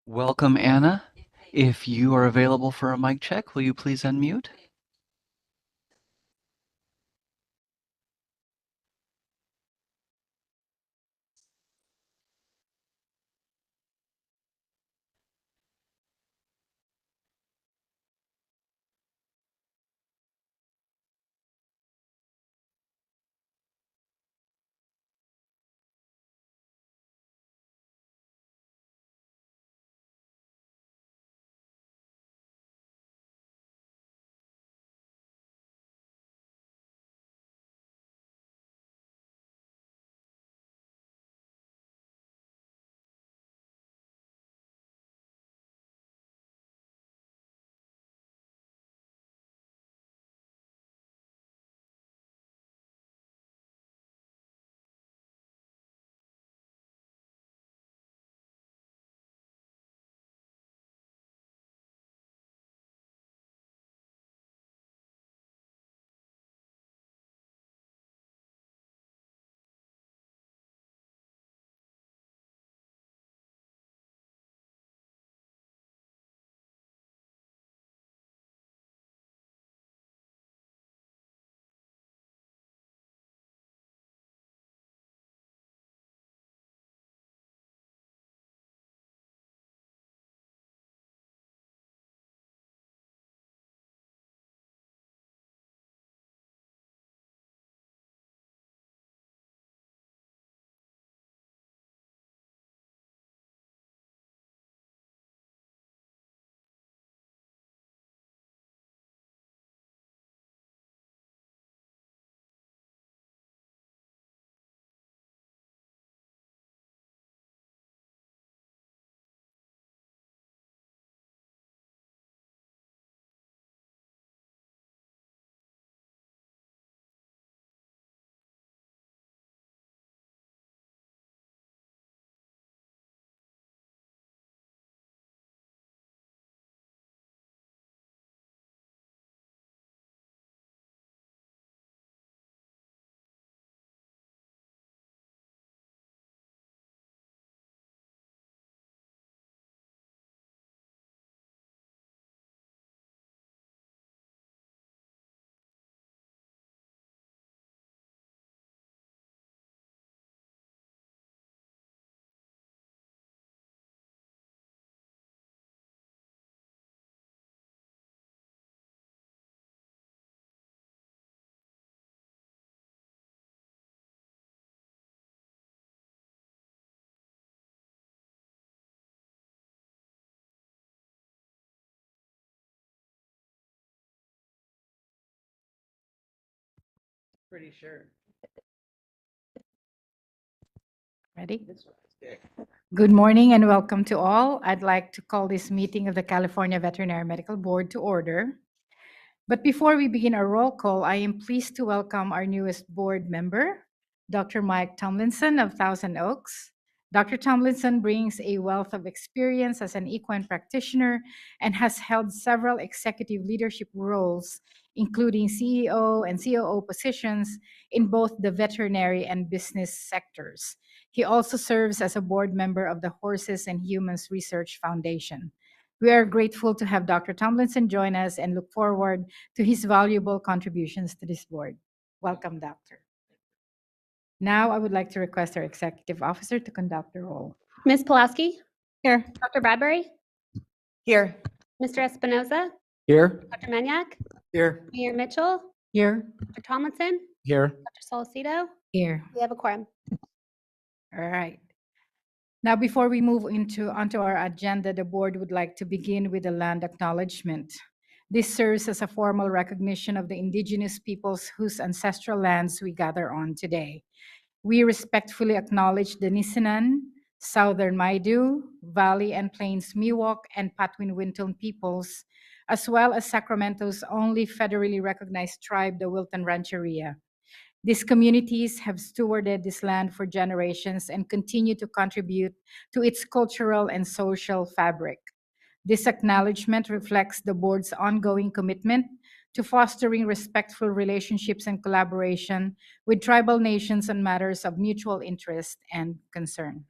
Welcome, Anna. If you are available for a mic check, will you please unmute? Pretty sure. Ready? Good morning and welcome to all. I'd like to call this meeting of the California Veterinary Medical Board to order. But before we begin our roll call, I am pleased to welcome our newest board member, Dr. Mike Tomlinson of Thousand Oaks. Dr. Tomlinson brings a wealth of experience as an equine practitioner and has held several executive leadership roles, including CEO and COO positions in both the veterinary and business sectors. He also serves as a board member of the Horses and Humans Research Foundation. We are grateful to have Dr. Tomlinson join us and look forward to his valuable contributions to this board. Welcome, Doctor. Now, I would like to request our executive officer to conduct the roll. Ms. Pulaski, Here. Dr. Bradbury, Here. Mr. Espinoza, Here. Dr. Maniak, Here. Mayor Mitchell, Here. Dr. Tomlinson, Here. Dr. Solicito. Here. We have a quorum. All right. Now, before we move onto our agenda, the board would like to begin with a land acknowledgement. This serves as a formal recognition of the indigenous peoples whose ancestral lands we gather on today. We respectfully acknowledge the Nisinan, Southern Maidu, Valley and Plains Miwok, and Patwin Wintun peoples, as well as Sacramento's only federally recognized tribe, the Wilton Rancheria. These communities have stewarded this land for generations and continue to contribute to its cultural and social fabric. This acknowledgement reflects the board's ongoing commitment to fostering respectful relationships and collaboration with tribal nations on matters of mutual interest and concern.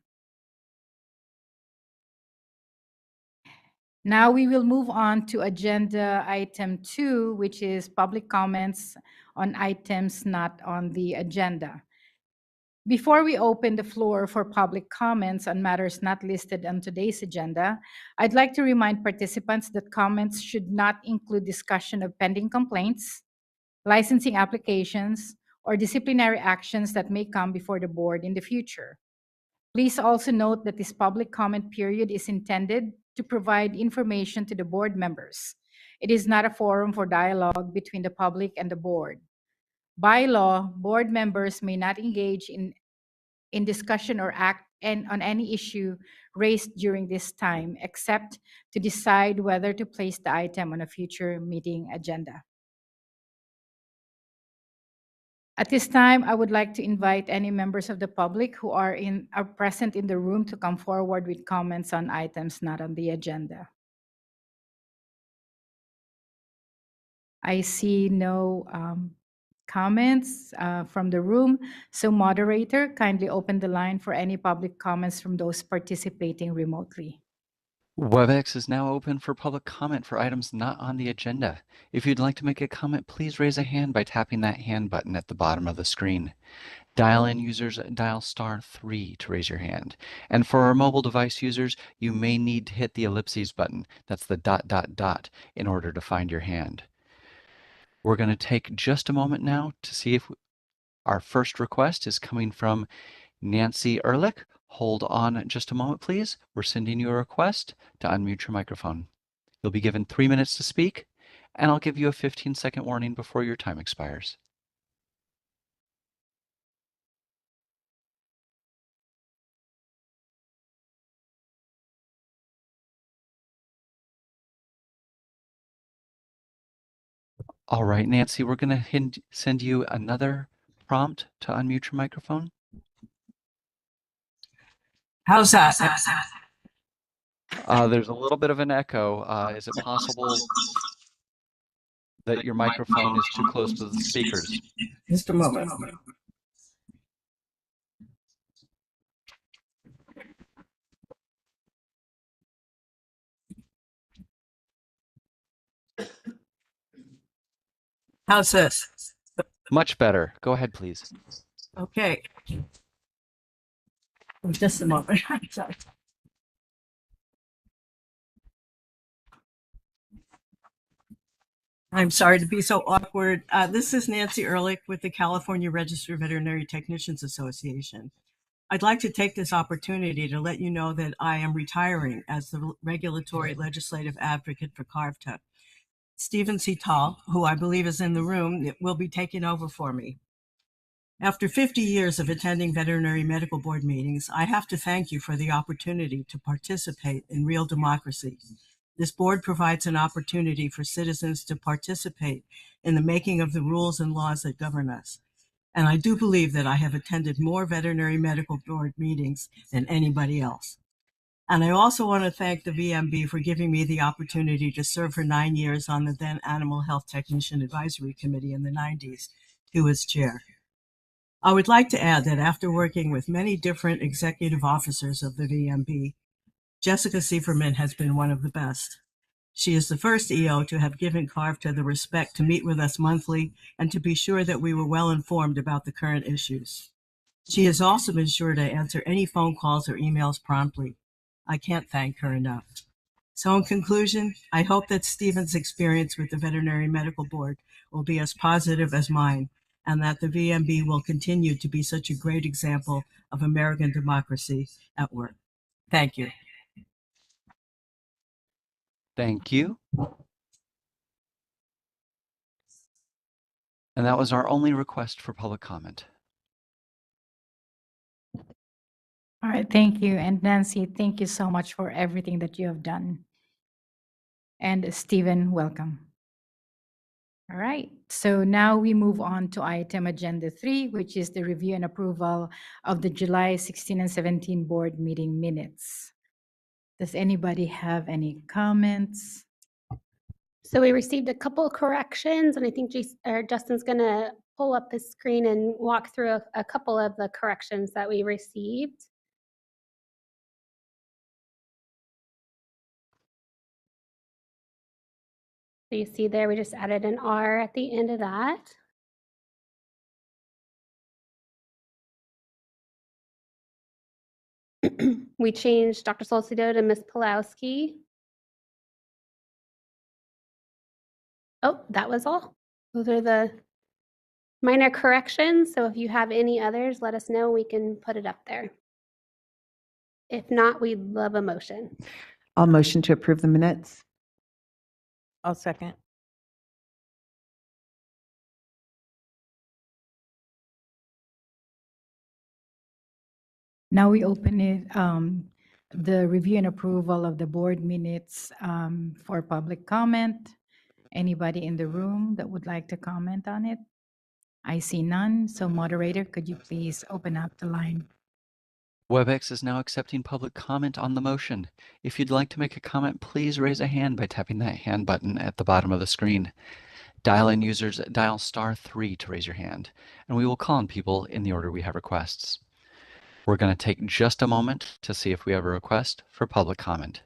Now we will move on to agenda item 2, which is public comments on items not on the agenda. Before we open the floor for public comments on matters not listed on today's agenda, I'd like to remind participants that comments should not include discussion of pending complaints, licensing applications, or disciplinary actions that may come before the board in the future. Please also note that this public comment period is intended to provide information to the board members. It is not a forum for dialogue between the public and the board. By law, board members may not engage in discussion or act on any issue raised during this time, except to decide whether to place the item on a future meeting agenda. At this time, I would like to invite any members of the public who are present in the room to come forward with comments on items not on the agenda. I see no comments from the room. So moderator, kindly open the line for any public comments from those participating remotely. WebEx is now open for public comment for items not on the agenda. If you'd like to make a comment, please raise a hand by tapping that hand button at the bottom of the screen. Dial-in users dial *3 to raise your hand. And for our mobile device users, you may need to hit the ellipses button. That's the ... in order to find your hand. We're going to take just a moment now to see if our first request is coming from Nancy Ehrlich. Hold on just a moment, please. We're sending you a request to unmute your microphone. You'll be given 3 minutes to speak, and I'll give you a 15-second warning before your time expires. All right, Nancy, we're going to send you another prompt to unmute your microphone. How's that? There's a little bit of an echo. Is it possible that your microphone is too close to the speakers? Just a moment. How's this? Much better. Go ahead, please. Okay. Just a moment. Sorry. I'm sorry to be so awkward. This is Nancy Ehrlich with the California Registered Veterinary Technicians Association. I'd like to take this opportunity to let you know that I am retiring as the regulatory legislative advocate for CARVTA. Stephen Cital, who I believe is in the room, will be taking over for me. After 50 years of attending veterinary medical board meetings, I have to thank you for the opportunity to participate in real democracy. This board provides an opportunity for citizens to participate in the making of the rules and laws that govern us. And I do believe that I have attended more veterinary medical board meetings than anybody else. And I also want to thank the VMB for giving me the opportunity to serve for 9 years on the then Animal Health Technician Advisory Committee in the 90s, too, as chair. I would like to add that after working with many different executive officers of the VMB, Jessica Sieferman has been one of the best. She is the first EO to have given CARVTA the respect to meet with us monthly and to be sure that we were well informed about the current issues. She has also been sure to answer any phone calls or emails promptly. I can't thank her enough. So in conclusion, I hope that Stephen's experience with the Veterinary Medical Board will be as positive as mine, and that the VMB will continue to be such a great example of American democracy at work. Thank you. Thank you. And that was our only request for public comment. All right, thank you. And Nancy, thank you so much for everything that you have done. And Stephen, welcome. All right, so now we move on to item agenda 3, which is the review and approval of the July 16 and 17 board meeting minutes. Does anybody have any comments? So we received a couple of corrections, and I think Justin's going to pull up his screen and walk through a couple of the corrections that we received. So you see there, we just added an R at the end of that. We changed Dr. Solcito to Ms. Pulowski. Oh, that was all. Those are the minor corrections. So if you have any others, let us know. We can put it up there. If not, we'd love a motion. I'll motion to approve the minutes. I'll second. Now we open it, the review and approval of the board minutes for public comment. Anybody in the room that would like to comment on it? I see none. So moderator, could you please open up the line? WebEx is now accepting public comment on the motion. If you'd like to make a comment, please raise a hand by tapping that hand button at the bottom of the screen. Dial-in users dial *3 to raise your hand, and we will call on people in the order we have requests. We're going to take just a moment to see if we have a request for public comment.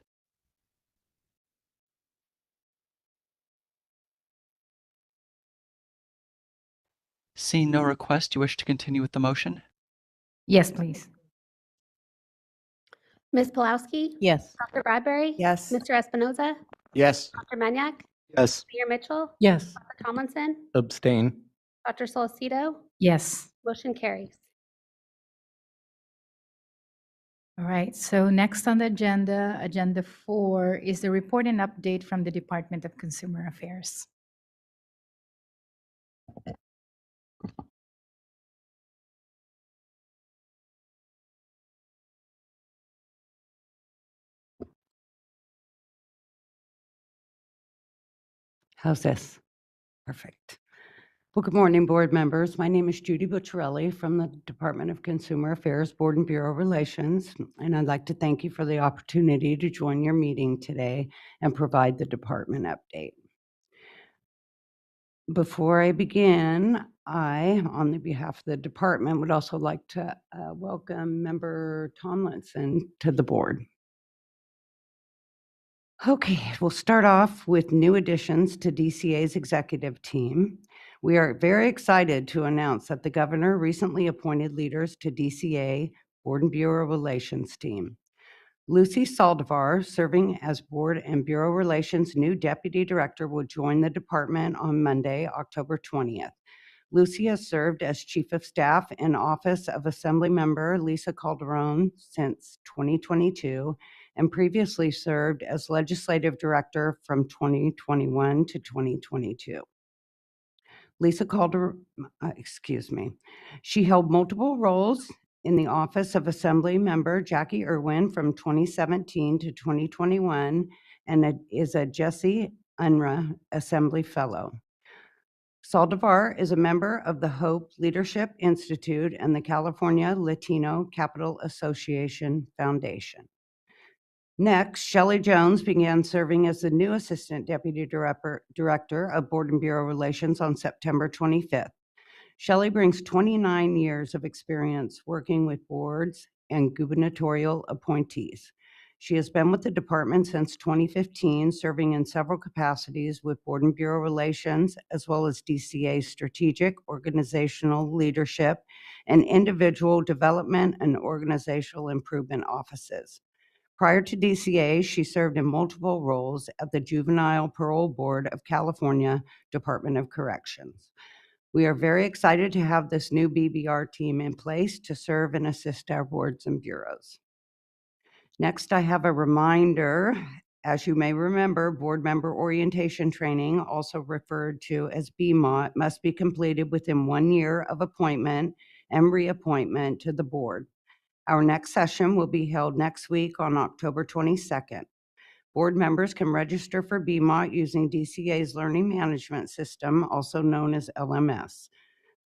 Seeing no request, you wish to continue with the motion? Yes, please. Ms. Pulowski? Yes. Dr. Bradbury? Yes. Mr. Espinoza? Yes. Dr. Maniak? Yes. Mayor Mitchell? Yes. Dr. Tomlinson? Abstain. Dr. Solcito? Yes. Motion carries. All right, so next on the agenda, agenda 4, is the report and update from the Department of Consumer Affairs. How's this? Perfect. Well, good morning, board members. My name is Judy Bucciarelli from the Department of Consumer Affairs Board and Bureau Relations, and I'd like to thank you for the opportunity to join your meeting today and provide the department update. Before I begin, I, on the behalf of the department, would also like to welcome Member Tomlinson to the board. Okay, we'll start off with new additions to DCA's executive team. We are very excited to announce that the governor recently appointed leaders to DCA Board and Bureau Relations team. Lucy Saldivar, serving as Board and Bureau Relations new Deputy Director, will join the department on Monday, October 20th. Lucy has served as Chief of Staff in Office of Assemblymember Lisa Calderon since 2022 and previously served as Legislative Director from 2021 to 2022. Lisa Calderon, she held multiple roles in the Office of Assemblymember Jackie Irwin from 2017 to 2021 and is a Jesse Unruh Assembly Fellow. Saldivar is a member of the Hope Leadership Institute and the California Latino Capital Association Foundation. Next, Shelley Jones began serving as the new Assistant Deputy Director of Board and Bureau Relations on September 25th. Shelley brings 29 years of experience working with boards and gubernatorial appointees. She has been with the department since 2015, serving in several capacities with Board and Bureau Relations, as well as DCA strategic, organizational leadership, and individual development and organizational improvement offices. Prior to DCA, she served in multiple roles at the Juvenile Parole Board of California Department of Corrections. We are very excited to have this new BBR team in place to serve and assist our boards and bureaus. Next, I have a reminder. As you may remember, board member orientation training, also referred to as BMOT, must be completed within 1 year of appointment and reappointment to the board. Our next session will be held next week on October 22nd. Board members can register for BMOT using DCA's Learning Management System, also known as LMS.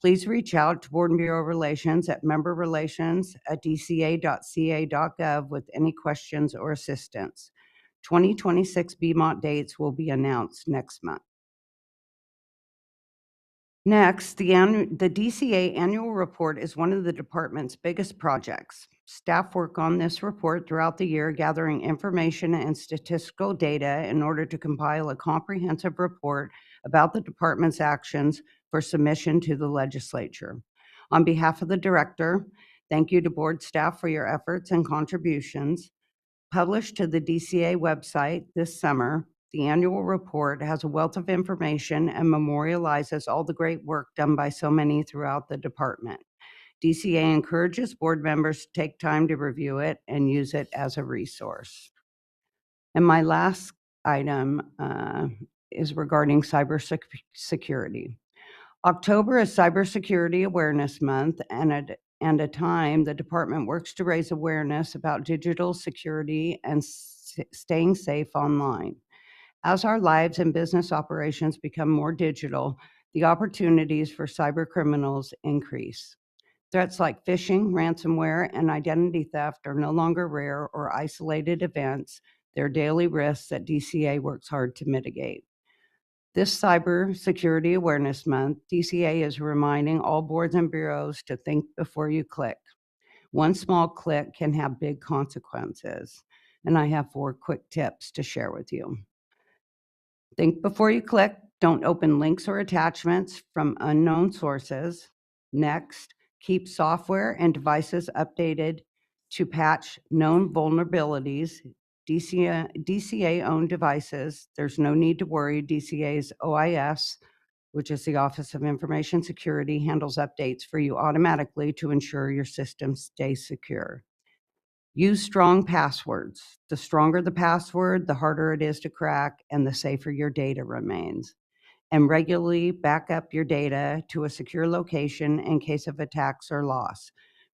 Please reach out to Board and Bureau Relations at memberrelations@dca.ca.gov with any questions or assistance. 2026 BMOT dates will be announced next month. Next, the DCA annual report is one of the department's biggest projects. Staff work on this report throughout the year, gathering information and statistical data in order to compile a comprehensive report about the department's actions for submission to the legislature. On behalf of the director, thank you to board staff for your efforts and contributions. Published to the DCA website this summer, the annual report has a wealth of information and memorializes all the great work done by so many throughout the department. DCA encourages board members to take time to review it and use it as a resource. And my last item is regarding cybersecurity. October is Cybersecurity Awareness Month, and a time the department works to raise awareness about digital security and staying safe online. As our lives and business operations become more digital, the opportunities for cyber criminals increase. Threats like phishing, ransomware, and identity theft are no longer rare or isolated events. They're daily risks that DCA works hard to mitigate. This Cyber Security Awareness Month, DCA is reminding all boards and bureaus to think before you click. One small click can have big consequences, and I have 4 quick tips to share with you. Think before you click. Don't open links or attachments from unknown sources. Next, keep software and devices updated to patch known vulnerabilities. DCA-owned devices, there's no need to worry. DCA's OIS, which is the Office of Information Security, handles updates for you automatically to ensure your system stays secure. Use strong passwords. The stronger the password, the harder it is to crack and the safer your data remains. And regularly back up your data to a secure location in case of attacks or loss.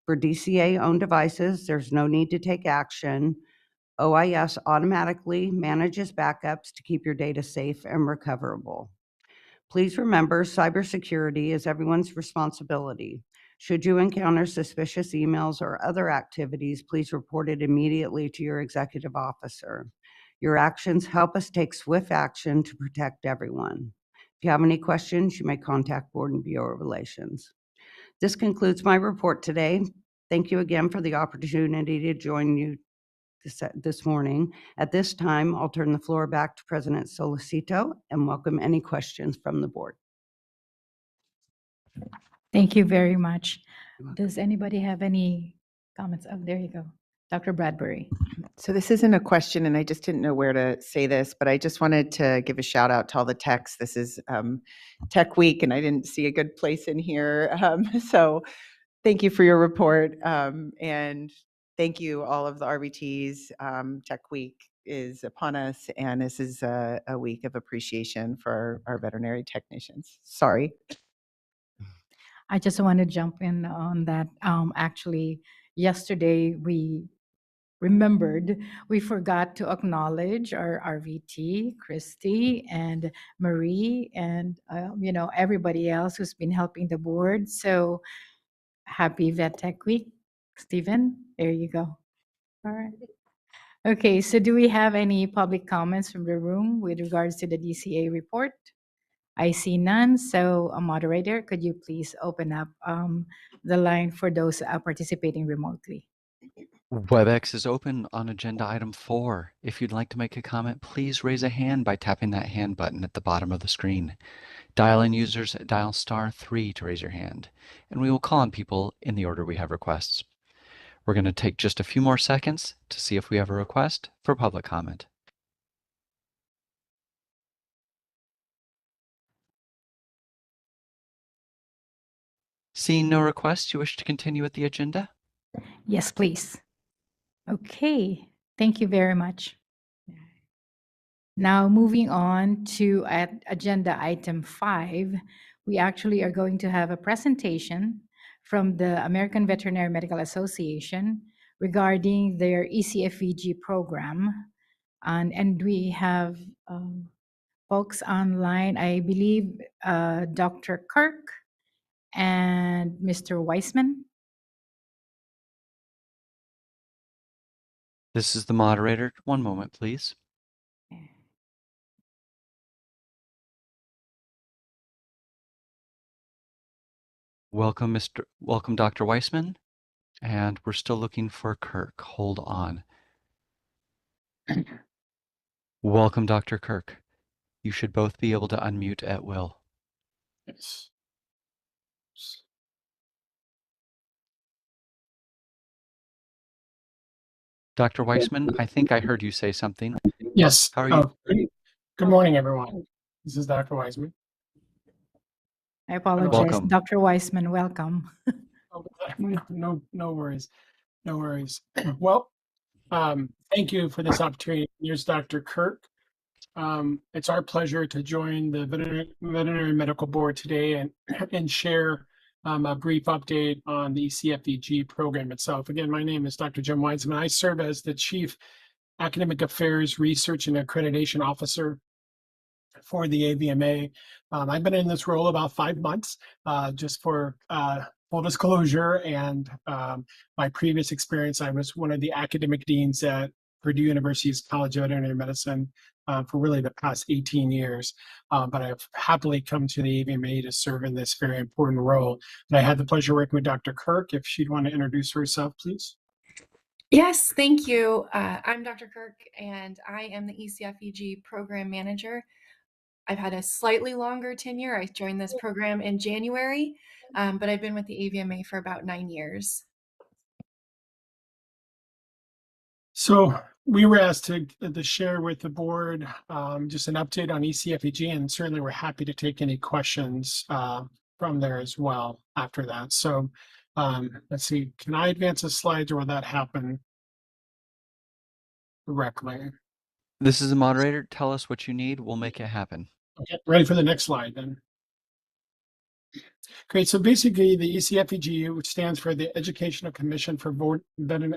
For DCA-owned devices, there's no need to take action. OIS automatically manages backups to keep your data safe and recoverable. Please remember, cybersecurity is everyone's responsibility. Should you encounter suspicious emails or other activities, please report it immediately to your executive officer. Your actions help us take swift action to protect everyone. If you have any questions, you may contact Board and Bureau Relations. This concludes my report today. Thank you again for the opportunity to join you this morning. At this time, I'll turn the floor back to President Solicito and welcome any questions from the board. Thank you very much. Does anybody have any comments? Oh, there you go. Dr. Bradbury. So this isn't a question, and I just didn't know where to say this, but I just wanted to give a shout out to all the techs. This is Tech Week, and I didn't see a good place in here. So thank you for your report, and thank you all of the RBTs. Tech Week is upon us, and this is a week of appreciation for our veterinary technicians. Sorry. I just want to jump in on that. Actually, yesterday we remembered we forgot to acknowledge our RVT, Christy and Marie, and everybody else who's been helping the board. So happy Vet Tech Week, Stephen. There you go. All right. Okay, so do we have any public comments from the room with regards to the DCA report? I see none. So, a moderator, could you please open up the line for those participating remotely? WebEx is open on agenda item 4. If you'd like to make a comment, please raise a hand by tapping that hand button at the bottom of the screen. Dial-in users dial *3 to raise your hand, and we will call on people in the order we have requests. We're going to take just a few more seconds to see if we have a request for public comment. Seeing no requests, you wish to continue with the agenda? Yes, please. Okay, thank you very much. Now, moving on to agenda item 5, we actually are going to have a presentation from the American Veterinary Medical Association regarding their ECFVG program. And we have folks online, I believe Dr. Kirk and Mr. Weissman. This is the moderator. One moment, please. Welcome, Dr. Weissman. And we're still looking for Kirk. Hold on. Welcome, Dr. Kirk. You should both be able to unmute at will. Yes. Dr. Weissman, I think I heard you say something. Yes. How are you? Great. Good morning, everyone. This is Dr. Wiseman. I apologize. Welcome. Dr. Weissman, welcome. No worries. No worries. Well, thank you for this opportunity. Here's Dr. Kirk. It's our pleasure to join the Veterinary Medical Board today and share a brief update on the ECFEG program itself. Again, my name is Dr. Jim Weissman. I serve as the Chief Academic Affairs Research and Accreditation Officer for the AVMA. I've been in this role about 5 months, just for full disclosure. And my previous experience, I was one of the academic deans at Purdue University's College of Veterinary Medicine for really the past 18 years. But I've happily come to the AVMA to serve in this very important role. And I had the pleasure of working with Dr. Kirk. If she'd want to introduce herself, please. Yes, thank you. I'm Dr. Kirk, and I am the ECFEG Program Manager. I've had a slightly longer tenure. I joined this program in January, but I've been with the AVMA for about 9 years. So we were asked to share with the board just an update on ECFEG, and certainly we're happy to take any questions from there as well after that. So let's see, can I advance the slides or will that happen directly? This is the moderator. Tell us what you need. We'll make it happen. Okay, ready for the next slide then. Great. So basically, the ECFEG, which stands for the Educational Commission for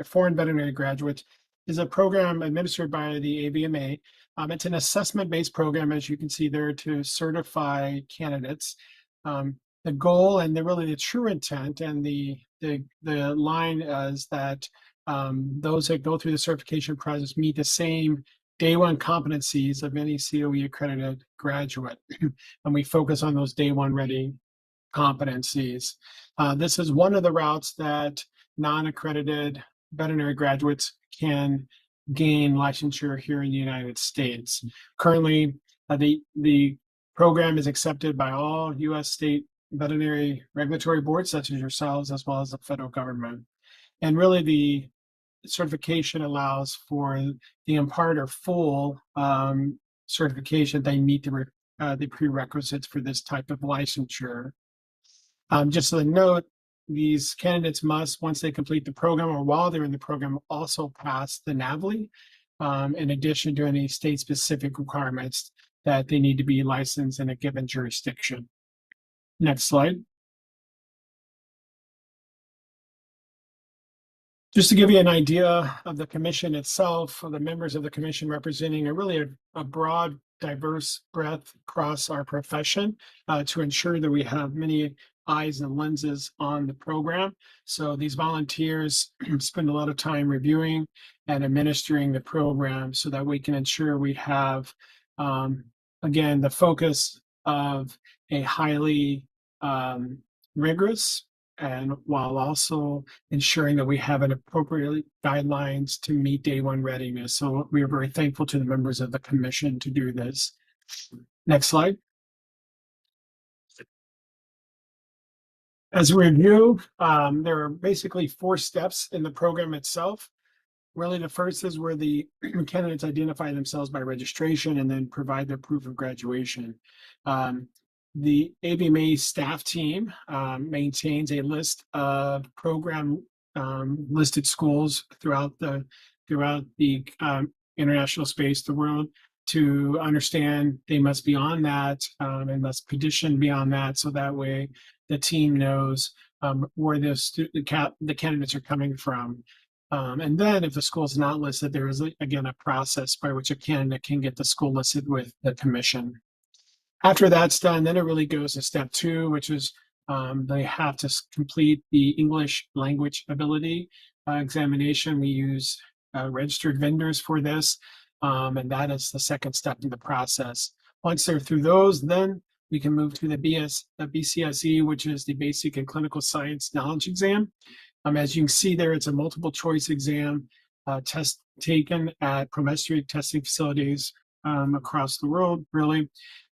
Foreign Veterinary Graduates, is a program administered by the AVMA. It's an assessment-based program, as you can see there, to certify candidates. The goal and really the true intent and the line is that those that go through the certification process meet the same day one competencies of any COE accredited graduate. And we focus on those day one ready competencies. This is one of the routes that non-accredited veterinary graduates can gain licensure here in the United States. Currently, the program is accepted by all U.S. state veterinary regulatory boards, such as yourselves, as well as the federal government. And really, the certification allows for the impart or full certification. They meet the prerequisites for this type of licensure. Just so a note, these candidates must, once they complete the program or while they're in the program, also pass the NAVLE, in addition to any state-specific requirements that they need to be licensed in a given jurisdiction. Next slide. Just to give you an idea of the commission itself, of the members of the commission representing a broad, diverse breadth across our profession to ensure that we have many eyes and lenses on the program. So these volunteers spend a lot of time reviewing and administering the program so that we can ensure we have, again, the focus of a highly rigorous and while also ensuring that we have an appropriate guidelines to meet day one readiness. So we are very thankful to the members of the commission to do this. Next slide. As a review, there are basically 4 steps in the program itself. Really, the first is where the candidates identify themselves by registration and then provide their proof of graduation. The AVMA staff team maintains a list of program listed schools throughout the international space, the world, to understand they must be on that and must petition beyond that, so that way the team knows where the candidates are coming from. And then if the school is not listed, there is, again, a process by which a candidate can get the school listed with the commission. After that's done, then it really goes to step 2, which is they have to complete the English language ability examination. We use registered vendors for this, and that is the second step in the process. Once they're through those, then we can move to the BCSE, which is the Basic and Clinical Science Knowledge Exam. As you can see there, it's a multiple choice exam, test taken at prometric testing facilities across the world, really.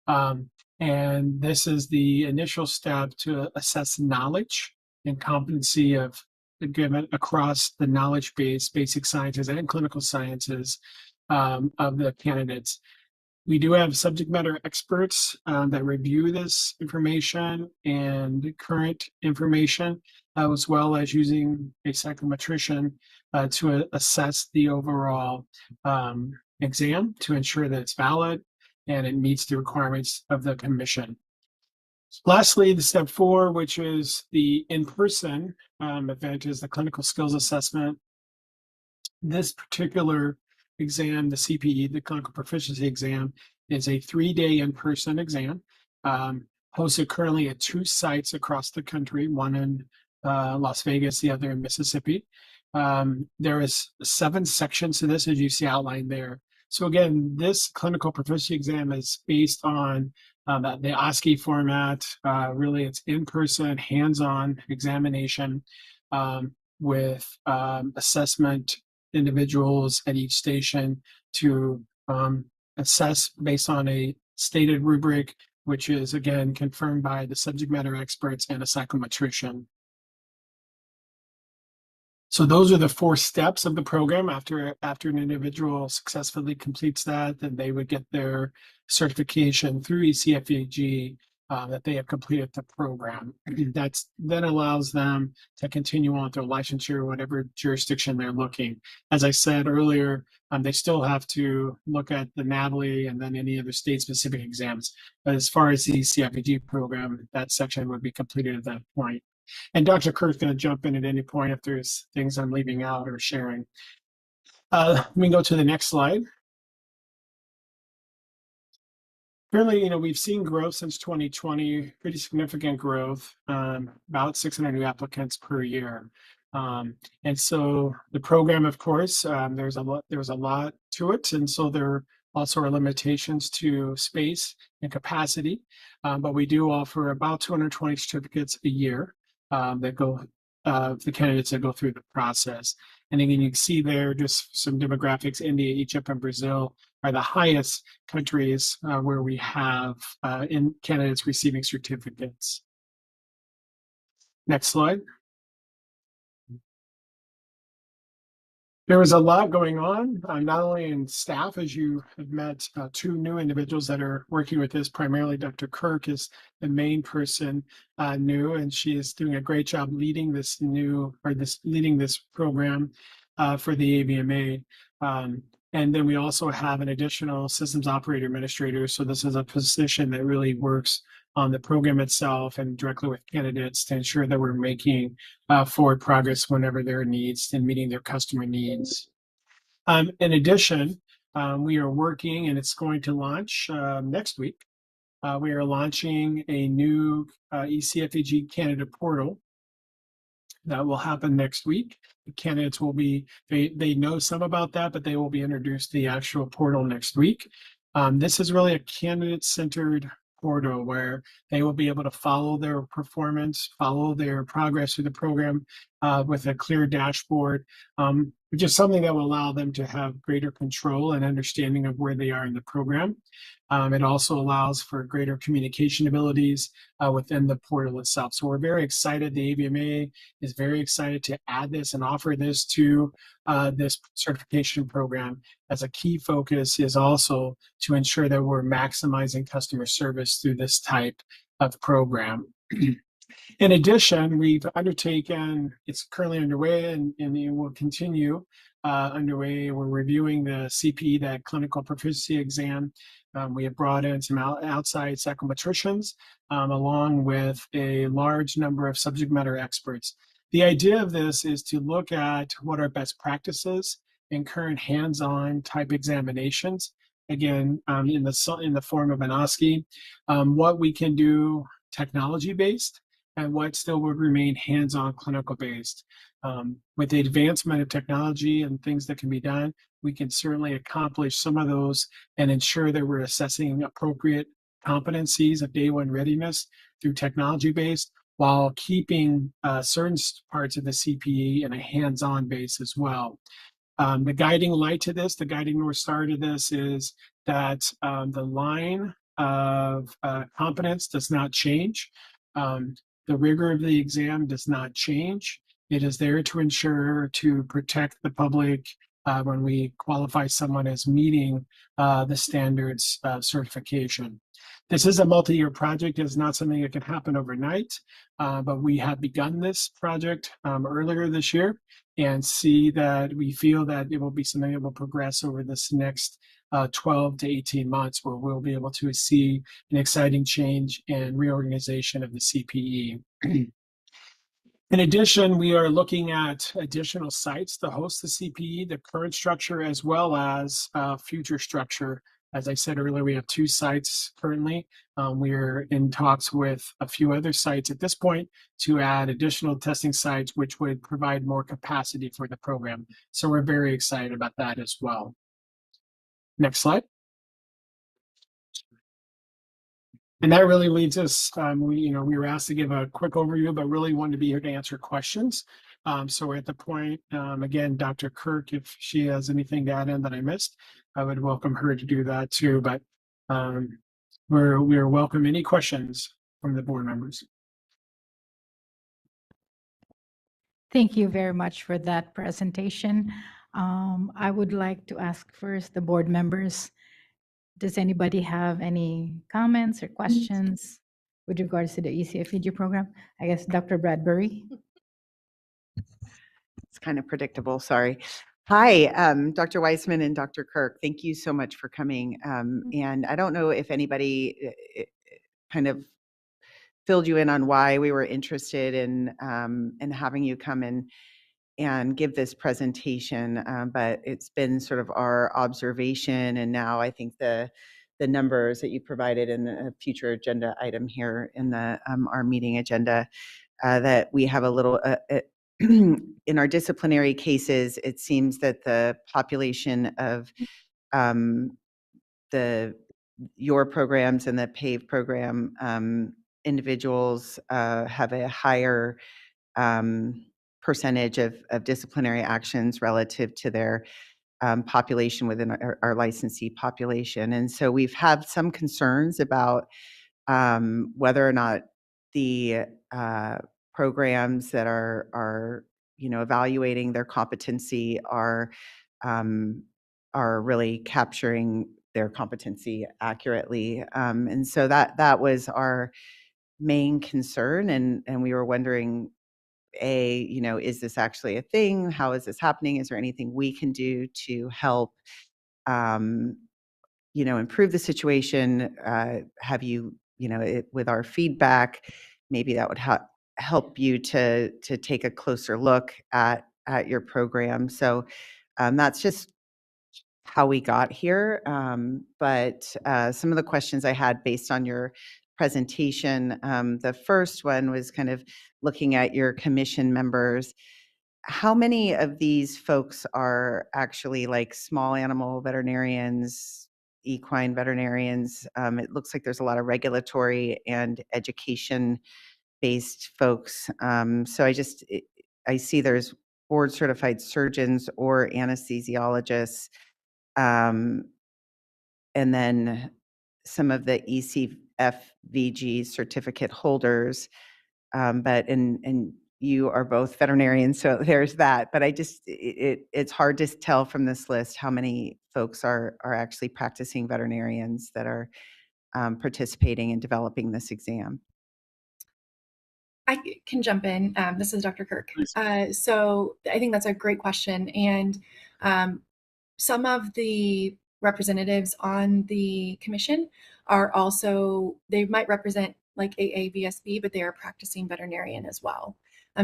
Um, and this is the initial step to assess knowledge and competency of given across the knowledge base, basic sciences and clinical sciences of the candidates. We do have subject matter experts that review this information and current information, as well as using a psychometrician to assess the overall exam to ensure that it's valid and it meets the requirements of the commission. Lastly, the step 4, which is the in-person event, is the clinical skills assessment. This particular exam, the CPE, the clinical proficiency exam, is a 3-day in-person exam, hosted currently at 2 sites across the country, one in Las Vegas, the other in Mississippi. There is 7 sections to this, as you see outlined there. So again, this clinical proficiency exam is based on the OSCE format. Really, it's in-person, hands-on examination with assessment individuals at each station to assess based on a stated rubric, which is again confirmed by the subject matter experts and a psychometrician. So those are the 4 steps of the program. After an individual successfully completes that, then they would get their certification through ECFEG that they have completed the program. That then allows them to continue on with their licensure, whatever jurisdiction they're looking. As I said earlier, they still have to look at the NAVLE and then any other state-specific exams. But as far as the ECFEG program, that section would be completed at that point. And Dr. Kurt's going to jump in at any point if there's things I'm leaving out or sharing. Let me go to the next slide. Currently, we've seen growth since 2020, pretty significant growth, about 600 new applicants per year. And so the program, of course, there's a lot to it. And so there also are limitations to space and capacity. But we do offer about 220 certificates a year that go the candidates that go through the process. And again, you can see there just some demographics. India, Egypt, and Brazil are the highest countries where we have in candidates receiving certificates. Next slide. There was a lot going on, not only in staff, as you have met 2 new individuals that are working with this. Primarily, Dr. Kirk is the main person new, and she is doing a great job leading this program for the AVMA. And then we also have an additional systems operator administrator. So this is a position that really works on the program itself and directly with candidates to ensure that we're making forward progress whenever there are needs and meeting their customer needs. In addition, we are working, and it's going to launch next week. We are launching a new ECFEG candidate portal that will happen next week. The candidates will be, they know some about that, but they will be introduced to the actual portal next week. This is really a candidate-centered portal where they will be able to follow their performance, follow their progress through the program with a clear dashboard, which is something that will allow them to have greater control and understanding of where they are in the program. It also allows for greater communication abilities within the portal itself. So we're very excited. The AVMA is very excited to add this and offer this to this certification program. As a key focus is also to ensure that we're maximizing customer service through this type of program. In addition, we've undertaken, it's currently underway and it will continue underway. We're reviewing the CPE, that clinical proficiency exam. We have brought in some outside psychometricians along with a large number of subject matter experts. The idea of this is to look at what are best practices in current hands-on type examinations, again, in the form of an OSCE, what we can do technology-based, and what still would remain hands-on clinical-based. With the advancement of technology and things that can be done, we can certainly accomplish some of those and ensure that we're assessing appropriate competencies of day one readiness through technology-based, while keeping certain parts of the CPE in a hands-on base as well. The guiding light to this, the guiding North Star to this is that the line of competence does not change. The rigor of the exam does not change. It is there to ensure to protect the public when we qualify someone as meeting the standards certification. This is a multi-year project. It's not something that can happen overnight, but we have begun this project earlier this year and see that we feel that it will be something that will progress over this next 12 to 18 months, where we'll be able to see an exciting change and reorganization of the CPE. In addition, we are looking at additional sites to host the CPE, the current structure, as well as future structure. As I said earlier, we have 2 sites currently. We're in talks with a few other sites at this point to add additional testing sites, which would provide more capacity for the program. So we're very excited about that as well. Next slide. And that really leads us, we were asked to give a quick overview, but really wanted to be here to answer questions. So we're at the point, again, Dr. Kirk, if she has anything to add in that I missed, I would welcome her to do that too. But we're welcome any questions from the board members. Thank you very much for that presentation. I would like to ask first the board members, does anybody have any comments or questions with regards to the ECFEG program? I guess Dr. Bradbury. It's kind of predictable, sorry. Hi, Dr. Weissman and Dr. Kirk, thank you so much for coming. And I don't know if anybody kind of filled you in on why we were interested in having you come in and give this presentation, but it's been sort of our observation, and now I think the numbers that you provided in a future agenda item here in the our meeting agenda, that we have a little in our disciplinary cases, it seems that the population of your programs and the PAVE program individuals have a higher percentage of disciplinary actions relative to their population within our licensee population. And so we've had some concerns about whether or not the programs that are evaluating their competency are really capturing their competency accurately. And so that was our main concern, and we were wondering, is this actually a thing? How is this happening? Is there anything we can do to help, improve the situation? Have you, with our feedback, maybe that would help you to take a closer look at your program. So that's just how we got here. But some of the questions I had based on your presentation, the first one was kind of looking at your commission members. How many of these folks are actually like small animal veterinarians, equine veterinarians? It looks like there's a lot of regulatory and education based folks. So I see there's board certified surgeons or anesthesiologists. And then some of the ECFVG certificate holders, and you are both veterinarians, so there's that. But it's hard to tell from this list how many folks are actually practicing veterinarians that are participating in developing this exam. I can jump in. This is Dr. Kirk. So I think that's a great question. And some of the representatives on the commission are also, they might represent like AAVSB, but they are practicing veterinarian as well.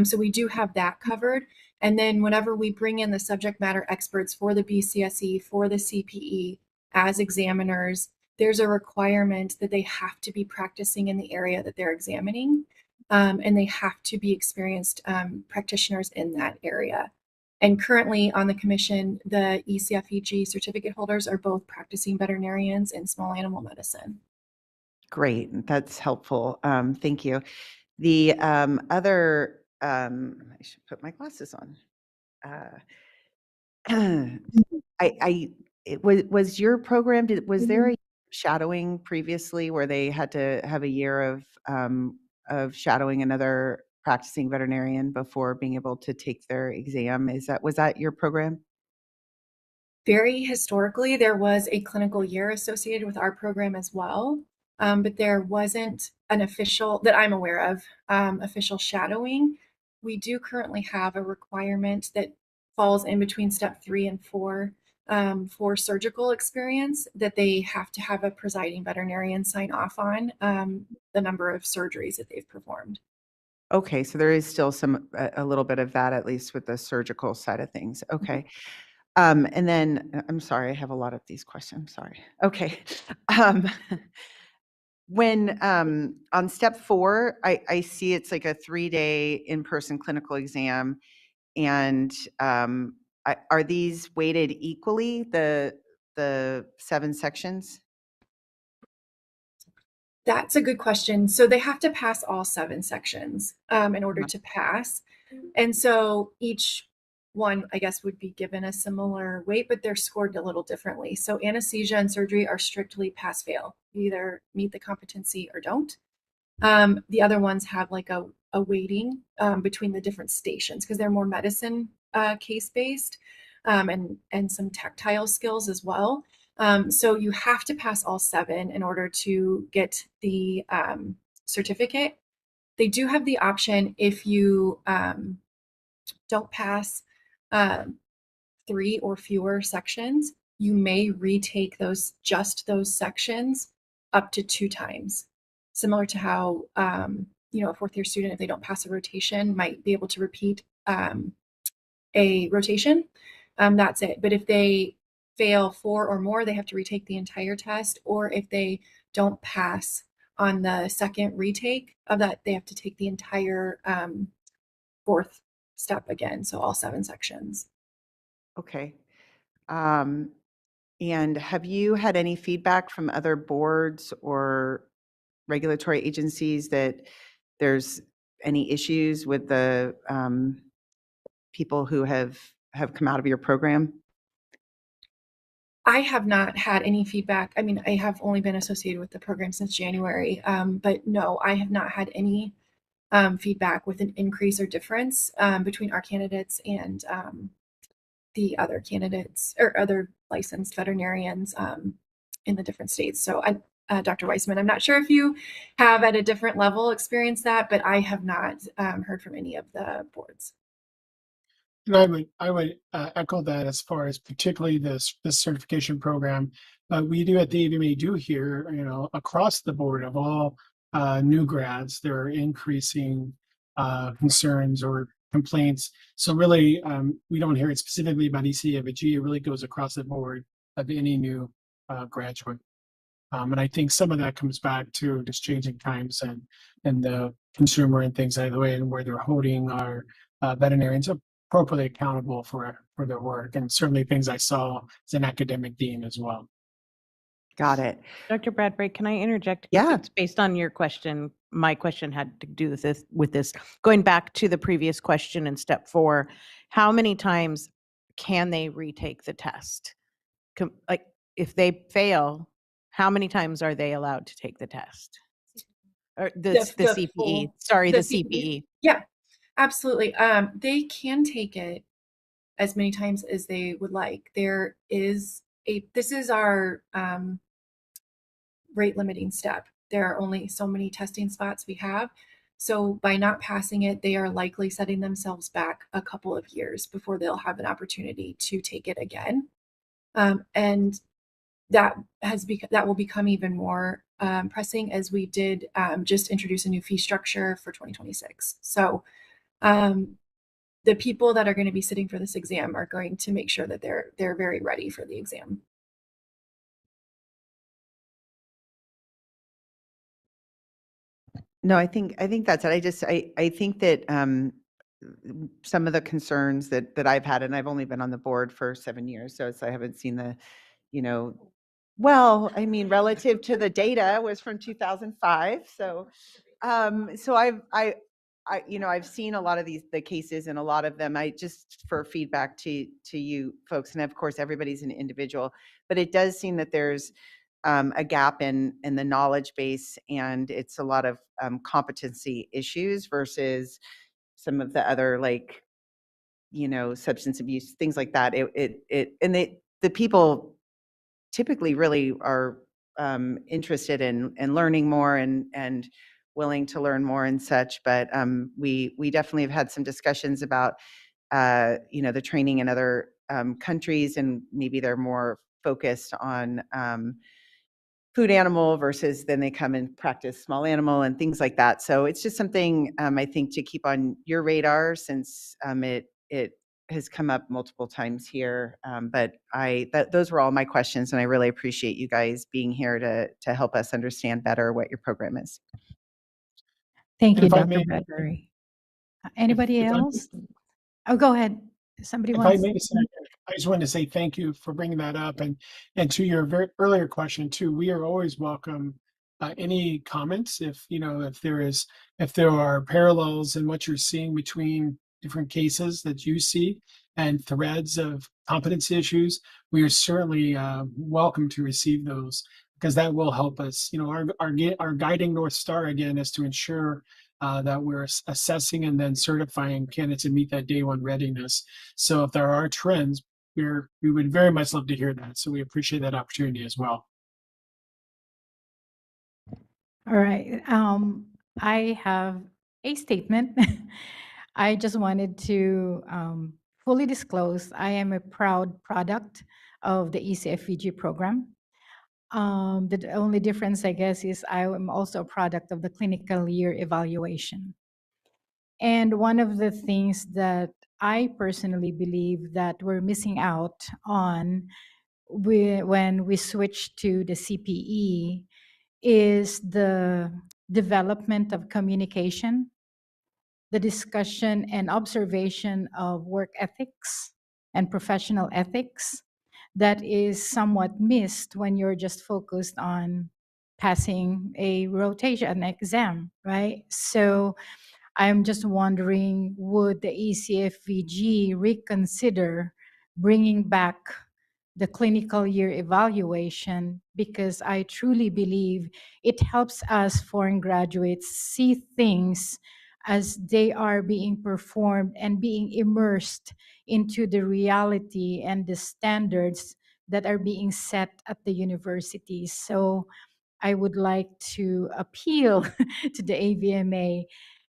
So we do have that covered. And then whenever we bring in the subject matter experts for the BCSE, for the CPE as examiners, there's a requirement that they have to be practicing in the area that they're examining. And they have to be experienced practitioners in that area. And currently on the commission, the ECFEG certificate holders are both practicing veterinarians in small animal medicine. Great, that's helpful. Thank you. The other, I should put my glasses on. Was your program, was there a shadowing previously where they had to have a year of shadowing another practicing veterinarian before being able to take their exam? Was that your program? Very historically, there was a clinical year associated with our program as well, but there wasn't an official, that I'm aware of, official shadowing. We do currently have a requirement that falls in between step 3 and 4 for surgical experience, that they have to have a presiding veterinarian sign off on the number of surgeries that they've performed. Okay, so there is still a little bit of that, at least with the surgical side of things. Okay. And then, I'm sorry, I have a lot of these questions. Sorry. Okay. Um, when on step 4, I see it's like a 3-day in-person clinical exam, and are these weighted equally, the 7 sections? That's a good question. So they have to pass all 7 sections in order to pass. And so each one, I guess, would be given a similar weight, but they're scored a little differently. So anesthesia and surgery are strictly pass fail. You either meet the competency or don't. The other ones have like a weighting between the different stations because they're more medicine case based and some tactile skills as well. So you have to pass all 7 in order to get the certificate. They do have the option if you don't pass 3 or fewer sections, you may retake just those sections up to 2 times. Similar to how a 4th year student, if they don't pass a rotation, might be able to repeat a rotation. That's it. But if they fail 4 or more, they have to retake the entire test. Or if they don't pass on the second retake of that, they have to take the entire 4th step again. So all 7 sections. Okay. And have you had any feedback from other boards or regulatory agencies that there's any issues with the people who have come out of your program? I have not had any feedback. I mean, I have only been associated with the program since January, but no, I have not had any feedback with an increase or difference between our candidates and the other candidates or other licensed veterinarians in the different states. So, Dr. Weissman, I'm not sure if you have at a different level experienced that, but I have not heard from any of the boards. And I would echo that as far as particularly this certification program. We do at the AVMA do hear, across the board of all new grads, there are increasing concerns or complaints. So really, we don't hear it specifically about ECFG. It really goes across the board of any new graduate. And I think some of that comes back to just changing times and the consumer and things like the way and where they're holding our veterinarians appropriately accountable for their work. And certainly things I saw as an academic dean as well. Got it. Dr. Bradbury, can I interject? Yeah. It's based on your question. My question had to do with this. Going back to the previous question in step 4, how many times can they retake the test? Like if they fail, how many times are they allowed to take the test? Or the CPE. Sorry, the CPE. Yeah, absolutely. They can take it as many times as they would like. This is our rate limiting step. There are only so many testing spots we have. So by not passing it, they are likely setting themselves back a couple of years before they'll have an opportunity to take it again. And that will become even more pressing as we did just introduce a new fee structure for 2026. So the people that are going to be sitting for this exam are going to make sure that they're very ready for the exam. No, I think that's it. I think that some of the concerns that I've had, and I've only been on the board for 7 years, so I haven't seen the, well, I mean, relative to the data was from 2005. So So I've seen a lot of the cases, and a lot of them, I just for feedback to you folks, and of course everybody's an individual, but it does seem that there's a gap in the knowledge base, and it's a lot of competency issues versus some of the other, like, substance abuse, things like that. The people typically really are interested in learning more and willing to learn more and such. But we definitely have had some discussions about the training in other countries, and maybe they're more focused on food animal versus then they come and practice small animal and things like that. So it's just something I think to keep on your radar, since it has come up multiple times here. But those were all my questions, and I really appreciate you guys being here to help us understand better what your program is. Thank And you, if I Dr. may, Bradbury. Anybody if I else? Oh, go ahead. Somebody If I wants. may say, I just wanted to say thank you for bringing that up, and to your very earlier question too. We are always welcome any comments if there are parallels in what you're seeing between different cases that you see and threads of competency issues. We are certainly welcome to receive those, because that will help us. Our guiding North Star again is to ensure that we're assessing and then certifying candidates to meet that day one readiness. So if there are trends, we would very much love to hear that. So we appreciate that opportunity as well. All right. I have a statement. I just wanted to fully disclose I am a proud product of the ECFVG program. The only difference, I guess, is I am also a product of the clinical year evaluation. And one of the things that I personally believe that we're missing out on when we switch to the CPE is the development of communication, the discussion and observation of work ethics and professional ethics that is somewhat missed when you're just focused on passing a rotation, an exam, right? So I'm just wondering, would the ECFVG reconsider bringing back the clinical year evaluation? Because I truly believe it helps us foreign graduates see things as they are being performed and being immersed into the reality and the standards that are being set at the universities. So I would like to appeal to the AVMA.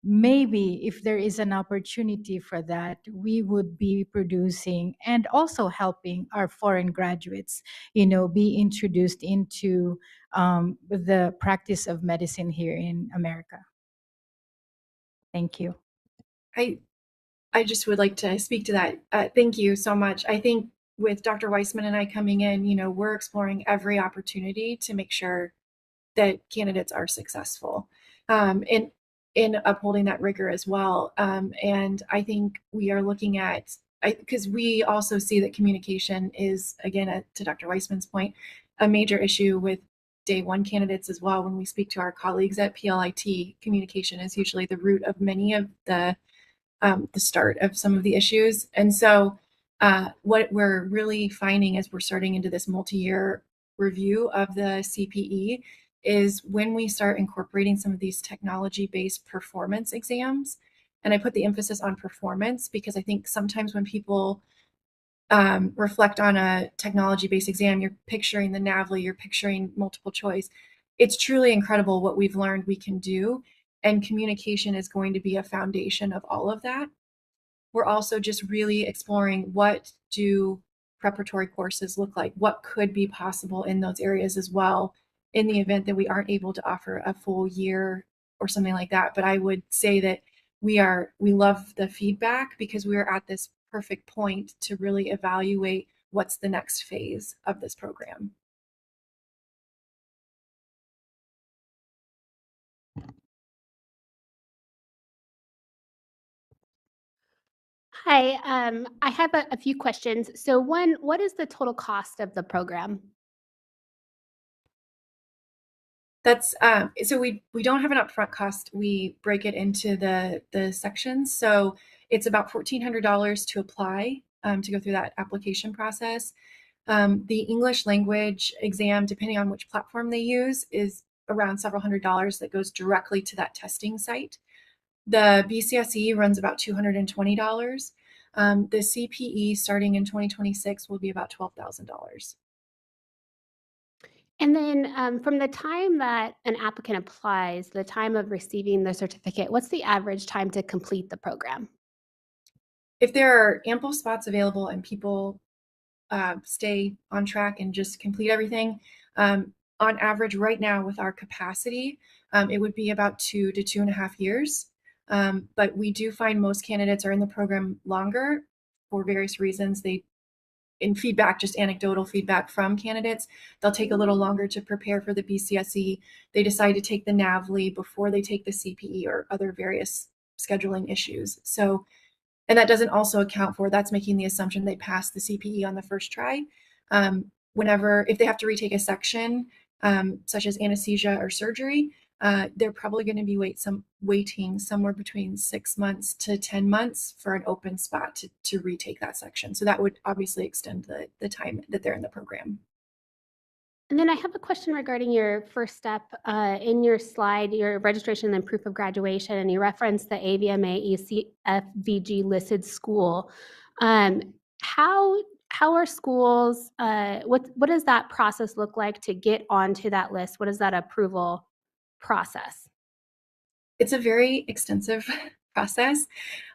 Maybe if there is an opportunity for that, we would be producing and also helping our foreign graduates, be introduced into the practice of medicine here in America. Thank you. I just would like to speak to that. Thank you so much. I think with Dr. Weissman and I coming in, we're exploring every opportunity to make sure that candidates are successful in upholding that rigor as well. And I think we are looking at, because we also see that communication is, again, to Dr. Weissman's point, a major issue with day one candidates as well. When we speak to our colleagues at PLIT, communication is usually the root of many of the start of some of the issues. And so what we're really finding as we're starting into this multi-year review of the CPE is when we start incorporating some of these technology-based performance exams. And I put the emphasis on performance because I think sometimes when people reflect on a technology-based exam, you're picturing the NAVLE, you're picturing multiple choice. It's truly incredible what we've learned we can do. And communication is going to be a foundation of all of that. We're also just really exploring what do preparatory courses look like, what could be possible in those areas as well, in the event that we aren't able to offer a full year or something like that. But I would say that we love the feedback because we are at this perfect point to really evaluate what's the next phase of this program. Hi, I have a few questions. So one, what is the total cost of the program? That's so we don't have an upfront cost. We break it into the sections. So it's about $1,400 to apply to go through that application process. The English language exam, depending on which platform they use, is around several $100s that goes directly to that testing site. The BCSE runs about $220. The CPE starting in 2026 will be about $12,000. And then from the time that an applicant applies, the time of receiving the certificate, what's the average time to complete the program? If there are ample spots available and people stay on track and just complete everything, on average right now with our capacity, it would be about 2 to 2.5 years. But we do find most candidates are in the program longer for various reasons. In feedback, just anecdotal feedback from candidates, they'll take a little longer to prepare for the BCSE. They decide to take the NAVLE before they take the CPE or other various scheduling issues. So, and that doesn't also account for, that's making the assumption they pass the CPE on the first try. If they have to retake a section, such as anesthesia or surgery, they're probably going to be waiting somewhere between 6 months to 10 months for an open spot to retake that section. So that would obviously extend the time that they're in the program. And then I have a question regarding your first step in your slide, your registration and proof of graduation, and you referenced the AVMA ECFVG listed school. How are schools, what does that process look like to get onto that list? What is that approval process? It's a very extensive process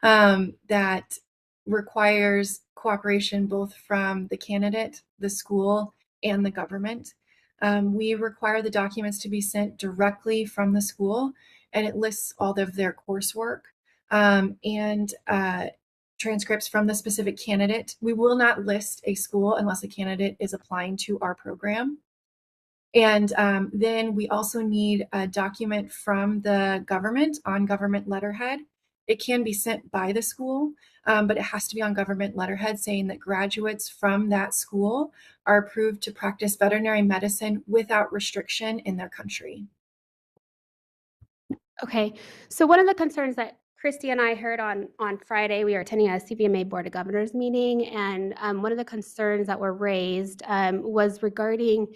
that requires cooperation both from the candidate, the school, and the government. We require the documents to be sent directly from the school, and it lists all of their coursework and transcripts from the specific candidate. We will not list a school unless a candidate is applying to our program. And then we also need a document from the government on government letterhead. It can be sent by the school, but it has to be on government letterhead saying that graduates from that school are approved to practice veterinary medicine without restriction in their country. Okay, so one of the concerns that Christy and I heard on Friday, we were attending a CVMA Board of Governors meeting, and one of the concerns that were raised was regarding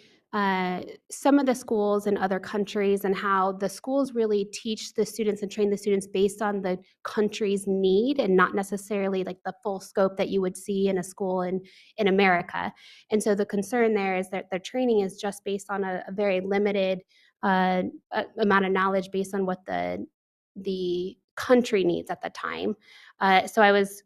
some of the schools in other countries and how the schools really teach the students and train the students based on the country's need and not necessarily like the full scope that you would see in a school in America. And so the concern there is that their training is just based on a very limited amount of knowledge based on what the country needs at the time. So I was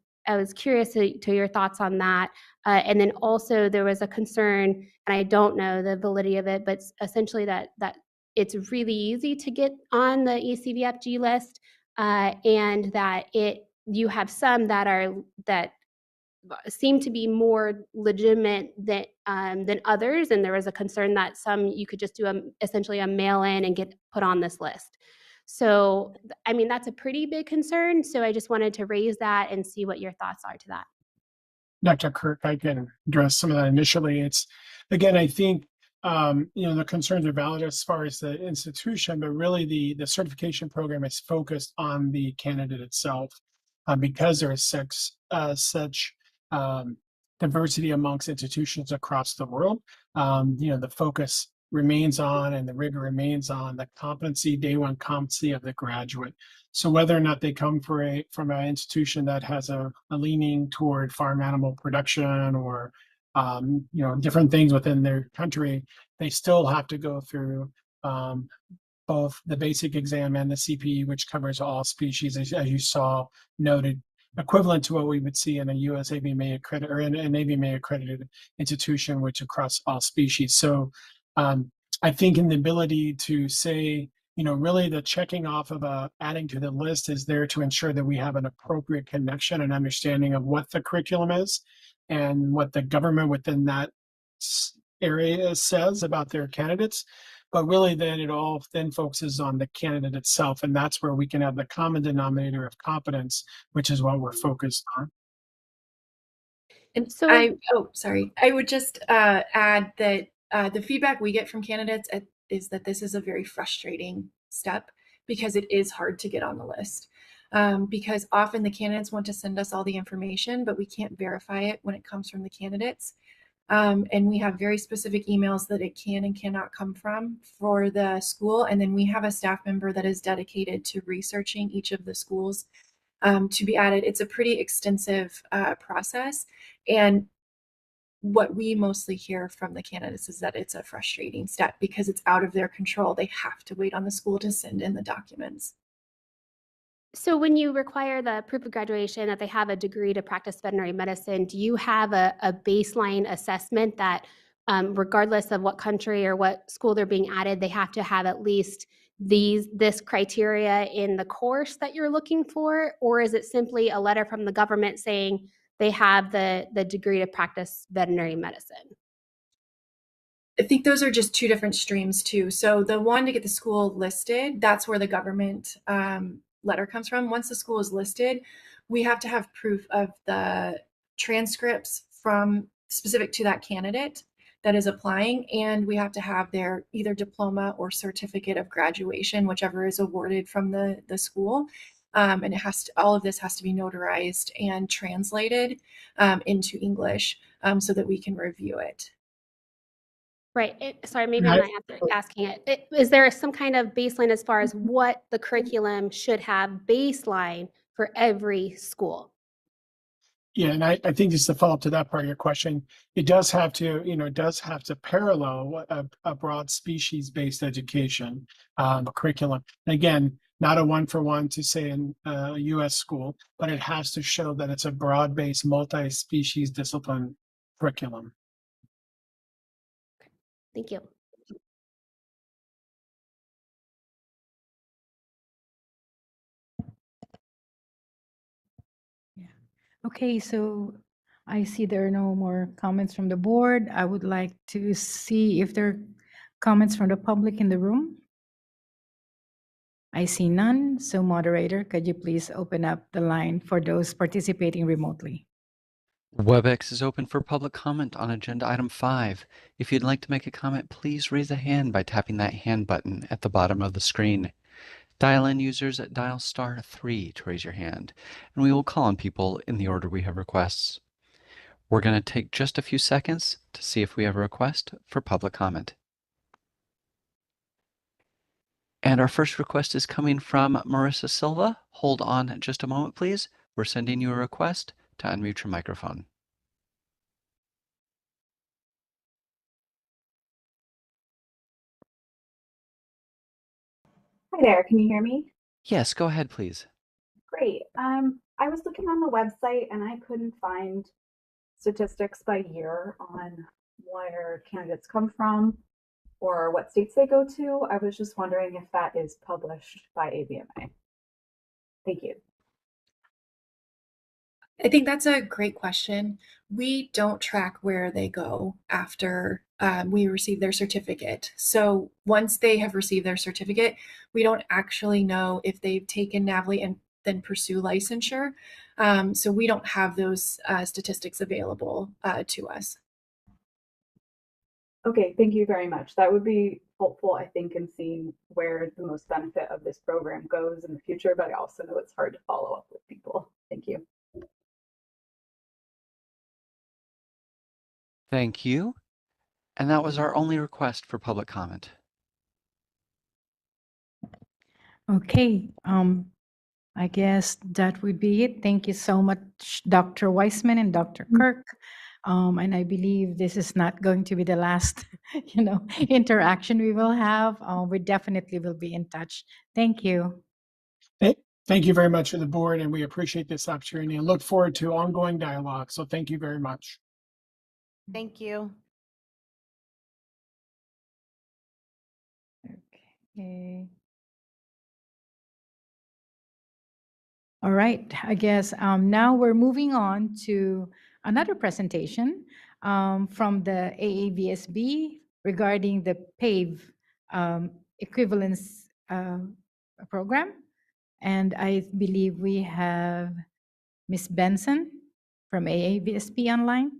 curious to your thoughts on that. And then also there was a concern, and I don't know the validity of it, but essentially that it's really easy to get on the ECVFG list, and that you have some that seem to be more legitimate than others, and there was a concern that some you could just do essentially a mail-in and get put on this list. So, I mean, that's a pretty big concern. So I just wanted to raise that and see what your thoughts are to that. Dr. Kirk, I can address some of that initially. It's, again, I think, the concerns are valid as far as the institution, but really the certification program is focused on the candidate itself because there is such diversity amongst institutions across the world. The focus remains on and the rigor remains on the competency, day one competency of the graduate. So whether or not they come from an institution that has a leaning toward farm animal production or different things within their country, they still have to go through both the basic exam and the CPE, which covers all species, as you saw noted, equivalent to what we would see in a US AVMA accredited or in an AVMA accredited institution, which across all species. So I think in the ability to say, really the checking off of adding to the list is there to ensure that we have an appropriate connection and understanding of what the curriculum is and what the government within that area says about their candidates. But really then it all then focuses on the candidate itself. And that's where we can have the common denominator of competence, which is what we're focused on. And So I would just add that the feedback we get from candidates is that this is a very frustrating step because it is hard to get on the list. Because often the candidates want to send us all the information, but we can't verify it when it comes from the candidates. And we have very specific emails that it can and cannot come from for the school. And then we have a staff member that is dedicated to researching each of the schools to be added. It's a pretty extensive process. And what we mostly hear from the candidates is that it's a frustrating step because it's out of their control. They have to wait on the school to send in the documents. So when you require the proof of graduation that they have a degree to practice veterinary medicine, do you have a baseline assessment that regardless of what country or what school they're being added, they have to have at least this criteria in the course that you're looking for? Or is it simply a letter from the government saying they have the degree to practice veterinary medicine? I think those are just two different streams too. So the one to get the school listed, that's where the government letter comes from. Once the school is listed, we have to have proof of the transcripts from specific to that candidate that is applying, and we have to have their either diploma or certificate of graduation, whichever is awarded from the school. And all of this has to be notarized and translated into English so that we can review it. Right. Sorry, maybe And I'm I, not asking it. Is there some kind of baseline as far as what the curriculum should have baseline for every school? yeah, and I think just to follow up to that part of your question, it does have to, it does have to parallel a broad species-based education curriculum. And again, not a one-for-one to say in a U.S. school, but it has to show that it's a broad-based, multi-species discipline curriculum. Thank you. Okay, so I see there are no more comments from the board. I would like to see if there are comments from the public in the room. I see none. So moderator, could you please open up the line for those participating remotely? WebEx is open for public comment on agenda item 5. If you'd like to make a comment, please raise a hand by tapping that hand button at the bottom of the screen. Dial-in users dial *3 to raise your hand, and we will call on people in the order we have requests. We're going to take just a few seconds to see if we have a request for public comment. And our first request is coming from Marissa Silva. Hold on just a moment, please. We're sending you a request to unmute your microphone. Hi there, can you hear me? Yes, go ahead, please. Great. I was looking on the website and I couldn't find statistics by year on where candidates come from or what states they go to. I was just wondering if that is published by AVMA. Thank you. I think that's a great question. We don't track where they go after we receive their certificate. So once they have received their certificate, we don't actually know if they've taken NAVLE and then pursue licensure. So we don't have those statistics available to us. Okay, thank you very much. That would be helpful, I think, in seeing where the most benefit of this program goes in the future, but I also know it's hard to follow up with people. Thank you. Thank you. And that was our only request for public comment. Okay, I guess that would be it. Thank you so much, Dr. Weissman and Dr. Kirk. And I believe this is not going to be the last, interaction we will have. We definitely will be in touch. Thank you. Thank you very much to the board, and we appreciate this opportunity and look forward to ongoing dialogue. So thank you very much. Thank you. Okay. All right, I guess now we're moving on to another presentation from the AAVSB regarding the PAVE equivalence program. And I believe we have Ms. Benson from AAVSB online.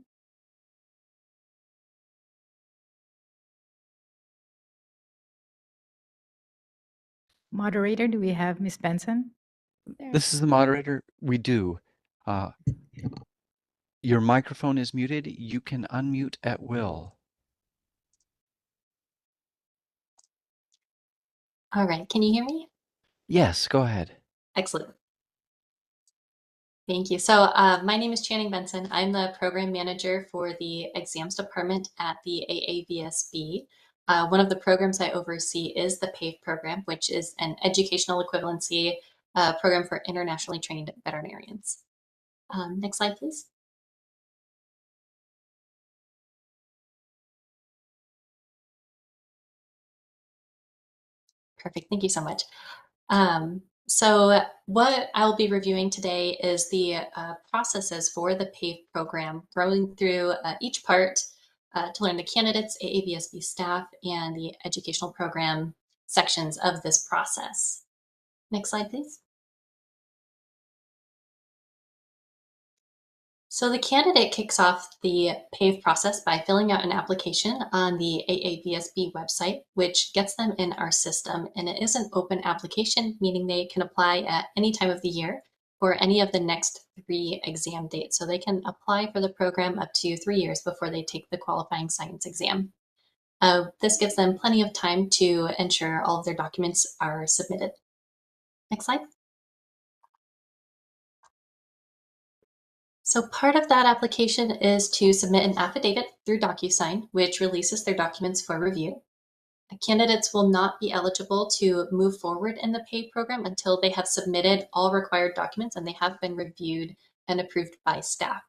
Moderator, do we have Ms. Benson? There. This is the moderator. We do. Uh, your microphone is muted. You can unmute at will. All right, can you hear me? Yes, go ahead. Excellent. Thank you. So my name is Channing Benson. I'm the program manager for the exams department at the AAVSB. One of the programs I oversee is the PAVE program, which is an educational equivalency program for internationally trained veterinarians. Next slide, please. Perfect. Thank you so much. So what I'll be reviewing today is the processes for the PAVE program, going through each part to learn the candidates, AAVSB staff, and the educational program sections of this process. Next slide, please. So the candidate kicks off the PAVE process by filling out an application on the AAVSB website, which gets them in our system. And it is an open application, meaning they can apply at any time of the year for any of the next 3 exam dates. So they can apply for the program up to 3 years before they take the qualifying science exam. This gives them plenty of time to ensure all of their documents are submitted. Next slide. So part of that application is to submit an affidavit through DocuSign, which releases their documents for review. Candidates will not be eligible to move forward in the PAVE program until they have submitted all required documents and they have been reviewed and approved by staff.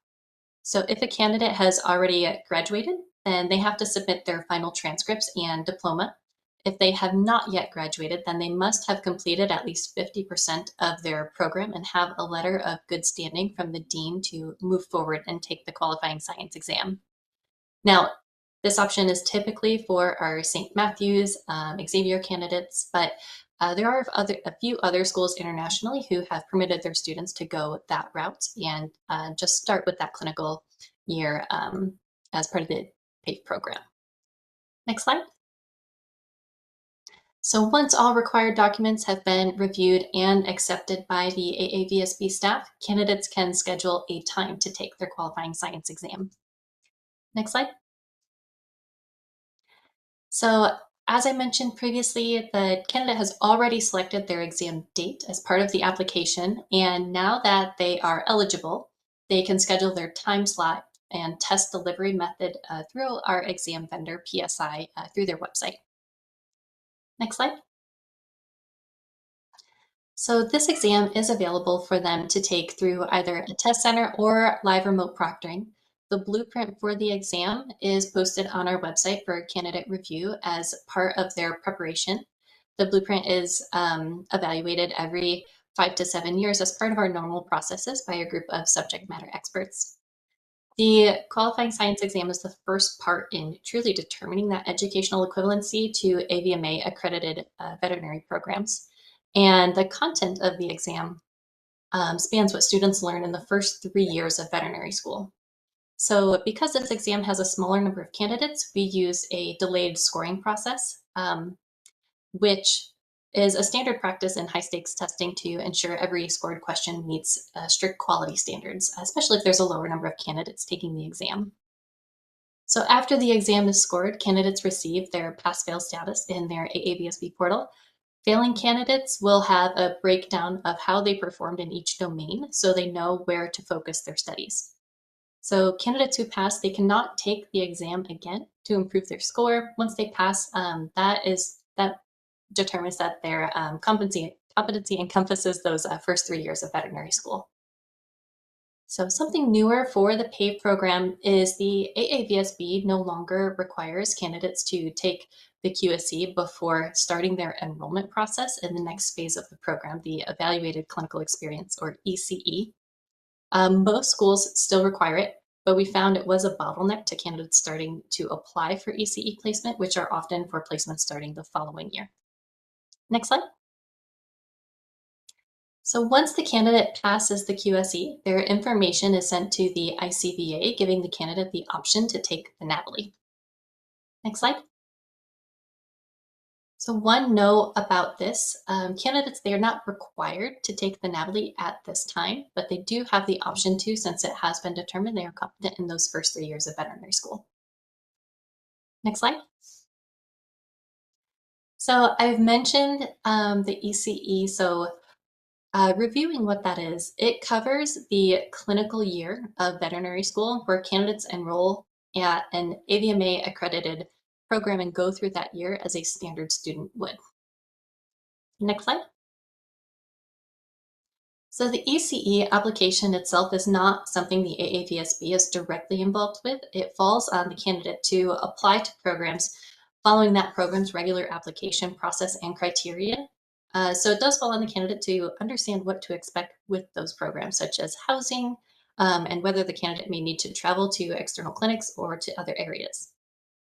So if a candidate has already graduated, then they have to submit their final transcripts and diploma. If they have not yet graduated, then they must have completed at least 50% of their program and have a letter of good standing from the dean to move forward and take the qualifying science exam. Now, this option is typically for our St. Matthews, Xavier candidates, but there are a few other schools internationally who have permitted their students to go that route and just start with that clinical year as part of the PAVE program. Next slide. So once all required documents have been reviewed and accepted by the AAVSB staff, candidates can schedule a time to take their qualifying science exam. Next slide. So as I mentioned previously, the candidate has already selected their exam date as part of the application, and now that they are eligible, they can schedule their time slot and test delivery method through our exam vendor, PSI, through their website. Next slide. So this exam is available for them to take through either a test center or live remote proctoring. The blueprint for the exam is posted on our website for candidate review as part of their preparation. The blueprint is evaluated every 5 to 7 years as part of our normal processes by a group of subject matter experts. The qualifying science exam is the first part in truly determining that educational equivalency to AVMA accredited veterinary programs. And the content of the exam spans what students learn in the first 3 years of veterinary school. So because this exam has a smaller number of candidates, we use a delayed scoring process, which is a standard practice in high stakes testing to ensure every scored question meets strict quality standards, especially if there's a lower number of candidates taking the exam. So after the exam is scored, candidates receive their pass-fail status in their AAVSB portal. Failing candidates will have a breakdown of how they performed in each domain so they know where to focus their studies. So candidates who pass, they cannot take the exam again to improve their score. Once they pass, that determines that their competency encompasses those first 3 years of veterinary school. So something newer for the PAVE program is the AAVSB no longer requires candidates to take the QSE before starting their enrollment process in the next phase of the program, the Evaluated Clinical Experience, or ECE. Most schools still require it, but we found it was a bottleneck to candidates starting to apply for ECE placement, which are often for placement starting the following year. Next slide. So once the candidate passes the QSE, their information is sent to the ICVA, giving the candidate the option to take the NAVLE. Next slide. So one note about this, candidates, they are not required to take the NAVLE at this time, but they do have the option to, since it has been determined they are competent in those first 3 years of veterinary school. Next slide. So I've mentioned the ECE. So reviewing what that is, it covers the clinical year of veterinary school where candidates enroll at an AVMA accredited program and go through that year as a standard student would. Next slide. So the ECE application itself is not something the AAVSB is directly involved with. It falls on the candidate to apply to programs following that program's regular application process and criteria. So it does fall on the candidate to understand what to expect with those programs, such as housing, and whether the candidate may need to travel to external clinics or to other areas.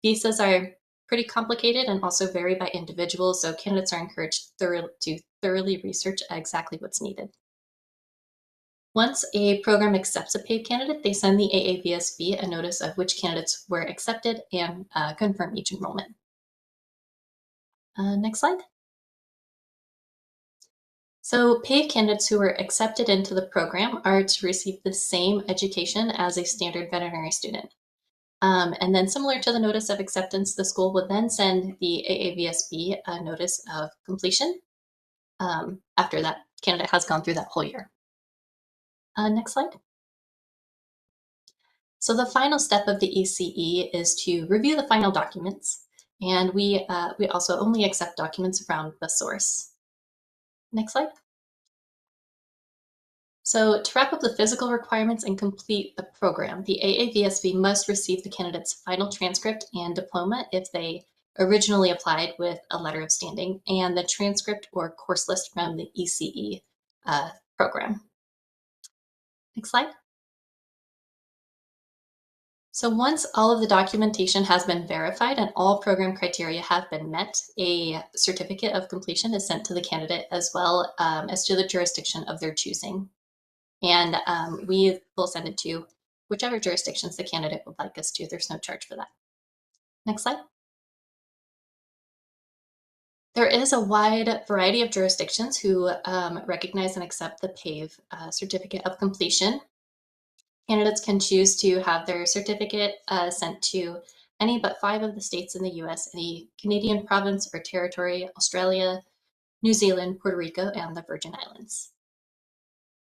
Visas are pretty complicated and also vary by individual, so candidates are encouraged to thoroughly research exactly what's needed. Once a program accepts a paid candidate, they send the AAVSB a notice of which candidates were accepted and confirm each enrollment. Next slide. So paid candidates who were accepted into the program are to receive the same education as a standard veterinary student. And then similar to the notice of acceptance, the school would then send the AAVSB a notice of completion after that candidate has gone through that whole year. Next slide. So the final step of the ECE is to review the final documents, and we also only accept documents from the source. Next slide. So to wrap up the physical requirements and complete the program, the AAVSB must receive the candidate's final transcript and diploma if they originally applied with a letter of standing, and the transcript or course list from the ECE program. Next slide. So once all of the documentation has been verified and all program criteria have been met, a certificate of completion is sent to the candidate as well as to the jurisdiction of their choosing. And we will send it to whichever jurisdictions the candidate would like us to. There's no charge for that. Next slide. There is a wide variety of jurisdictions who recognize and accept the PAVE certificate of completion. Candidates can choose to have their certificate sent to any but 5 of the states in the US, any Canadian province or territory, Australia, New Zealand, Puerto Rico, and the Virgin Islands.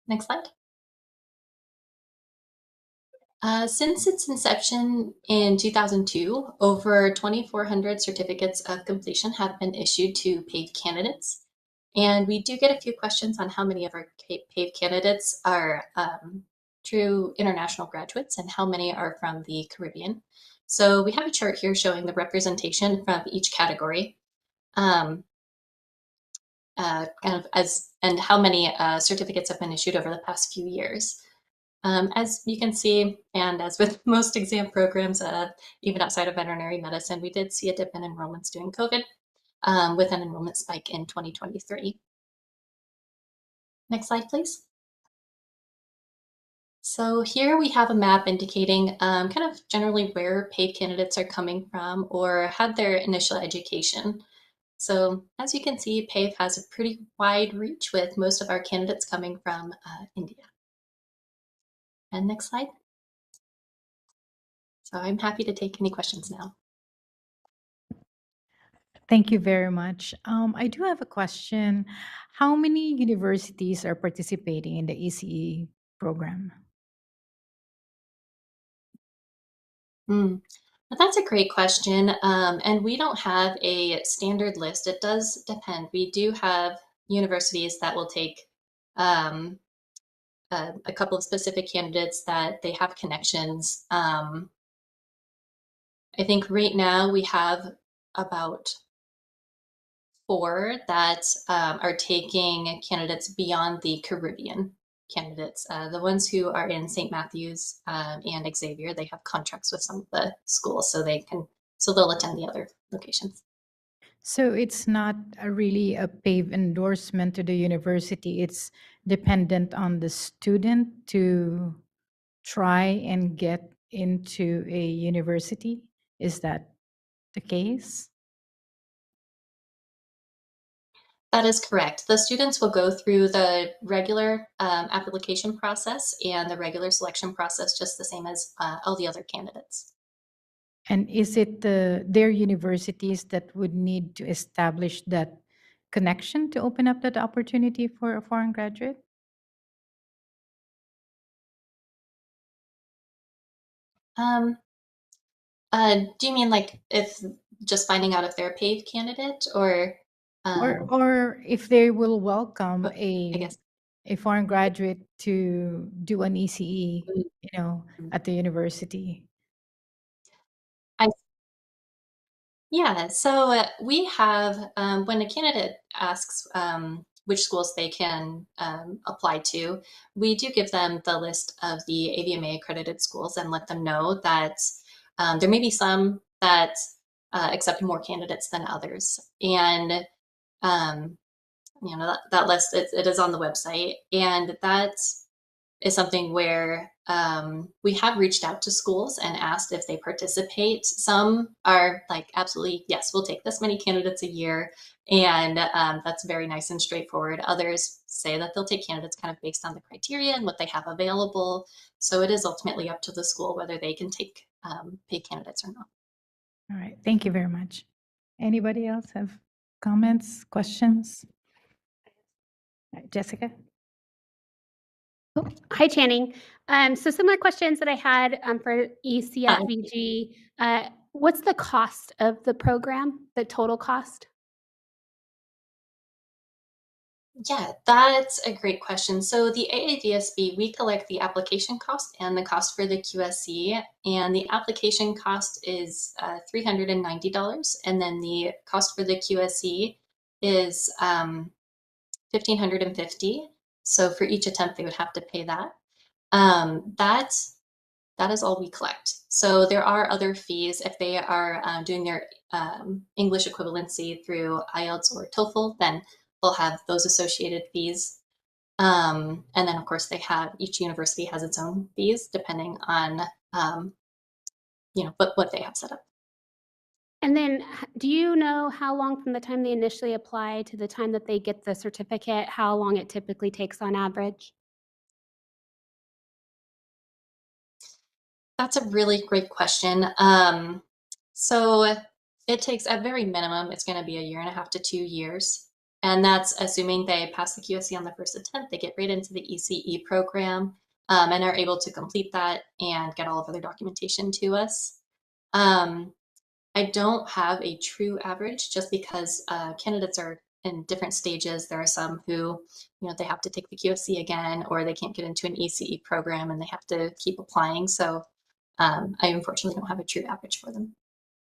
Next slide. Since its inception in 2002, over 2,400 certificates of completion have been issued to PAVE candidates. And we do get a few questions on how many of our PAVE candidates are true international graduates and how many are from the Caribbean. So we have a chart here showing the representation from each category, kind of and how many certificates have been issued over the past few years. As you can see, and as with most exam programs, even outside of veterinary medicine, we did see a dip in enrollments during COVID with an enrollment spike in 2023. Next slide, please. So here we have a map indicating kind of generally where paid candidates are coming from or had their initial education. So as you can see, PAVE has a pretty wide reach with most of our candidates coming from India. And next slide. So I'm happy to take any questions now. Thank you very much. I do have a question. How many universities are participating in the ECE program? Well, that's a great question. And we don't have a standard list. It does depend. We do have universities that will take a couple of specific candidates that they have connections. I think right now we have about 4 that are taking candidates beyond the Caribbean candidates. The ones who are in St. Matthews and Xavier, they have contracts with some of the schools, so they'll attend the other locations. So it's not really a PAVE endorsement to the university. It's dependent on the student to try and get into a university. Is that the case? That is correct. The students will go through the regular application process and the regular selection process just the same as all the other candidates. And is it their universities that would need to establish that connection to open up that opportunity for a foreign graduate? Um, do you mean like if just finding out if they're a paid candidate or Or if they will welcome I guess a foreign graduate to do an ECE, at the university? I Yeah, so we have, when a candidate asks which schools they can apply to, we do give them the list of the AVMA accredited schools and let them know that there may be some that accept more candidates than others. And, um, that list, it is on the website. And that is something where we have reached out to schools and asked if they participate. Some are like, absolutely, yes, we'll take this many candidates a year. And that's very nice and straightforward. Others say that they'll take candidates kind of based on the criteria and what they have available. So it is ultimately up to the school whether they can take paid candidates or not. All right, thank you very much. Anybody else have comments, questions? All right, Jessica? Oh, hi, Channing. So similar questions that I had for ECFVG. What's the cost of the program, the total cost? Yeah, that's a great question. So the AADSB, we collect the application cost and the cost for the QSC, and the application cost is $390, and then the cost for the QSC is $1,550. So for each attempt, they would have to pay that. That is all we collect. So there are other fees if they are doing their English equivalency through IELTS or TOEFL, then they'll have those associated fees. And then of course each university has its own fees depending on, what they have set up. And then do you know how long from the time they initially apply to the time that they get the certificate, how long it typically takes on average? That's a really great question. So it takes, at very minimum, it's going to be 1.5 to 2 years. And that's assuming they pass the QSC on the first attempt, they get right into the ECE program and are able to complete that and get all of their documentation to us. I don't have a true average just because candidates are in different stages. There are some who, they have to take the QSC again, or they can't get into an ECE program and they have to keep applying. So I unfortunately don't have a true average for them.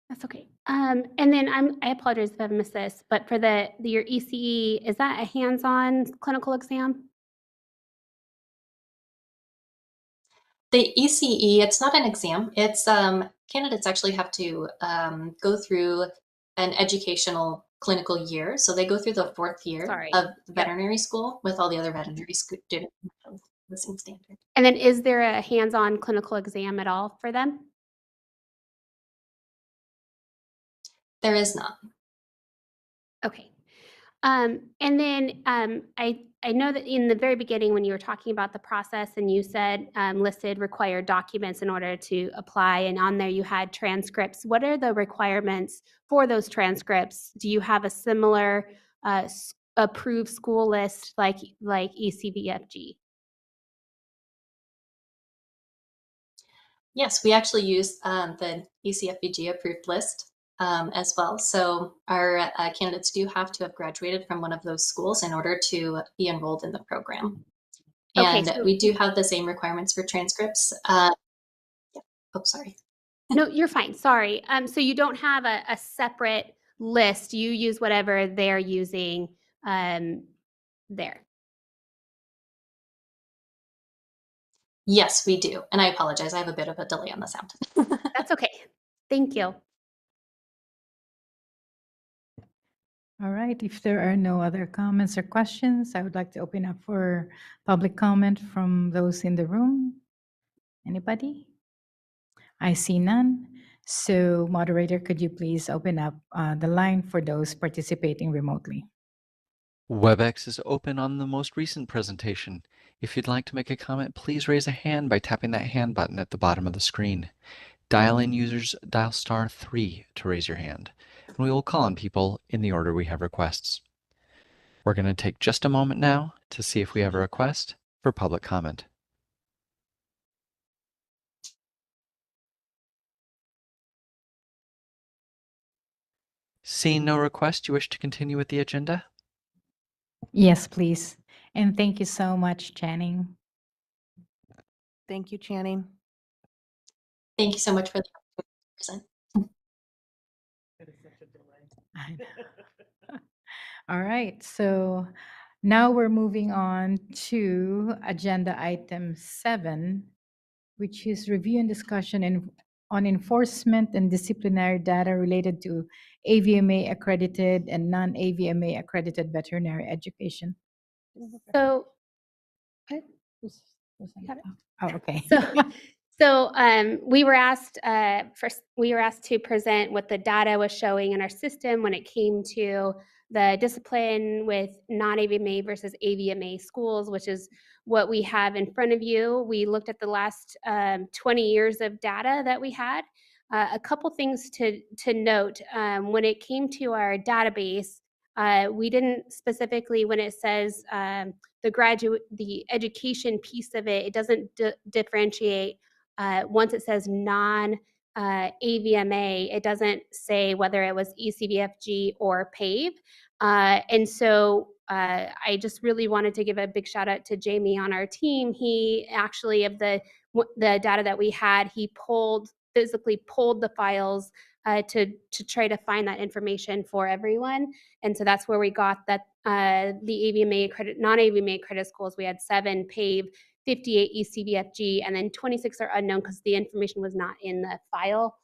That's okay. And then I apologize if I've missed this, but for your ECE, is that a hands-on clinical exam? The ECE, it's not an exam. It's candidates actually have to go through an educational clinical year. So they go through the 4th year Sorry. of the veterinary school with all the other veterinary students of the same standard. And then is there a hands-on clinical exam at all for them? There is not. Okay. And then I know that in the very beginning when you were talking about the process and you said listed required documents in order to apply, and on there you had transcripts. What are the requirements for those transcripts? Do you have a similar approved school list like ECVFG? Yes, we actually use the ECFBG approved list as well. So our candidates do have to have graduated from one of those schools in order to be enrolled in the program. Okay, And we do have the same requirements for transcripts. Yeah. Oh, sorry. No, you're fine. Sorry. So you don't have a separate list. You use whatever they're using there. Yes, we do. And I apologize. I have a bit of a delay on the sound. That's okay. Thank you. All right, if there are no other comments or questions, I would like to open up for public comment from those in the room. Anybody? I see none. So moderator, could you please open up the line for those participating remotely? WebEx is open on the most recent presentation. If you'd like to make a comment, please raise a hand by tapping that hand button at the bottom of the screen. Dial-in users dial *3 to raise your hand, and we will call on people in the order we have requests. We're going to take just a moment now to see if we have a request for public comment. Seeing no request, you wish to continue with the agenda? Yes, please. And thank you so much, Channing. Thank you, Channing. Thank you so much for the present. I know. All right, so now we're moving on to agenda item 7, which is review and discussion on enforcement and disciplinary data related to AVMA accredited and non-AVMA accredited veterinary education. So, Oh, okay. we were asked to present what the data was showing in our system when it came to the discipline with non-AVMA versus AVMA schools, which is what we have in front of you. We looked at the last 20 years of data that we had. A couple things to note when it came to our database. We didn't specifically, when it says the education piece of it, it doesn't differentiate. Once it says non AVMA, it doesn't say whether it was ECVFG or PAVE. And so I just really wanted to give a big shout out to Jamie on our team. He actually, of the data that we had, he physically pulled the files to try to find that information for everyone. And so that's where we got that the AVMA credit, non-AVMA credit schools, we had 7 PAVE, 58 ECVFG, and then 26 are unknown because the information was not in the file.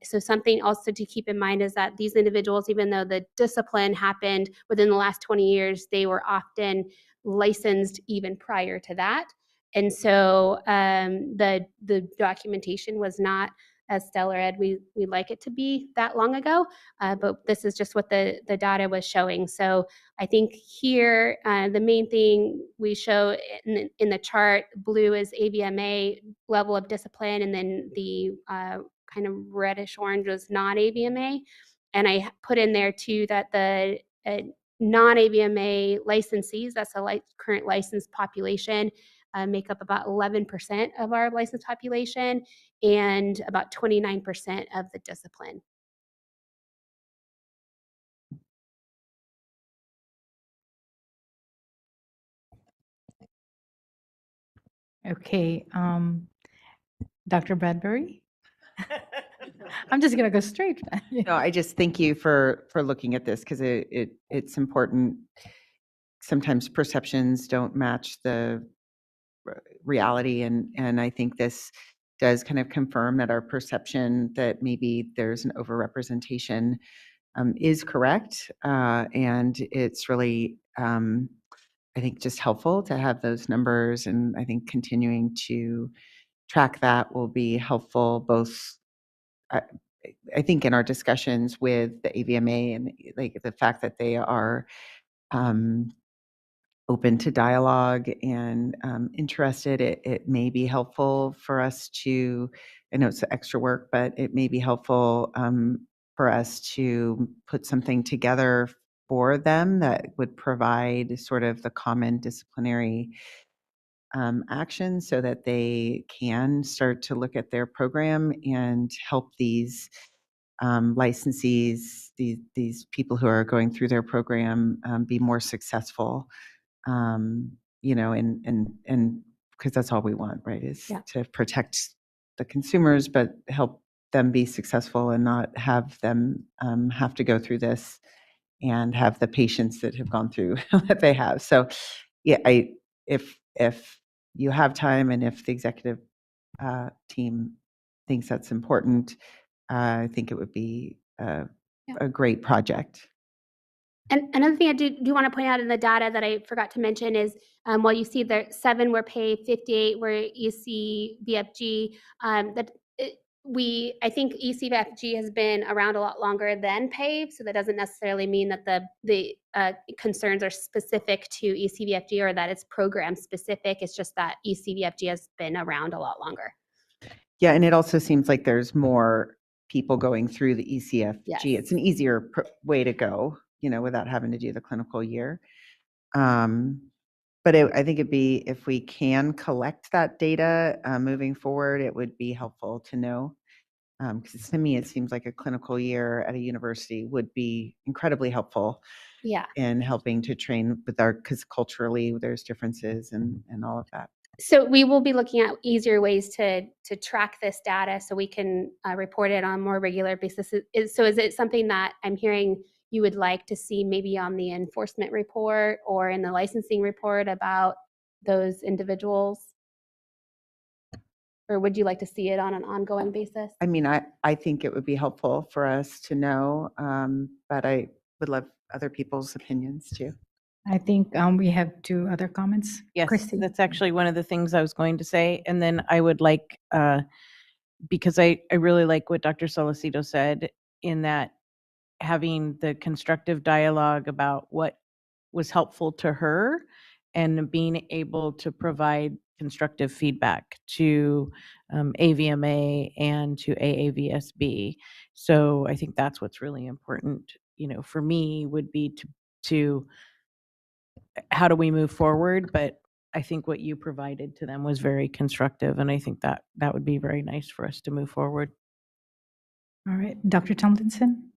So something also to keep in mind is that these individuals, even though the discipline happened within the last 20 years, they were often licensed even prior to that. And so the documentation was not as stellar as we'd like it to be that long ago, but this is just what the data was showing. So I think here, the main thing we show in the chart, blue is AVMA level of discipline, and then the kind of reddish orange was non-AVMA. And I put in there too that the non-AVMA licensees, that's the current licensed population, make up about 11% of our licensed population and about 29% of the discipline. Okay, Dr. Bradbury? I'm just gonna go straight. No, I just thank you for looking at this because it's important. Sometimes perceptions don't match the reality, and I think this does kind of confirm that our perception that maybe there's an overrepresentation is correct, and it's really I think just helpful to have those numbers, and I think continuing to track that will be helpful both. I think in our discussions with the AVMA and like the fact that they are open to dialogue and interested, it may be helpful for us to, I know it's extra work, but it may be helpful for us to put something together for them that would provide sort of the common disciplinary action so that they can start to look at their program and help these licensees, these people who are going through their program, be more successful. You know, and because that's all we want, right? Is to protect the consumers, but help them be successful and not have them have to go through this and have the patients that have gone through what they have. So, yeah, if you have time and if the executive team thinks that's important, I think it would be a great project. And another thing I do want to point out in the data that I forgot to mention is while you see there 7 were PAVE, 58 were ECVFG, I think ECFG has been around a lot longer than PAVE, so that doesn't necessarily mean that the concerns are specific to ECVFG or that it's program specific. It's just that ECVFG has been around a lot longer. Yeah, and it also seems like there's more people going through the ECFG. Yes. It's an easier way to go, without having to do the clinical year. But I think it'd be, if we can collect that data moving forward, it would be helpful to know. Because to me, it seems like a clinical year at a university would be incredibly helpful. Yeah. In helping to train because culturally there's differences and all of that. So we will be looking at easier ways to track this data so we can report it on a more regular basis. So is it something that I'm hearing you would like to see maybe on the enforcement report or in the licensing report about those individuals? Or would you like to see it on an ongoing basis? I mean, I think it would be helpful for us to know, but I would love other people's opinions too. I think we have 2 other comments. Yes, Christy. that's actually one of the things I was going to say. And then I would like, because I really like what Dr. Solicito said, in that having the constructive dialogue about what was helpful to her and being able to provide constructive feedback to AVMA and to AAVSB. So I think that's what's really important, for me, would be to how do we move forward? But I think what you provided to them was very constructive, and I think that would be very nice for us to move forward. All right, Dr. Tomlinson.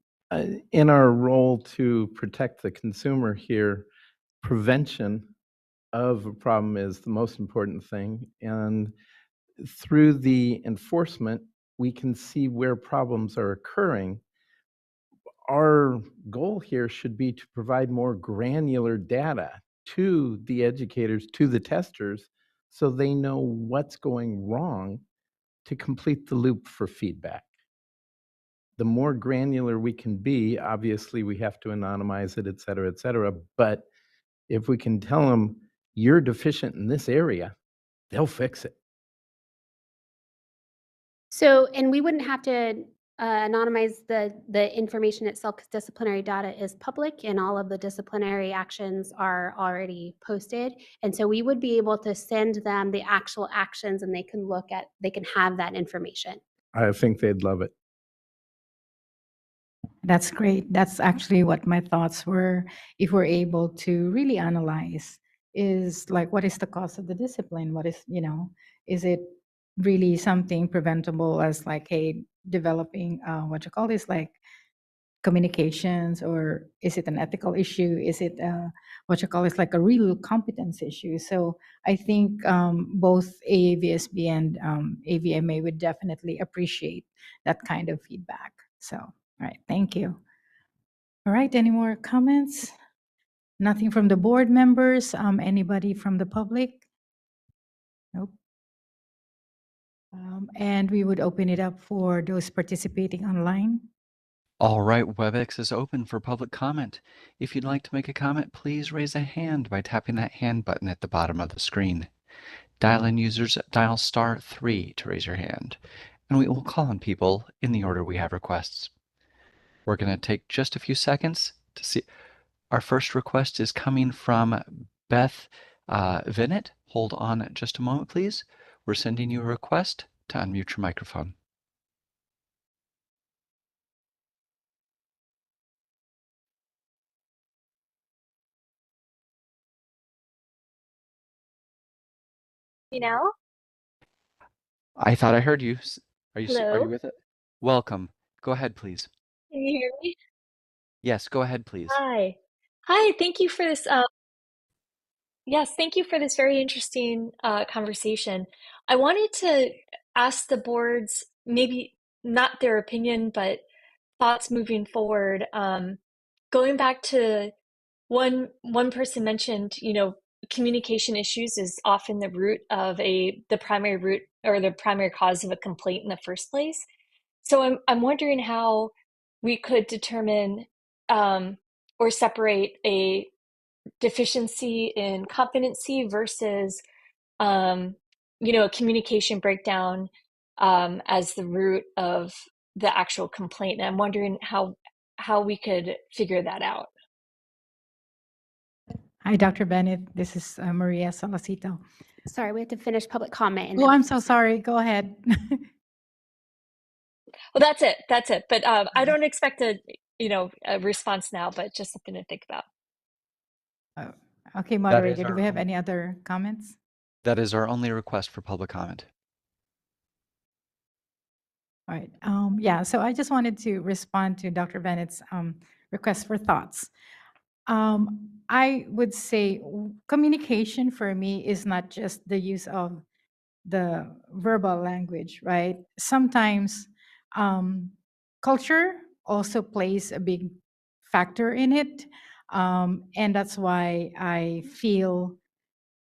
In our role to protect the consumer here, prevention of a problem is the most important thing. And through the enforcement, we can see where problems are occurring. Our goal here should be to provide more granular data to the educators, to the testers, so they know what's going wrong to complete the loop for feedback. The more granular we can be, obviously we have to anonymize it, et cetera, but if we can tell them you're deficient in this area, they'll fix it. So, and we wouldn't have to anonymize the information itself because disciplinary data is public and all of the disciplinary actions are already posted. And so we would be able to send them the actual actions and they can have that information. I think they'd love it. That's great. That's actually what my thoughts were. If we're able to really analyze, is like, what is the cause of the discipline? What is, is it really something preventable as like, hey, developing what you call this, like communications, or is it an ethical issue? Is it what you call this, like a real competence issue? So I think both AAVSB and AVMA would definitely appreciate that kind of feedback. So, all right, thank you. All right, any more comments? Nothing from the board members? Anybody from the public? Nope. And we would open it up for those participating online. All right, WebEx is open for public comment. If you'd like to make a comment, please raise a hand by tapping that hand button at the bottom of the screen. Dial-in users dial *3 to raise your hand, and we will call on people in the order we have requests. We're going to take just a few seconds to see. Our first request is coming from Beth Vinnett. Hold on just a moment, please. We're sending you a request to unmute your microphone. You know? I thought I heard you. Are you Hello? with it? Welcome. Go ahead, please. Can you hear me? Yes, go ahead, please. Hi. Hi, thank you for this. Yes, thank you for this very interesting conversation. I wanted to ask the boards, maybe not their opinion, but thoughts moving forward. Going back to one person mentioned, communication issues is often the root of the primary root or the primary cause of a complaint in the first place. So I'm wondering how we could determine or separate a deficiency in competency versus a communication breakdown as the root of the actual complaint. And I'm wondering how we could figure that out. Hi, Dr. Bennett. This is Maria Salacito. Sorry, we have to finish public comment. And Oh, then I'm so sorry. Go ahead. Well, that's it. That's it. But I don't expect a response now, but just something to think about. Okay, That is moderator, do we our have any other comments? That is our only request for public comment. All right. Yeah, so I just wanted to respond to Dr. Bennett's request for thoughts. I would say communication for me is not just the use of the verbal language, right? Sometimes culture also plays a big factor in it. And that's why I feel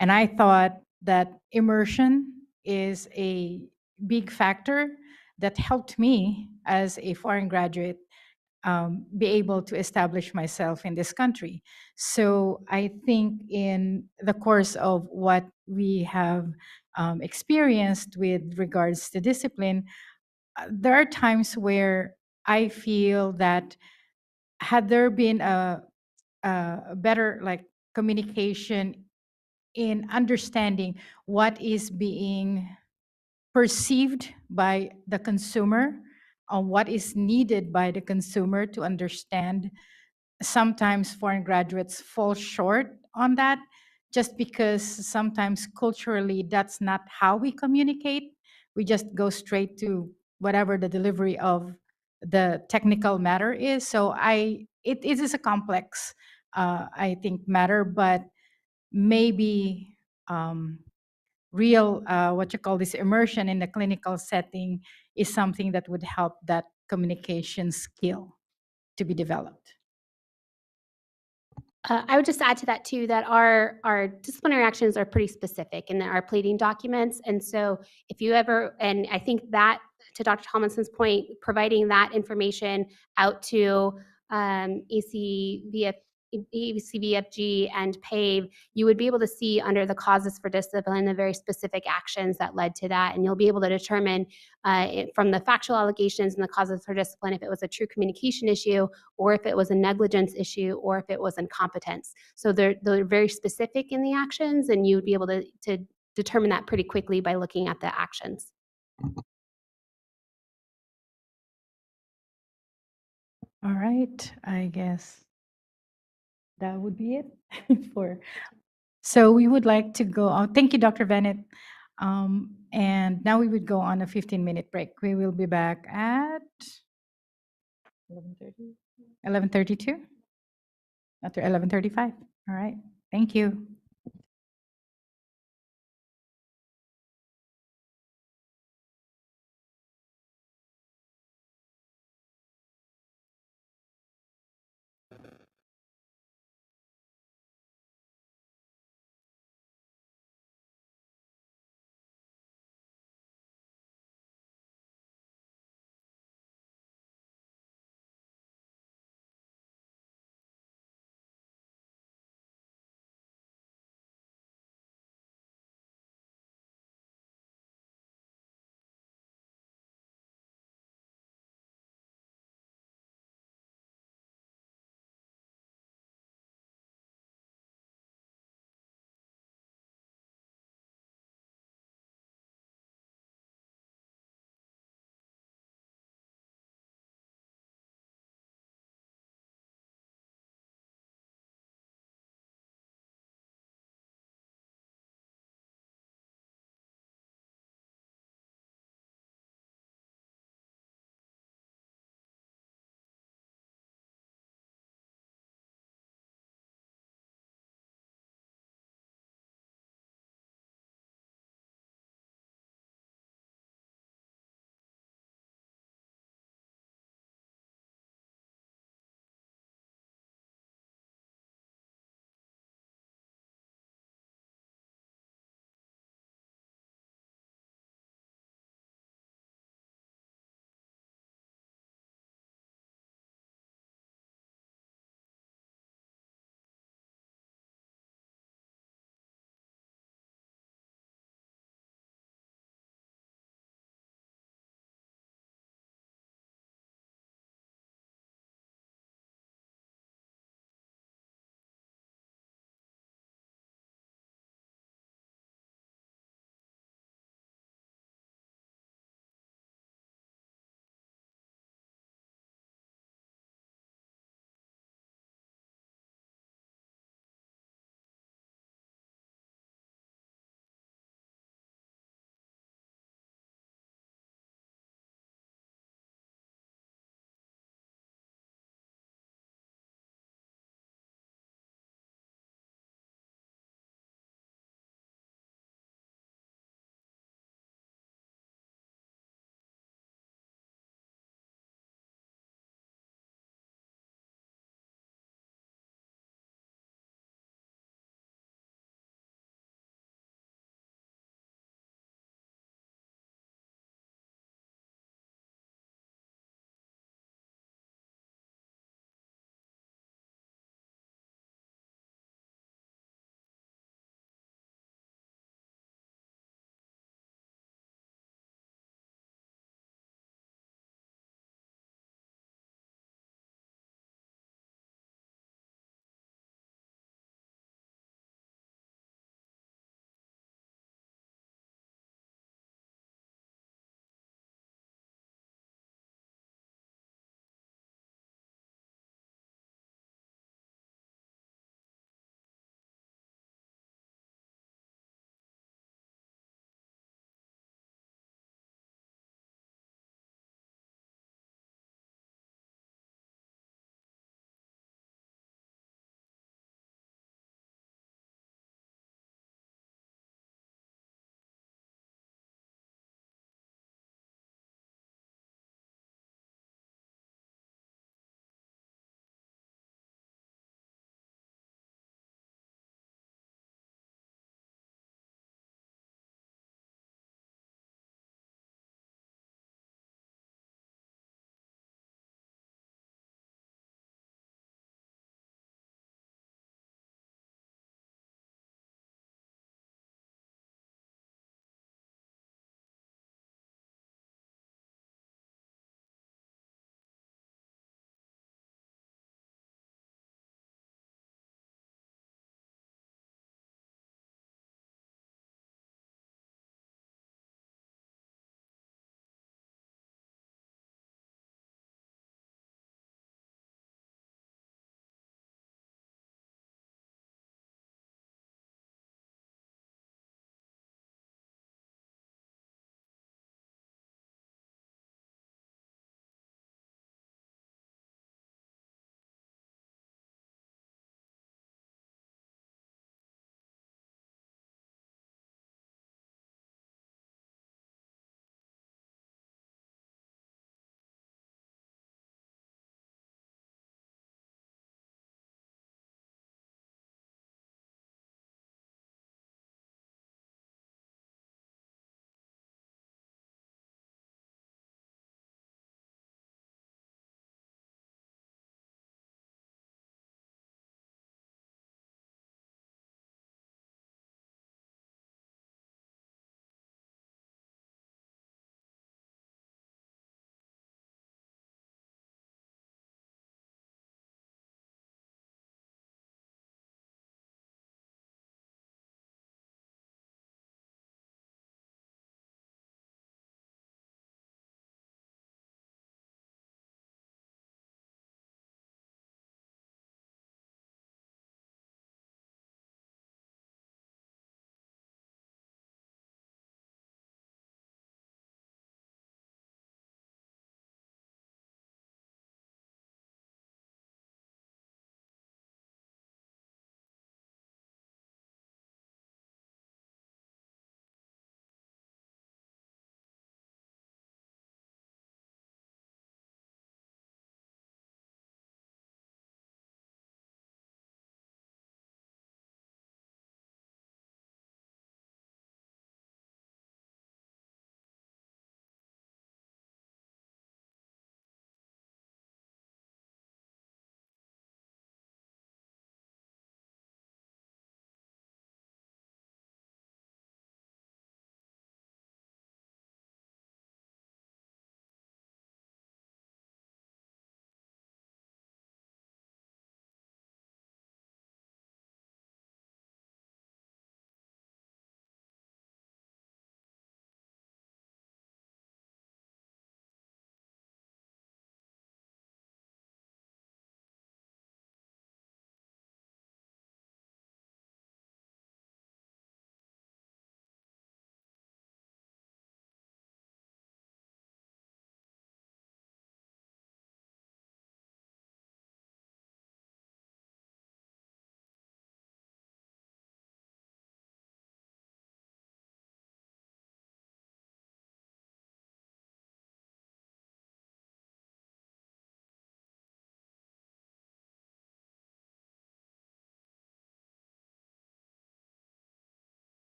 and I thought that immersion is a big factor that helped me as a foreign graduate be able to establish myself in this country. So I think in the course of what we have experienced with regards to discipline, there are times where I feel that had there been a better like communication in understanding what is being perceived by the consumer, on what is needed by the consumer to understand. Sometimes foreign graduates fall short on that just because sometimes culturally that's not how we communicate. We just go straight to whatever the delivery of the technical matter is. So it is a complex, I think, matter, but maybe real what you call this immersion in the clinical setting is something that would help that communication skill to be developed. I would just add to that too that our disciplinary actions are pretty specific in our pleading documents, and so if you ever, and I think that to Dr. Tomlinson's point, providing that information out to ECVFG and PAVE, you would be able to see under the causes for discipline the very specific actions that led to that, and you'll be able to determine from the factual allegations and the causes for discipline if it was a true communication issue, or if it was a negligence issue, or if it was incompetence. So they're very specific in the actions, and you would be able to determine that pretty quickly by looking at the actions. All right, I guess that would be it for. So we would like to go on. Thank you, Dr. Bennett. And now we would go on a 15-minute break. We will be back at 11:30, 11:32, after 11:35. All right, thank you.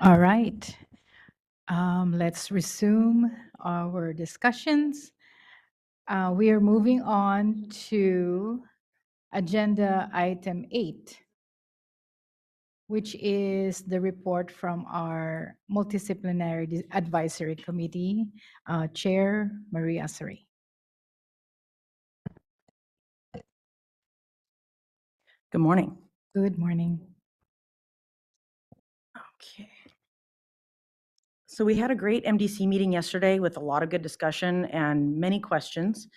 All right. Let's resume our discussions. We are moving on to agenda item 8, which is the report from our multidisciplinary advisory committee, Chair Maria Sari. Good morning. Good morning. Okay. So we had a great MDC meeting yesterday with a lot of good discussion and many questions.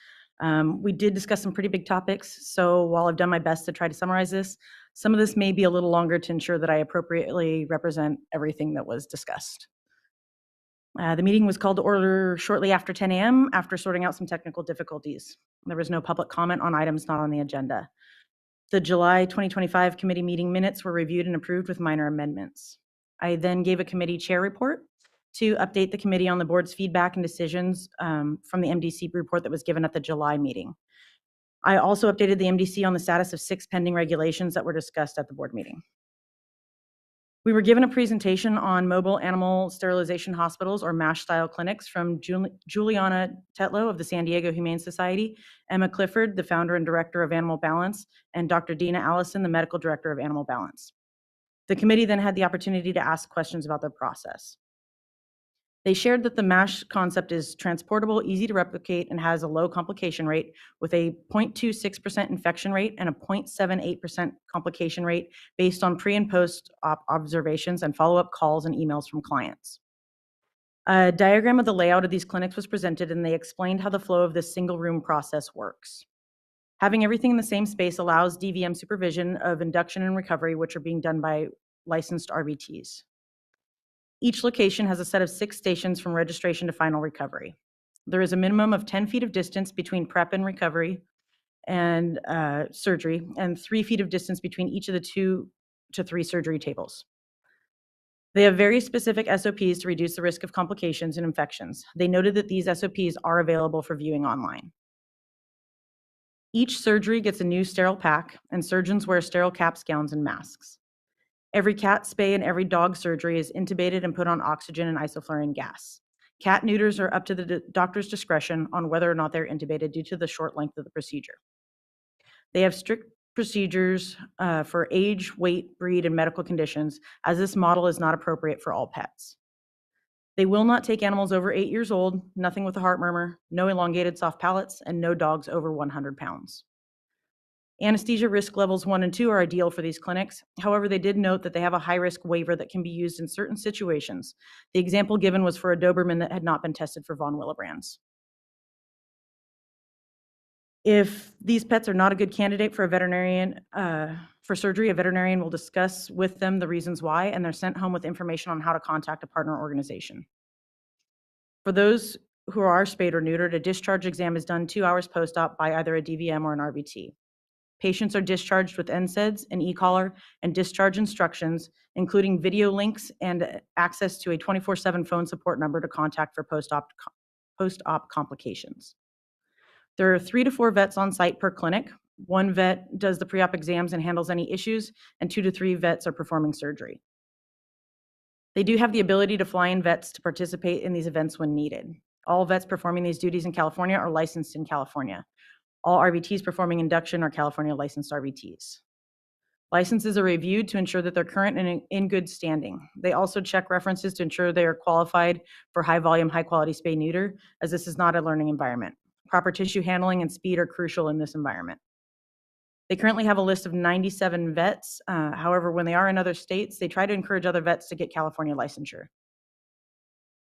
We did discuss some pretty big topics. So while I've done my best to try to summarize this, some of this may be a little longer to ensure that I appropriately represent everything that was discussed. The meeting was called to order shortly after 10 a.m. after sorting out some technical difficulties. There was no public comment on items not on the agenda. The July 2025 committee meeting minutes were reviewed and approved with minor amendments. I then gave a committee chair report to update the committee on the board's feedback and decisions from the MDC report that was given at the July meeting. I also updated the MDC on the status of 6 pending regulations that were discussed at the board meeting. We were given a presentation on mobile animal sterilization hospitals, or MASH-style clinics, from Juliana Tetlow of the San Diego Humane Society, Emma Clifford, the founder and director of Animal Balance, and Dr. Dina Allison, the medical director of Animal Balance. The committee then had the opportunity to ask questions about the process. They shared that the MASH concept is transportable, easy to replicate, and has a low complication rate with a 0.26% infection rate and a 0.78% complication rate based on pre and post-op observations and follow-up calls and emails from clients. A diagram of the layout of these clinics was presented, and they explained how the flow of this single-room process works. Having everything in the same space allows DVM supervision of induction and recovery, which are being done by licensed RVTs. Each location has a set of 6 stations from registration to final recovery. There is a minimum of 10 feet of distance between prep and recovery and surgery, and 3 feet of distance between each of the 2 to 3 surgery tables. They have very specific SOPs to reduce the risk of complications and infections. They noted that these SOPs are available for viewing online. Each surgery gets a new sterile pack, and surgeons wear sterile caps, gowns, and masks. Every cat spay and every dog surgery is intubated and put on oxygen and isoflurane gas. Cat neuters are up to the doctor's discretion on whether or not they're intubated due to the short length of the procedure. They have strict procedures for age, weight, breed, and medical conditions, as this model is not appropriate for all pets. They will not take animals over 8 years old, nothing with a heart murmur, no elongated soft palates, and no dogs over 100 pounds. Anesthesia risk levels 1 and 2 are ideal for these clinics. However, they did note that they have a high-risk waiver that can be used in certain situations. The example given was for a Doberman that had not been tested for von Willebrands. If these pets are not a good candidate for a veterinarian for surgery, a veterinarian will discuss with them the reasons why, and they're sent home with information on how to contact a partner organization. For those who are spayed or neutered, a discharge exam is done 2 hours post-op by either a DVM or an RVT. Patients are discharged with NSAIDs, an e-collar, and discharge instructions, including video links and access to a 24/7 phone support number to contact for post-op complications. There are 3 to 4 vets on site per clinic. 1 vet does the pre-op exams and handles any issues, and 2 to 3 vets are performing surgery. They do have the ability to fly in vets to participate in these events when needed. All vets performing these duties in California are licensed in California. All RVTs performing induction are California licensed RVTs. Licenses are reviewed to ensure that they're current and in good standing. They also check references to ensure they are qualified for high volume, high quality spay neuter, as this is not a learning environment. Proper tissue handling and speed are crucial in this environment. They currently have a list of 97 vets. However, when they are in other states, they try to encourage other vets to get California licensure.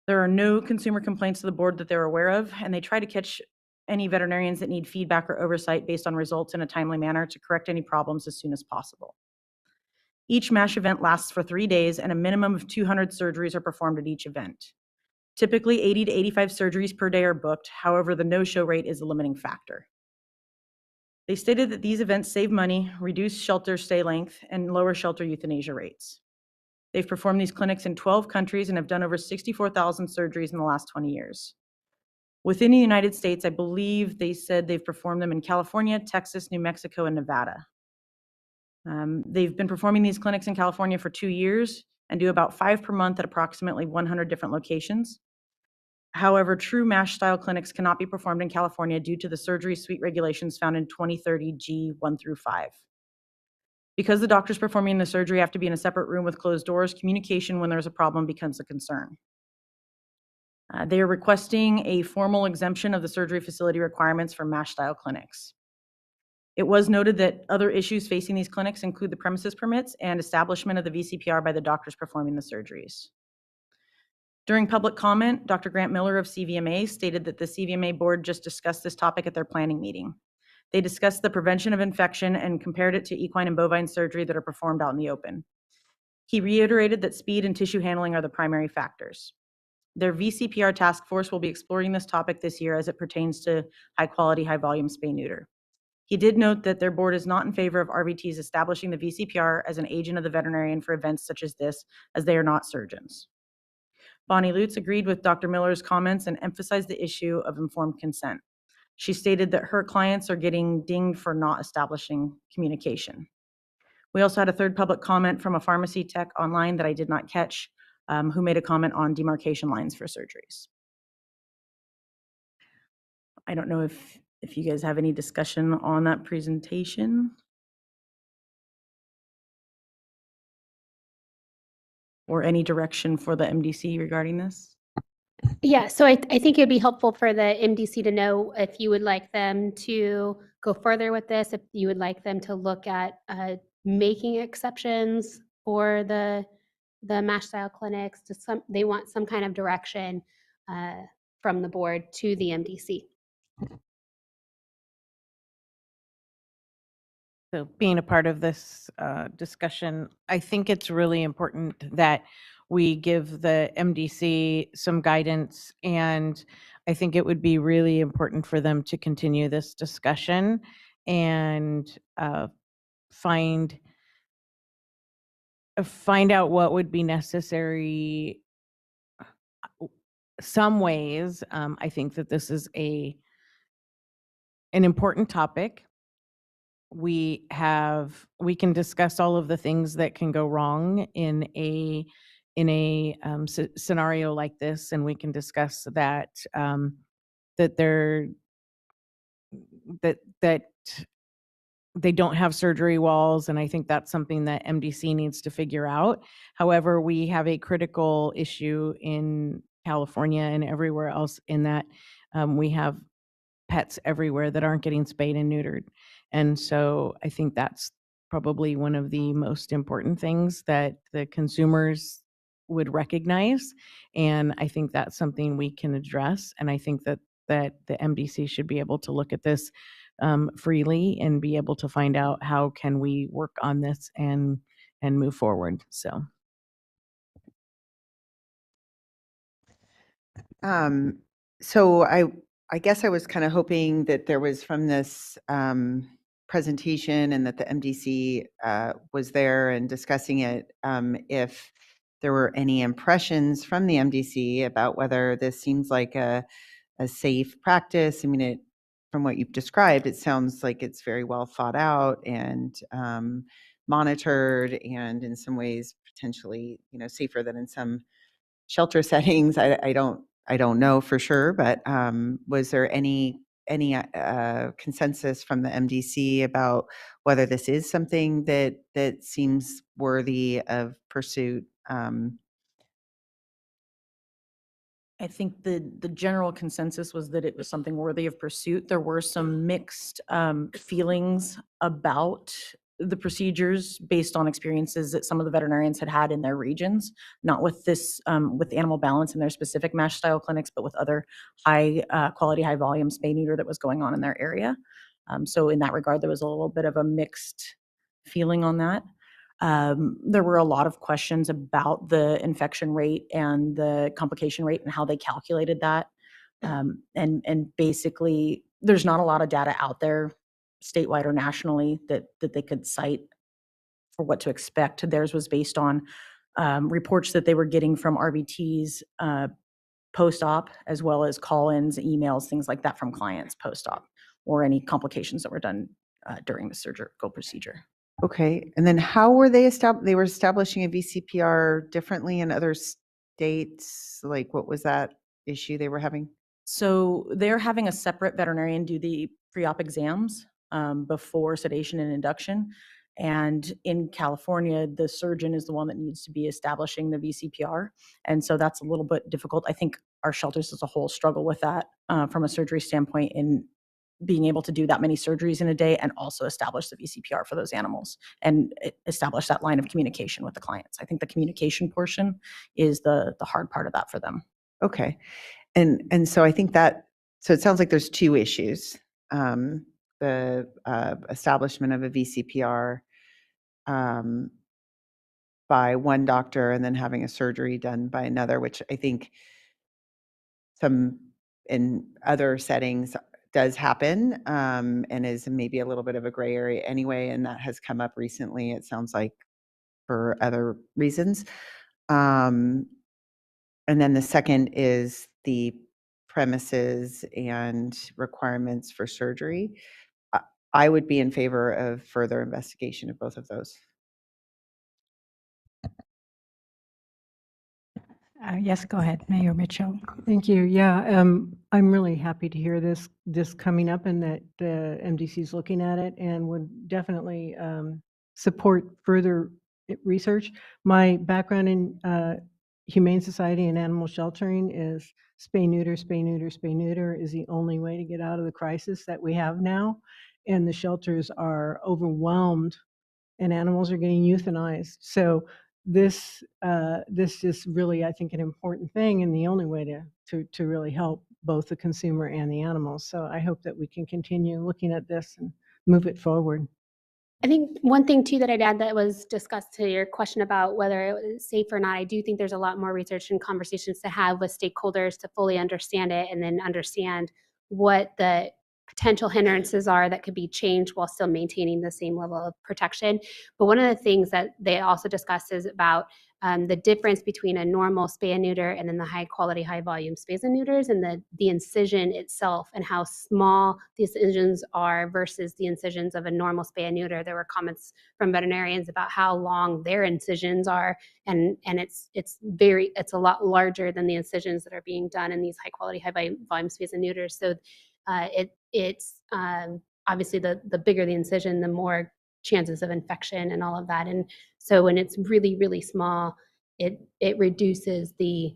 There are no consumer complaints to the board that they're aware of, and they try to catch any veterinarians that need feedback or oversight based on results in a timely manner to correct any problems as soon as possible. Each MASH event lasts for 3 days, and a minimum of 200 surgeries are performed at each event. Typically, 80 to 85 surgeries per day are booked. However, the no-show rate is a limiting factor. They stated that these events save money, reduce shelter stay length, and lower shelter euthanasia rates. They've performed these clinics in 12 countries and have done over 64,000 surgeries in the last 20 years. Within the United States, I believe they said they've performed them in California, Texas, New Mexico, and Nevada. They've been performing these clinics in California for 2 years. and do about 5 per month at approximately 100 different locations. However, true MASH-style clinics cannot be performed in California due to the surgery suite regulations found in 2030 G 1 through 5. Because the doctors performing the surgery have to be in a separate room with closed doors, communication when there's a problem becomes a concern. They are requesting a formal exemption of the surgery facility requirements for MASH-style clinics. It was noted that other issues facing these clinics include the premises permits and establishment of the VCPR by the doctors performing the surgeries. During public comment, Dr. Grant Miller of CVMA stated that the CVMA board just discussed this topic at their planning meeting. They discussed the prevention of infection and compared it to equine and bovine surgery that are performed out in the open. He reiterated that speed and tissue handling are the primary factors. Their VCPR task force will be exploring this topic this year as it pertains to high-quality, high-volume spay-neuter. He did note that their board is not in favor of RVTs establishing the VCPR as an agent of the veterinarian for events such as this, as they are not surgeons. Bonnie Lutz agreed with Dr. Miller's comments and emphasized the issue of informed consent. She stated that her clients are getting dinged for not establishing communication. We also had a third public comment from a pharmacy tech online that I did not catch, who made a comment on demarcation lines for surgeries. I don't know if you guys have any discussion on that presentation or any direction for the MDC regarding this. Yeah, so I think it'd be helpful for the MDC to know if you would like them to go further with this, if you would like them to look at making exceptions for the MASH style clinics. They want some kind of direction from the board to the MDC. So being a part of this discussion, I think it's really important that we give the MDC some guidance, and I think it would be really important for them to continue this discussion and find out what would be necessary. Some ways, I think that this is an important topic. We can discuss all of the things that can go wrong in a scenario like this, and we can discuss that that they don't have surgery walls, and I think that's something that MDC needs to figure out. However, we have a critical issue in California and everywhere else in that we have pets everywhere that aren't getting spayed and neutered. And so I think that's probably one of the most important things that the consumers would recognize. And I think that's something we can address. And I think that the MDC should be able to look at this freely and be able to find out how can we work on this and move forward. So I guess I was kind of hoping that there was from this presentation and that the MDC was there and discussing it, if there were any impressions from the MDC about whether this seems like a safe practice. I mean, from what you've described, it sounds like it's very well thought out and monitored, and in some ways potentially, safer than in some shelter settings. I don't know for sure, but was there any consensus from the MDC about whether this is something that seems worthy of pursuit? I think the general consensus was that it was something worthy of pursuit. There were some mixed feelings about the procedures based on experiences that some of the veterinarians had had in their regions, not with this, with animal balance in their specific MASH style clinics, but with other high quality, high volume spay neuter that was going on in their area. So in that regard, there was a little bit of a mixed feeling on that. There were a lot of questions about the infection rate and the complication rate and how they calculated that. And basically, there's not a lot of data out there statewide or nationally that they could cite for what to expect. Theirs was based on reports that they were getting from RVTs post-op, as well as call-ins, emails, things like that from clients post-op, or any complications that were done during the surgical procedure. Okay, and then how were they established? They were establishing a VCPR differently in other states? Like, what was that issue they were having? So they're having a separate veterinarian do the pre-op exams before sedation and induction. And in California, the surgeon is the one that needs to be establishing the VCPR. And so that's a little bit difficult. I think our shelters as a whole struggle with that from a surgery standpoint in being able to do that many surgeries in a day and also establish the VCPR for those animals and establish that line of communication with the clients. I think the communication portion is the hard part of that for them. Okay. And so I think so it sounds like there's two issues. The establishment of a VCPR by one doctor and then having a surgery done by another, which I think some in other settings does happen, and is maybe a little bit of a gray area anyway, and that has come up recently, it sounds like, for other reasons. And then the second is the premises and requirements for surgery. I would be in favor of further investigation of both of those. Yes, go ahead, Mayor Mitchell. Thank you. Yeah, I'm really happy to hear this coming up and that MDC is looking at it and would definitely support further research. My background in Humane Society and animal sheltering is spay neuter, spay neuter, spay neuter is the only way to get out of the crisis that we have now, and the shelters are overwhelmed and animals are getting euthanized. So this is really, I think, an important thing and the only way to really help both the consumer and the animals. So I hope that we can continue looking at this and move it forward. I think one thing too that I'd add that was discussed to your question about whether it was safe or not, I do think there's a lot more research and conversations to have with stakeholders to fully understand it and then understand what the potential hindrances are that could be changed while still maintaining the same level of protection. But one of the things that they also discussed is about the difference between a normal spay and neuter and then the high quality, high volume spays and neuters, and the incision itself and how small the incisions are versus the incisions of a normal spay and neuter. There were comments from veterinarians about how long their incisions are, and it's a lot larger than the incisions that are being done in these high quality, high volume spays and neuters. So it's obviously the bigger the incision, the more chances of infection and all of that. And so when it's really, really small, it reduces the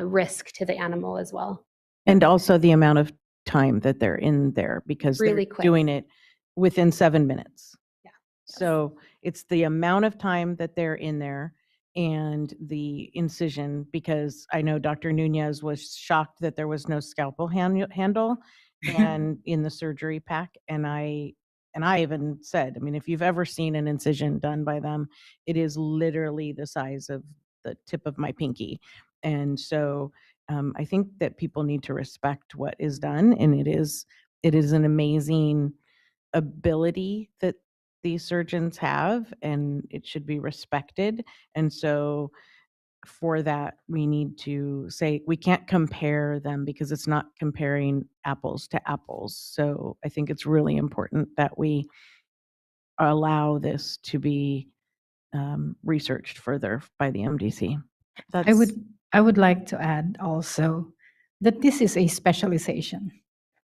risk to the animal as well. And also the amount of time that they're in there because Really they're quick. doing it within 7 minutes. Yeah. So it's the amount of time that they're in there and the incision, because I know Dr. Nunez was shocked that there was no scalpel handle and in the surgery pack. And I even said, I mean, if you've ever seen an incision done by them, it is literally the size of the tip of my pinky. And so I think that people need to respect what is done, and it is an amazing ability that these surgeons have, and it should be respected. And so for that, we need to say we can't compare them because it's not comparing apples to apples. So I think it's really important that we allow this to be researched further by the MDC. I would like to add also that this is a specialization,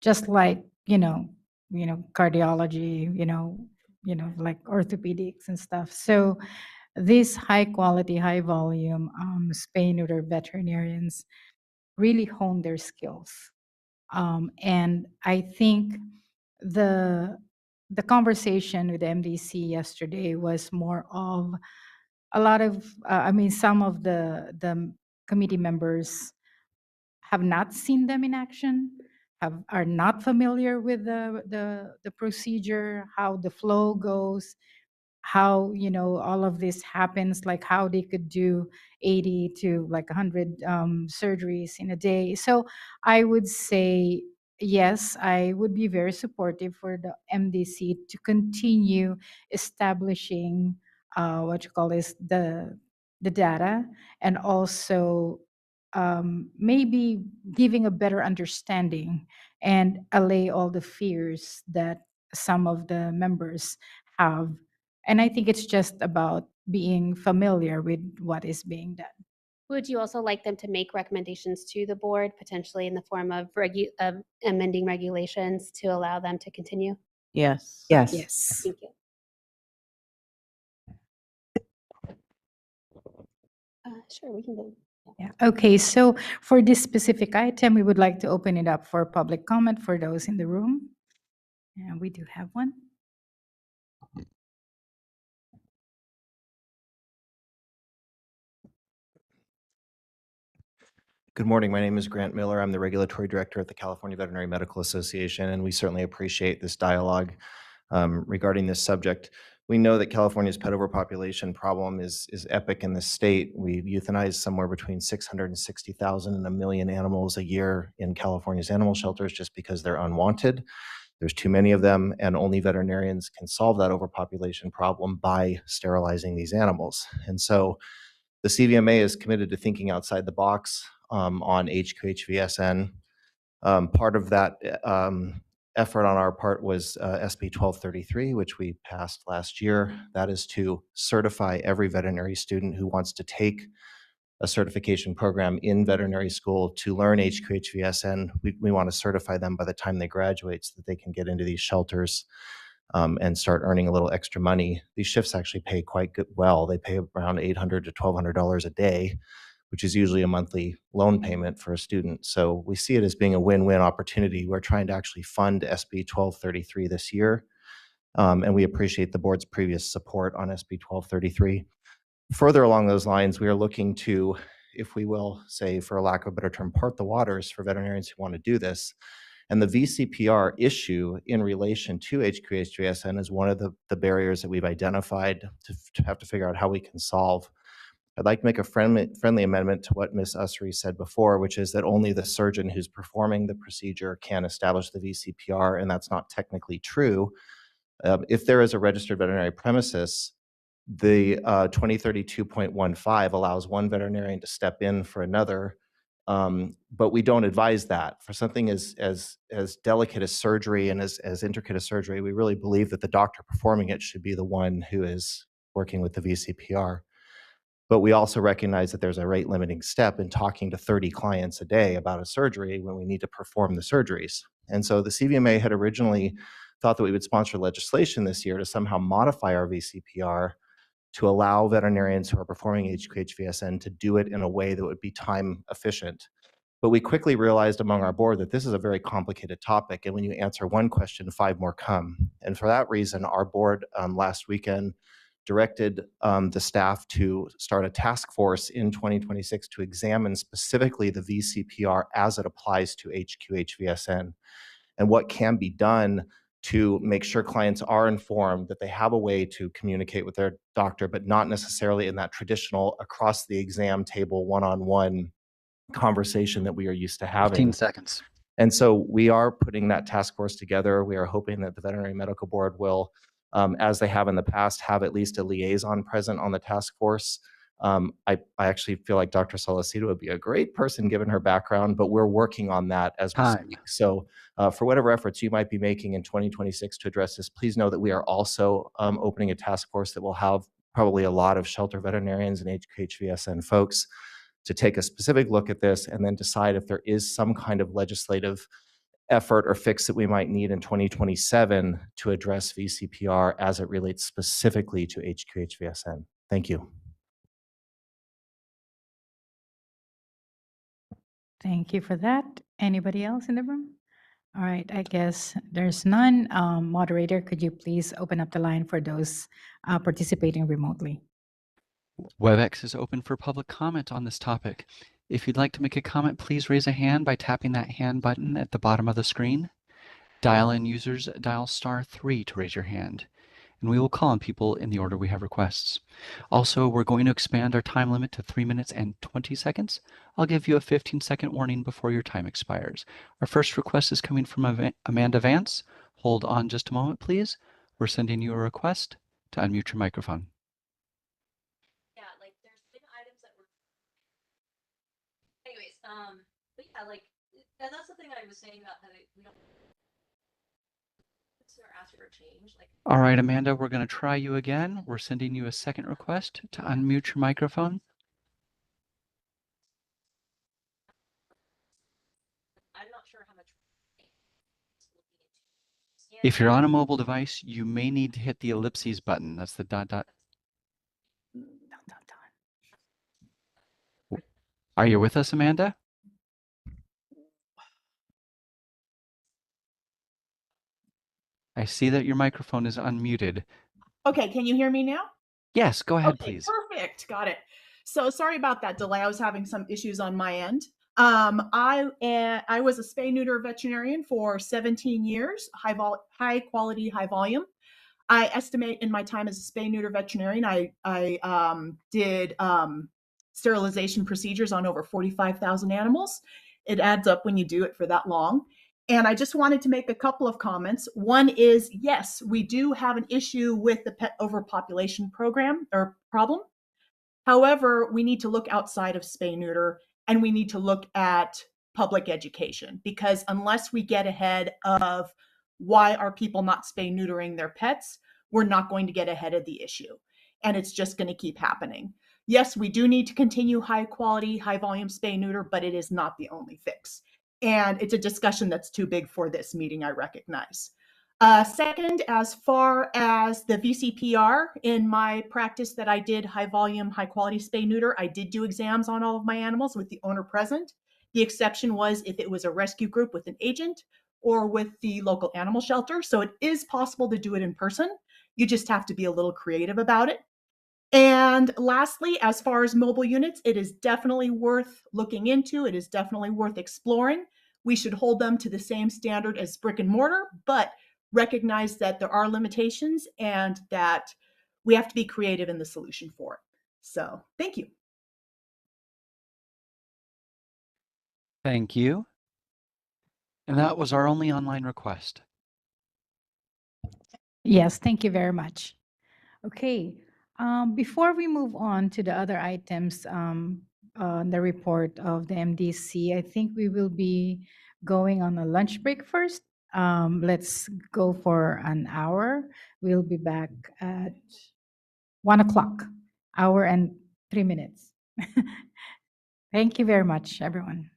just like cardiology, like orthopedics and stuff. So these high quality, high volume spay neuter veterinarians really hone their skills. And I think the conversation with the MDC yesterday was more of a lot of, some of the committee members have not seen them in action, are not familiar with the procedure, how the flow goes, how all of this happens, like how they could do 80 to like 100 surgeries in a day. So I would say yes, I would be very supportive for the MDC to continue establishing what you call is the data, and also maybe giving a better understanding and allay all the fears that some of the members have, And I think it's just about being familiar with what is being done. Would you also like them to make recommendations to the board, potentially in the form of amending regulations to allow them to continue? Yes. Yes. Yes. Thank you. Sure, we can go. Yeah. Okay, so for this specific item, we would like to open it up for public comment for those in the room. And we do have one. Good morning. My name is Grant Miller. I'm the Regulatory Director at the California Veterinary Medical Association, and we certainly appreciate this dialogue regarding this subject. We know that California's pet overpopulation problem is epic in the state. We euthanize somewhere between 660,000 and 1 million animals a year in California's animal shelters just because they're unwanted. There's too many of them, and only veterinarians can solve that overpopulation problem by sterilizing these animals. And so the CVMA is committed to thinking outside the box on HQHVSN. Part of that effort on our part was SB 1233, which we passed last year. That is to certify every veterinary student who wants to take a certification program in veterinary school to learn HQHVSN. We want to certify them by the time they graduate so that they can get into these shelters and start earning a little extra money. These shifts actually pay quite well. They pay around $800 to $1,200 a day, which is usually a monthly loan payment for a student. So we see it as being a win-win opportunity. We're trying to actually fund SB 1233 this year, and we appreciate the board's previous support on SB 1233. Further along those lines, we are looking to, if we will say, for a lack of a better term, part the waters for veterinarians who want to do this. And the VCPR issue in relation to HQHVSN is one of the barriers that we've identified to have to figure out how we can solve. I'd like to make a friendly amendment to what Ms. Usry said before, which is that only the surgeon who's performing the procedure can establish the VCPR, and that's not technically true. If there is a registered veterinary premises, the 2032.15 allows one veterinarian to step in for another, but we don't advise that. For something as delicate as surgery and as intricate as surgery, we really believe that the doctor performing it should be the one who is working with the VCPR. But we also recognize that there's a rate limiting step in talking to 30 clients a day about a surgery when we need to perform the surgeries. And so the CVMA had originally thought that we would sponsor legislation this year to somehow modify our VCPR to allow veterinarians who are performing HQHVSN to do it in a way that would be time efficient. But we quickly realized among our board that this is a very complicated topic, and when you answer one question, 5 more come. And for that reason, our board last weekend directed the staff to start a task force in 2026 to examine specifically the VCPR as it applies to HQHVSN and what can be done to make sure clients are informed that they have a way to communicate with their doctor, but not necessarily in that traditional across the exam table one-on-one conversation that we are used to having. 15 seconds. And so we are putting that task force together. We are hoping that the Veterinary Medical Board will, as they have in the past, have at least a liaison present on the task force. I actually feel like Dr. Solicito would be a great person given her background, but we're working on that as we speak. So for whatever efforts you might be making in 2026 to address this, please know that we are also opening a task force that will have probably a lot of shelter veterinarians and HQHVSN folks to take a specific look at this and then decide if there is some kind of legislative effort or fix that we might need in 2027 to address VCPR as it relates specifically to HQHVSN. Thank you. Thank you for that. Anybody else in the room? All right, I guess there's none. Moderator, could you please open up the line for those participating remotely? WebEx is open for public comment on this topic. If you'd like to make a comment, please raise a hand by tapping that hand button at the bottom of the screen. Dial-in users dial *3 to raise your hand, and we will call on people in the order we have requests. Also, we're going to expand our time limit to 3 minutes and 20 seconds. I'll give you a 15-second warning before your time expires. Our first request is coming from Amanda Vance. Hold on just a moment, please. We're sending you a request to unmute your microphone. But yeah, like, and that's the thing I was saying about that we don't. They're All right, Amanda, we're going to try you again. We're sending you a second request to unmute your microphone. If you're on a mobile device, you may need to hit the ellipses button. That's the dot dot. Are you with us, Amanda? I see that your microphone is unmuted. Okay, can you hear me now? Yes, go ahead, Okay, please. perfect. Got it. So sorry about that delay. I was having some issues on my end. I was a spay neuter veterinarian for 17 years, high quality, high volume. I estimate in my time as a spay neuter veterinarian, I did sterilization procedures on over 45,000 animals. It adds up when you do it for that long. And I just wanted to make a couple of comments. One is, yes, we do have an issue with the pet overpopulation program or problem. However, we need to look outside of spay neuter and we need to look at public education, because unless we get ahead of why are people not spay neutering their pets, we're not going to get ahead of the issue. And it's just going to keep happening. Yes, we do need to continue high quality, high volume spay neuter, but it is not the only fix. And it's a discussion that's too big for this meeting, I recognize. Second, as far as the VCPR, in my practice that I did high volume, high quality spay neuter, I did do exams on all of my animals with the owner present. The exception was if it was a rescue group with an agent or with the local animal shelter. So it is possible to do it in person. You just have to be a little creative about it. And lastly, as far as mobile units, it is definitely worth looking into. It is definitely worth exploring. We should hold them to the same standard as brick and mortar, but recognize that there are limitations and that we have to be creative in the solution for it. So thank you. Thank you. And that was our only online request. Yes, thank you very much. Okay, before we move on to the other items on the report of the MDC, I think we will be going on a lunch break first. Let's go for an hour. We'll be back at 1 o'clock, hour and 3 minutes. Thank you very much, everyone.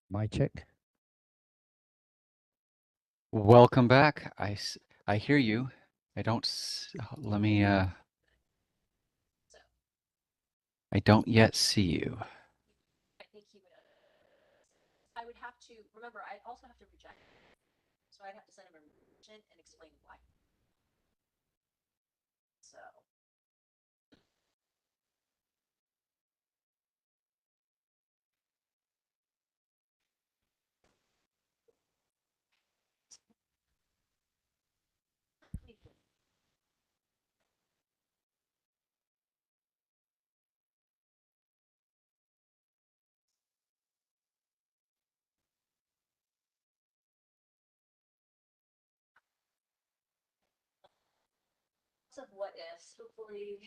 My check. Welcome back. I hear you. I don't, let me, I don't yet see you. I think he would. I would have to remember. I also have to reject, so I'd have to send him a rejection and explain why. So. Of what ifs. Hopefully,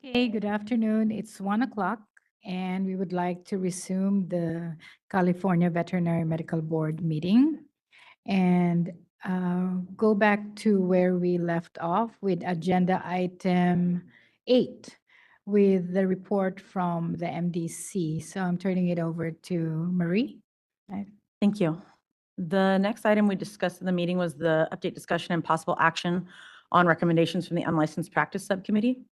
Okay, good afternoon. It's 1 o'clock, and we would like to resume the California Veterinary Medical Board meeting and go back to where we left off with agenda item 8 with the report from the MDC. So I'm turning it over to Marie. Right. Thank you. The next item we discussed in the meeting was the update discussion and possible action on recommendations from the Unlicensed Practice Subcommittee.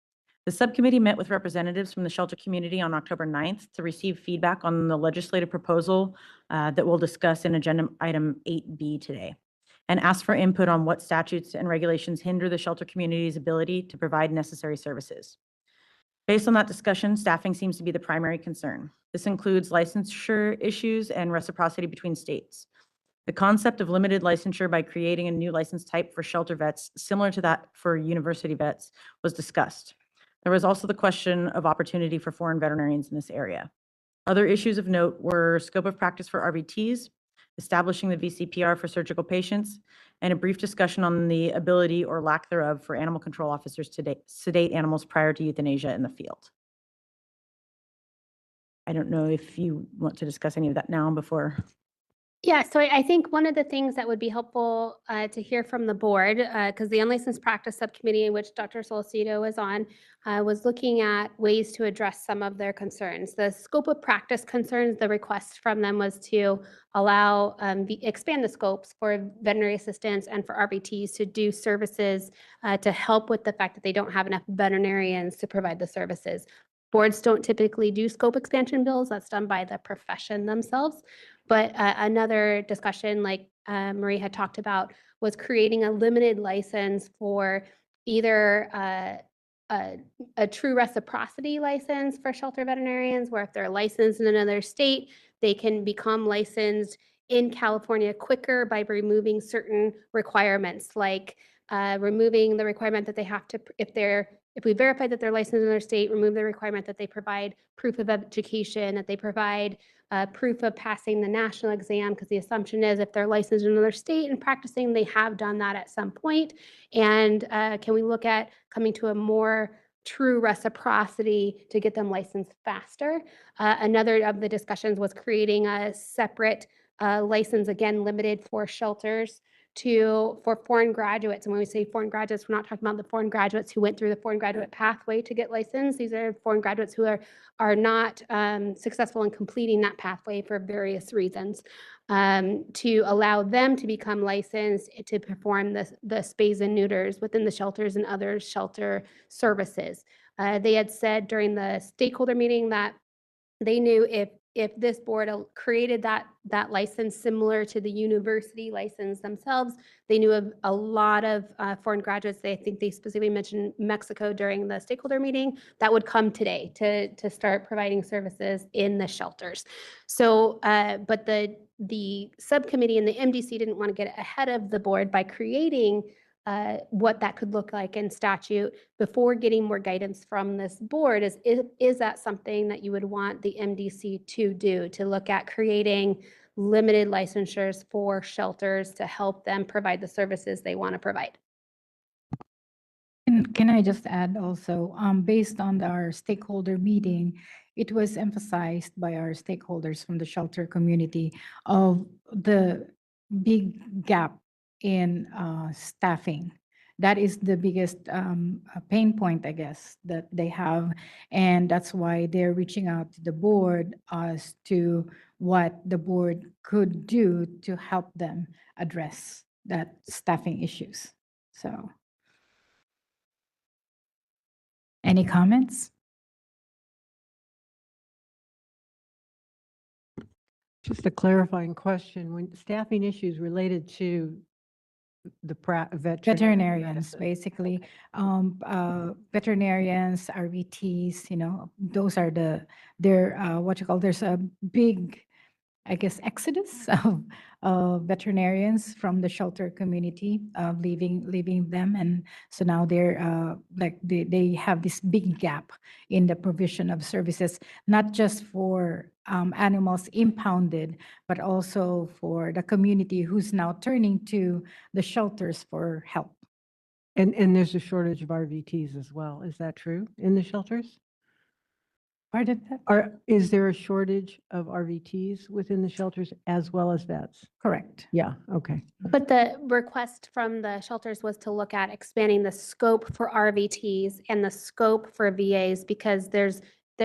The subcommittee met with representatives from the shelter community on October 9th to receive feedback on the legislative proposal that we'll discuss in agenda item 8B today, and asked for input on what statutes and regulations hinder the shelter community's ability to provide necessary services. Based on that discussion, staffing seems to be the primary concern. This includes licensure issues and reciprocity between states. The concept of limited licensure by creating a new license type for shelter vets, similar to that for university vets, was discussed. There was also the question of opportunity for foreign veterinarians in this area. Other issues of note were scope of practice for RVTs, establishing the VCPR for surgical patients, and a brief discussion on the ability or lack thereof for animal control officers to sedate animals prior to euthanasia in the field. I don't know if you want to discuss any of that now before. Yeah, so I think one of the things that would be helpful to hear from the board, because the Unlicensed Practice Subcommittee, in which Dr. Solcito was on, was looking at ways to address some of their concerns. The scope of practice concerns, the request from them was to allow, expand the scopes for veterinary assistants and for RVTs to do services to help with the fact that they don't have enough veterinarians to provide the services. Boards don't typically do scope expansion bills. That's done by the profession themselves. But another discussion, like Marie had talked about, was creating a limited license for either a true reciprocity license for shelter veterinarians, where if they're licensed in another state, they can become licensed in California quicker by removing certain requirements, like removing the requirement that they have to, if we verify that they're licensed in their state, remove the requirement that they provide proof of education, that they provide proof of passing the national exam, because the assumption is if they're licensed in another state and practicing, they have done that at some point. And can we look at coming to a more true reciprocity to get them licensed faster? Another of the discussions was creating a separate license, again, limited for shelters for foreign graduates. And when we say foreign graduates, we're not talking about the foreign graduates who went through the foreign graduate pathway to get licensed. These are foreign graduates who are not successful in completing that pathway for various reasons, to allow them to become licensed to perform the spays and neuters within the shelters and other shelter services. They had said during the stakeholder meeting that they knew if this board created that license similar to the university license themselves, they knew of a lot of foreign graduates. I think they specifically mentioned Mexico during the stakeholder meeting that would come today to start providing services in the shelters. So, but the subcommittee and the MDC didn't want to get ahead of the board by creating what that could look like in statute before getting more guidance from this board. Is that something that you would want the MDC to do, to look at creating limited licensures for shelters to help them provide the services they want to provide? Can I just add also, based on our stakeholder meeting, it was emphasized by our stakeholders from the shelter community of the big gap in staffing. That is the biggest pain point, I guess, that they have. And that's why they're reaching out to the board as to what the board could do to help them address that staffing issues. So. Any comments? Just a clarifying question. When staffing issues related to the Veterinarians, basically, veterinarians, RVTs, those are there's a big, I guess, exodus of veterinarians from the shelter community, leaving them. And so now they're they have this big gap in the provision of services, not just for animals impounded, but also for the community who's now turning to the shelters for help. And there's a shortage of RVTs as well. Is that true in the shelters? Pardon that? Is there a shortage of RVTs within the shelters as well as vets? Correct. Yeah, okay. But the request from the shelters was to look at expanding the scope for RVTs and the scope for VAs because there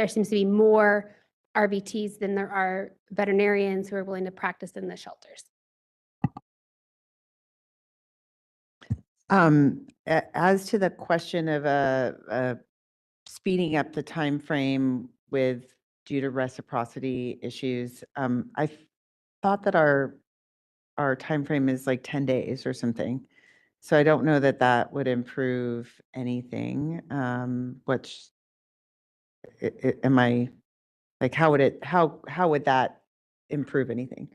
seems to be more RVTs than there are veterinarians who are willing to practice in the shelters. As to the question of speeding up the time frame with due to reciprocity issues, I thought that our time frame is like 10 days or something. So I don't know that that would improve anything. Which am I like? How would that improve anything?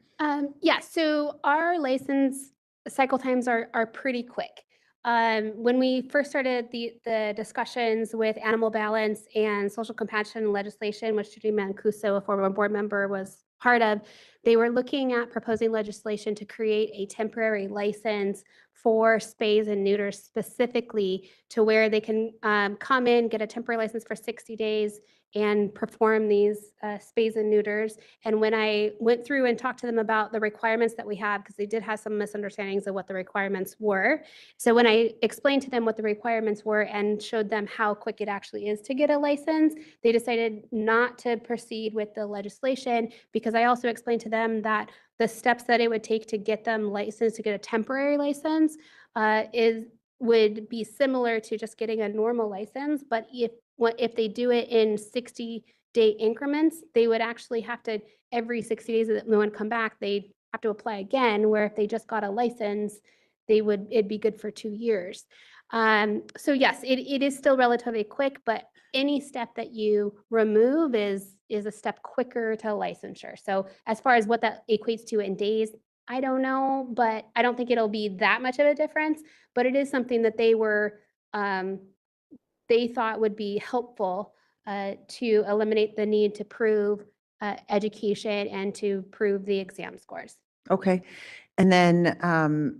Yeah, so our license cycle times are pretty quick. When we first started the discussions with animal balance and social compassion legislation, which Judy Mancuso, a former board member, was part of, they were looking at proposing legislation to create a temporary license for spays and neuters specifically to where they can come in, get a temporary license for 60 days and perform these spays and neuters. And when I went through and talked to them about the requirements that we have, because they did have some misunderstandings of what the requirements were. So when I explained to them what the requirements were and showed them how quick it actually is to get a license, they decided not to proceed with the legislation because I also explained to them that the steps that it would take to get them licensed, to get a temporary license, would be similar to just getting a normal license. But if they do it in 60-day increments, they would actually have to, every 60 days that they want to come back, they'd have to apply again, where if they just got a license, it'd be good for 2 years. So yes, it is still relatively quick, but any step that you remove is a step quicker to licensure. So as far as what that equates to in days, I don't know, but I don't think it'll be that much of a difference, but it is something that they thought would be helpful to eliminate the need to prove education and to prove the exam scores. Okay. And then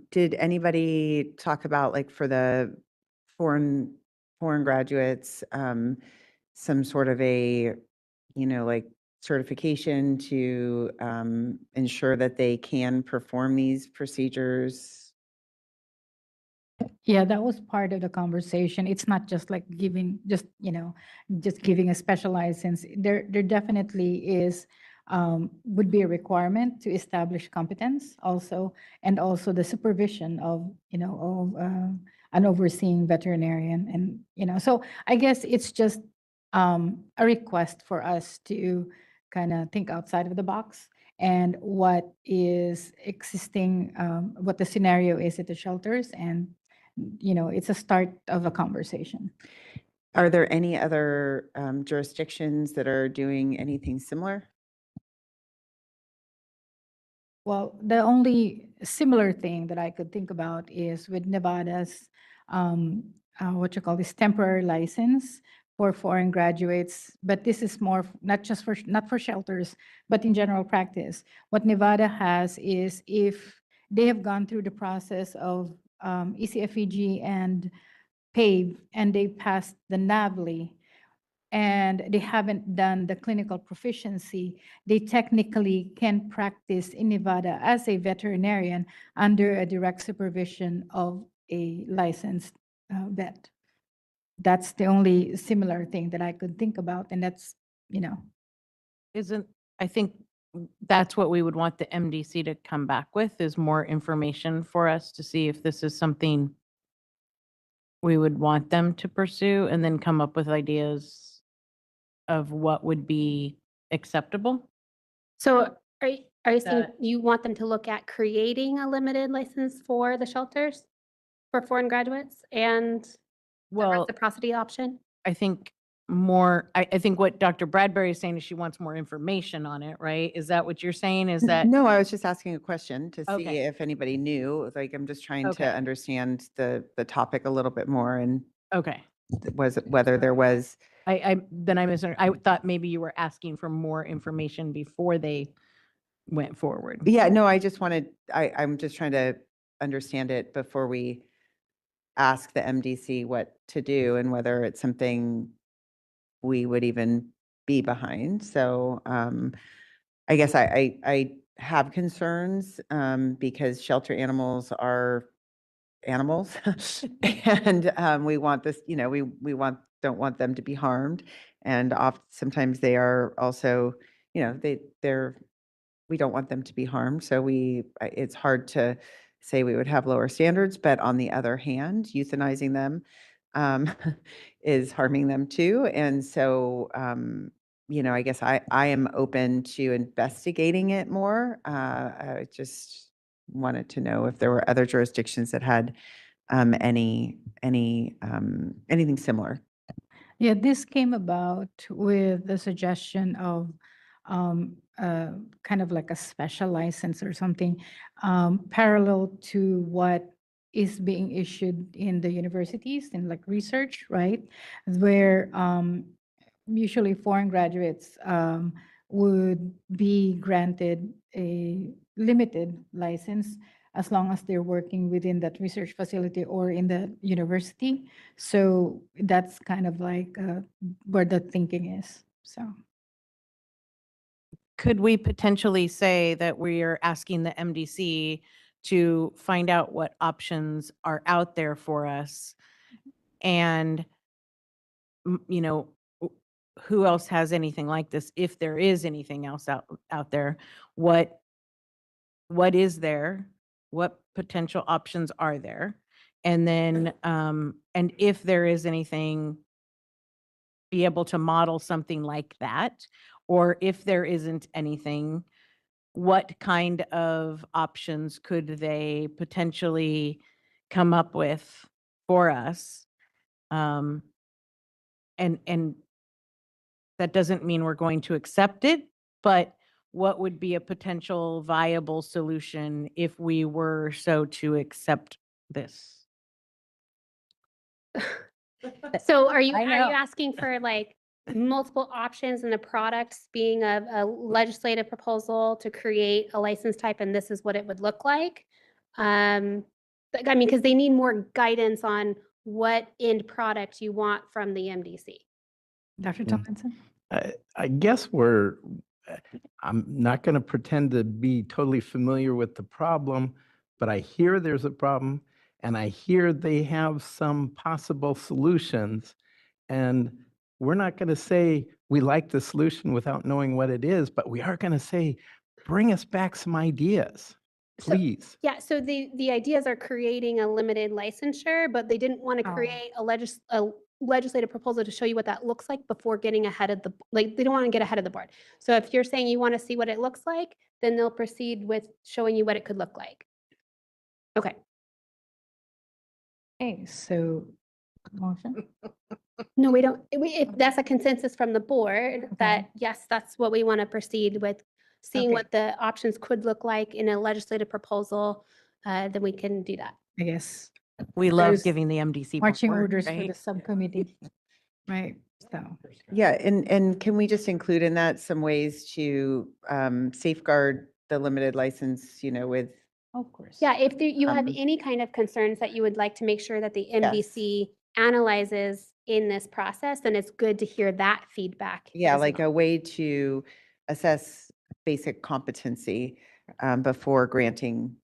did anybody talk about, like, for the foreign graduates, some sort of a, like, certification to ensure that they can perform these procedures? Yeah, that was part of the conversation. It's not just like just giving a special license. There definitely is, would be a requirement to establish competence also, and also the supervision of, an overseeing veterinarian. And, so I guess it's just a request for us to kind of think outside of the box and what is existing, what the scenario is at the shelters, and it's a start of a conversation. Are there any other jurisdictions that are doing anything similar? Well, the only similar thing that I could think about is with Nevada's, what you call this temporary license for foreign graduates, but this is more not for shelters, but in general practice. What Nevada has is if they have gone through the process of ECFEG and PAVE and they passed the NAVLE, and they haven't done the clinical proficiency, they technically can practice in Nevada as a veterinarian under a direct supervision of a licensed vet. That's the only similar thing that I could think about, and that's, I think that's what we would want the MDC to come back with, is more information for us to see if this is something we would want them to pursue, and then come up with ideas of what would be acceptable. So are you saying you want them to look at creating a limited license for the shelters for foreign graduates and the reciprocity option? I think I think what Dr. Bradbury is saying is she wants more information on it, right? Is that what you're saying? Is that? No, I was just asking a question to see Okay. if anybody knew. Like, I'm just trying Okay. to understand the topic a little bit more, and Okay. whether there was. I misunderstood. I thought maybe you were asking for more information before they went forward. Yeah, no, I just wanted, I'm just trying to understand it before we ask the MDC what to do and whether it's something we would even be behind. So I guess I have concerns because shelter animals are animals and we want this, you know, don't want them to be harmed. And sometimes they are also, you know, we don't want them to be harmed. So it's hard to say we would have lower standards, but on the other hand, euthanizing them um, is harming them too. And so, you know, I guess I am open to investigating it more. I just wanted to know if there were other jurisdictions that had anything similar. Yeah, this came about with the suggestion of kind of like a special license or something parallel to what is being issued in the universities in like research, right? Where usually foreign graduates would be granted a limited license as long as they're working within that research facility or in the university. So that's kind of like where the thinking is. So Could we potentially say that we are asking the MDC to find out what options are out there for us? And, you know, who else has anything like this? If there is anything else out there, what is there? What potential options are there? And then, and if there is anything, be able to model something like that, or if there isn't anything, what kind of options could they potentially come up with for us? And that doesn't mean we're going to accept it, but what would be a potential viable solution if we were so to accept this? So are you I know. asking for like multiple options and the products being a legislative proposal to create a license type and this is what it would look like? I mean, because they need more guidance on what end product you want from the MDC. Dr. Tomlinson? I guess I'm not going to pretend to be totally familiar with the problem, but I hear there's a problem and I hear they have some possible solutions. And we're not going to say we like the solution without knowing what it is, but we are going to say, bring us back some ideas, please. Yeah, so the ideas are creating a limited licensure, but they didn't want to Oh. create a legislative proposal to show you what that looks like before getting ahead of they don't want to get ahead of the board. So if you're saying you want to see what it looks like, then they'll proceed with showing you what it could look like. Okay. Okay, so motion? No, we don't. If that's a consensus from the board that yes, that's what we want to proceed with, seeing Okay. what the options could look like in a legislative proposal, then we can do that. I guess We love There's giving the MDC marching more work, orders for right? the subcommittee, right? So Yeah, and can we just include in that some ways to safeguard the limited license, you know, with of course. Yeah, if you have Um, any kind of concerns that you would like to make sure that the MDC analyzes in this process, then it's good to hear that feedback. yeah, as like well. a way to assess basic competency before granting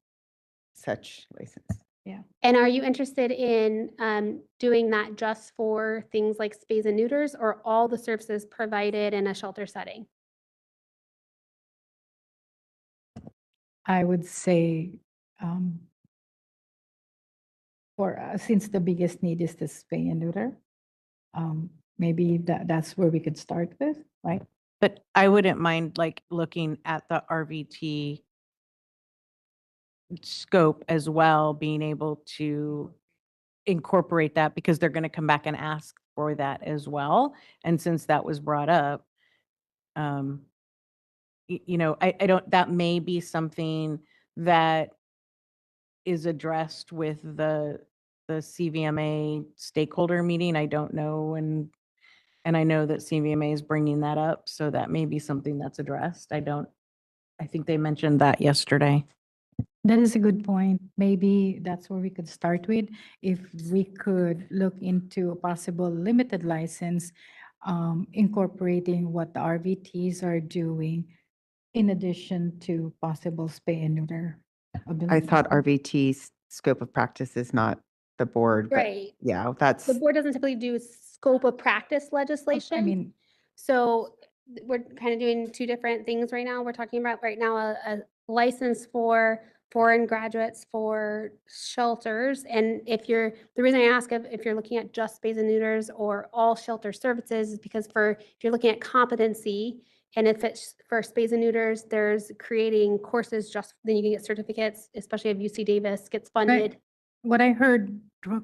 such license. Yeah. And are you interested in doing that just for things like spays and neuters or all the services provided in a shelter setting? I would say for since the biggest need is the spay and neuter, maybe that's where we could start with, right? But I wouldn't mind like looking at the RVT scope as well, being able to incorporate that because they're going to come back and ask for that as well. And since that was brought up, you know, I don't, that may be something that is addressed with the CVMA stakeholder meeting. I don't know. And I know that CVMA is bringing that up. So that may be something that's addressed. I think they mentioned that yesterday. That is a good point. Maybe that's where we could start with. If we could look into a possible limited license, incorporating what the RVTs are doing in addition to possible spay and neuter I ability. thought RVT's scope of practice is not the board, but Right. yeah, The that's, board doesn't typically do scope of practice legislation. I mean, So we're kind of doing two different things right now. We're talking about right now a license for foreign graduates for shelters. And the reason I ask if you're looking at just spays and neuters or all shelter services is because if you're looking at competency, and if it's for spays and neuters, there's creating courses then you can get certificates, especially if UC Davis gets funded. what I heard,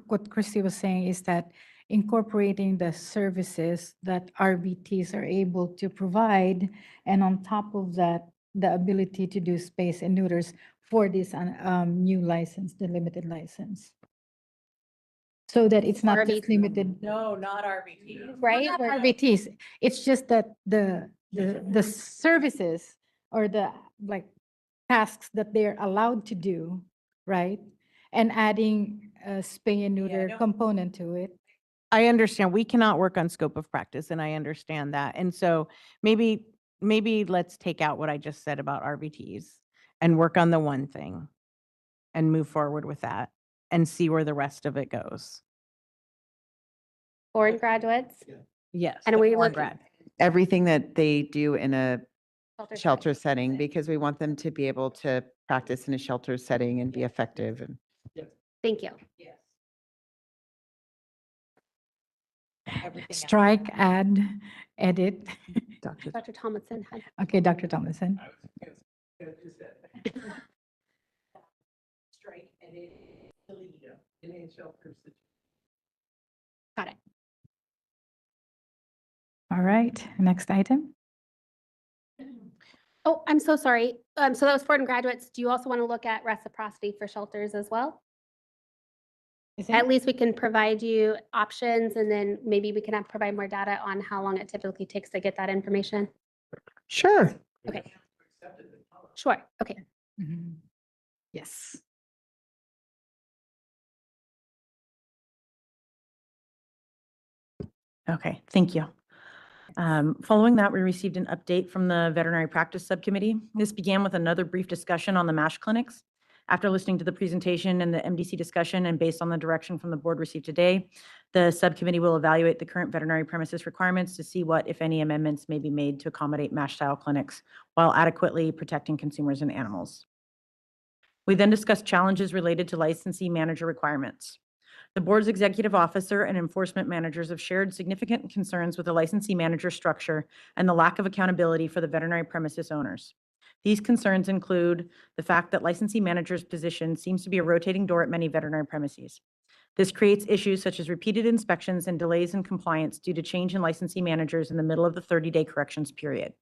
what Christy was saying is that incorporating the services that RVTs are able to provide, and on top of that, the ability to do space and neuters for this new license, the limited license. So that it's not just limited. No, not RVT. Right? Not RVTs. It's just that the services or the like tasks that they're allowed to do, right? And adding a spay and neuter component to it. I understand we cannot work on scope of practice, and I understand that. And so maybe let's take out what I just said about RVTs and work on the one thing and move forward with that and see where the rest of it goes. Foreign graduates. Yes. And the we foreign look grad. everything that they do in a shelter setting, because we want them to be able to practice in a shelter setting and be effective. And Thank you. Strike, add, edit. Dr. Thomason had. Okay, Dr. Thomason. Got it. All right, next item. Oh, I'm so sorry. So that was foreign graduates. Do you also want to look at reciprocity for shelters as well? At least we can provide you options, and then maybe we can provide more data on how long it typically takes to get that information. sure. Okay. Sure. Okay. Mhm. Yes. Okay, thank you. Following that, we received an update from the Veterinary Practice Subcommittee. This began with another brief discussion on the MASH clinics. After listening to the presentation and the MDC discussion, and based on the direction from the board received today, the subcommittee will evaluate the current veterinary premises requirements to see what, if any, amendments may be made to accommodate MASH-style clinics while adequately protecting consumers and animals. We then discussed challenges related to licensee manager requirements. The board's executive officer and enforcement managers have shared significant concerns with the licensee manager structure and the lack of accountability for the veterinary premises owners. These concerns include the fact that licensee manager's position seems to be a rotating door at many veterinary premises. This creates issues such as repeated inspections and delays in compliance due to change in licensee managers in the middle of the 30-day corrections period.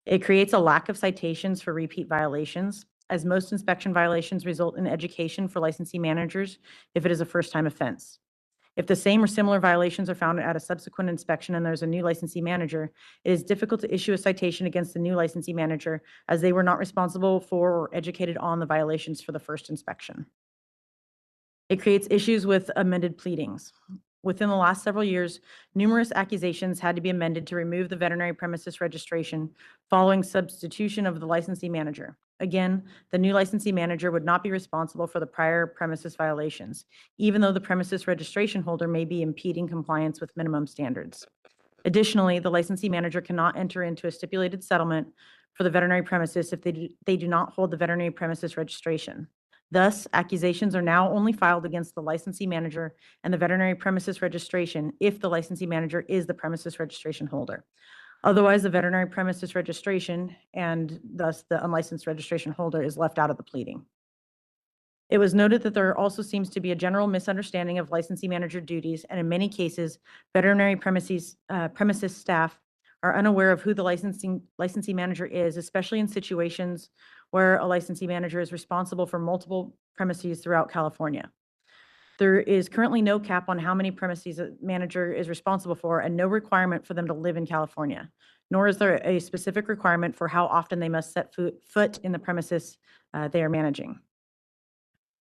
It creates a lack of citations for repeat violations, as most inspection violations result in education for licensee managers if it is a first-time offense. If the same or similar violations are found at a subsequent inspection and there's a new licensee manager, it is difficult to issue a citation against the new licensee manager as they were not responsible for or educated on the violations for the first inspection. It creates issues with amended pleadings. Within the last several years, numerous accusations had to be amended to remove the veterinary premises registration following substitution of the licensee manager. Again, the new licensee manager would not be responsible for the prior premises violations, even though the premises registration holder may be impeding compliance with minimum standards. Additionally, the licensee manager cannot enter into a stipulated settlement for the veterinary premises if they do not hold the veterinary premises registration. Thus, accusations are now only filed against the licensee manager and the veterinary premises registration if the licensee manager is the premises registration holder. Otherwise, the veterinary premises registration and thus the unlicensed registration holder is left out of the pleading. It was noted that there also seems to be a general misunderstanding of licensee manager duties, and in many cases, veterinary premises staff are unaware of who the licensee manager is, especially in situations where a licensee manager is responsible for multiple premises throughout California. There is currently no cap on how many premises a manager is responsible for and no requirement for them to live in California, nor is there a specific requirement for how often they must set foot in the premises they are managing.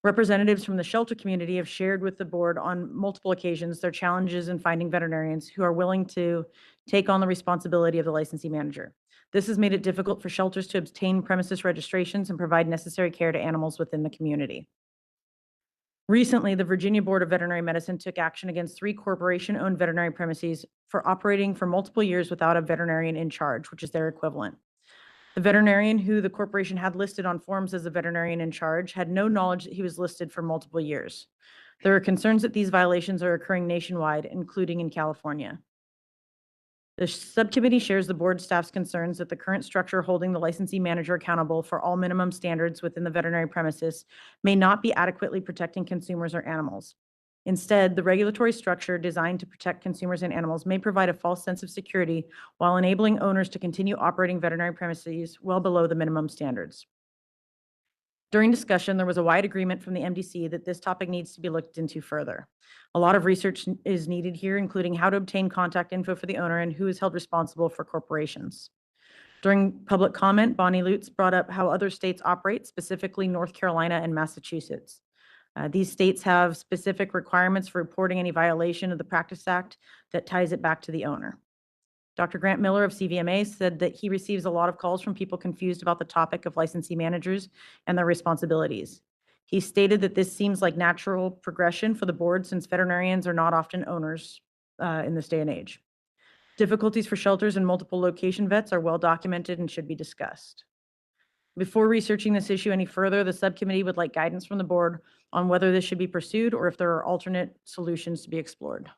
Representatives from the shelter community have shared with the board on multiple occasions their challenges in finding veterinarians who are willing to take on the responsibility of the licensee manager. This has made it difficult for shelters to obtain premises registrations and provide necessary care to animals within the community. Recently, the Virginia Board of Veterinary Medicine took action against 3 corporation-owned veterinary premises for operating for multiple years without a veterinarian in charge, which is their equivalent. The veterinarian who the corporation had listed on forms as a veterinarian in charge had no knowledge that he was listed for multiple years. There are concerns that these violations are occurring nationwide, including in California. The subcommittee shares the board staff's concerns that the current structure holding the licensee manager accountable for all minimum standards within the veterinary premises may not be adequately protecting consumers or animals. Instead, the regulatory structure designed to protect consumers and animals may provide a false sense of security while enabling owners to continue operating veterinary premises well below the minimum standards. During discussion, there was a wide agreement from the MDC that this topic needs to be looked into further. A lot of research is needed here, including how to obtain contact info for the owner and who is held responsible for corporations. During public comment, Bonnie Lutz brought up how other states operate, specifically North Carolina and Massachusetts. These states have specific requirements for reporting any violation of the Practice Act that ties it back to the owner. Dr. Grant Miller of CVMA said that he receives a lot of calls from people confused about the topic of licensee managers and their responsibilities. He stated that this seems like natural progression for the board since veterinarians are not often owners in this day and age. Difficulties for shelters and multiple location vets are well documented and should be discussed. Before researching this issue any further, the subcommittee would like guidance from the board on whether this should be pursued or if there are alternate solutions to be explored.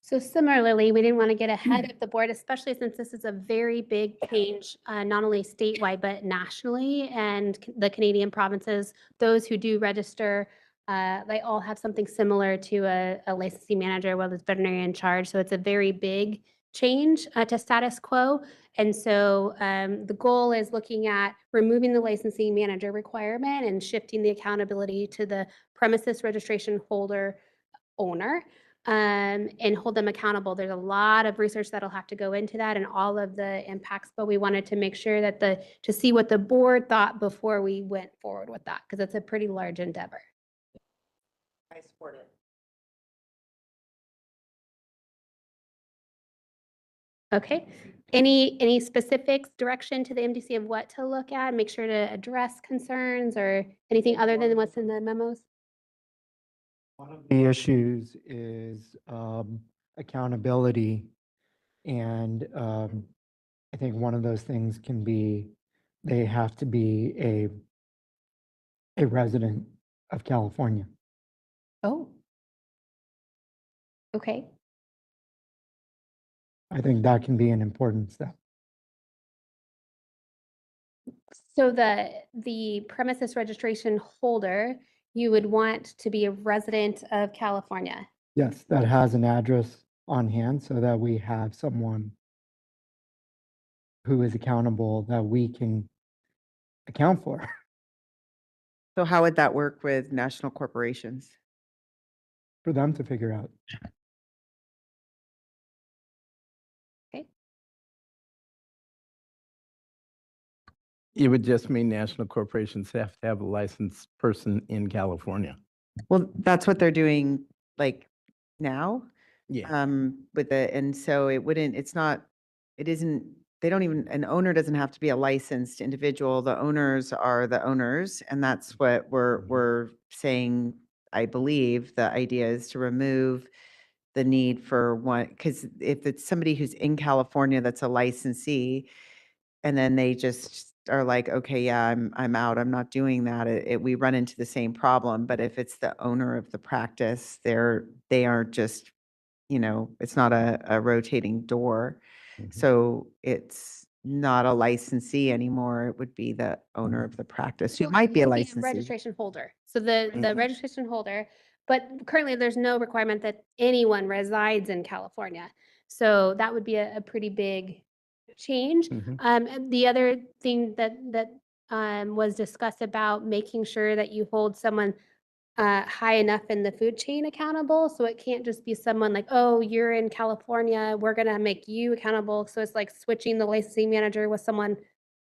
So similarly, we didn't want to get ahead of the board, especially since this is a very big change, not only statewide, but nationally. And the Canadian provinces, those who do register, they all have something similar to a licensee manager, whether it's veterinarian in charge. So it's a very big change to status quo. And so the goal is looking at removing the licensing manager requirement and shifting the accountability to the premises registration holder owner. And hold them accountable. There's a lot of research that'll have to go into that and all of the impacts, but we wanted to make sure that to see what the board thought before we went forward with that, because it's a pretty large endeavor. I support it. Okay. Any specifics, direction to the MDC of what to look at, make sure to address concerns or anything other than what's in the memos? One of the issues is accountability. And I think one of those things can be they have to be a resident of California. Oh. Okay. I think that can be an important step. So the premises registration holder, you would want to be a resident of California. Yes, that has an address on hand so that we have someone who is accountable that we can account for. So how would that work with national corporations? For them to figure out. Okay. It would just mean national corporations have to have a licensed person in California. Well, that's what they're doing like now. Yeah. And so they don't even, an owner doesn't have to be a licensed individual. The owners are the owners. And that's what we're saying. I believe the idea is to remove the need for one, because if it's somebody who's in California that's a licensee, and then they just are like, okay, yeah, I'm out, I'm not doing that. We run into the same problem. But if it's the owner of the practice, they aren't just, it's not a rotating door. So it's not a licensee anymore. It would be the owner of the practice who might be a licensee. Registration holder. So the registration holder, but currently there's no requirement that anyone resides in California. So that would be a pretty big change. And the other thing that was discussed about making sure that you hold someone high enough in the food chain accountable. So it can't just be someone like, oh, you're in California, we're going to make you accountable. So it's like switching the licensing manager with someone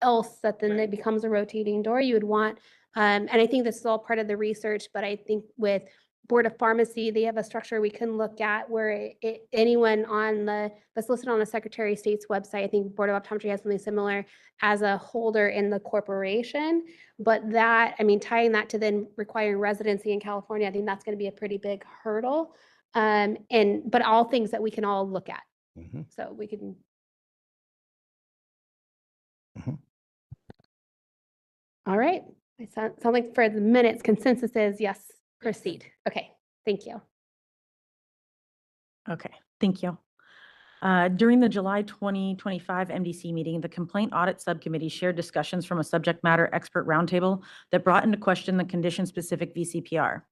else that then it becomes a rotating door. You would want And I think this is all part of the research, but I think with Board of Pharmacy, they have a structure we can look at where anyone that's listed on the Secretary of State's website, I think Board of Optometry has something similar as a holder in the corporation. But that, I mean, tying that to then requiring residency in California, I think that's going to be a pretty big hurdle. But all things that we can all look at. So we can. All right. It sounds like for the minutes, consensus is yes, proceed. Okay, thank you. Okay, thank you. During the July 2025 MDC meeting, the Complaint Audit Subcommittee shared discussions from a subject matter expert roundtable that brought into question the condition-specific VCPR.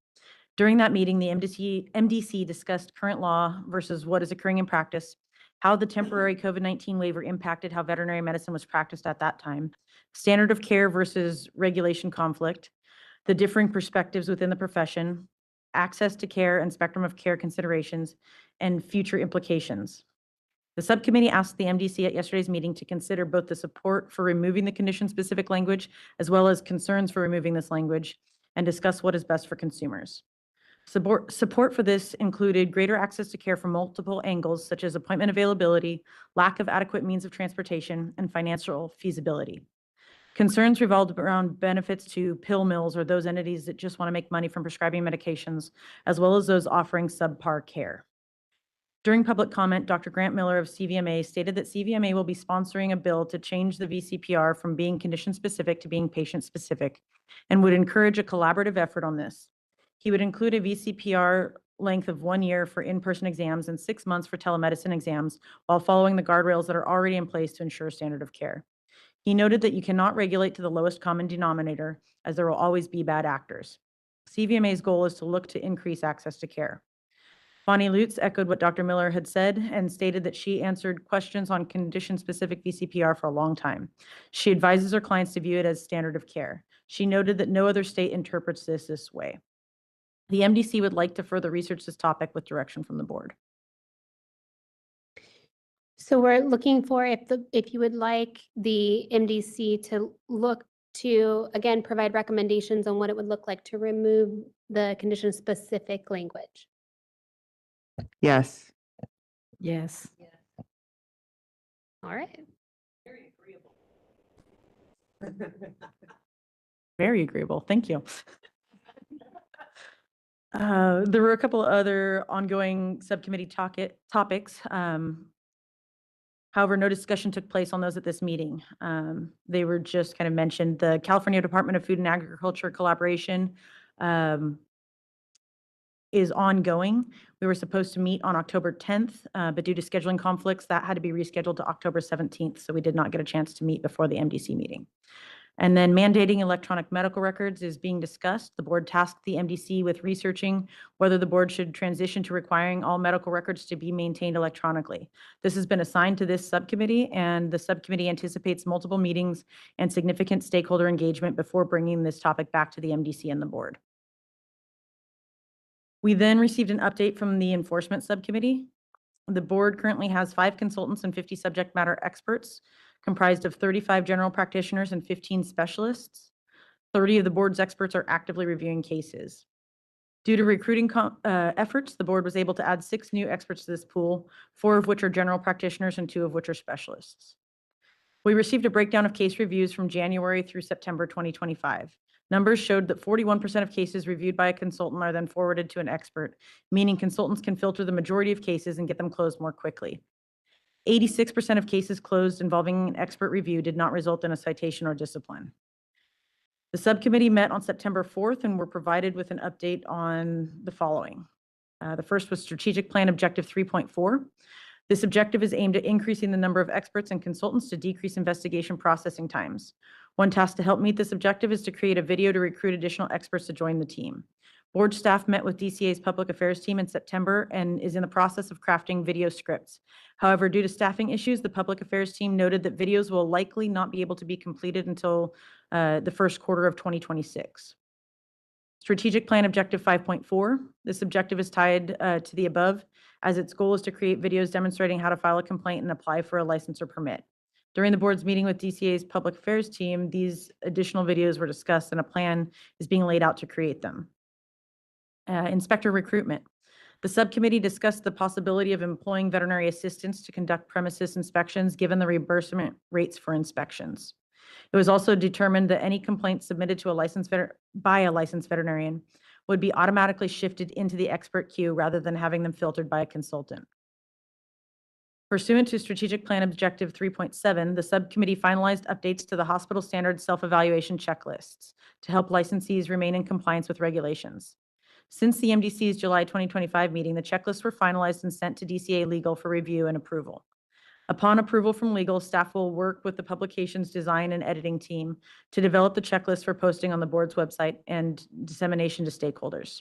During that meeting, the MDC discussed current law versus what is occurring in practice, how the temporary COVID-19 waiver impacted how veterinary medicine was practiced at that time, standard of care versus regulation conflict, the differing perspectives within the profession, access to care and spectrum of care considerations, and future implications. The subcommittee asked the MDC at yesterday's meeting to consider both the support for removing the condition-specific language as well as concerns for removing this language and discuss what is best for consumers. Support for this included greater access to care from multiple angles, such as appointment availability, lack of adequate means of transportation, and financial feasibility. Concerns revolved around benefits to pill mills or those entities that just want to make money from prescribing medications, as well as those offering subpar care. During public comment, Dr. Grant Miller of CVMA stated that CVMA will be sponsoring a bill to change the VCPR from being condition-specific to being patient-specific and would encourage a collaborative effort on this. He would include a VCPR length of 1 year for in-person exams and 6 months for telemedicine exams while following the guardrails that are already in place to ensure standard of care. He noted that you cannot regulate to the lowest common denominator, as there will always be bad actors. CVMA's goal is to look to increase access to care. Bonnie Lutz echoed what Dr. Miller had said and stated that she answered questions on condition-specific VCPR for a long time. She advises her clients to view it as standard of care. She noted that no other state interprets this way. The MDC would like to further research this topic with direction from the board. So we're looking for if you would like the MDC to look to, again, provide recommendations on what it would look like to remove the condition-specific language. Yes. Yes. All right. Very agreeable. Thank you. There were a couple other ongoing subcommittee topics. However, no discussion took place on those at this meeting. They were just kind of mentioned. The California Department of Food and Agriculture collaboration is ongoing. We were supposed to meet on October 10th, but due to scheduling conflicts, that had to be rescheduled to October 17th, so we did not get a chance to meet before the MDC meeting. And then mandating electronic medical records is being discussed. The board tasked the MDC with researching whether the board should transition to requiring all medical records to be maintained electronically. This has been assigned to this subcommittee, and the subcommittee anticipates multiple meetings and significant stakeholder engagement before bringing this topic back to the MDC and the board. We then received an update from the enforcement subcommittee. The board currently has 5 consultants and 50 subject matter experts, comprised of 35 general practitioners and 15 specialists. 30 of the board's experts are actively reviewing cases. Due to recruiting efforts, the board was able to add 6 new experts to this pool, 4 of which are general practitioners and 2 of which are specialists. We received a breakdown of case reviews from January through September 2025. Numbers showed that 41% of cases reviewed by a consultant are then forwarded to an expert, meaning consultants can filter the majority of cases and get them closed more quickly. 86% of cases closed involving an expert review did not result in a citation or discipline. The subcommittee met on September 4th and were provided with an update on the following. The first was Strategic Plan Objective 3.4. This objective is aimed at increasing the number of experts and consultants to decrease investigation processing times. One task to help meet this objective is to create a video to recruit additional experts to join the team. Board staff met with DCA's public affairs team in September and is in the process of crafting video scripts. However, due to staffing issues, the public affairs team noted that videos will likely not be able to be completed until the first quarter of 2026. Strategic Plan Objective 5.4. This objective is tied to the above, as its goal is to create videos demonstrating how to file a complaint and apply for a license or permit. During the board's meeting with DCA's public affairs team, these additional videos were discussed and a plan is being laid out to create them. Inspector recruitment. The subcommittee discussed the possibility of employing veterinary assistants to conduct premises inspections given the reimbursement rates for inspections. It was also determined that any complaints submitted to by a licensed veterinarian would be automatically shifted into the expert queue rather than having them filtered by a consultant. Pursuant to Strategic Plan Objective 3.7, the subcommittee finalized updates to the hospital standard self-evaluation checklists to help licensees remain in compliance with regulations. Since the MDC's July 2025 meeting, the checklists were finalized and sent to DCA Legal for review and approval. Upon approval from legal, staff will work with the publication's design and editing team to develop the checklist for posting on the board's website and dissemination to stakeholders.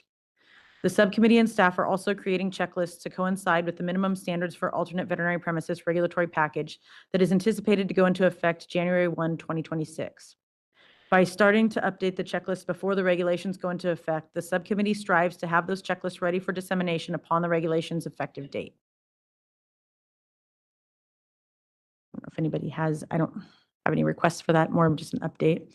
The subcommittee and staff are also creating checklists to coincide with the minimum standards for alternate veterinary premises regulatory package that is anticipated to go into effect January 1, 2026. By starting to update the checklist before the regulations go into effect, the subcommittee strives to have those checklists ready for dissemination upon the regulations' effective date. I don't know if anybody has, I don't have any requests for that, more of just an update.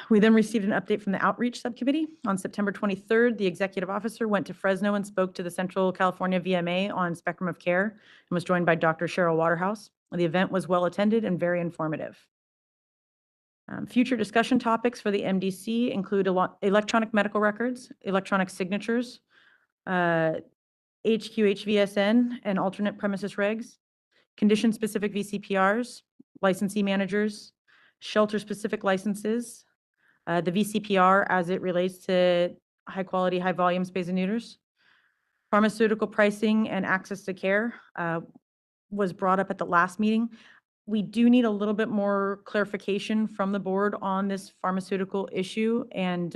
We then received an update from the Outreach Subcommittee. On September 23rd, the executive officer went to Fresno and spoke to the Central California VMA on Spectrum of Care and was joined by Dr. Cheryl Waterhouse. The event was well attended and very informative. Future discussion topics for the MDC include electronic medical records, electronic signatures, HQHVSN and alternate premises regs, condition-specific VCPRs, licensee managers, shelter-specific licenses, the VCPR as it relates to high-quality, high-volume spays and neuters. Pharmaceutical pricing and access to care was brought up at the last meeting. We do need a little bit more clarification from the board on this pharmaceutical issue and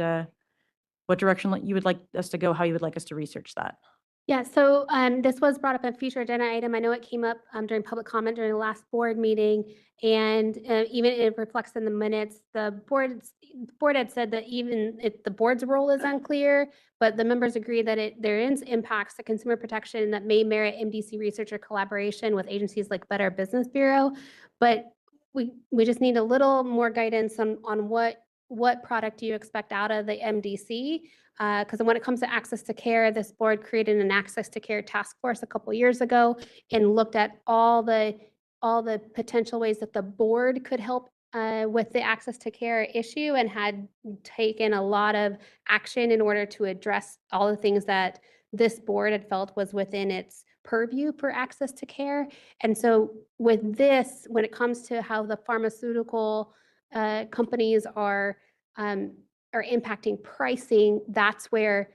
what direction you would like us to go, how you would like us to research that. Yeah, so this was brought up a future agenda item. I know it came up during public comment during the last board meeting, and even it reflects in the minutes. The board had said that even if the board's role is unclear, but the members agree that there is impacts to consumer protection that may merit MDC research or collaboration with agencies like Better Business Bureau. But we just need a little more guidance on what product do you expect out of the MDC. Because when it comes to access to care, this board created an access to care task force a couple years ago and looked at all the potential ways that the board could help with the access to care issue and had taken a lot of action in order to address all the things that this board had felt was within its purview for access to care. And so with this, when it comes to how the pharmaceutical companies are impacting pricing, that's where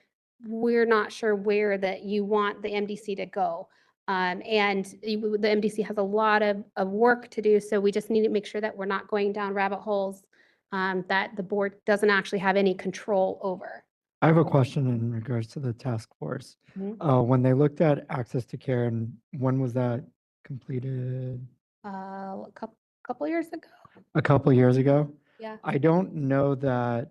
we're not sure where that you want the MDC to go. And the MDC has a lot of work to do, so we just need to make sure that we're not going down rabbit holes that the board doesn't actually have any control over. I have a question in regards to the task force. When they looked at access to care, and when was that completed? A couple years ago. A couple years ago? Yeah. I don't know that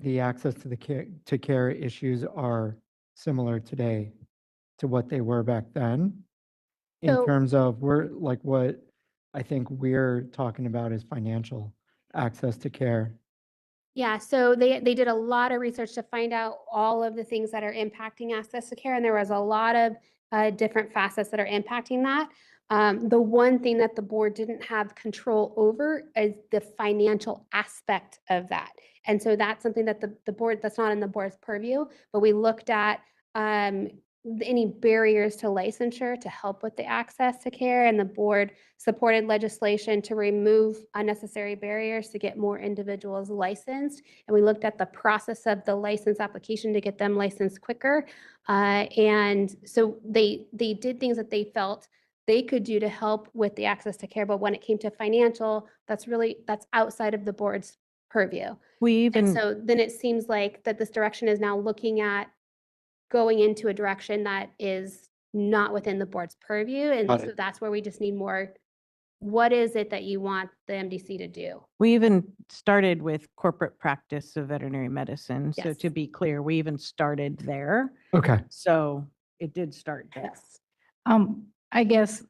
the access to the care issues are similar today to what they were back then. In So- terms of what I think we're talking about is financial access to care. Yeah, so they did a lot of research to find out all of the things that are impacting access to care, and there was a lot of different facets that are impacting that. The one thing that the board didn't have control over is the financial aspect of that. And so that's something that the board, that's not in the board's purview, but we looked at any barriers to licensure to help with the access to care, and the board supported legislation to remove unnecessary barriers to get more individuals licensed. And we looked at the process of the license application to get them licensed quicker. And so they did things that they felt they could do to help with the access to care. But when it came to financial, that's outside of the board's purview. And so then it seems like that this direction is now looking at going into a direction that is not within the board's purview. And so that's where we just need more, what is it that you want the MDC to do? We even started with corporate practice of veterinary medicine. So Yes. to be clear, we even started there. Okay. So it did start there. I guess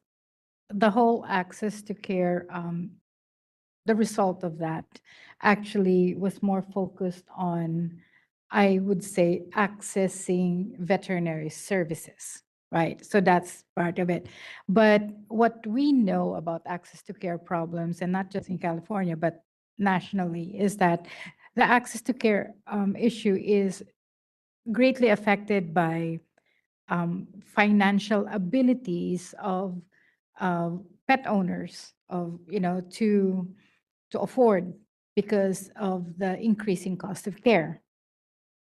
the whole access to care, the result of that actually was more focused on, I would say, accessing veterinary services, right? So that's part of it. But what we know about access to care problems, and not just in California, but nationally, is that the access to care issue is greatly affected by financial abilities of pet owners, of to afford, because of the increasing cost of care.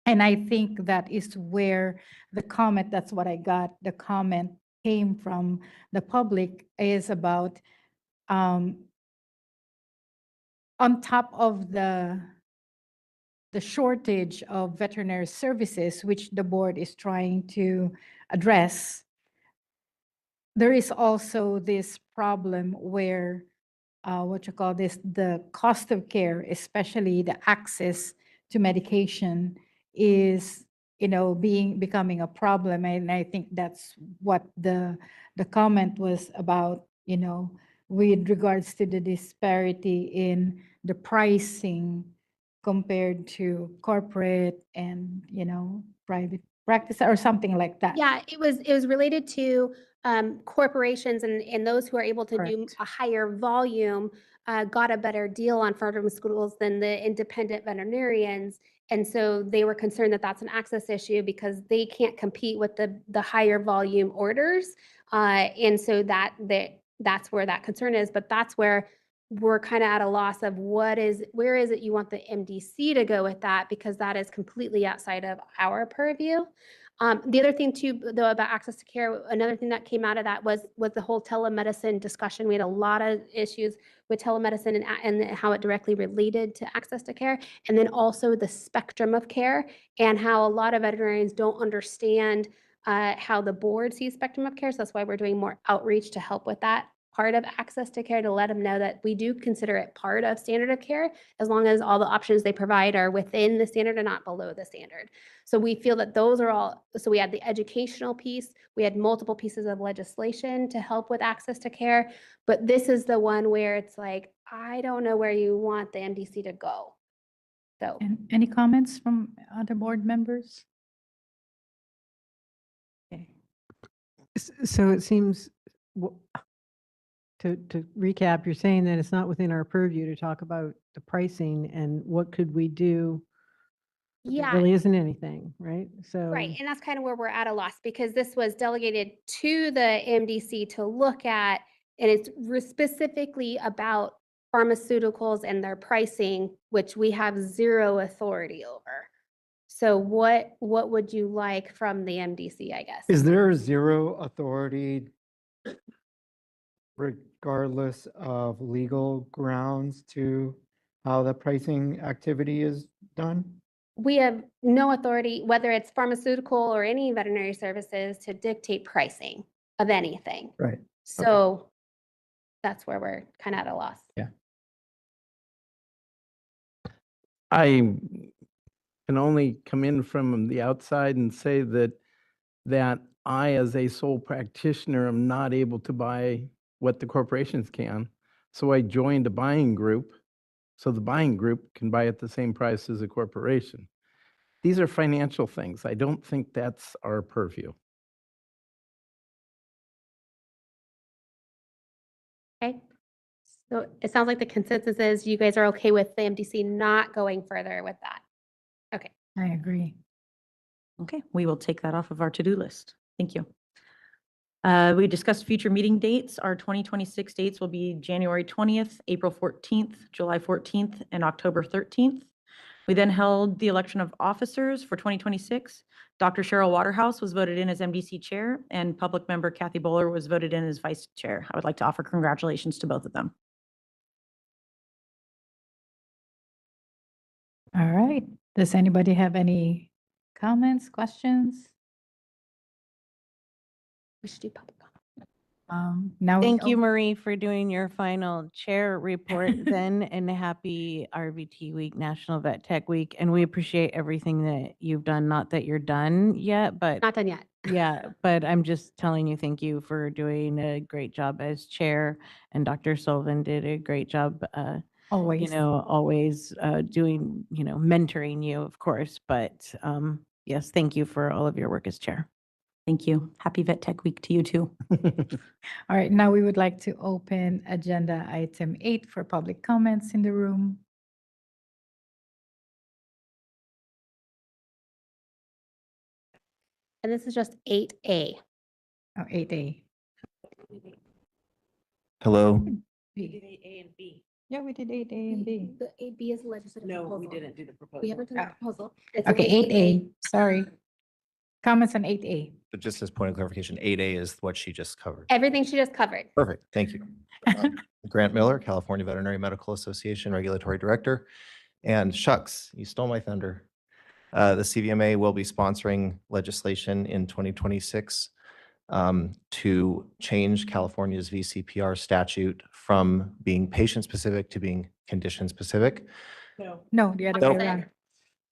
And I think that is where the comment, that's what I got, the comment came from the public, is about on top of the shortage of veterinary services, which the board is trying to address, there is also this problem where what you call this, the cost of care, especially the access to medication, is becoming a problem. And I think that's what the comment was about, with regards to the disparity in the pricing compared to corporate and private practice or something like that. Yeah, it was related to corporations and those who are able to do Correct. a higher volume got a better deal on pharmaceuticals than the independent veterinarians. And so they were concerned that that's an access issue because they can't compete with the higher volume orders. And so that's where that concern is. But that's where we're kind of at a loss of where is it you want the MDC to go with that, because that is completely outside of our purview. The other thing too, though, about access to care, another thing that came out of that was the whole telemedicine discussion. We had a lot of issues with telemedicine and how it directly related to access to care, and then also the spectrum of care and how a lot of veterinarians don't understand how the board sees spectrum of care. So that's why we're doing more outreach to help with that part of access to care, to let them know that we do consider it part of standard of care, as long as all the options they provide are within the standard and not below the standard. So we feel that those are all, so we had the educational piece, we had multiple pieces of legislation to help with access to care, but this is the one where it's like, I don't know where you want the MDC to go. So. And any comments from other board members? Okay. So it seems, to recap, you're saying that it's not within our purview to talk about the pricing and what could we do. There Yeah. really isn't anything, right? So. Right, and that's kind of where we're at a loss, because this was delegated to the MDC to look at, and it's specifically about pharmaceuticals and their pricing, which we have zero authority over. So what would you like from the MDC, I guess? Is there zero authority regardless of legal grounds to how the pricing activity is done? We have no authority, whether it's pharmaceutical or any veterinary services, to dictate pricing of anything. Right. So that's where we're kind of at a loss. Yeah. I can only come in from the outside and say that I, as a sole practitioner, am not able to buy what the corporations can. So I joined a buying group, so the buying group can buy at the same price as a corporation. These are financial things. I don't think that's our purview. Okay. So it sounds like the consensus is you guys are okay with the MDC not going further with that. Okay. I agree. Okay, we will take that off of our to-do list. Thank you. We discussed future meeting dates. Our 2026 dates will be January 20th, April 14th, July 14th, and October 13th. We then held the election of officers for 2026. Dr. Cheryl Waterhouse was voted in as MDC chair, and public member Kathy Bowler was voted in as vice chair. I would like to offer congratulations to both of them. All right. Does anybody have any comments, questions? We should do public comment. Now, Thank you, Marie, for doing your final chair report then, and happy RVT Week, National Vet Tech Week. And we appreciate everything that you've done. Not that you're done yet, but Not done yet. yeah, but I'm just telling you, thank you for doing a great job as chair. And Dr. Sullivan did a great job, always. always doing, mentoring you, of course. But yes, thank you for all of your work as chair. Thank you. Happy Vet Tech Week to you too. All right, now we would like to open agenda item 8 for public comments in the room. And this is just 8A. Oh, 8A. Hello. B. A and B. Yeah, we did 8A and B. The 8B is a legislative proposal. we didn't do the proposal. We haven't done the proposal. It's Okay, only 8A, sorry. Comments on 8A. But just as point of clarification, 8A is what she just covered. Everything she just covered. Perfect. Thank you. Grant Miller, California Veterinary Medical Association Regulatory Director. And shucks, you stole my thunder. The CVMA will be sponsoring legislation in 2026 to change California's VCPR statute from being patient-specific to being condition-specific. No, the other way around.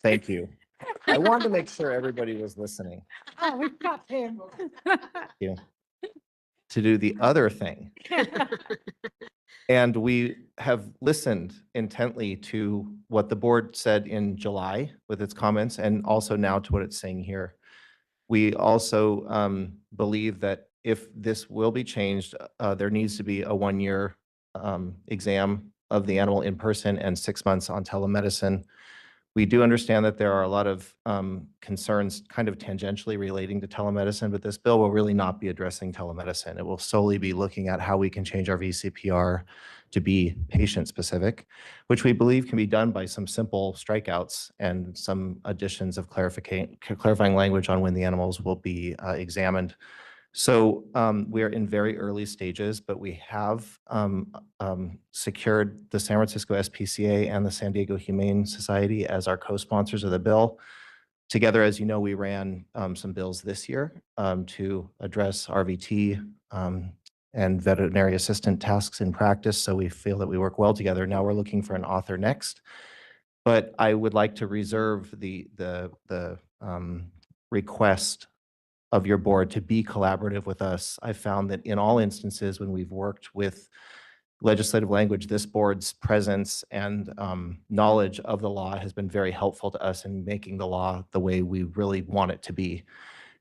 Thank you. I wanted to make sure everybody was listening. Oh, we've got him. You to do the other thing. And we have listened intently to what the board said in July with its comments, and also now to what it's saying here. We also believe that if this will be changed, there needs to be a 1-year exam of the animal in person and 6 months on telemedicine. We do understand that there are a lot of concerns kind of tangentially relating to telemedicine, but this bill will really not be addressing telemedicine. It will solely be looking at how we can change our VCPR to be patient-specific, which we believe can be done by some simple strikeouts and some additions of clarifying language on when the animals will be examined. So we are in very early stages, but we have secured the San Francisco SPCA and the San Diego Humane Society as our co-sponsors of the bill. Together, as you know, we ran some bills this year to address RVT and veterinary assistant tasks in practice. So we feel that we work well together. Now we're looking for an author next. But I would like to reserve the request of your board to be collaborative with us. I found that in all instances when we've worked with legislative language, this board's presence and knowledge of the law has been very helpful to us in making the law the way we really want it to be.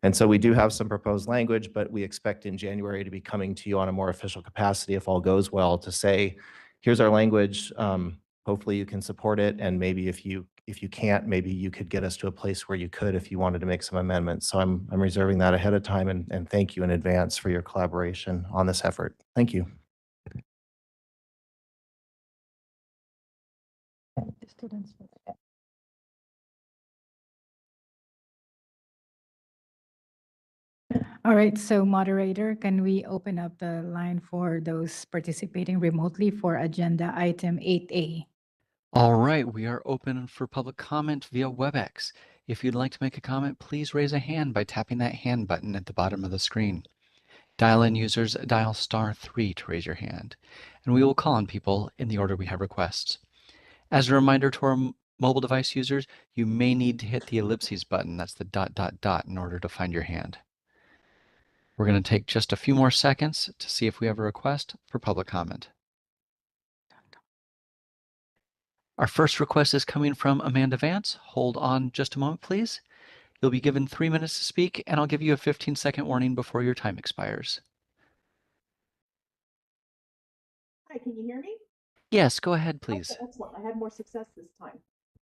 And so we do have some proposed language, but we expect in January to be coming to you on a more official capacity, if all goes well, to say, here's our language. Hopefully you can support it. And maybe if you can't, maybe you could get us to a place where you could if you wanted to make some amendments. So I'm reserving that ahead of time, and thank you in advance for your collaboration on this effort. Thank you. All right, so moderator, can we open up the line for those participating remotely for agenda item 8A? All right, we are open for public comment via WebEx. If you'd like to make a comment, please raise a hand by tapping that hand button at the bottom of the screen. Dial-in users dial *3 to raise your hand, and we will call on people in the order we have requests. As a reminder to our mobile device users, you may need to hit the ellipses button, that's the ... in order to find your hand. We're going to take just a few more seconds to see if we have a request for public comment. Our first request is coming from Amanda Vance. Hold on just a moment, please. You'll be given 3 minutes to speak, and I'll give you a 15-second warning before your time expires. Hi, can you hear me? Yes, go ahead, please. Okay, excellent. I had more success this time.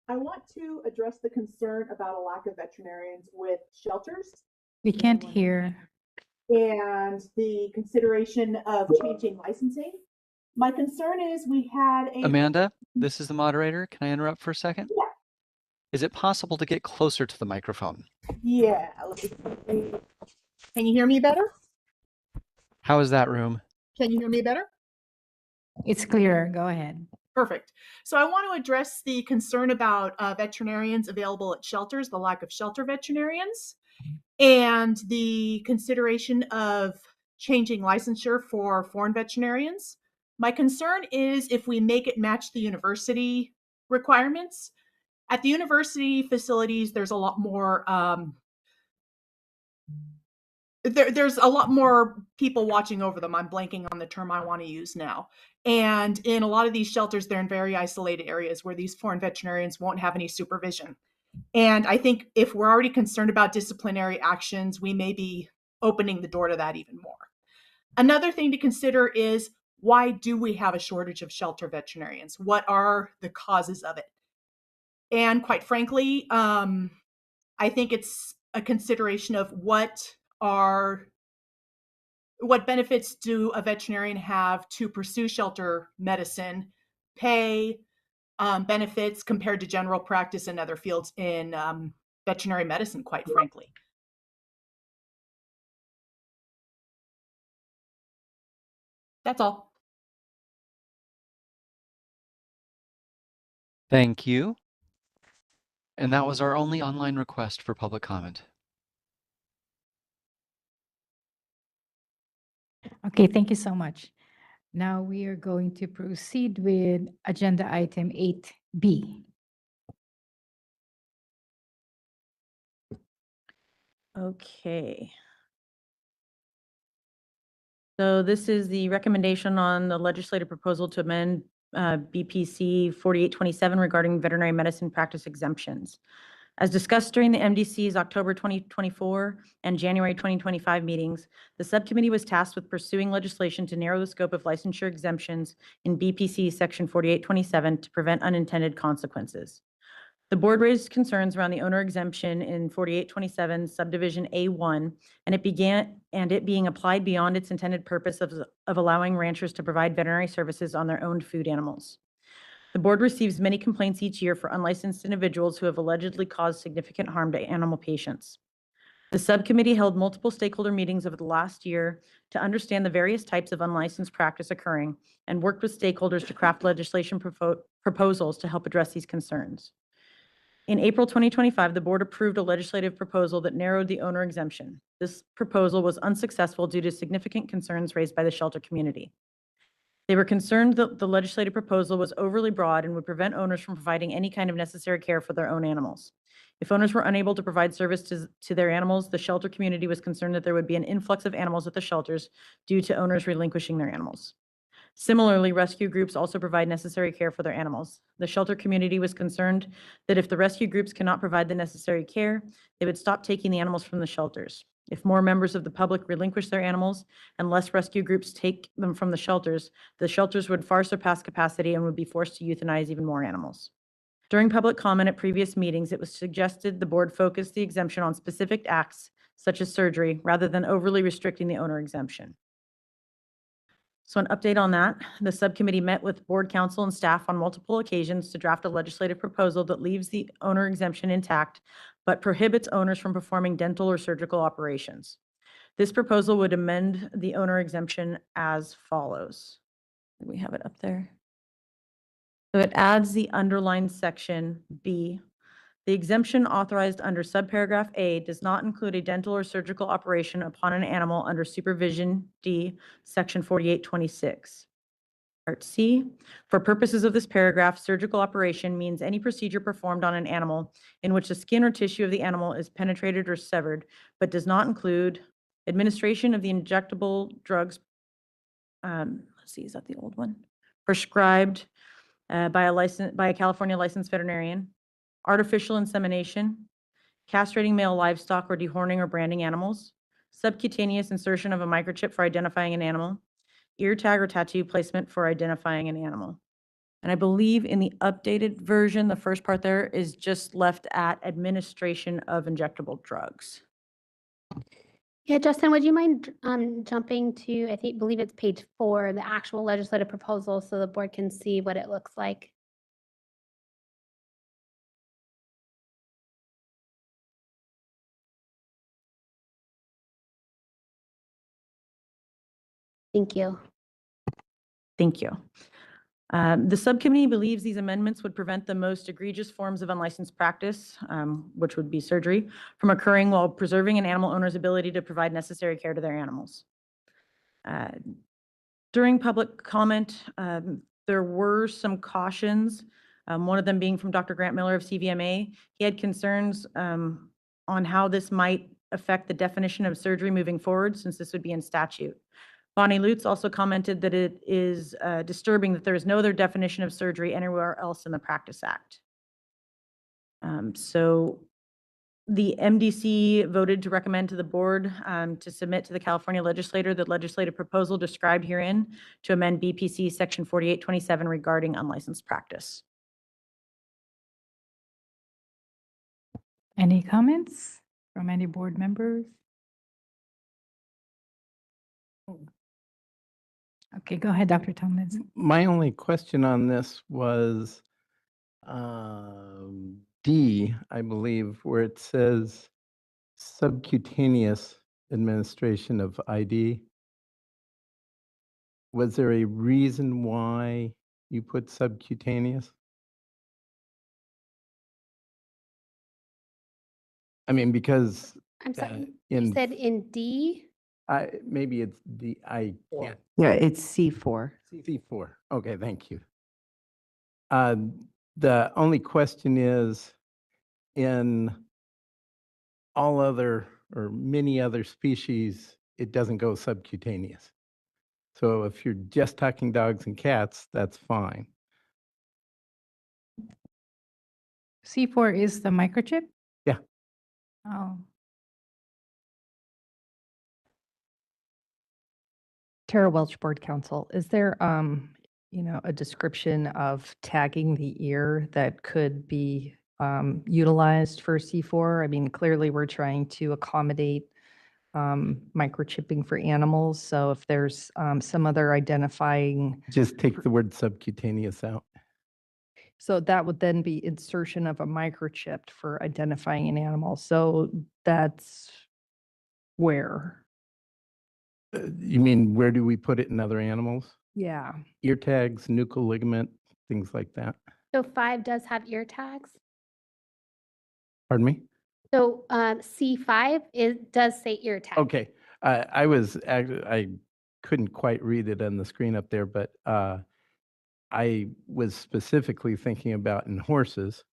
I want to address the concern about a lack of veterinarians with shelters We can't hear. and the consideration of changing licensing. My concern is we had a... Amanda, this is the moderator. Can I interrupt for a second? Yeah. Is it possible to get closer to the microphone? Yeah. Can you hear me better? How is that room? Can you hear me better? It's clearer. Go ahead. Perfect. So I want to address the concern about veterinarians available at shelters, the lack of shelter veterinarians, and the consideration of changing licensure for foreign veterinarians. My concern is if we make it match the university requirements. At the university facilities, there's a lot more there's a lot more people watching over them. I'm blanking on the term I want to use now. And in a lot of these shelters, they're in very isolated areas where these foreign veterinarians won't have any supervision. And I think if we're already concerned about disciplinary actions, we may be opening the door to that even more. Another thing to consider is, why do we have a shortage of shelter veterinarians? What are the causes of it? And quite frankly, I think it's a consideration of what benefits do a veterinarian have to pursue shelter medicine, pay, benefits compared to general practice and other fields in veterinary medicine, quite frankly. That's all. Thank you. And that was our only online request for public comment. Okay, thank you so much. Now we are going to proceed with agenda item 8B. Okay. So this is the recommendation on the legislative proposal to amend BPC 4827 regarding veterinary medicine practice exemptions. As discussed during the MDC's October 2024 and January 2025 meetings, the subcommittee was tasked with pursuing legislation to narrow the scope of licensure exemptions in BPC Section 4827 to prevent unintended consequences. The board raised concerns around the owner exemption in 4827 subdivision A1 and it being applied beyond its intended purpose of allowing ranchers to provide veterinary services on their owned food animals. The board receives many complaints each year for unlicensed individuals who have allegedly caused significant harm to animal patients. The subcommittee held multiple stakeholder meetings over the last year to understand the various types of unlicensed practice occurring and worked with stakeholders to craft legislation proposals to help address these concerns. In April 2025, the board approved a legislative proposal that narrowed the owner exemption. This proposal was unsuccessful due to significant concerns raised by the shelter community. They were concerned that the legislative proposal was overly broad and would prevent owners from providing any kind of necessary care for their own animals. If owners were unable to provide service to their animals, the shelter community was concerned that there would be an influx of animals at the shelters due to owners relinquishing their animals. Similarly, rescue groups also provide necessary care for their animals. The shelter community was concerned that if the rescue groups cannot provide the necessary care, they would stop taking the animals from the shelters. If more members of the public relinquish their animals and less rescue groups take them from the shelters would far surpass capacity and would be forced to euthanize even more animals. During public comment at previous meetings, it was suggested the board focus the exemption on specific acts, such as surgery, rather than overly restricting the owner exemption. So an update on that, the subcommittee met with board counsel and staff on multiple occasions to draft a legislative proposal that leaves the owner exemption intact, but prohibits owners from performing dental or surgical operations. This proposal would amend the owner exemption as follows. We have it up there. So it adds the underlined section B. The exemption authorized under subparagraph A does not include a dental or surgical operation upon an animal under supervision D, section 4826. Part C, for purposes of this paragraph, surgical operation means any procedure performed on an animal in which the skin or tissue of the animal is penetrated or severed, but does not include administration of the injectable drugs, let's see, is that the old one? Prescribed by a California licensed veterinarian, artificial insemination, castrating male livestock or dehorning or branding animals, subcutaneous insertion of a microchip for identifying an animal, ear tag or tattoo placement for identifying an animal. And I believe in the updated version, the first part there is just left at administration of injectable drugs. Yeah, Justin, would you mind jumping to, believe it's page 4, the actual legislative proposal, so the board can see what it looks like? Thank you. Thank you. The subcommittee believes these amendments would prevent the most egregious forms of unlicensed practice, which would be surgery, from occurring while preserving an animal owner's ability to provide necessary care to their animals. Uh, During public comment, there were some cautions, one of them being from Dr. Grant Miller of CVMA. He had concerns on how this might affect the definition of surgery moving forward, since this would be in statute. Bonnie Lutz also commented that it is disturbing that there is no other definition of surgery anywhere else in the Practice Act. So the MDC voted to recommend to the board to submit to the California legislature the legislative proposal described herein to amend BPC Section 4827 regarding unlicensed practice. Any comments from any board members? Okay, go ahead, Dr. Tomlinson. My only question on this was D, I believe, where it says subcutaneous administration of ID. Was there a reason why you put subcutaneous? I mean, because I'm sorry, you in said in D? maybe it's D. I can't. Yeah, it's C4. C4. Okay, thank you. The only question is, in all other or many other species, it doesn't go subcutaneous. So if you're just talking dogs and cats, that's fine. C4 is the microchip? Yeah. Oh, Tara Welch, Board Counsel. Is there, a description of tagging the ear that could be utilized for C4? I mean, clearly we're trying to accommodate microchipping for animals. So if there's some other identifying, Just take the word subcutaneous out. so that would then be insertion of a microchip for identifying an animal. So that's where. You mean, where do we put it in other animals? Yeah. Ear tags, nuchal ligament, things like that. So 5 does have ear tags. Pardon me? So C5 does say ear tag. Okay. I couldn't quite read it on the screen up there, but I was specifically thinking about in horses.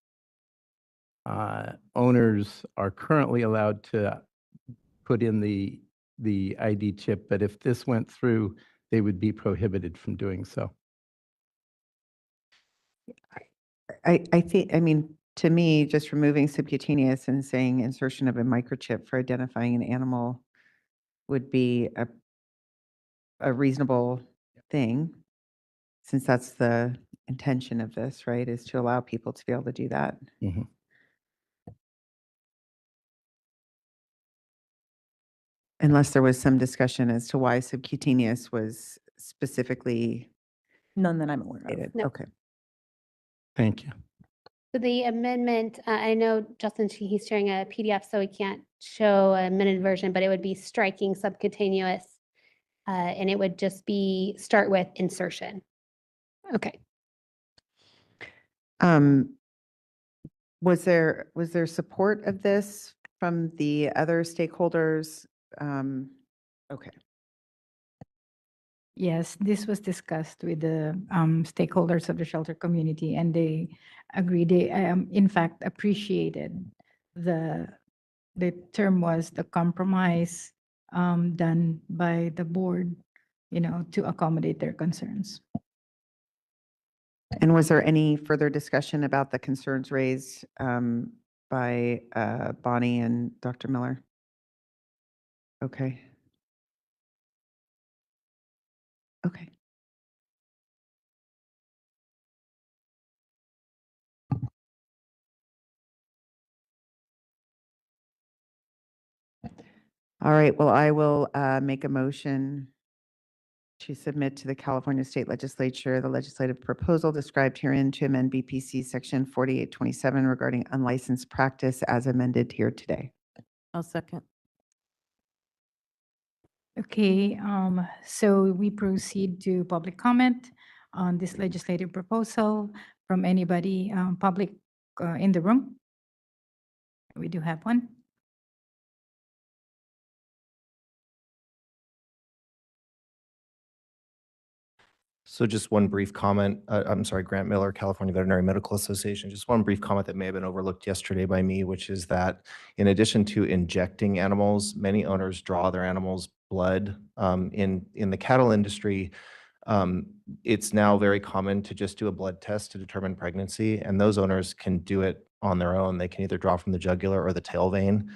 Owners are currently allowed to put in the ID chip, but if this went through, they would be prohibited from doing so. I think, I mean, to me, just removing subcutaneous and saying insertion of a microchip for identifying an animal would be a reasonable thing, since that's the intention of this, right, is to allow people to be able to do that. Mhm. Unless there was some discussion as to why subcutaneous was specifically None that I'm aware of. stated. No. Okay. Thank you. So the amendment, I know Justin, he's sharing a PDF, so we can't show a amended version, but it would be striking subcutaneous. And it would just be start with insertion. Okay. Was there support of this from the other stakeholders? Okay. yes, this was discussed with the stakeholders of the shelter community, and they agreed. They, in fact, appreciated the term was the compromise done by the board, to accommodate their concerns. And was there any further discussion about the concerns raised by Bonnie and Dr. Miller? Okay. Okay. All right, well, I will make a motion to submit to the California State Legislature the legislative proposal described herein to amend BPC Section 4827 regarding unlicensed practice as amended here today. I'll second. Okay, so we proceed to public comment on this legislative proposal from anybody, public in the room. We do have one. So just one brief comment. I'm sorry, Grant Miller, California Veterinary Medical Association. Just one brief comment that may have been overlooked yesterday by me, which is that in addition to injecting animals, many owners draw their animals' blood. In the cattle industry, it's now very common to just do a blood test to determine pregnancy, and those owners can do it on their own. They can either draw from the jugular or the tail vein.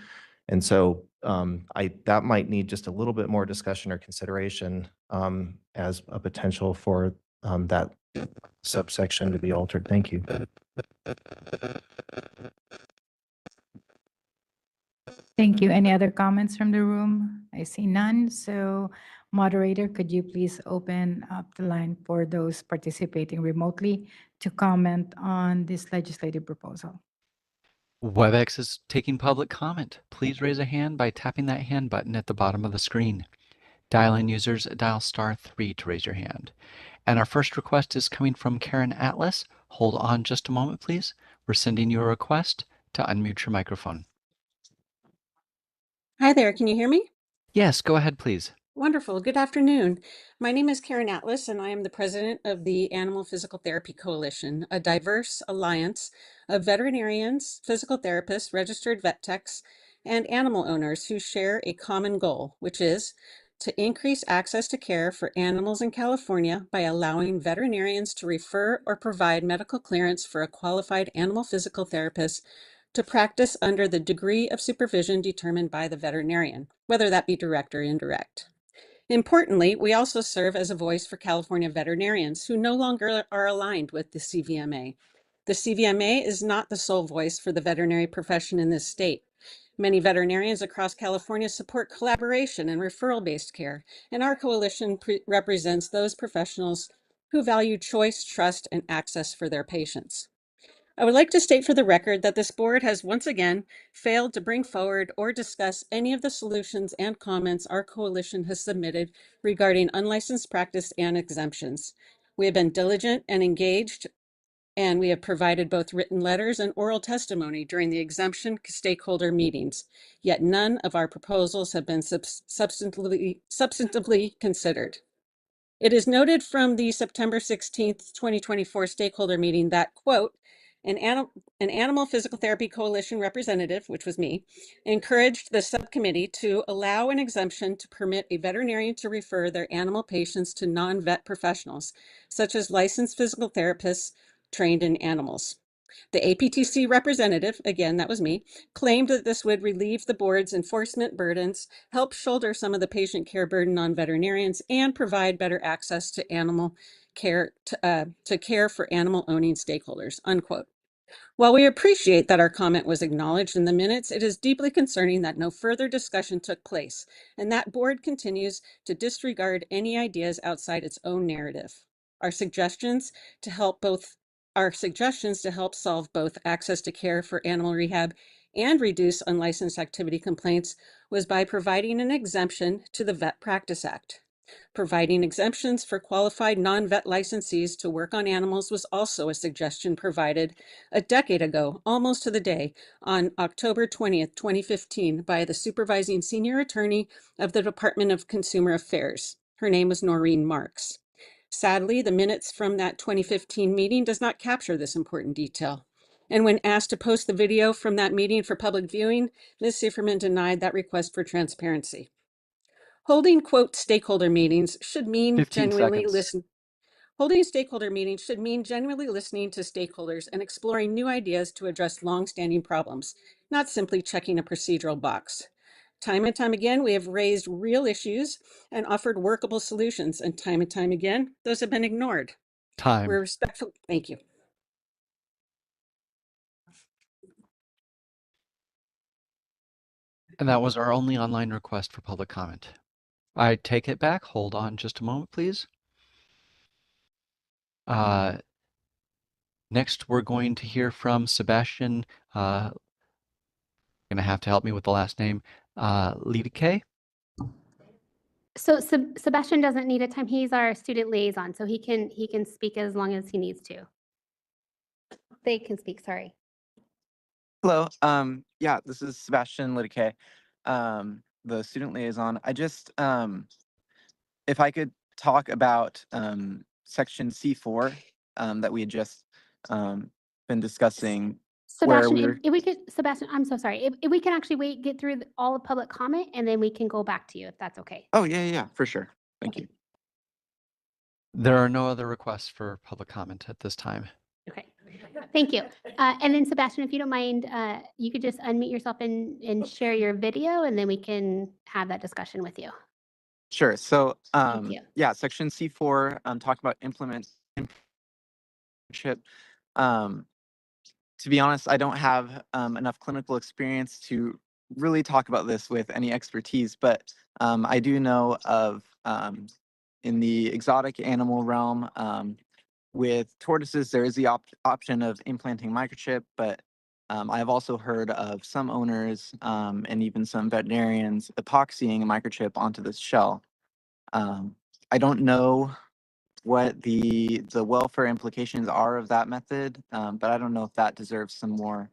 And so that might need just a little bit more discussion or consideration as a potential for that subsection to be altered. Thank you. Thank you. Any other comments from the room? I see none. So moderator, could you please open up the line for those participating remotely to comment on this legislative proposal? WebEx is taking public comment. Please raise a hand by tapping that hand button at the bottom of the screen. Dial-in users dial *3 to raise your hand. And our first request is coming from Karen Atlas. Hold on just a moment, please. We're sending you a request to unmute your microphone. Hi there, can you hear me? Yes, go ahead, please. Wonderful. Good afternoon. My name is Karen Atlas, and I am the president of the Animal Physical Therapy Coalition, a diverse alliance of veterinarians, physical therapists, registered vet techs, and animal owners who share a common goal, which is to increase access to care for animals in California by allowing veterinarians to refer or provide medical clearance for a qualified animal physical therapist to practice under the degree of supervision determined by the veterinarian, whether that be direct or indirect. Importantly, we also serve as a voice for California veterinarians who no longer are aligned with the CVMA. The CVMA is not the sole voice for the veterinary profession in this state. Many veterinarians across California support collaboration and referral-based care, and our coalition represents those professionals who value choice, trust, and access for their patients. I would like to state for the record that this board has once again failed to bring forward or discuss any of the solutions and comments our coalition has submitted regarding unlicensed practice and exemptions. We have been diligent and engaged, and we have provided both written letters and oral testimony during the exemption stakeholder meetings, yet none of our proposals have been substantively considered. It is noted from the September 16th, 2024 stakeholder meeting that, quote, an animal physical therapy coalition representative, which was me, encouraged the subcommittee to allow an exemption to permit a veterinarian to refer their animal patients to non-vet professionals, such as licensed physical therapists trained in animals. The APTC representative, again, that was me, claimed that this would relieve the board's enforcement burdens, help shoulder some of the patient care burden on veterinarians, and provide better access to animal care to care for animal owning stakeholders, unquote. While we appreciate that our comment was acknowledged in the minutes, it is deeply concerning that no further discussion took place, and that board continues to disregard any ideas outside its own narrative. Our suggestions to help solve both access to care for animal rehab and reduce unlicensed activity complaints was by providing an exemption to the Vet Practice Act. Providing exemptions for qualified non-vet licensees to work on animals was also a suggestion provided a decade ago, almost to the day, on October 20th, 2015, by the supervising senior attorney of the Department of Consumer Affairs. Her name was Noreen Marks. Sadly, the minutes from that 2015 meeting does not capture this important detail. And when asked to post the video from that meeting for public viewing, Ms. Sifferman denied that request for transparency. Holding, quote, stakeholder meetings should mean genuinely listening. Holding stakeholder meetings should mean genuinely listening to stakeholders and exploring new ideas to address longstanding problems, not simply checking a procedural box. Time and time again, we have raised real issues and offered workable solutions, and time again, those have been ignored. Time. We're respectful. Thank you. And that was our only online request for public comment. I take it back. Hold on just a moment, please. Next, we're going to hear from Sebastian. Going to have to help me with the last name. Lidike. So Sebastian doesn't need a time. He's our student liaison, so he can speak as long as he needs to. They can speak. Sorry. Hello. Yeah, this is Sebastian Lidike, the student liaison. I just, if I could talk about section C4 that we had just been discussing, where Sebastian, we were. if we could, Sebastian, I'm so sorry. If we can actually wait, get through all of public comment, and then we can go back to you if that's okay. Oh, yeah, for sure. Thank you. There are no other requests for public comment at this time. Okay, thank you. And then Sebastian, if you don't mind, you could just unmute yourself and share your video, and then we can have that discussion with you. Sure. So, you. yeah, section C4, talking about internship. To be honest, I don't have enough clinical experience to really talk about this with any expertise, but I do know of in the exotic animal realm, with tortoises, there is the option of implanting microchip, but I have also heard of some owners and even some veterinarians epoxying a microchip onto the shell. I don't know what the welfare implications are of that method, but I don't know if that deserves some more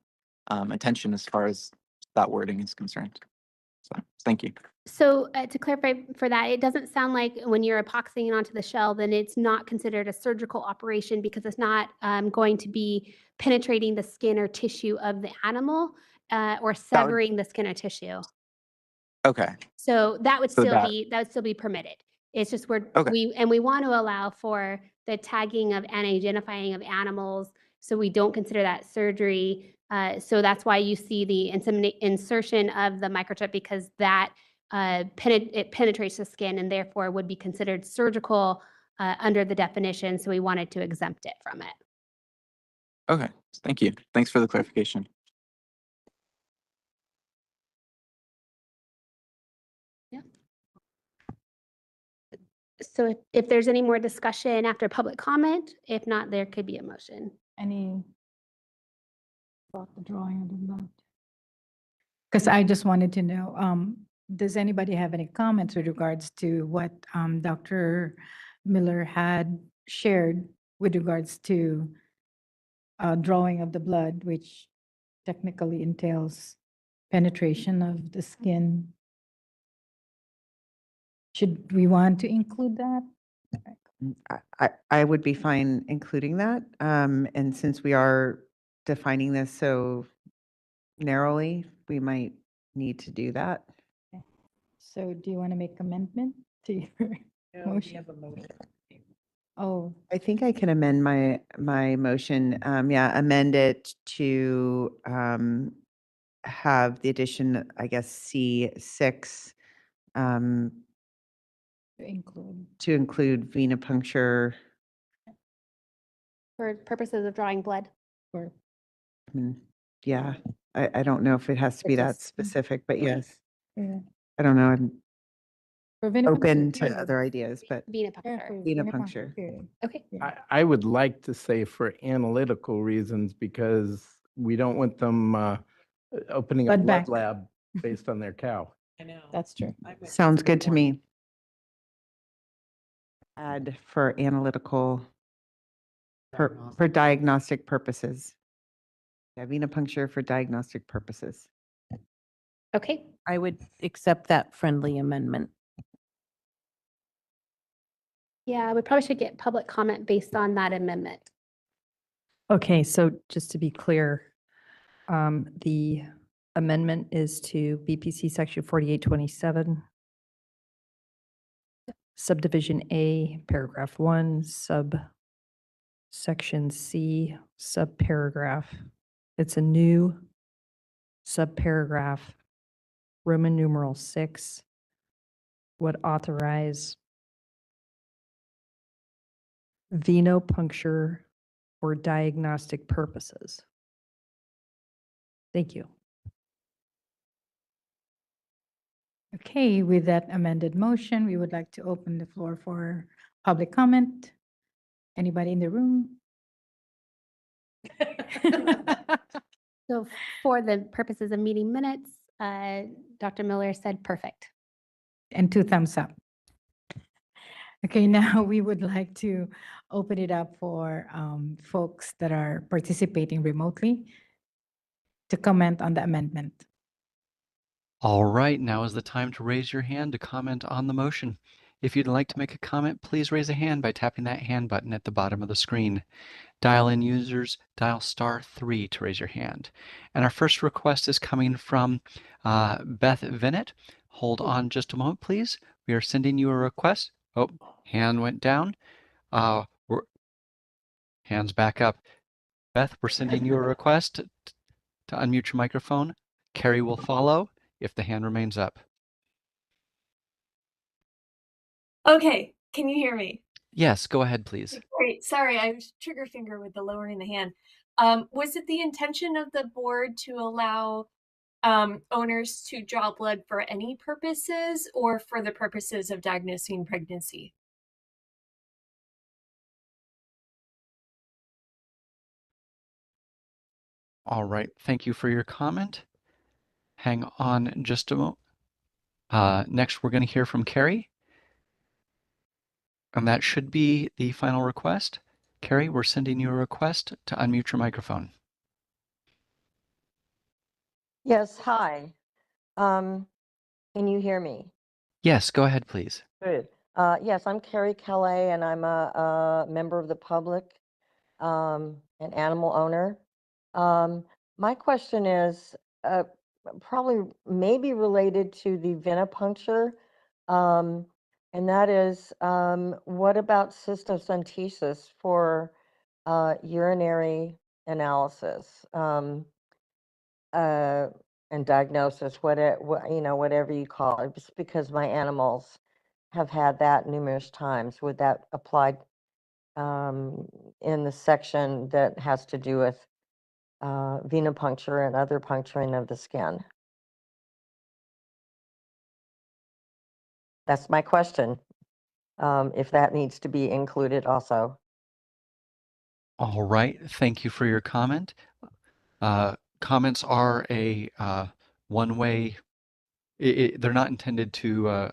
attention as far as that wording is concerned. So, thank you. So to clarify for that, it doesn't sound like when you're epoxying it onto the shell, then it's not considered a surgical operation because it's not going to be penetrating the skin or tissue of the animal or severing the skin or tissue. Okay. So that would So still that- be permitted. It's just Okay. we want to allow for the tagging of and identifying of animals, so we don't consider that surgery. So that's why you see the insertion of the microchip, because that it penetrates the skin and therefore would be considered surgical under the definition. So we wanted to exempt it from it. Okay. Thank you. Thanks for the clarification. So if there's any more discussion after public comment, if not, there could be a motion. Any about the drawing of the blood? Because I just wanted to know, does anybody have any comments with regards to what Dr. Miller had shared with regards to drawing of the blood, which technically entails penetration of the skin? Should we want to include that? I would be fine including that. And since we are defining this so narrowly, we might need to do that. So do you want to make amendment to your motion? Oh, I think I can amend my motion. Yeah, amend it to have the addition, I guess, C6 to include venipuncture. For purposes of drawing blood. For Yeah, I don't know if it has to be that Just- specific, but yes. yeah. I don't know. I'm For venipuncture, open to period. other ideas, but Venipuncture. venipuncture. Period. Okay. I would like to say for analytical reasons, because we don't want them opening a Blood blood bank. lab based on their cow. That's true. Sounds good to me. Add for analytical, for diagnostic purposes. Yeah, venipuncture for diagnostic purposes. Okay. I would accept that friendly amendment. Yeah, we probably should get public comment based on that amendment. Okay, so just to be clear, the amendment is to BPC Section 4827, Subdivision A, Paragraph 1, Subsection C, Subparagraph. It's a new subparagraph, Roman numeral 6, would authorize venipuncture for diagnostic purposes. Thank you. Okay, with that amended motion, we would like to open the floor for public comment. Anybody in the room? So for the purposes of meeting minutes, Dr. Miller said perfect. And 2 thumbs up. Okay, now we would like to open it up for folks that are participating remotely to comment on the amendment. All right, now is the time to raise your hand to comment on the motion. If you'd like to make a comment, please raise a hand by tapping that hand button at the bottom of the screen. Dial-in users, dial *3 to raise your hand. And our first request is coming from Beth Vinnett. Hold on just a moment, please. We are sending you a request. Oh, hand went down. Hands back up. Beth, we're sending you a request to unmute your microphone. Carrie will follow if the hand remains up. Okay, can you hear me? Yes, go ahead, please. Great. Sorry, I was trigger finger with the lowering the hand. Was it the intention of the board to allow owners to draw blood for any purposes or for the purposes of diagnosing pregnancy? All right, thank you for your comment. Hang on just a moment. Next, we're going to hear from Carrie. And that should be the final request. Carrie, we're sending you a request to unmute your microphone. Yes, hi. Can you hear me? Yes, go ahead, please. Good. Yes, I'm Carrie Calais, and I'm a member of the public, an animal owner. My question is probably maybe related to the venipuncture, and that is, what about cystocentesis for urinary analysis? And diagnosis, whatever you call it, just because my animals have had that numerous times. Would that apply in the section that has to do with venipuncture and other puncturing of the skin? That's my question. If that needs to be included also. All right, thank you for your comment. Comments are a one-way, they're not intended to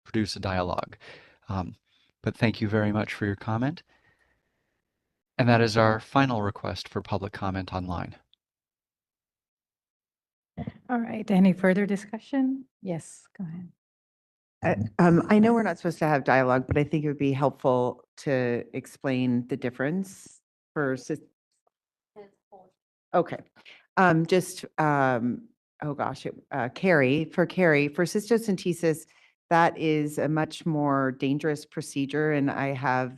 produce a dialogue. But thank you very much for your comment. And that is our final request for public comment online. All right, any further discussion? Yes, go ahead. I know we're not supposed to have dialogue, but I think it would be helpful to explain the difference for. Okay. Oh gosh, Carrie, for cystocentesis, that is a much more dangerous procedure. And I have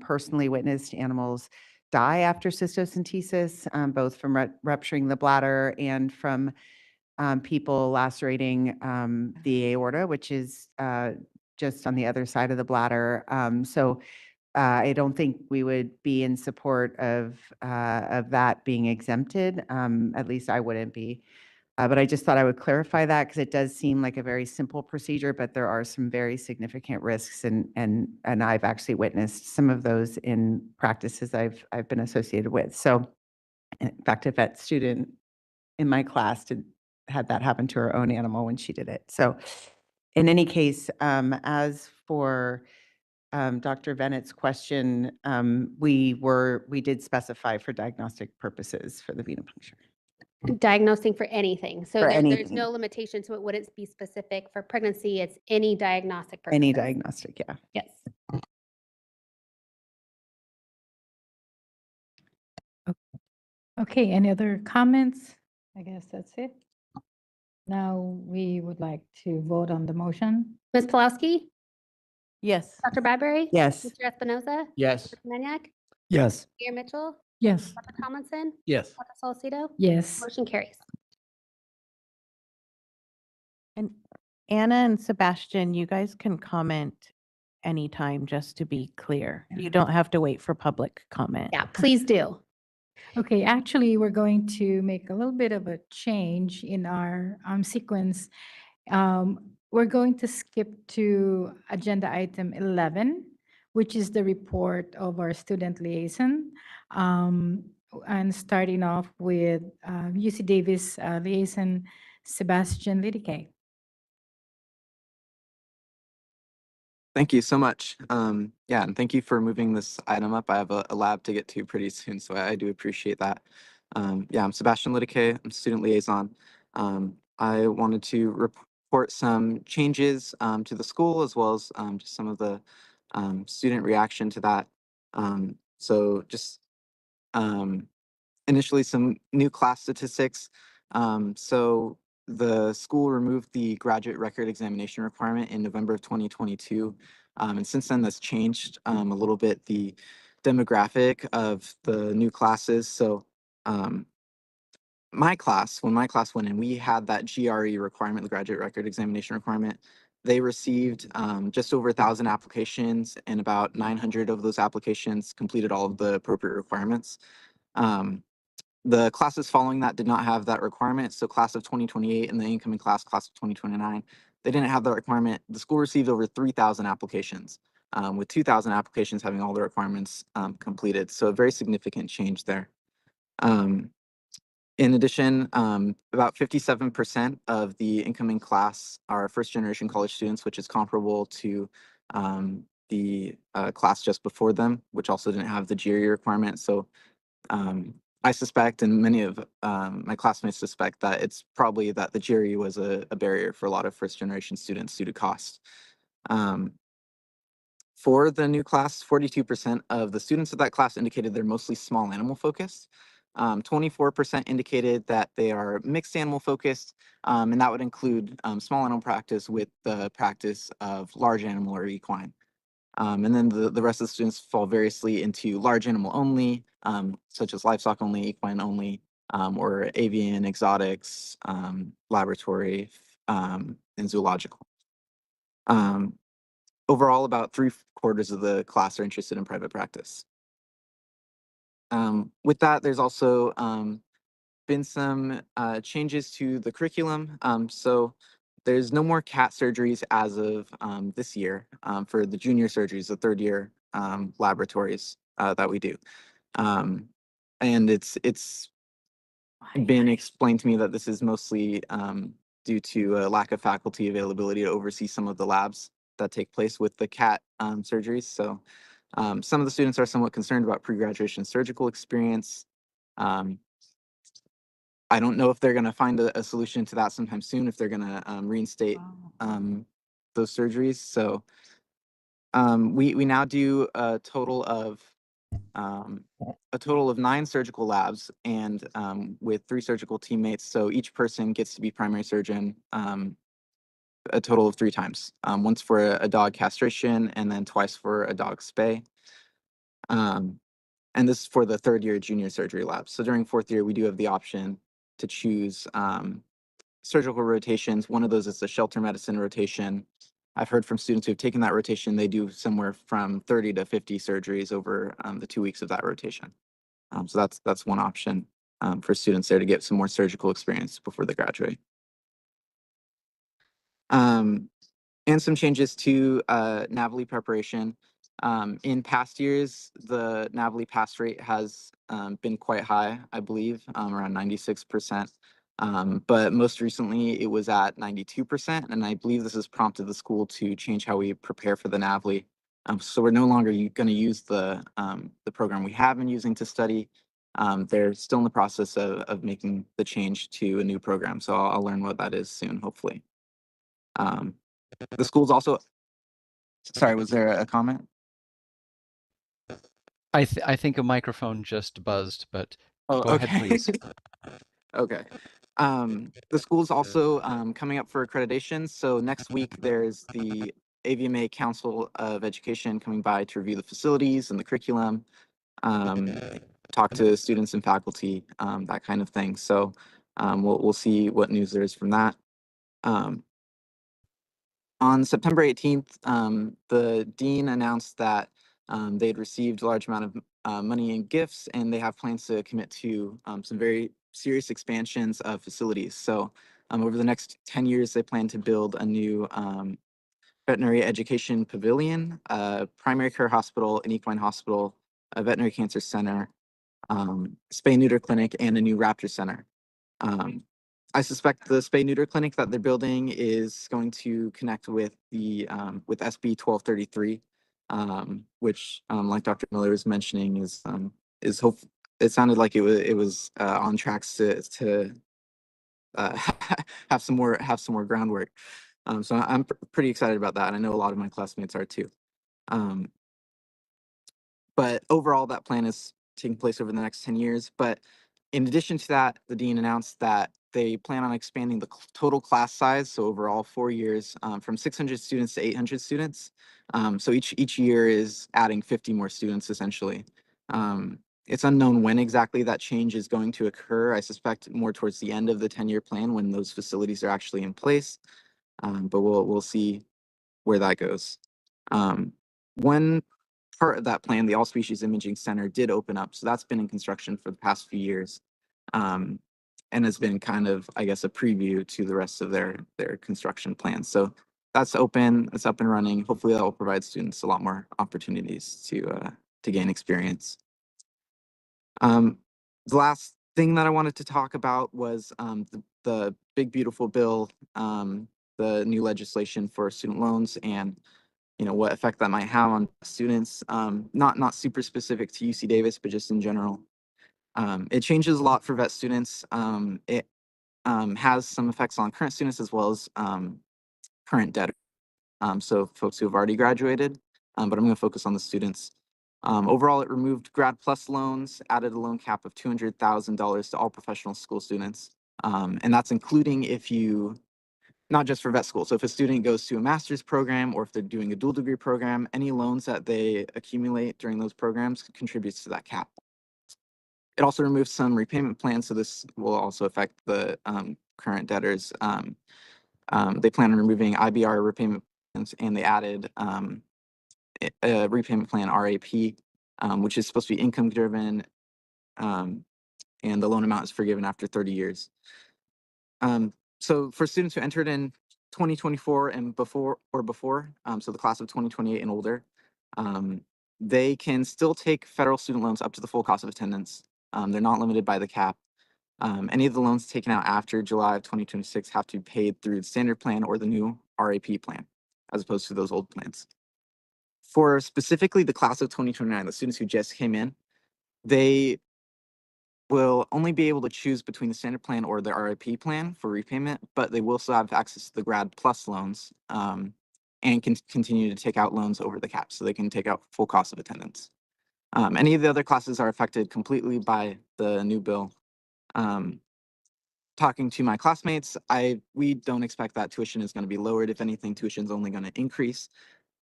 personally witnessed animals die after cystocentesis, both from rupturing the bladder and from people lacerating the aorta, which is just on the other side of the bladder. I don't think we would be in support of that being exempted. At least I wouldn't be. But I just thought I would clarify that because it does seem like a very simple procedure, but there are some very significant risks, and I've actually witnessed some of those in practices I've been associated with. So, in fact, a vet student in my class had that happen to her own animal when she did it. So, in any case, as for Dr. Vennett's question, we did specify for diagnostic purposes for the venipuncture. Diagnosing for anything. So For there's anything. no limitation to it. Wouldn't be specific for pregnancy. It's any diagnostic purpose. Any diagnostic, yeah. Yes. Okay, any other comments? I guess that's it. Now we would like to vote on the motion. Ms. Pulaski? Yes. Dr. Bradbury? Yes. Mr. Espinoza? Yes. Dr. Maniak? Yes. Mayor Mitchell? Yes. Dr. Tomlinson? Yes. Dr. Salcedo? Yes. Motion carries. And Anna and Sebastian, you guys can comment anytime, just to be clear. You don't have to wait for public comment. Yeah, please do. Okay, actually, we're going to make a little bit of a change in our sequence. We're going to skip to agenda item 11, which is the report of our student liaison. And starting off with UC Davis liaison, Sebastian Lidike. Thank you so much. Yeah, and thank you for moving this item up. I have a lab to get to pretty soon, so I do appreciate that. Yeah, I'm Sebastian Lidike. I'm student liaison. I wanted to report some changes to the school as well as just some of the student reaction to that. So just initially some new class statistics. So the school removed the graduate record examination requirement in November of 2022. And since then, that's changed a little bit the demographic of the new classes. So when my class went in, we had that GRE requirement, the graduate record examination requirement. They received just over 1,000 applications, and about 900 of those applications completed all of the appropriate requirements. The classes following that did not have that requirement. So class of 2028 and the incoming class of 2029, they didn't have that requirement. The school received over 3,000 applications, with 2,000 applications having all the requirements completed. So a very significant change there. In addition, about 57% of the incoming class are first generation college students, which is comparable to the class just before them, which also didn't have the GRE requirement. So I suspect, and many of my classmates suspect, that it's probably that the GRE was a barrier for a lot of first generation students due to cost. For the new class, 42% of the students of that class indicated they're mostly small animal focused. 24% indicated that they are mixed animal focused, and that would include small animal practice with the practice of large animal or equine. And then the rest of the students fall variously into large animal only, such as livestock only, equine only, or avian, exotics, laboratory, and zoological. Overall, about 3/4 of the class are interested in private practice. With that, there's also been some changes to the curriculum. So there's no more CAT surgeries as of this year for the junior surgeries, the third year laboratories that we do. And it's been explained to me that this is mostly due to a lack of faculty availability to oversee some of the labs that take place with the CAT surgeries. So some of the students are somewhat concerned about pre-graduation surgical experience. I don't know if they're going to find a solution to that sometime soon, if they're going to reinstate those surgeries. So we now do a total of 9 surgical labs, and with 3 surgical teammates. So each person gets to be primary surgeon a total of 3 times. Once for a dog castration, and then twice for a dog spay. And this is for the third year junior surgery lab. So during 4th year, we do have the option to choose surgical rotations. One of those is the shelter medicine rotation. I've heard from students who've taken that rotation, they do somewhere from 30 to 50 surgeries over the 2 weeks of that rotation. So that's one option for students there to get some more surgical experience before they graduate. And some changes to NAVLE preparation. In past years, the NAVLE pass rate has been quite high, I believe, around 96%. But most recently, it was at 92%, and I believe this has prompted the school to change how we prepare for the NAVLE. So we're no longer going to use the program we have been using to study. They're still in the process of making the change to a new program, so I'll learn what that is soon, hopefully. The school's also, sorry, was there a comment? I think a microphone just buzzed, but Oh, go ahead, okay. please. Okay. The school's also coming up for accreditation. So next week, there's the AVMA Council of Education coming by to review the facilities and the curriculum, talk to students and faculty, that kind of thing. So we'll see what news there is from that. On September 18th, the dean announced that they had received a large amount of money in gifts, and they have plans to commit to some very serious expansions of facilities. So over the next 10 years, they plan to build a new veterinary education pavilion, a primary care hospital, an equine hospital, a veterinary cancer center, spay neuter clinic, and a new raptor center. I suspect the spay neuter clinic that they're building is going to connect with the with SB 1233, which, like Dr. Miller was mentioning, is hope. It sounded like it was on tracks to have some more groundwork. So I'm pretty excited about that, and I know a lot of my classmates are too. Um, but overall, that plan is taking place over the next 10 years. But in addition to that, the dean announced that they plan on expanding the total class size, so overall 4 years, from 600 students to 800 students. So each year is adding 50 more students, essentially. It's unknown when exactly that change is going to occur. I suspect more towards the end of the 10-year plan when those facilities are actually in place. But we'll see where that goes. One part of that plan, the All Species Imaging Center, did open up. So that's been in construction for the past few years, and has been kind of, I guess, a preview to the rest of their construction plans. So that's open, it's up and running. Hopefully that will provide students a lot more opportunities to gain experience. The last thing that I wanted to talk about was the big beautiful bill, the new legislation for student loans, and what effect that might have on students. Not super specific to UC Davis, but just in general. It changes a lot for vet students. It has some effects on current students as well as current debtors. So folks who have already graduated, but I'm going to focus on the students. Overall, it removed Grad Plus loans, added a loan cap of $200,000 to all professional school students. And that's including if you, not just for vet school. So if a student goes to a master's program or if they're doing a dual degree program, any loans that they accumulate during those programs contributes to that cap. It also removes some repayment plans. So this will also affect the current debtors. They plan on removing IBR repayment plans, and they added a repayment plan RAP, which is supposed to be income driven, and the loan amount is forgiven after 30 years. So for students who entered in 2024 and before, so the class of 2028 and older, they can still take federal student loans up to the full cost of attendance. They're not limited by the cap. Any of the loans taken out after July of 2026 have to be paid through the standard plan or the new RAP plan, as opposed to those old plans. For specifically the class of 2029, the students who just came in, they will only be able to choose between the standard plan or the RIP plan for repayment, but they will still have access to the Grad Plus loans, and can continue to take out loans over the cap, so they can take out full cost of attendance. Any of the other classes are affected completely by the new bill. Talking to my classmates, we don't expect that tuition is going to be lowered. If anything, tuition is only going to increase.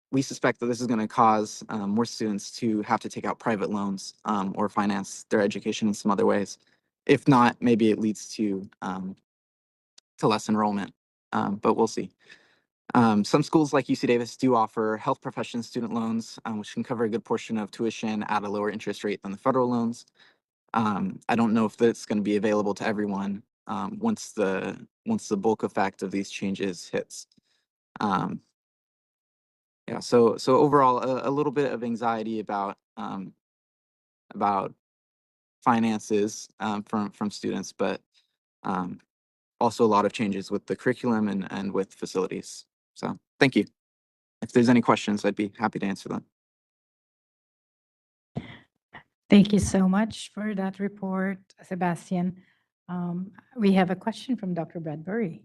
We suspect that this is going to cause more students to have to take out private loans or finance their education in some other ways. If not, maybe it leads to less enrollment, but we'll see. Some schools like UC Davis do offer health profession student loans, which can cover a good portion of tuition at a lower interest rate than the federal loans. I don't know if that's going to be available to everyone once the bulk effect of these changes hits. Yeah, so overall, a little bit of anxiety about finances from students, but also a lot of changes with the curriculum and with facilities. So thank you. If there's any questions, I'd be happy to answer them. Thank you so much for that report, Sebastian. We have a question from Dr. Bradbury.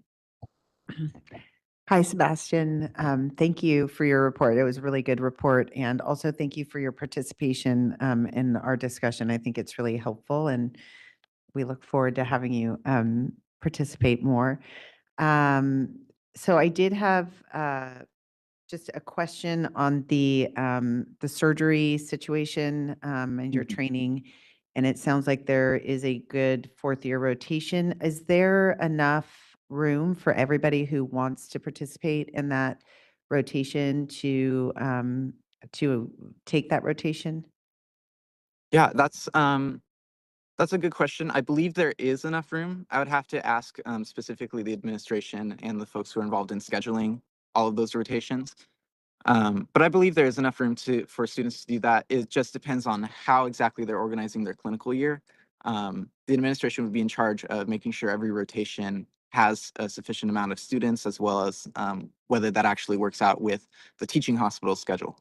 Hi, Sebastian. Thank you for your report. It was a really good report. And also thank you for your participation in our discussion. I think it's really helpful, and we look forward to having you participate more. So I did have just a question on the surgery situation and your training. And it sounds like there is a good fourth year rotation. Is there enough room for everybody who wants to participate in that rotation to take that rotation? Yeah, that's a good question. I believe there is enough room. I would have to ask specifically the administration and the folks who are involved in scheduling all of those rotations. But I believe there is enough room for students to do that. It just depends on how exactly they're organizing their clinical year. The administration would be in charge of making sure every rotation has a sufficient amount of students, as well as whether that actually works out with the teaching hospital schedule.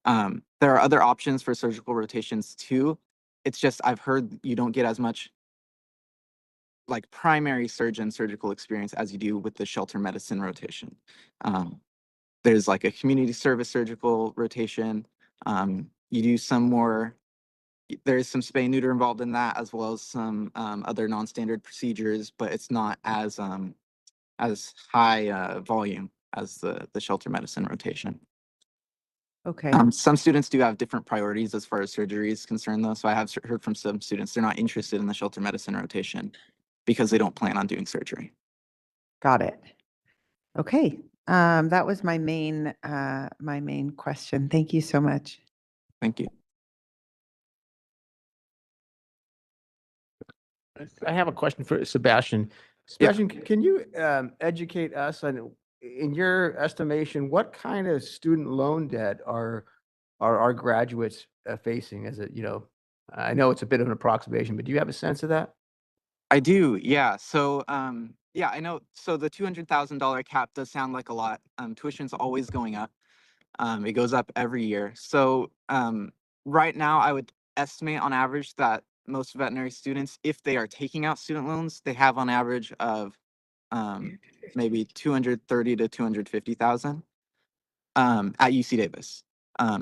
There are other options for surgical rotations too. It's just I've heard you don't get as much like primary surgeon surgical experience as you do with the shelter medicine rotation. There's like a community service surgical rotation. You do some more, there's some spay neuter involved in that, as well as some other non-standard procedures, but it's not as high volume as the shelter medicine rotation. Okay. Some students do have different priorities as far as surgery is concerned, though. So I have heard from some students they're not interested in the shelter medicine rotation because they don't plan on doing surgery. Got it. Okay. That was my main question. Thank you so much. Thank you. I have a question for Sebastian. Sebastian, can you educate us on, in your estimation, what kind of student loan debt are our graduates facing? Is it, I know it's a bit of an approximation, but do you have a sense of that? I do, yeah. So, yeah, I know. So the $200,000 cap does sound like a lot. Tuition's always going up. It goes up every year. So, right now, I would estimate on average that most veterinary students, if they are taking out student loans, they have on average of maybe 230 to 250,000 at UC Davis.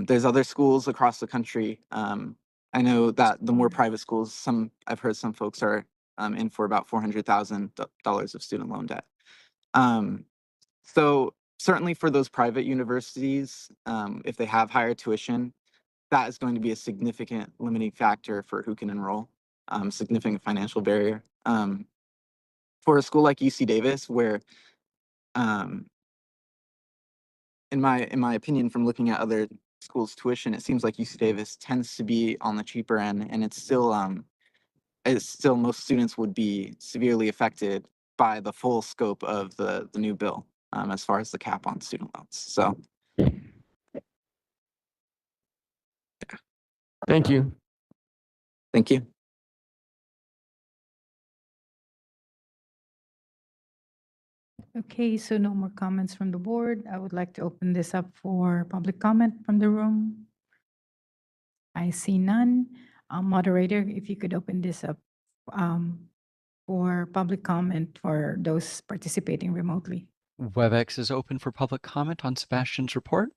There's other schools across the country. I know that the more private schools, I've heard some folks are in for about $400,000 of student loan debt. So certainly for those private universities, if they have higher tuition, that is going to be a significant limiting factor for who can enroll, significant financial barrier. For a school like UC Davis, where um, in my opinion, from looking at other schools' tuition, it seems like UC Davis tends to be on the cheaper end, and it's still most students would be severely affected by the full scope of the new bill, as far as the cap on student loans. So, Thank you. thank you. Okay, so no more comments from the board. I would like to open this up for public comment from the room. I see none. Moderator, if you could open this up for public comment for those participating remotely. WebEx is open for public comment on Sebastian's report.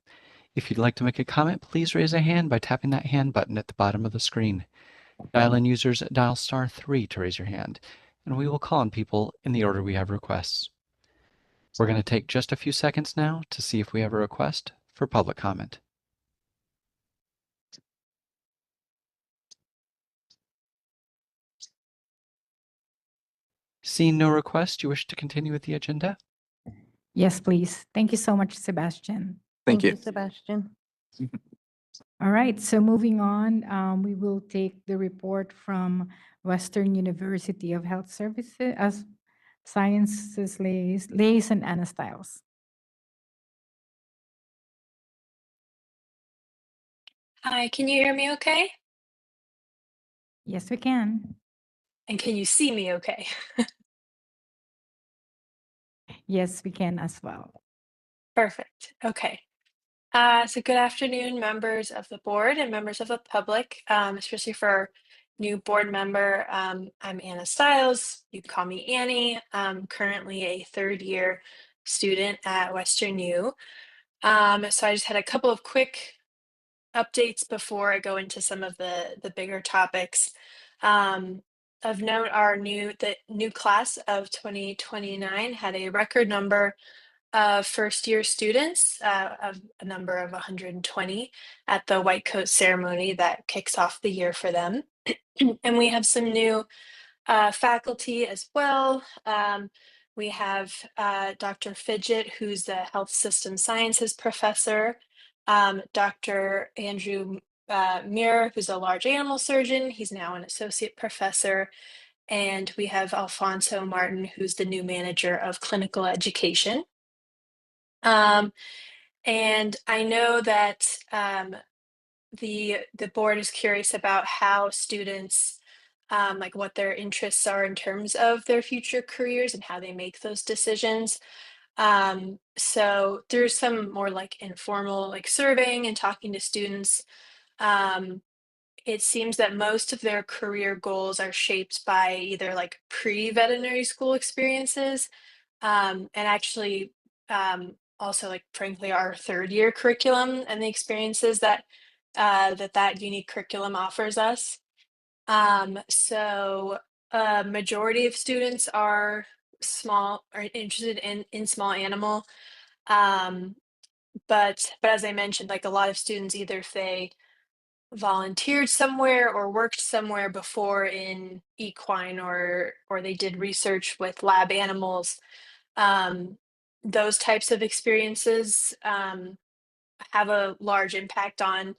If you'd like to make a comment, please raise a hand by tapping that hand button at the bottom of the screen. Dial-in users dial *3 to raise your hand, and we will call on people in the order we have requests. We're going to take just a few seconds now to see if we have a request for public comment. Seeing no request, you wish to continue with the agenda? Yes, please. Thank you so much, Sebastian. Thank you. Sebastian. All right, so moving on, we will take the report from Western University of Health Services as Sciences Liaison Anna Stiles. Hi, can you hear me okay? Yes, we can. And can you see me okay? Yes, we can as well. Perfect. Okay. So good afternoon, members of the board and members of the public, especially for our new board member. I'm Anna Stiles. You can call me Annie. I'm currently a third year student at Western U. So I just had a couple of quick updates before I go into some of the bigger topics. Of note, the new class of 2029 had a record number of first year students, of a number of 120 at the white coat ceremony that kicks off the year for them. And we have some new faculty as well. We have Dr. Fidget, who's the health system sciences professor, Dr. Andrew Muir, who's a large animal surgeon. He's now an associate professor. And we have Alfonso Martin, who's the new manager of clinical education. And I know that the board is curious about how students, like what their interests are in terms of their future careers and how they make those decisions. So through some more like informal like surveying and talking to students, it seems that most of their career goals are shaped by either like pre-veterinary school experiences, and actually also like frankly our third year curriculum and the experiences that that unique curriculum offers us. So a majority of students are interested in small animal. Um, but as I mentioned, like a lot of students, either if they volunteered somewhere or worked somewhere before in equine, or they did research with lab animals, um, those types of experiences have a large impact on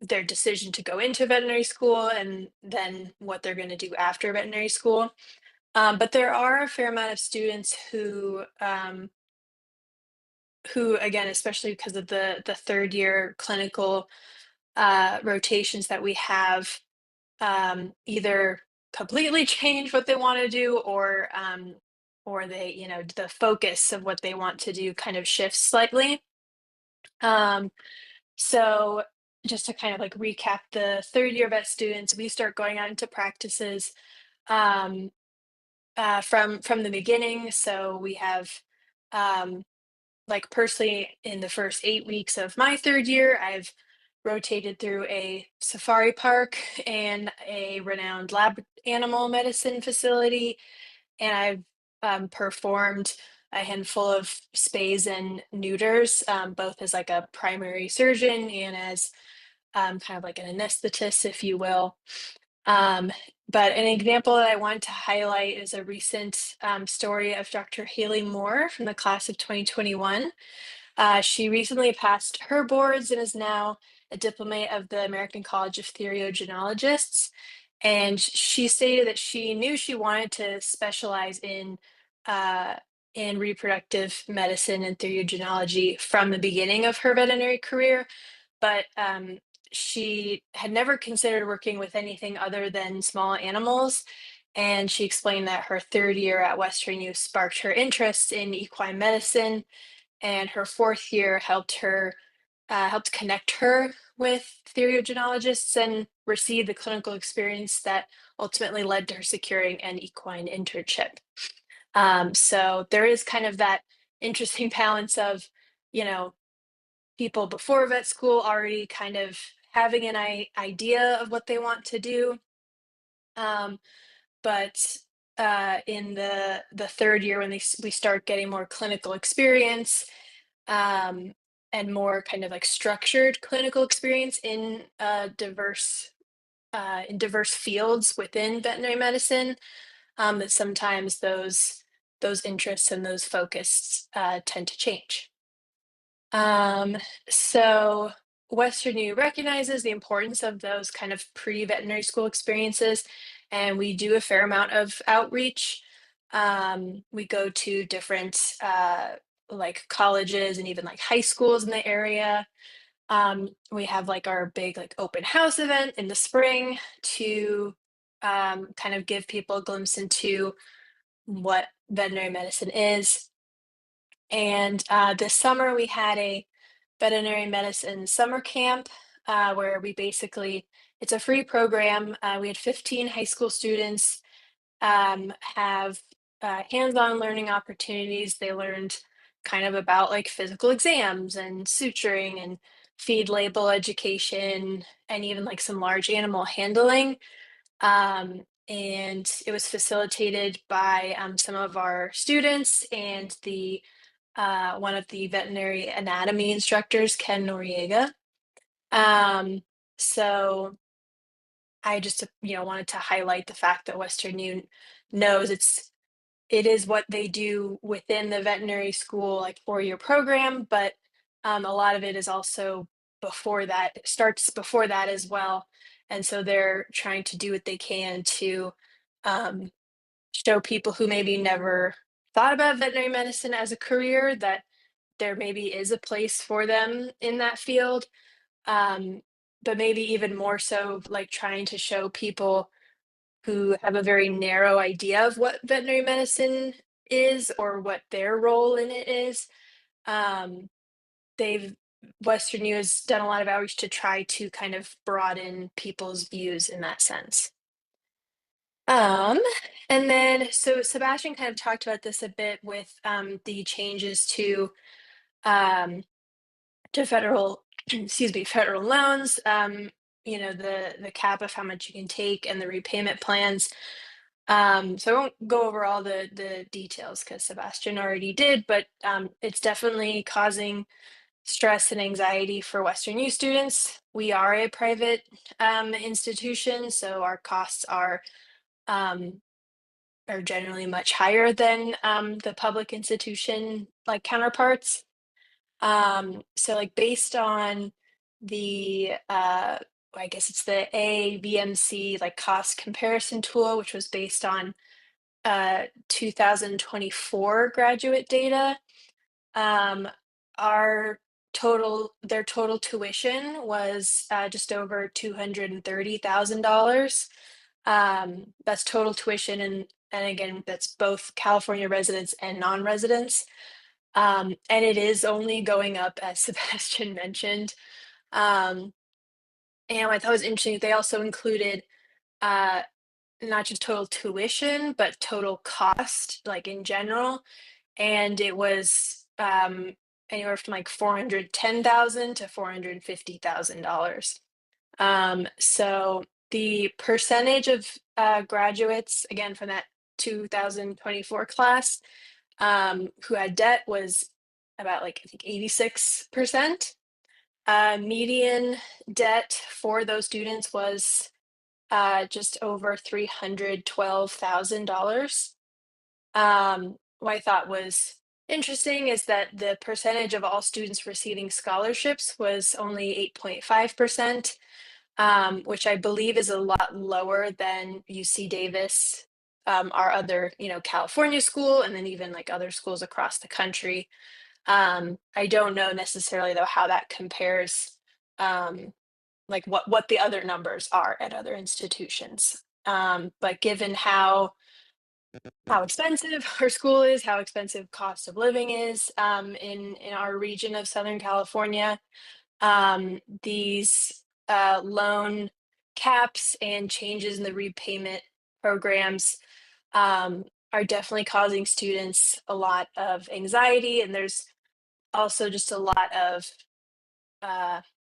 their decision to go into veterinary school and then what they're going to do after veterinary school. But there are a fair amount of students who again, especially because of the third year clinical rotations that we have, either completely change what they want to do, or they, you know, the focus of what they want to do kind of shifts slightly. Um, so just to kind of like recap, the third year vet students, we start going out into practices um, from the beginning. So we have like personally in the first 8 weeks of my third year, I've rotated through a safari park and a renowned lab animal medicine facility, and I've performed a handful of spays and neuters, both as like a primary surgeon and as kind of like an anesthetist, if you will. Um, but an example that I want to highlight is a recent story of Dr. Haley Moore from the class of 2021. She recently passed her boards and is now a diplomate of the American College of Theriogenologists. And she stated that she knew she wanted to specialize uh, in reproductive medicine and theriogenology from the beginning of her veterinary career, but she had never considered working with anything other than small animals. And she explained that her third year at Western U sparked her interest in equine medicine, and her fourth year helped connect her with theriogenologists and receive the clinical experience that ultimately led to her securing an equine internship. So there is kind of that interesting balance of, you know, people before vet school already kind of having an idea of what they want to do. Um, but in the third year when we start getting more clinical experience, and more kind of like structured clinical experience in diverse fields within veterinary medicine, that sometimes those interests and those focus tend to change. So Western U recognizes the importance of those kind of pre-veterinary school experiences, and we do a fair amount of outreach. We go to different like colleges and even like high schools in the area. We have like our big like open house event in the spring to kind of give people a glimpse into what veterinary medicine is. And this summer we had a veterinary medicine summer camp where we basically, it's a free program. We had 15 high school students have hands-on learning opportunities. They learned kind of about like physical exams and suturing and feed label education and even like some large animal handling. And it was facilitated by some of our students and the one of the veterinary anatomy instructors, Ken Noriega. So I just, you know, wanted to highlight the fact that Western U knows it is what they do within the veterinary school, like 4-year program, but a lot of it is also before that, it starts before that as well. And so they're trying to do what they can to um, show people who maybe never thought about veterinary medicine as a career that there maybe is a place for them in that field. Um, but maybe even more so, like trying to show people who have a very narrow idea of what veterinary medicine is or what their role in it is. Um, they've Western U has done a lot of outreach to try to kind of broaden people's views in that sense. Um, and then, so Sebastian kind of talked about this a bit with the changes um, to federal, excuse me, federal loans. You know, the cap of how much you can take and the repayment plans. So I won't go over all the details because Sebastian already did, but it's definitely causing stress and anxiety for Western U students. We are a private institution, so our costs um, are generally much higher than the public institution like counterparts. So like based on the I guess it's the AVMC like cost comparison tool, which was based on 2024 graduate data. Our their total tuition was just over $230,000. That's total tuition, and again, that's both California residents and non-residents. And it is only going up, as Sebastian mentioned. Um, and I thought it was interesting. They also included not just total tuition, but total cost, like in general. And it was anywhere from like $410,000 to $450,000. So the percentage of graduates, again, from that 2024 class, who had debt was about like, I think 86%. Median debt for those students was just over $312,000. What I thought was interesting is that the percentage of all students receiving scholarships was only 8.5%, which I believe is a lot lower than UC Davis, our other, California school, and then even like other schools across the country. I don't know necessarily though how that compares, like what the other numbers are at other institutions. But given how expensive our school is, how expensive cost of living is in our region of Southern California, these loan caps and changes in the repayment programs are definitely causing students a lot of anxiety, and there's also just a lot of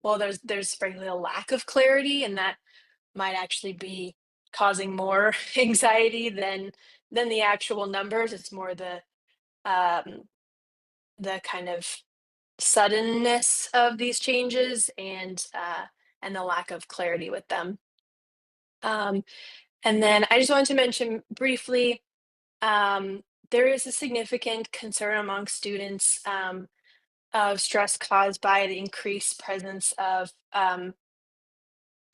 well, there's frankly a lack of clarity, and that might actually be causing more anxiety than the actual numbers. It's more the kind of suddenness of these changes and the lack of clarity with them. And then I just wanted to mention briefly, there is a significant concern among students of stress caused by the increased presence of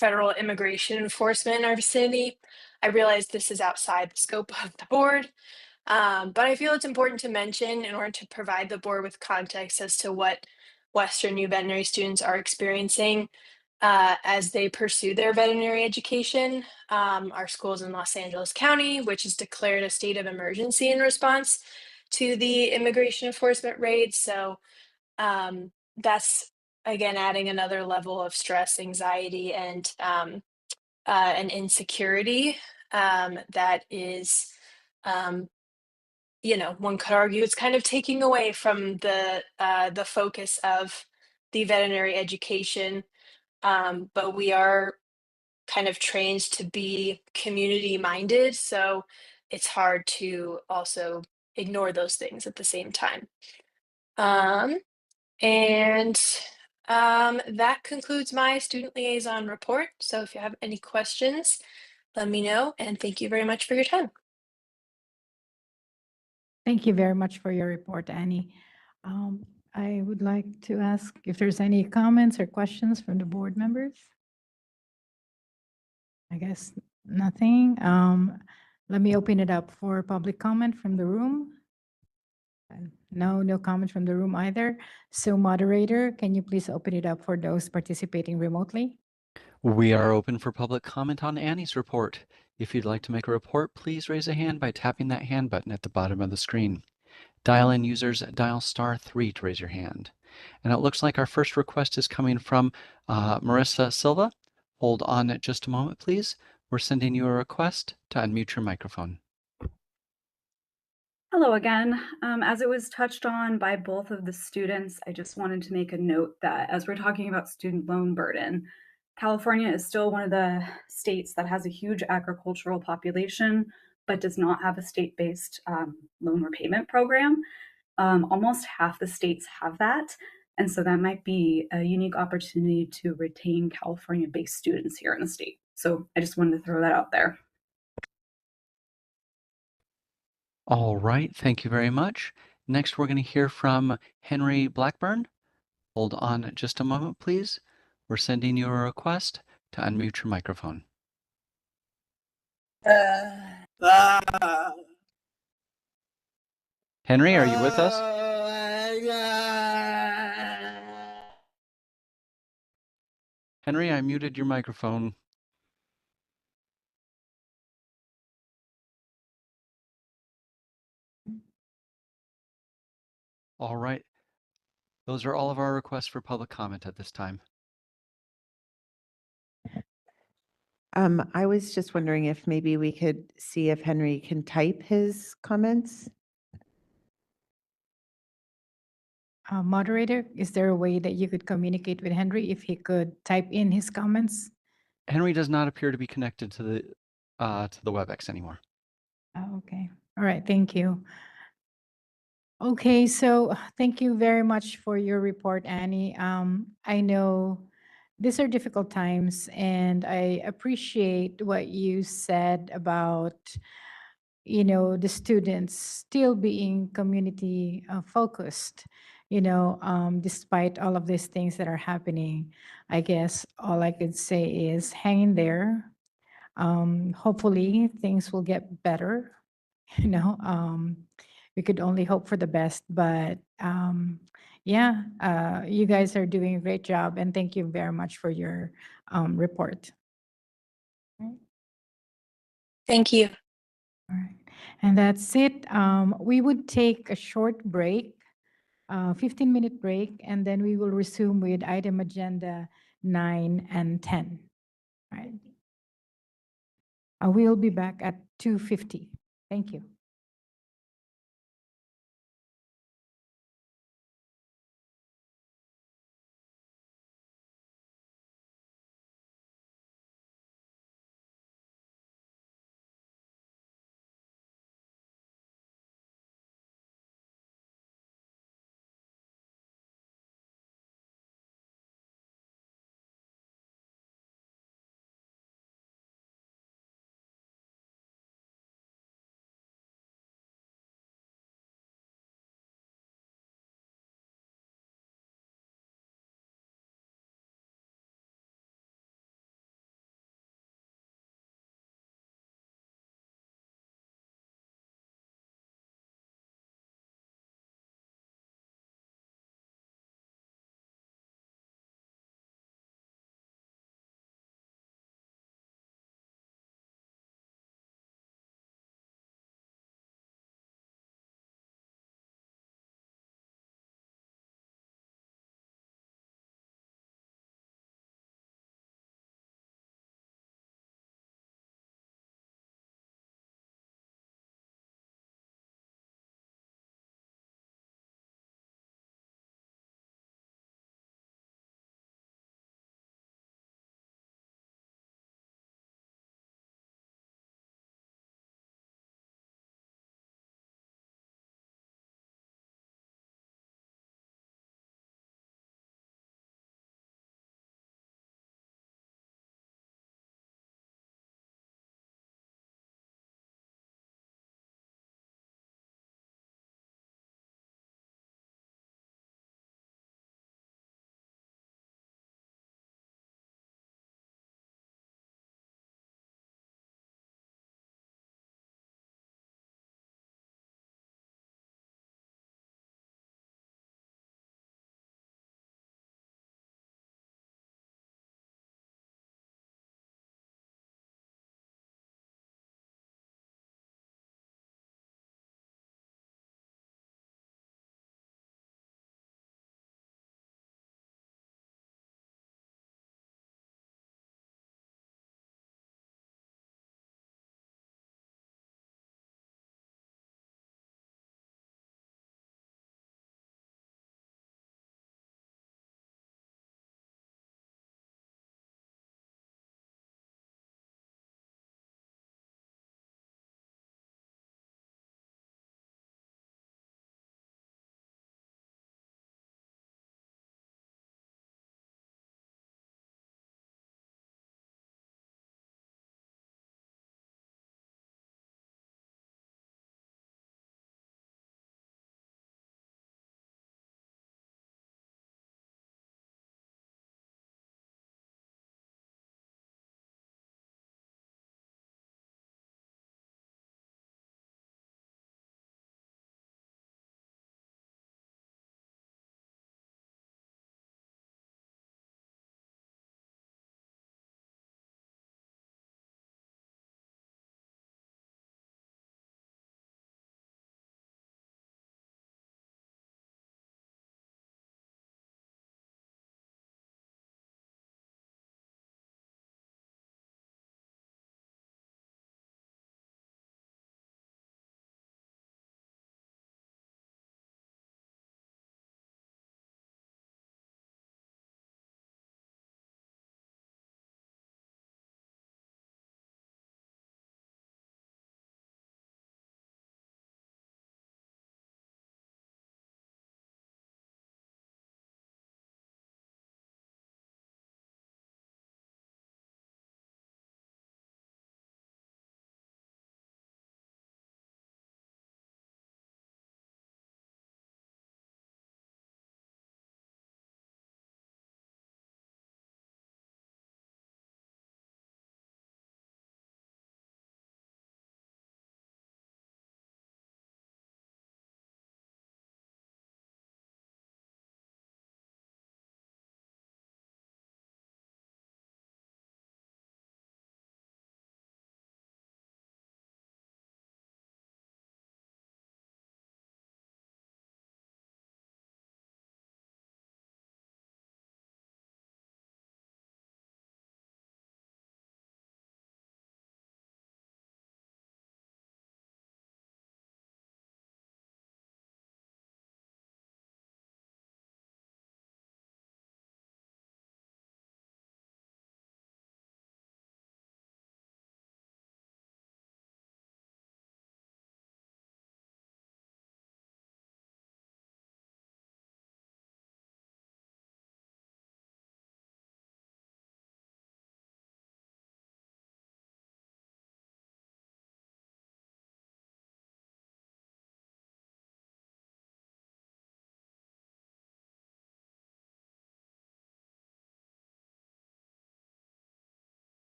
federal immigration enforcement in our vicinity. I realize this is outside the scope of the board, but I feel it's important to mention in order to provide the board with context as to what Western U veterinary students are experiencing as they pursue their veterinary education. Our schools in Los Angeles County, which has declared a state of emergency in response to the immigration enforcement raids. So that's again adding another level of stress, anxiety, and insecurity that is, one could argue it's kind of taking away from the focus of the veterinary education. But we are kind of trained to be community minded, so it's hard to also ignore those things at the same time. Um, and that concludes my student liaison report. So if you have any questions, let me know, and thank you very much for your time. Thank you very much for your report, Annie. I would like to ask if there's any comments or questions from the board members. I guess nothing. Let me open it up for public comment from the room. No comment from the room either. So moderator, can you please open it up for those participating remotely? We are open for public comment on Annie's report. If you'd like to make a report, please raise a hand by tapping that hand button at the bottom of the screen. Dial-in users dial *3 to raise your hand. And it looks like our first request is coming from Marissa Silva. Hold on just a moment, please. We're sending you a request to unmute your microphone. Hello again. As it was touched on by both of the students, I just wanted to make a note that as we're talking about student loan burden, California is still one of the states that has a huge agricultural population, but does not have a state-based loan repayment program. Almost half the states have that. And so that might be a unique opportunity to retain California-based students here in the state. So I just wanted to throw that out there. All right, thank you very much. Next, we're going to hear from Henry Blackburn. Hold on just a moment, please. We're sending you a request to unmute your microphone. Henry, are you with us? Henry, I muted your microphone. All right. Those are all of our requests for public comment at this time. I was just wondering if maybe we could see if Henry can type his comments. Moderator, is there a way that you could communicate with Henry if he could type in his comments? Henry does not appear to be connected to the WebEx anymore. Oh, okay. All right. Thank you. Okay, so thank you very much for your report, Annie. I know these are difficult times, and I appreciate what you said about, the students still being community focused, despite all of these things that are happening. I guess all I could say is hang in there. Hopefully, things will get better. you know um we could only hope for the best, but yeah, you guys are doing a great job, and thank you very much for your report. Thank you. All right, and that's it. We would take a short break, 15-minute break, and then we will resume with item agenda 9 and 10. All right. We'll be back at 2:50. Thank you.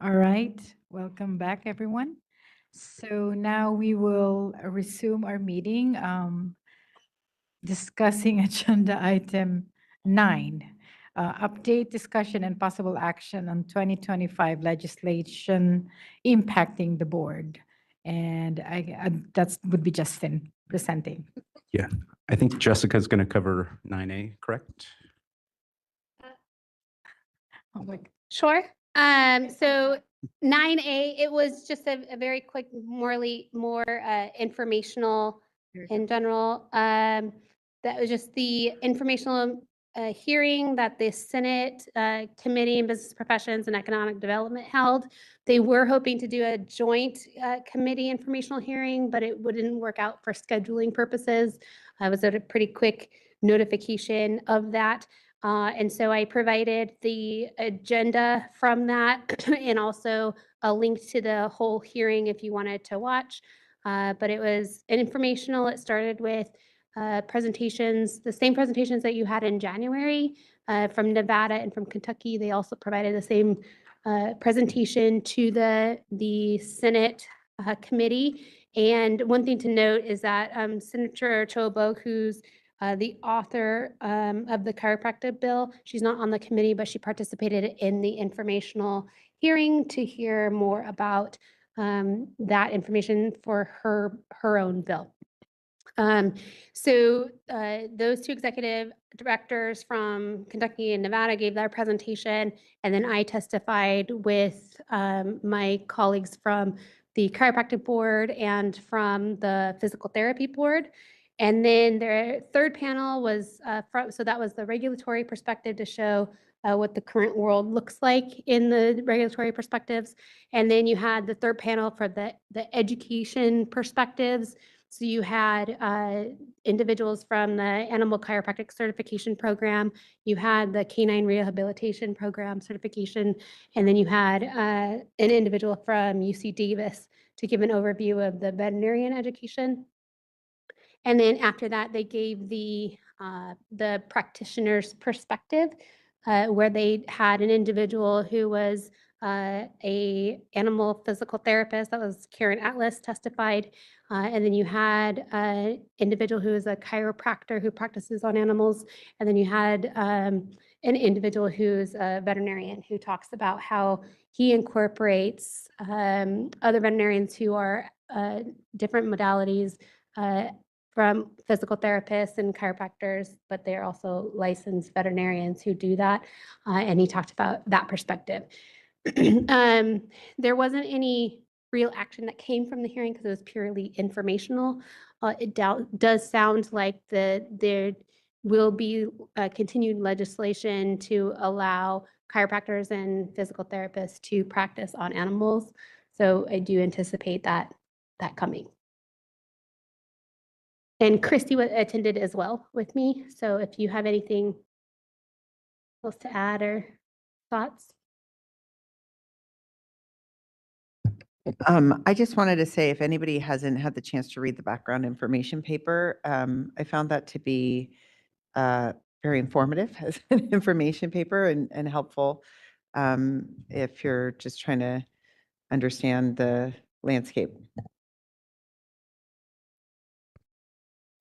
All right, welcome back, everyone. So now we will resume our meeting, discussing agenda item 9, update, discussion, and possible action on 2025 legislation impacting the board. And that would be Justin presenting. Yeah, I think Jessica's going to cover 9A, correct? Oh my Sure. So 9A, it was just a very quick, more informational in general. That was just the informational hearing that the Senate Committee on Business Professions and Economic Development held. They were hoping to do a joint committee informational hearing, but it wouldn't work out for scheduling purposes. It was a pretty quick notification of that. And so I provided the agenda from that and also a link to the whole hearing if you wanted to watch. But it was an informational. It started with presentations, the same presentations that you had in January from Nevada and from Kentucky. They also provided the same presentation to the Senate committee. And one thing to note is that Senator Chobo, who's the author of the chiropractic bill. She's not on the committee, but she participated in the informational hearing to hear more about that information for her own bill. So those two executive directors from Kentucky and Nevada gave their presentation, and then I testified with my colleagues from the chiropractic board and from the physical therapy board. And then their third panel was, so that was the regulatory perspective to show what the current world looks like in the regulatory perspectives. And then you had the third panel for the education perspectives. So you had individuals from the Animal Chiropractic Certification Program, you had the Canine Rehabilitation Program certification, and then you had an individual from UC Davis to give an overview of the veterinarian education. And then after that, they gave the practitioner's perspective, where they had an individual who was a animal physical therapist. That was Karen Atlas testified. And then you had an individual who is a chiropractor who practices on animals. And then you had an individual who's a veterinarian who talks about how he incorporates other veterinarians who are different modalities from physical therapists and chiropractors, but they're also licensed veterinarians who do that. And he talked about that perspective. There wasn't any real action that came from the hearing because it was purely informational. It does sound like there will be continued legislation to allow chiropractors and physical therapists to practice on animals. So I do anticipate that coming. And Christy attended as well with me. So if you have anything else to add or thoughts. I just wanted to say, if anybody hasn't had the chance to read the background information paper, I found that to be very informative as an information paper and helpful if you're just trying to understand the landscape.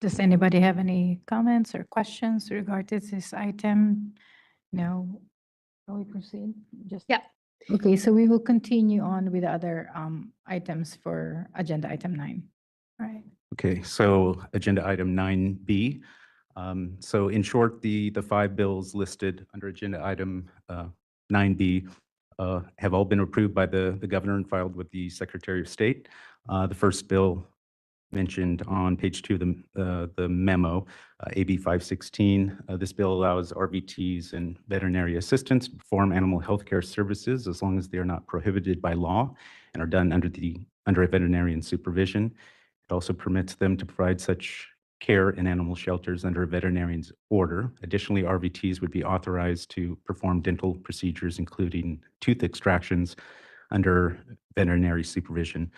Does anybody have any comments or questions regarding this item? No. Shall we proceed? Yeah. Okay, so we will continue on with other items for agenda item 9. All right. Okay, so agenda item 9B. So in short, the 5 bills listed under agenda item 9B have all been approved by the governor and filed with the Secretary of State. The first bill mentioned on page 2 of the memo, AB 516. This bill allows RVTs and veterinary assistants to perform animal health care services as long as they are not prohibited by law and are done under a veterinarian supervision. It also permits them to provide such care in animal shelters under a veterinarian's order. Additionally, RVTs would be authorized to perform dental procedures, including tooth extractions, under veterinary supervision.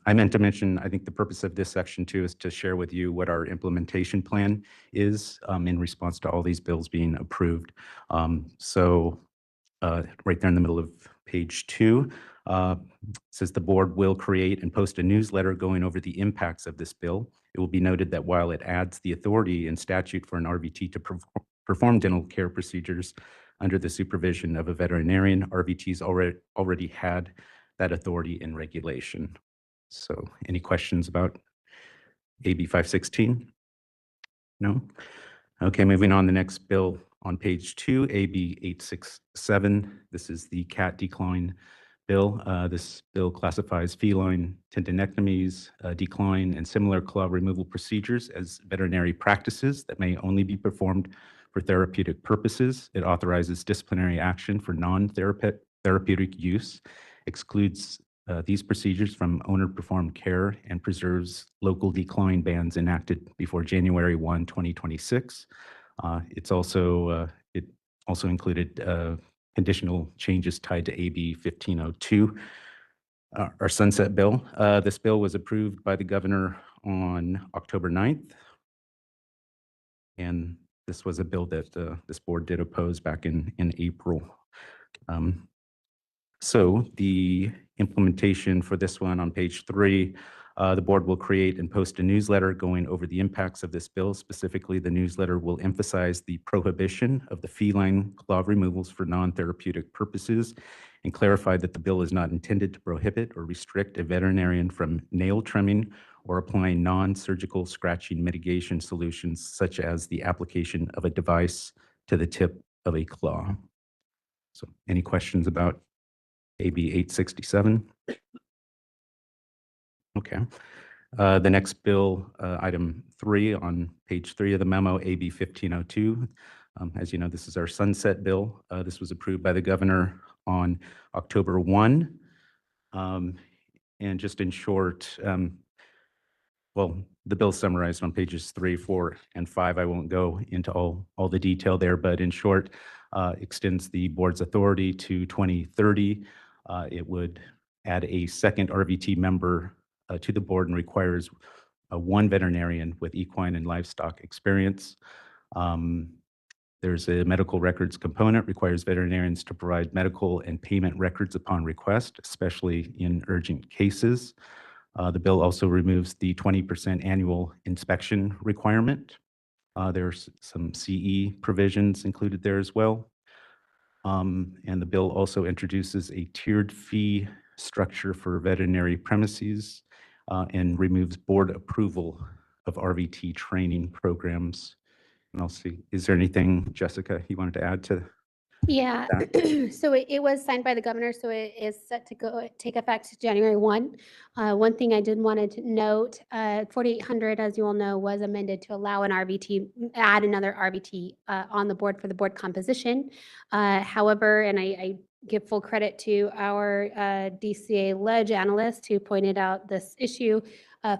I meant to mention, I think the purpose of this section too is to share with you what our implementation plan is in response to all these bills being approved. So right there in the middle of page 2, Says the board will create and post a newsletter going over the impacts of this bill. It will be noted that while it adds the authority in statute for an RVT to perform dental care procedures under the supervision of a veterinarian, RVTs already had that authority in regulation. So any questions about AB 516? No? Okay, moving on, the next bill on page 2, AB 867. This is the cat decline bill. This bill classifies feline tendinectomies, decline, and similar claw removal procedures as veterinary practices that may only be performed for therapeutic purposes. It authorizes disciplinary action for non-therapeutic use, excludes these procedures from owner-performed care, and preserves local decline bans enacted before January 1, 2026. It also included conditional changes tied to AB 1502, our sunset bill. This bill was approved by the governor on October 9th. And this was a bill that this board did oppose back in April. So the implementation for this one on page 3, the board will create and post a newsletter going over the impacts of this bill. Specifically, the newsletter will emphasize the prohibition of the feline claw removals for non-therapeutic purposes and clarify that the bill is not intended to prohibit or restrict a veterinarian from nail trimming or applying non-surgical scratching mitigation solutions, such as the application of a device to the tip of a claw. So any questions about AB 867? Okay. The next bill, item 3 on page 3 of the memo, AB 1502. As you know, this is our sunset bill. This was approved by the governor on October 1. And just in short, well, the bill summarized on pages 3, 4, and 5. I won't go into all the detail there, but in short, extends the board's authority to 2030. It would add a second RVT member to the board and requires one veterinarian with equine and livestock experience. There's a medical records component, requires veterinarians to provide medical and payment records upon request, especially in urgent cases. The bill also removes the 20% annual inspection requirement. There's some CE provisions included there as well. And the bill also introduces a tiered fee structure for veterinary premises and removes board approval of RVT training programs. And I'll see, is there anything, Jessica, you wanted to add to Yeah, that? so it was signed by the governor, so it is set to take effect January 1. One thing I did wanted to note, 4800, as you all know, was amended to allow an RVT, add another RVT on the board for the board composition. However, and I give full credit to our DCA ledge analyst who pointed out this issue,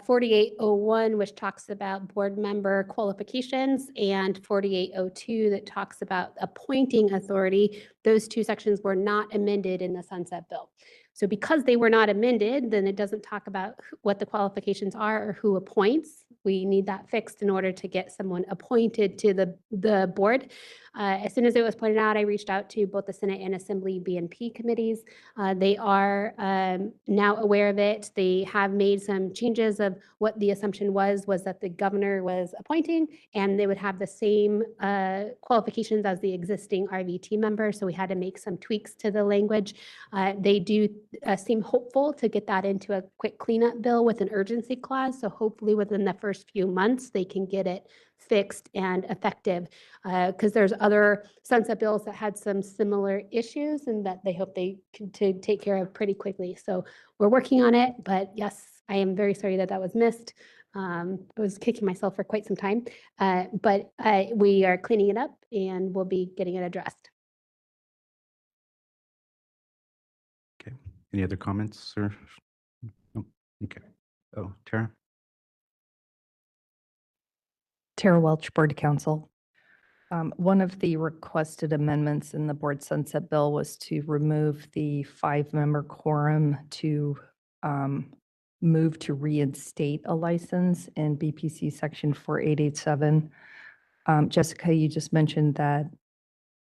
4801, which talks about board member qualifications, and 4802 that talks about appointing authority. Those two sections were not amended in the sunset bill. So because they were not amended, then it doesn't talk about what the qualifications are or who appoints. We need that fixed in order to get someone appointed to the board. As soon as it was pointed out, I reached out to both the Senate and Assembly BNP committees. They are now aware of it. They have made some changes of what the assumption was that the governor was appointing and they would have the same qualifications as the existing RVT member. So we had to make some tweaks to the language. They do seem hopeful to get that into a quick cleanup bill with an urgency clause. So hopefully within the first few months, they can get it fixed and effective, because there's other sunset bills that had some similar issues and that they hope they can to take care of pretty quickly. So we're working on it, but yes, I am very sorry that was missed. I was kicking myself for quite some time, but we are cleaning it up and we'll be getting it addressed. Okay. Any other comments or? No? Okay. Oh, Tara? Tara Welch, Board Counsel. One of the requested amendments in the board sunset bill was to remove the 5-member quorum to move to reinstate a license in BPC section 4887. Jessica, you just mentioned that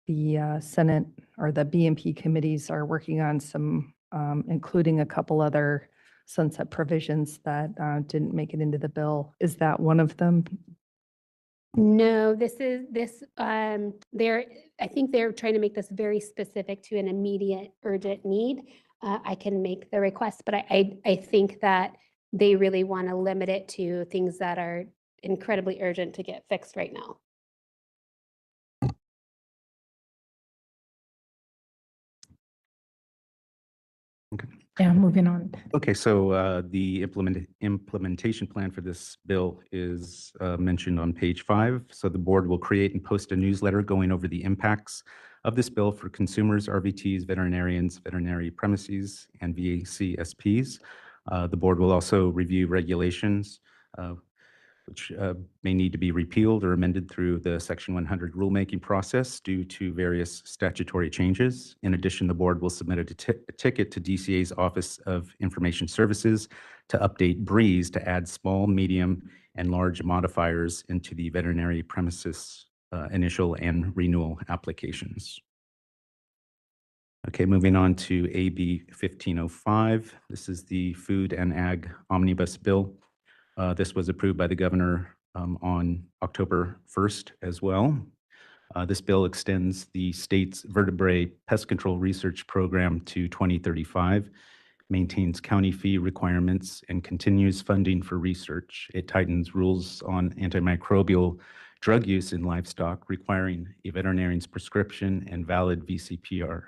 the Senate or the BNP committees are working on some including a couple other sunset provisions that didn't make it into the bill. Is that one of them? No, I think they're trying to make this very specific to an immediate urgent need. I can make the request, but I think that they really want to limit it to things that are incredibly urgent to get fixed right now. Yeah, moving on. Okay, so the implementation plan for this bill is mentioned on page 5. So the board will create and post a newsletter going over the impacts of this bill for consumers, RVTs, veterinarians, veterinary premises, and VACSPs. The board will also review regulations which may need to be repealed or amended through the Section 100 rulemaking process due to various statutory changes. In addition, the board will submit a ticket to DCA's Office of Information Services to update BREEZE to add small, medium, and large modifiers into the veterinary premises initial and renewal applications. Okay, moving on to AB 1505. This is the Food and Ag Omnibus Bill. This was approved by the governor on October 1st as well. This bill extends the state's vertebrae pest control research program to 2035, maintains county fee requirements, and continues funding for research. It tightens rules on antimicrobial drug use in livestock, requiring a veterinarian's prescription and a valid VCPR.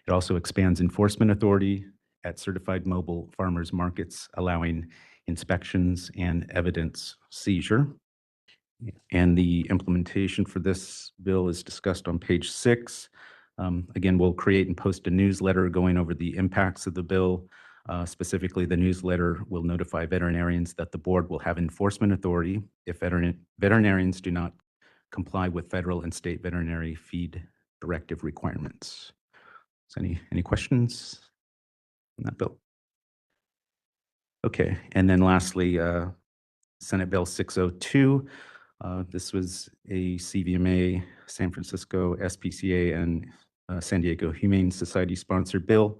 It also expands enforcement authority at certified mobile farmers markets, allowing inspections and evidence seizure. And the implementation for this bill is discussed on page 6. Again, we'll create and post a newsletter going over the impacts of the bill. Specifically, the newsletter will notify veterinarians that the board will have enforcement authority if veterinarians do not comply with federal and state veterinary feed directive requirements. So any questions on that bill? Okay, and then lastly, Senate Bill 602. This was a CVMA, San Francisco SPCA, and San Diego Humane Society sponsored bill,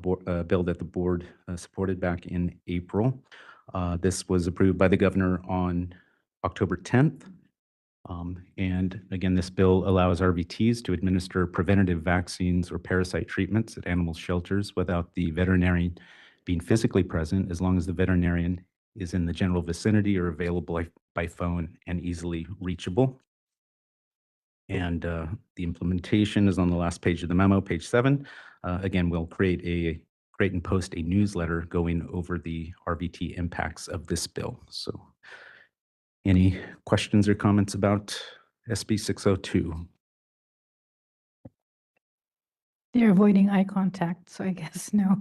bill that the board supported back in April. This was approved by the governor on October 10th. And again, this bill allows RVTs to administer preventative vaccines or parasite treatments at animal shelters without the veterinarian being physically present, as long as the veterinarian is in the general vicinity or available by phone and easily reachable. And the implementation is on the last page of the memo, page 7. Again, we'll create and post a newsletter going over the RVT impacts of this bill. So any questions or comments about SB 602? They're avoiding eye contact, so I guess no.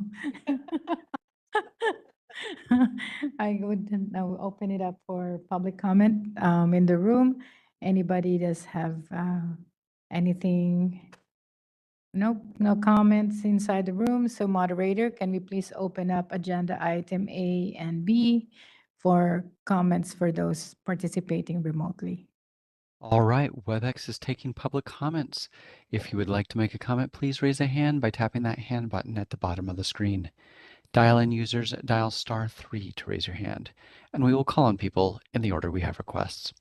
I would now open it up for public comment in the room. Anybody does have anything? Nope, no comments inside the room. So moderator, can we please open up agenda item A and B for comments for those participating remotely? All right, WebEx is taking public comments. If you would like to make a comment, please raise a hand by tapping that hand button at the bottom of the screen. Dial-in users dial *3 to raise your hand, and we will call on people in the order we have requests.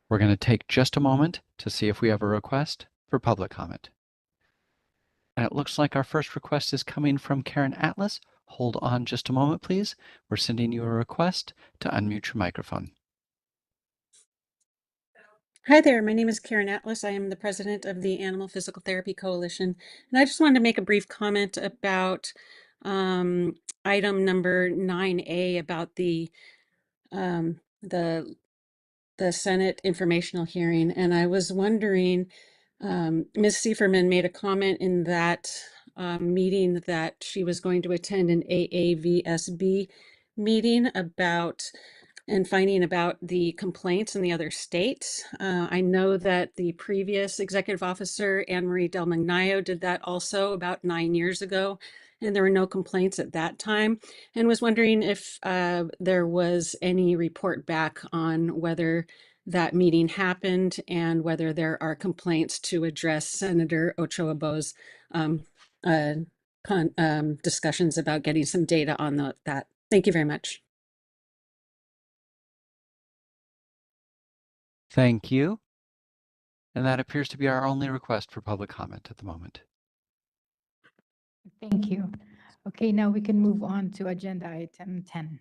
We're going to take just a moment to see if we have a request for public comment. And it looks like our first request is coming from Karen Atlas. Hold on just a moment, please. We're sending you a request to unmute your microphone. Hi there, my name is Karen Atlas. I am the president of the Animal Physical Therapy Coalition. And I just wanted to make a brief comment about item number 9A about the Senate informational hearing. And I was wondering, Ms. Sieferman made a comment in that meeting that she was going to attend an AAVSB meeting about and finding about the complaints in the other states. I know that the previous executive officer, Anne Marie Del Magnaio, did that also about 9 years ago, and there were no complaints at that time, and was wondering if there was any report back on whether that meeting happened and whether there are complaints to address Senator Ochoa Bo's discussions about getting some data on that. Thank you very much. Thank you. And that appears to be our only request for public comment at the moment. Thank you. Okay, now we can move on to agenda item 10.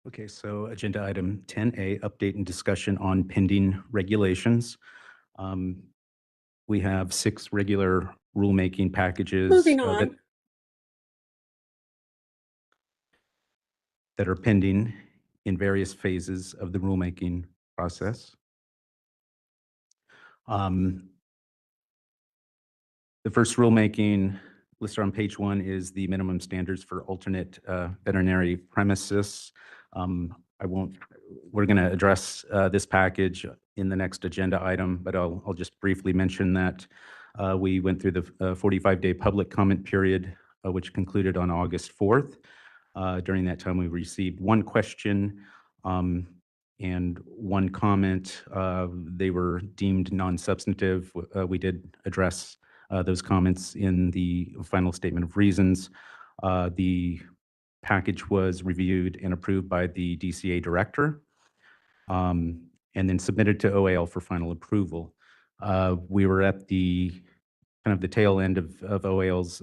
Okay, so agenda item 10A, update and discussion on pending regulations. We have 6 regular rulemaking packages Moving on. that are pending in various phases of the rulemaking process. The first rulemaking listed on page 1 is the minimum standards for alternate veterinary premises. We're going to address this package in the next agenda item, but I'll just briefly mention that we went through the 45-day public comment period, which concluded on August 4th. During that time, we received 1 question and 1 comment. They were deemed non-substantive. We did address those comments in the final statement of reasons. The package was reviewed and approved by the DCA director and then submitted to OAL for final approval. We were at the kind of the tail end of OAL's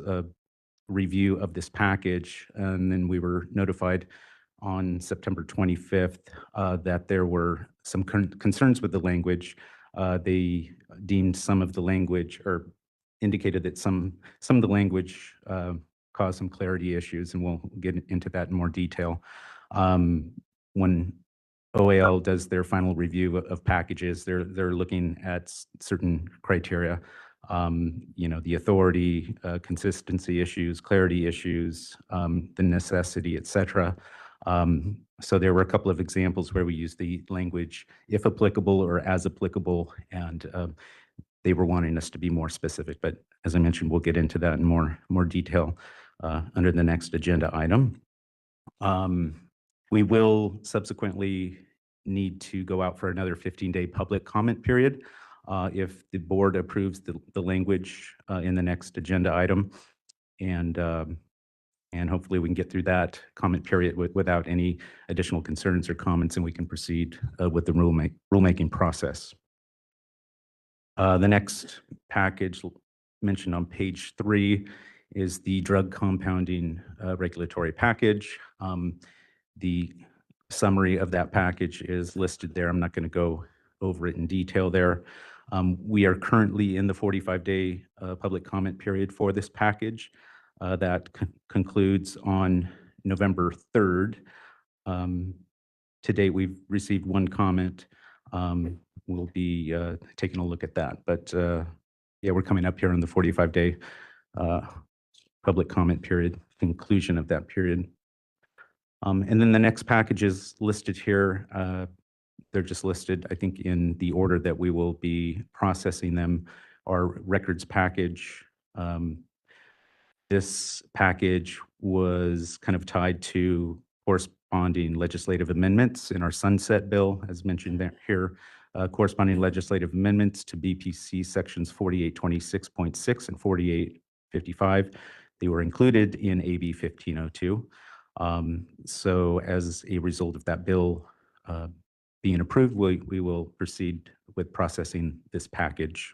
review of this package, and then we were notified on September 25th that there were some concerns with the language. They deemed some of the language, or indicated that some of the language caused some clarity issues, and we'll get into that in more detail. When OAL does their final review of packages, they're looking at certain criteria. The authority, consistency issues, clarity issues, the necessity, et cetera. So there were a couple of examples where we used the language, if applicable or as applicable, and they were wanting us to be more specific. But as I mentioned, we'll get into that in more detail under the next agenda item. We will subsequently need to go out for another 15-day public comment period if the board approves the language in the next agenda item. And hopefully we can get through that comment period without any additional concerns or comments, and we can proceed with the rulemaking process. The next package mentioned on page 3 is the drug compounding regulatory package. The summary of that package is listed there. I'm not going to go over it in detail there. We are currently in the 45-day public comment period for this package that concludes on November 3rd. To date, we've received 1 comment. We'll be taking a look at that. But yeah, we're coming up here on the 45-day public comment period, conclusion of that period. And then the next package is listed here. They're just listed, I think, in the order that we will be processing them. Our records package. This package was kind of tied to corresponding legislative amendments in our sunset bill, as mentioned here, corresponding legislative amendments to BPC sections 4826.6 and 4855. They were included in AB 1502. So as a result of that bill being approved, we will proceed with processing this package.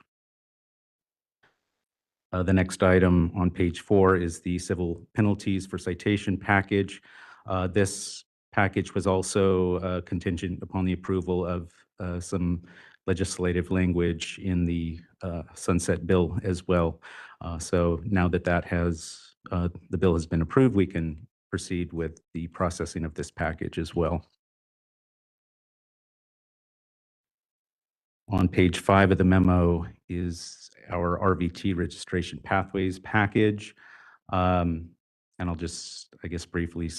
The next item on page 4 is the civil penalties for citation package. This package was also contingent upon the approval of some legislative language in the sunset bill as well. So now that the bill has been approved, we can proceed with the processing of this package as well. On page 5 of the memo is our RVT registration pathways package. And I'll just, I guess, briefly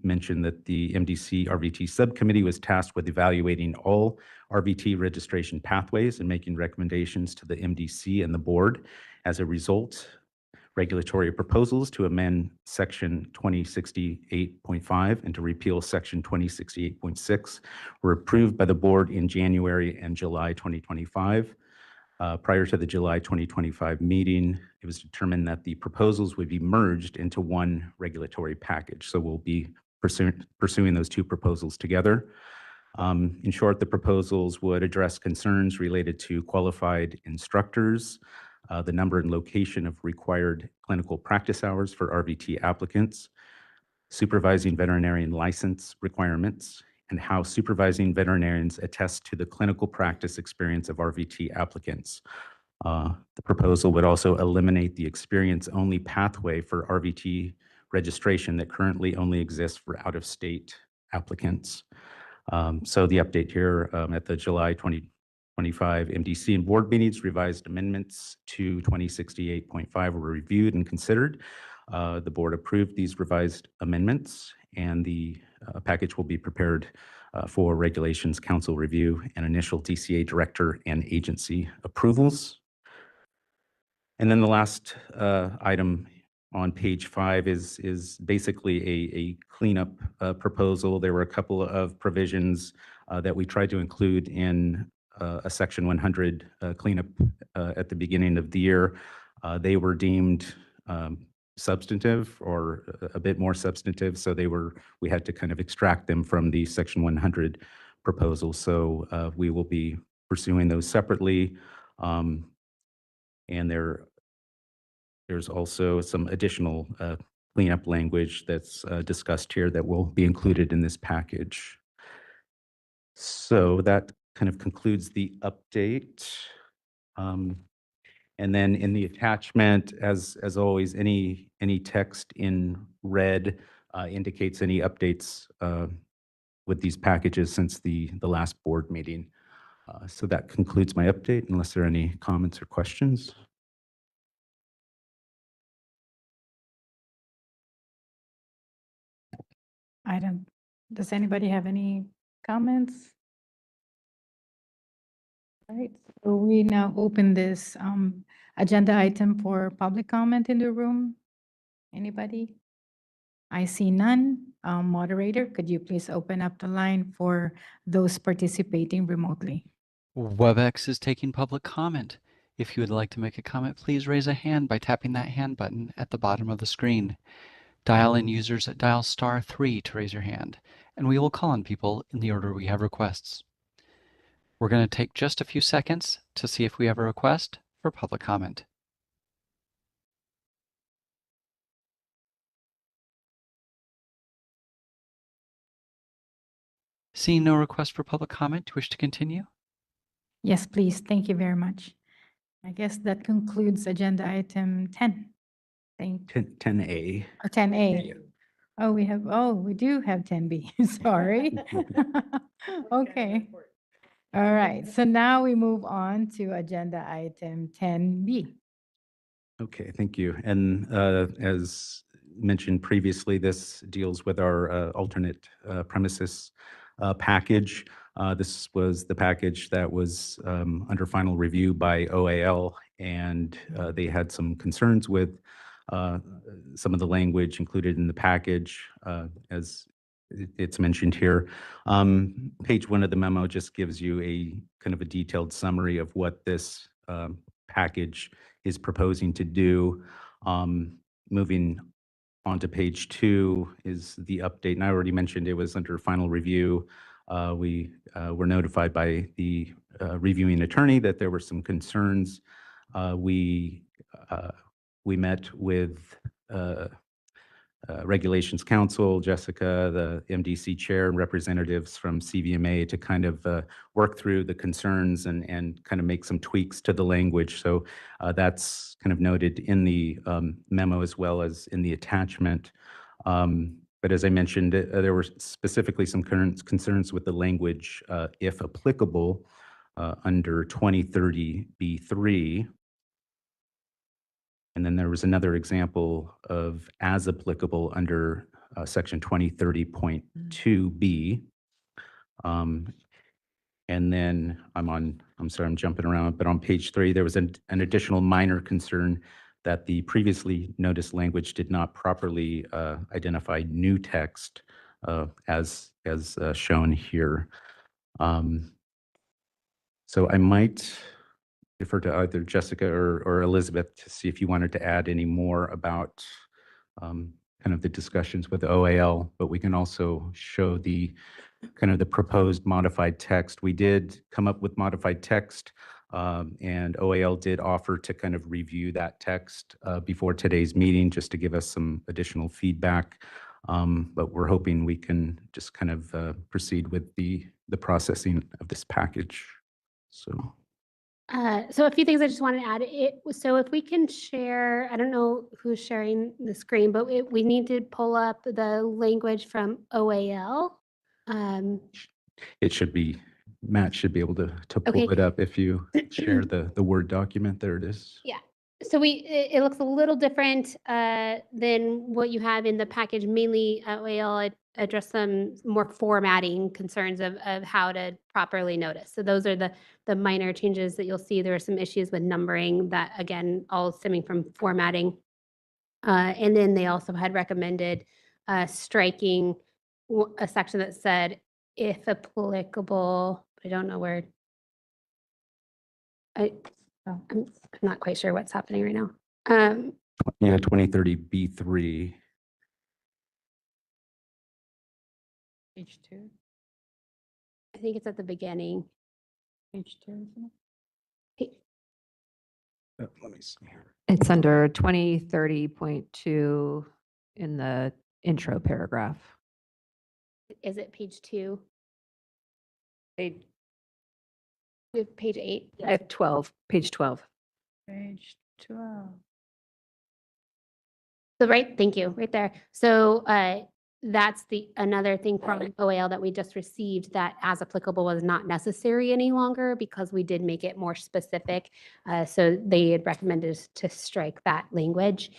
mention that the MDC RVT subcommittee was tasked with evaluating all RVT registration pathways and making recommendations to the MDC and the board. As a result, regulatory proposals to amend section 2068.5 and to repeal section 2068.6 were approved by the board in January and July 2025. Prior to the July 2025 meeting, it was determined that the proposals would be merged into one regulatory package. So we'll be pursuing those two proposals together. In short, the proposals would address concerns related to qualified instructors, the number and location of required clinical practice hours for RVT applicants, supervising veterinarian license requirements, and how supervising veterinarians attest to the clinical practice experience of RVT applicants. The proposal would also eliminate the experience-only pathway for RVT registration that currently only exists for out-of-state applicants. So the update here at the July 2025 MDC and board meetings, revised amendments to 2068.5 were reviewed and considered. The board approved these revised amendments, and the package will be prepared for Regulations Council review and initial DCA director and agency approvals. And then the last item on page 5 is basically a cleanup proposal. There were a couple of provisions that we tried to include in a Section 100 cleanup at the beginning of the year. They were deemed substantive or a bit more substantive, so we had to kind of extract them from the Section 100 proposal. So we will be pursuing those separately. And there's also some additional cleanup language that's discussed here that will be included in this package. So that kind of concludes the update. And then in the attachment, as always, any text in red indicates any updates with these packages since the last board meeting. So that concludes my update, unless there are any comments or questions. Does anybody have any comments? All right, so we now open this agenda item for public comment in the room. Anybody? I see none. Moderator, could you please open up the line for those participating remotely? WebEx is taking public comment. If you would like to make a comment, please raise a hand by tapping that hand button at the bottom of the screen. Dial-in users dial *3 to raise your hand, and we will call on people in the order we have requests. We're going to take just a few seconds to see if we have a request for public comment. Seeing no request for public comment, do you wish to continue? Yes, please. Thank you very much. I guess that concludes agenda item 10. 10A. Or 10A. Oh, we do have 10B. Sorry. Okay. All right. So now we move on to agenda item 10B. Okay, thank you. And as mentioned previously, this deals with our alternate premises package. This was the package that was under final review by OAL, and they had some concerns with some of the language included in the package, as it's mentioned here. Page 1 of the memo just gives you a kind of a detailed summary of what this package is proposing to do. Moving on to page 2 is the update, and I already mentioned it was under final review. We were notified by the reviewing attorney that there were some concerns. We met with Regulations Council, Jessica, the MDC chair, and representatives from CVMA to kind of work through the concerns and kind of make some tweaks to the language. So that's kind of noted in the memo as well as in the attachment. But as I mentioned, there were specifically some concerns with the language, if applicable, under 2030 B3. And then there was another example of as applicable under section 2030.2B. And then I'm sorry, I'm jumping around, but on page 3, there was an additional minor concern that the previously noticed language did not properly identify new text as shown here. So I might defer to either Jessica or Elizabeth to see if you wanted to add any more about kind of the discussions with OAL, but we can also show the kind of the proposed modified text. We did come up with modified text, and OAL did offer to kind of review that text before today's meeting, just to give us some additional feedback. But we're hoping we can just kind of proceed with the processing of this package. So. So a few things I just wanted to add. So if we can share, I don't know who's sharing the screen, but we need to pull up the language from OAL. It should be, Matt should be able to pull Okay. it up if you share the Word document. There it is. Yeah. So it looks a little different than what you have in the package. Mainly, OAL address some more formatting concerns of how to properly notice. So those are the minor changes that you'll see. There are some issues with numbering that, again, all stemming from formatting. And then they also had recommended striking a section that said, if applicable, I don't know where. I'm not quite sure what's happening right now. Yeah, 2030 B3. Page 2. I think it's at the beginning. Page 2, isn't Let me see here. It's under 2030.2 in the intro paragraph. Is it page 2? Page, Page 8? I have 12, page 12. Page 12. So thank you, right there. So that's another thing from OAL that we just received, that as applicable was not necessary any longer because we did make it more specific. So they had recommended to strike that language.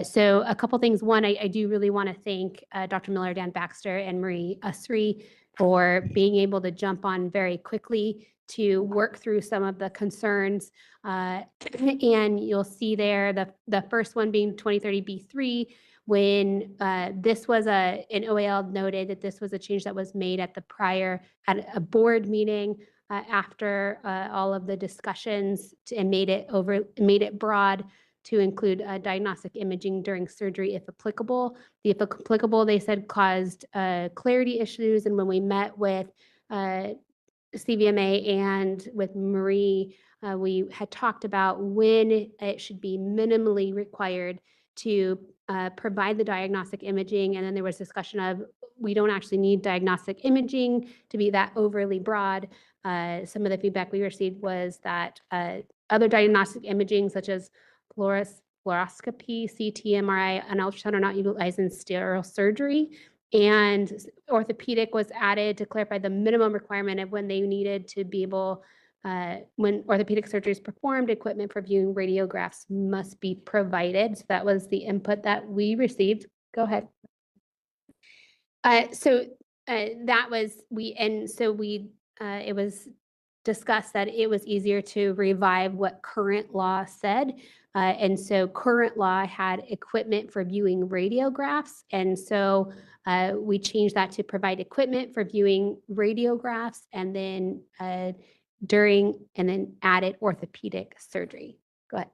So a couple things. One, I do really want to thank Dr. Miller, Dan Baxter, and Marie Usry for being able to jump on very quickly to work through some of the concerns. And you'll see there the first one being 2030 B3, when this was an OAL noted that this was a change that was made at a board meeting after all of the discussions, and made it broad to include diagnostic imaging during surgery if applicable. The if applicable, they said, caused clarity issues, and when we met with CVMA and with Marie, we had talked about when it should be minimally required to provide the diagnostic imaging. And then there was discussion of, we don't actually need diagnostic imaging to be that overly broad. Some of the feedback we received was that other diagnostic imaging, such as fluoroscopy, CT, MRI, and ultrasound, are not utilized in sterile surgery. And orthopedic was added to clarify the minimum requirement of when they needed to be able, when orthopedic surgery is performed, equipment for viewing radiographs must be provided. So that was the input that we received. Go ahead. That was, it was discussed that it was easier to revive what current law said. And so current law had equipment for viewing radiographs. And so we changed that to provide equipment for viewing radiographs, and then added orthopedic surgery. Go ahead.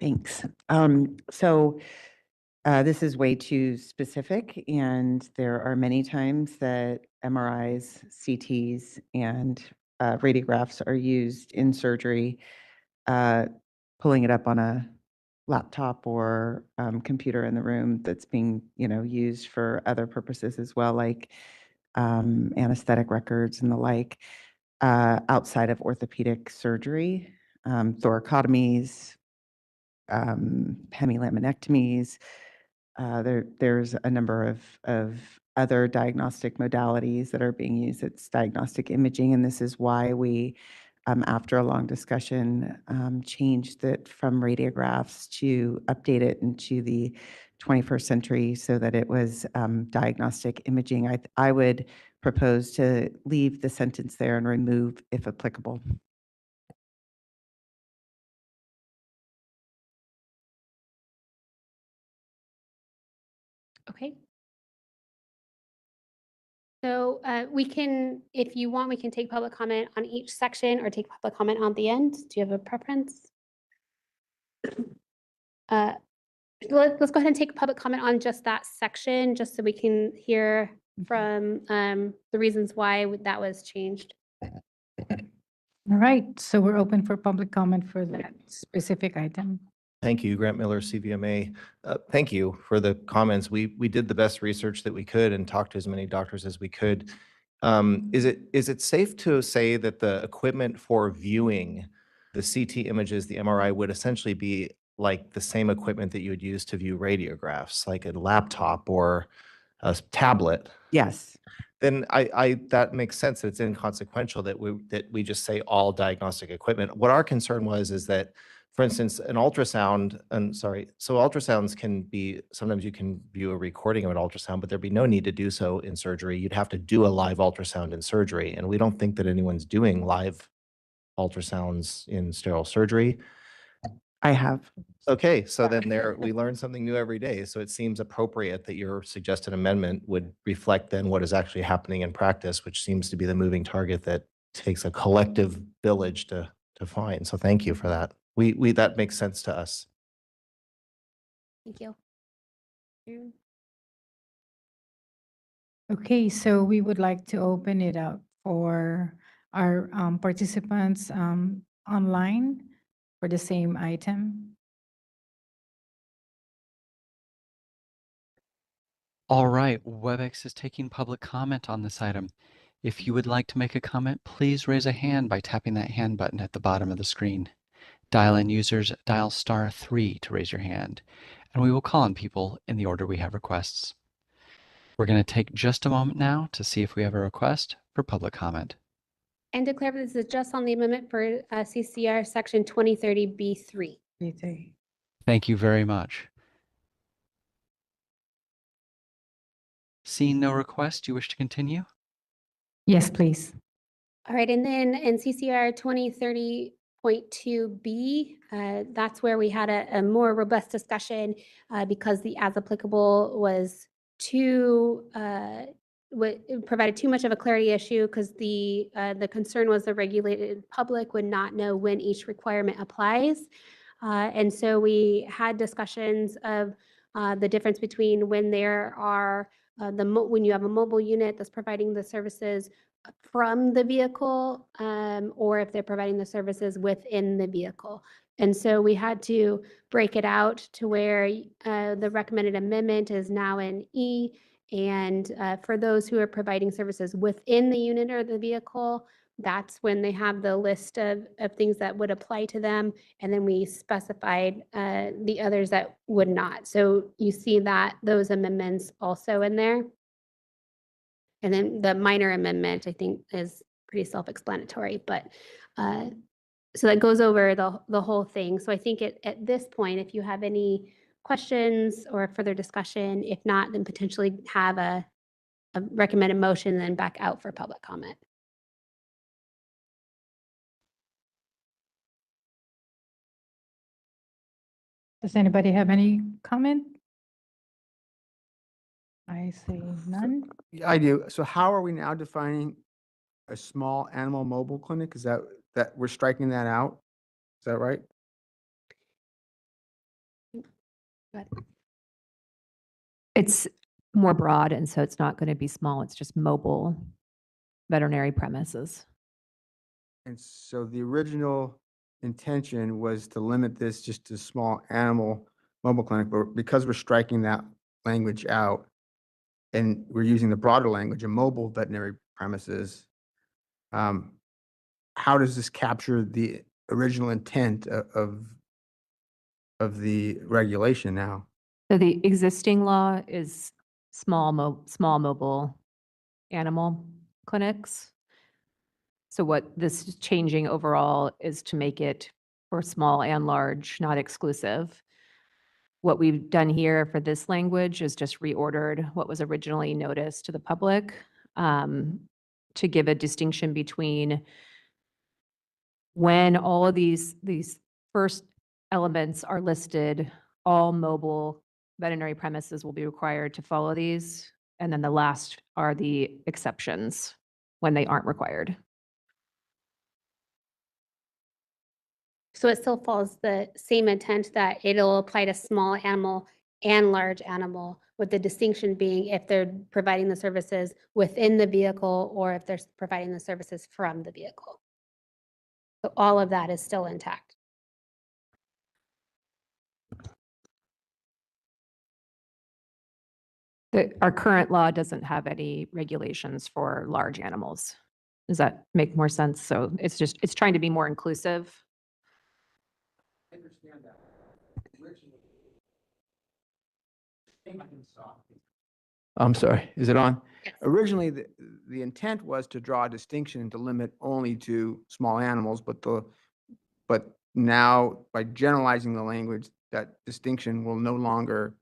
Thanks. This is way too specific, and there are many times that MRIs, CTs, and radiographs are used in surgery. Pulling it up on a laptop or computer in the room that's being, used for other purposes as well, like anesthetic records and the like, outside of orthopedic surgery, thoracotomies, hemilaminectomies. There's a number of other diagnostic modalities that are being used. It's diagnostic imaging, and this is why we, after a long discussion, changed it from radiographs to update it into the 21st century so that it was diagnostic imaging. I would propose to leave the sentence there and remove if applicable. Okay. So we can, if you want, we can take public comment on each section or take public comment on the end. Do you have a preference? Let's go ahead and take public comment on just that section, just so we can hear from the reasons why that was changed. All right, so we're open for public comment for that specific item. Thank you, Grant Miller, CVMA. Thank you for the comments. We did the best research that we could and talked to as many doctors as we could. Is it safe to say that the equipment for viewing the CT images, the MRI, would essentially be like the same equipment that you would use to view radiographs, like a laptop or a tablet? Yes. Then that makes sense that it's inconsequential that we just say all diagnostic equipment. What our concern was is that, for instance, an ultrasound, so ultrasounds can be, sometimes you can view a recording of an ultrasound, but there'd be no need to do so in surgery. You'd have to do a live ultrasound in surgery, and we don't think that anyone's doing live ultrasounds in sterile surgery. I have. Okay, so then we learn something new every day. So it seems appropriate that your suggested amendment would reflect then what is actually happening in practice, which seems to be the moving target that takes a collective village to find. So thank you for that. That makes sense to us. Thank you. Okay, so we would like to open it up for our participants online for the same item. All right, WebEx is taking public comment on this item. If you would like to make a comment, please raise a hand by tapping that hand button at the bottom of the screen. Dial-in users dial *3 to raise your hand, and we will call on people in the order we have requests. We're going to take just a moment now to see if we have a request for public comment. And declare this is just on the amendment for CCR section 2030B3. Thank you very much. Seeing no request, do you wish to continue? Yes, please. All right, and then in CCR 2030.2B, that's where we had a more robust discussion because the as applicable was provided too much of a clarity issue because the concern was the regulated public would not know when each requirement applies. And so we had discussions of the difference between when there are when you have a mobile unit that's providing the services from the vehicle, or if they're providing the services within the vehicle. And so we had to break it out to where the recommended amendment is now in E. And for those who are providing services within the unit or the vehicle, that's when they have the list of things that would apply to them. And then we specified the others that would not. So you see that those amendments also in there. And then the minor amendment, I think, is pretty self-explanatory, but so that goes over the whole thing. So I think at this point, if you have any questions or further discussion, if not, then potentially have a recommended motion, then back out for public comment. Does anybody have any comment? I see none. Yeah, I do. So how are we now defining a small animal mobile clinic? Is that we're striking that out? Is that right? It's more broad, and so it's not going to be small. It's just mobile veterinary premises. And so the original intention was to limit this just to small animal mobile clinic, but because we're striking that language out and we're using the broader language of mobile veterinary premises, how does this capture the original intent of the regulation now? So the existing law is small mobile animal clinics. So what this is changing overall is to make it for small and large, not exclusive. What we've done here for this language is just reordered what was originally noticed to the public to give a distinction between when all of these first elements are listed, all mobile veterinary premises will be required to follow these. And then the last are the exceptions when they aren't required. So it still follows the same intent that it'll apply to small animal and large animal, with the distinction being if they're providing the services within the vehicle or if they're providing the services from the vehicle. So all of that is still intact. Our current law doesn't have any regulations for large animals. Does that make more sense? So it's trying to be more inclusive. I understand that. I'm sorry, is it on? Yes. Originally, the intent was to draw a distinction and to limit only to small animals, but now by generalizing the language, that distinction will no longer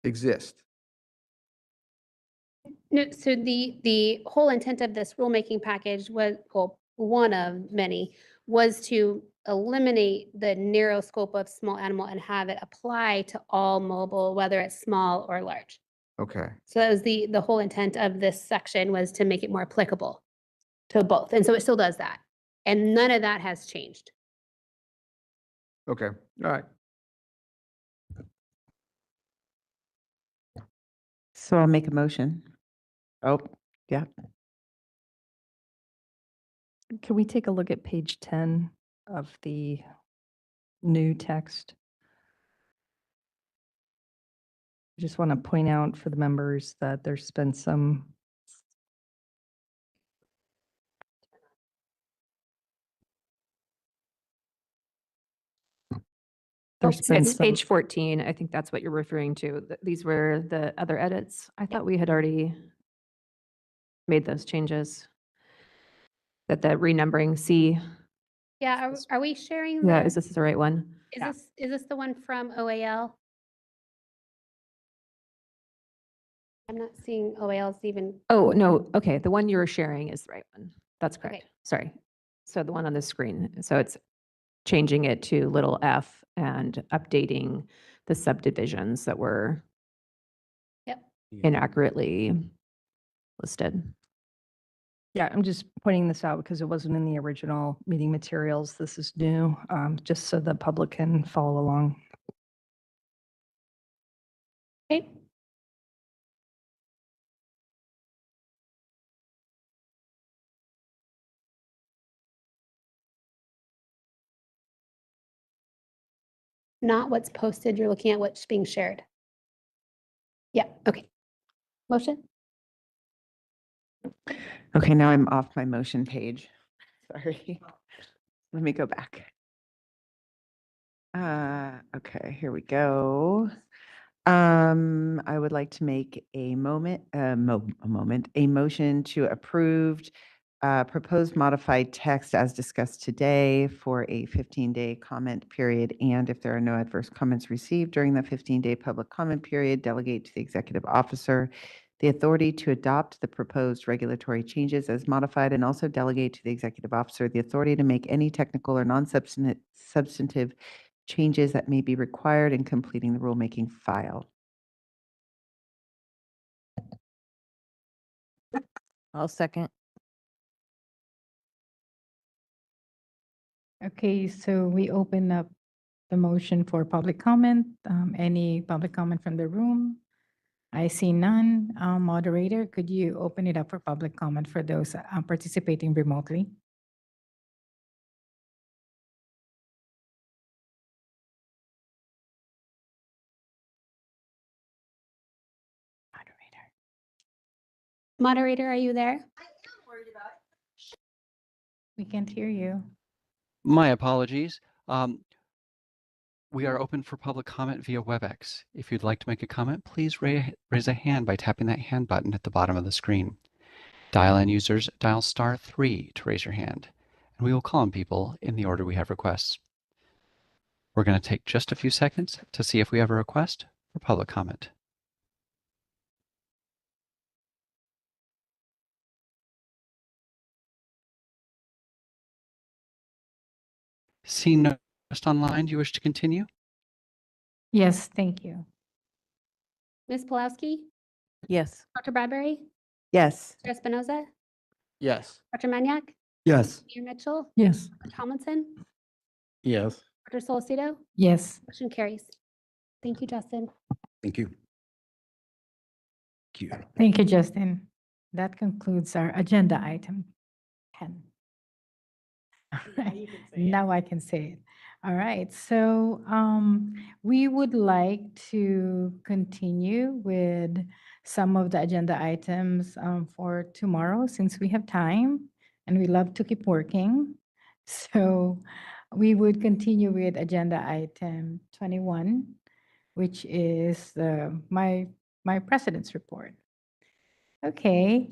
exist. No, so the whole intent of this rulemaking package was, well, one of many, was to eliminate the narrow scope of small animal and have it apply to all mobile, whether it's small or large. Okay, So that was the whole intent of this section, was to make it more applicable to both. And so it still does that. And none of that has changed. okay, all right. So I'll make a motion. Oh, yeah. Can we take a look at page 10 of the new text? I just want to point out for the members that there's been some there's been It's some, page 14. I think that's what you're referring to. These were the other edits. I thought we had already made those changes. That the renumbering C. Yeah, are we sharing Yeah, the, is this the right one? is this the one from OAL? I'm not seeing OAL's even. Oh, no. Okay. The one you're sharing is the right one. That's correct. Okay. Sorry. So the one on the screen. So it's changing it to little f and updating the subdivisions that were Yep. inaccurately listed. yeah, I'm just pointing this out because it wasn't in the original meeting materials. This is new, just so the public can follow along. Okay. Not what's posted, you're looking at what's being shared. Yeah, okay. Motion? Okay, now I'm off my motion page. Sorry. Let me go back. Okay, here we go. I would like to make a motion to approve proposed modified text as discussed today for a 15-day comment period. And if there are no adverse comments received during the 15-day public comment period, delegate to the executive officer the authority to adopt the proposed regulatory changes as modified, and also delegate to the executive officer the authority to make any technical or non-substantive changes that may be required in completing the rulemaking file. I'll second. Okay, so we open up the motion for public comment. Any public comment from the room? I see none. Moderator, could you open it up for public comment for those participating remotely? Moderator, are you there? We can't hear you. My apologies. We are open for public comment via WebEx. If you'd like to make a comment, please raise a hand by tapping that hand button at the bottom of the screen. Dial-in users dial *3 to raise your hand, and we will call on people in the order we have requests. We're going to take just a few seconds to see if we have a request for public comment. Seeing no request online, do you wish to continue? Yes, thank you. Ms. Pulowski? Yes. Dr. Bradbury, Yes. Dr. Espinoza, Yes. Dr. Maniak, Yes. Mayor Mitchell, Yes. Dr. Tomlinson, Yes. Dr. Solcito. Yes. Motion carries. Thank you, Justin. Thank you. Thank you. Thank you, Justin. That concludes our agenda item 10. All right. Now I can say it. All right. So we would like to continue with some of the agenda items for tomorrow since we have time and we love to keep working. So we would continue with agenda item 21, which is my president's report. Okay.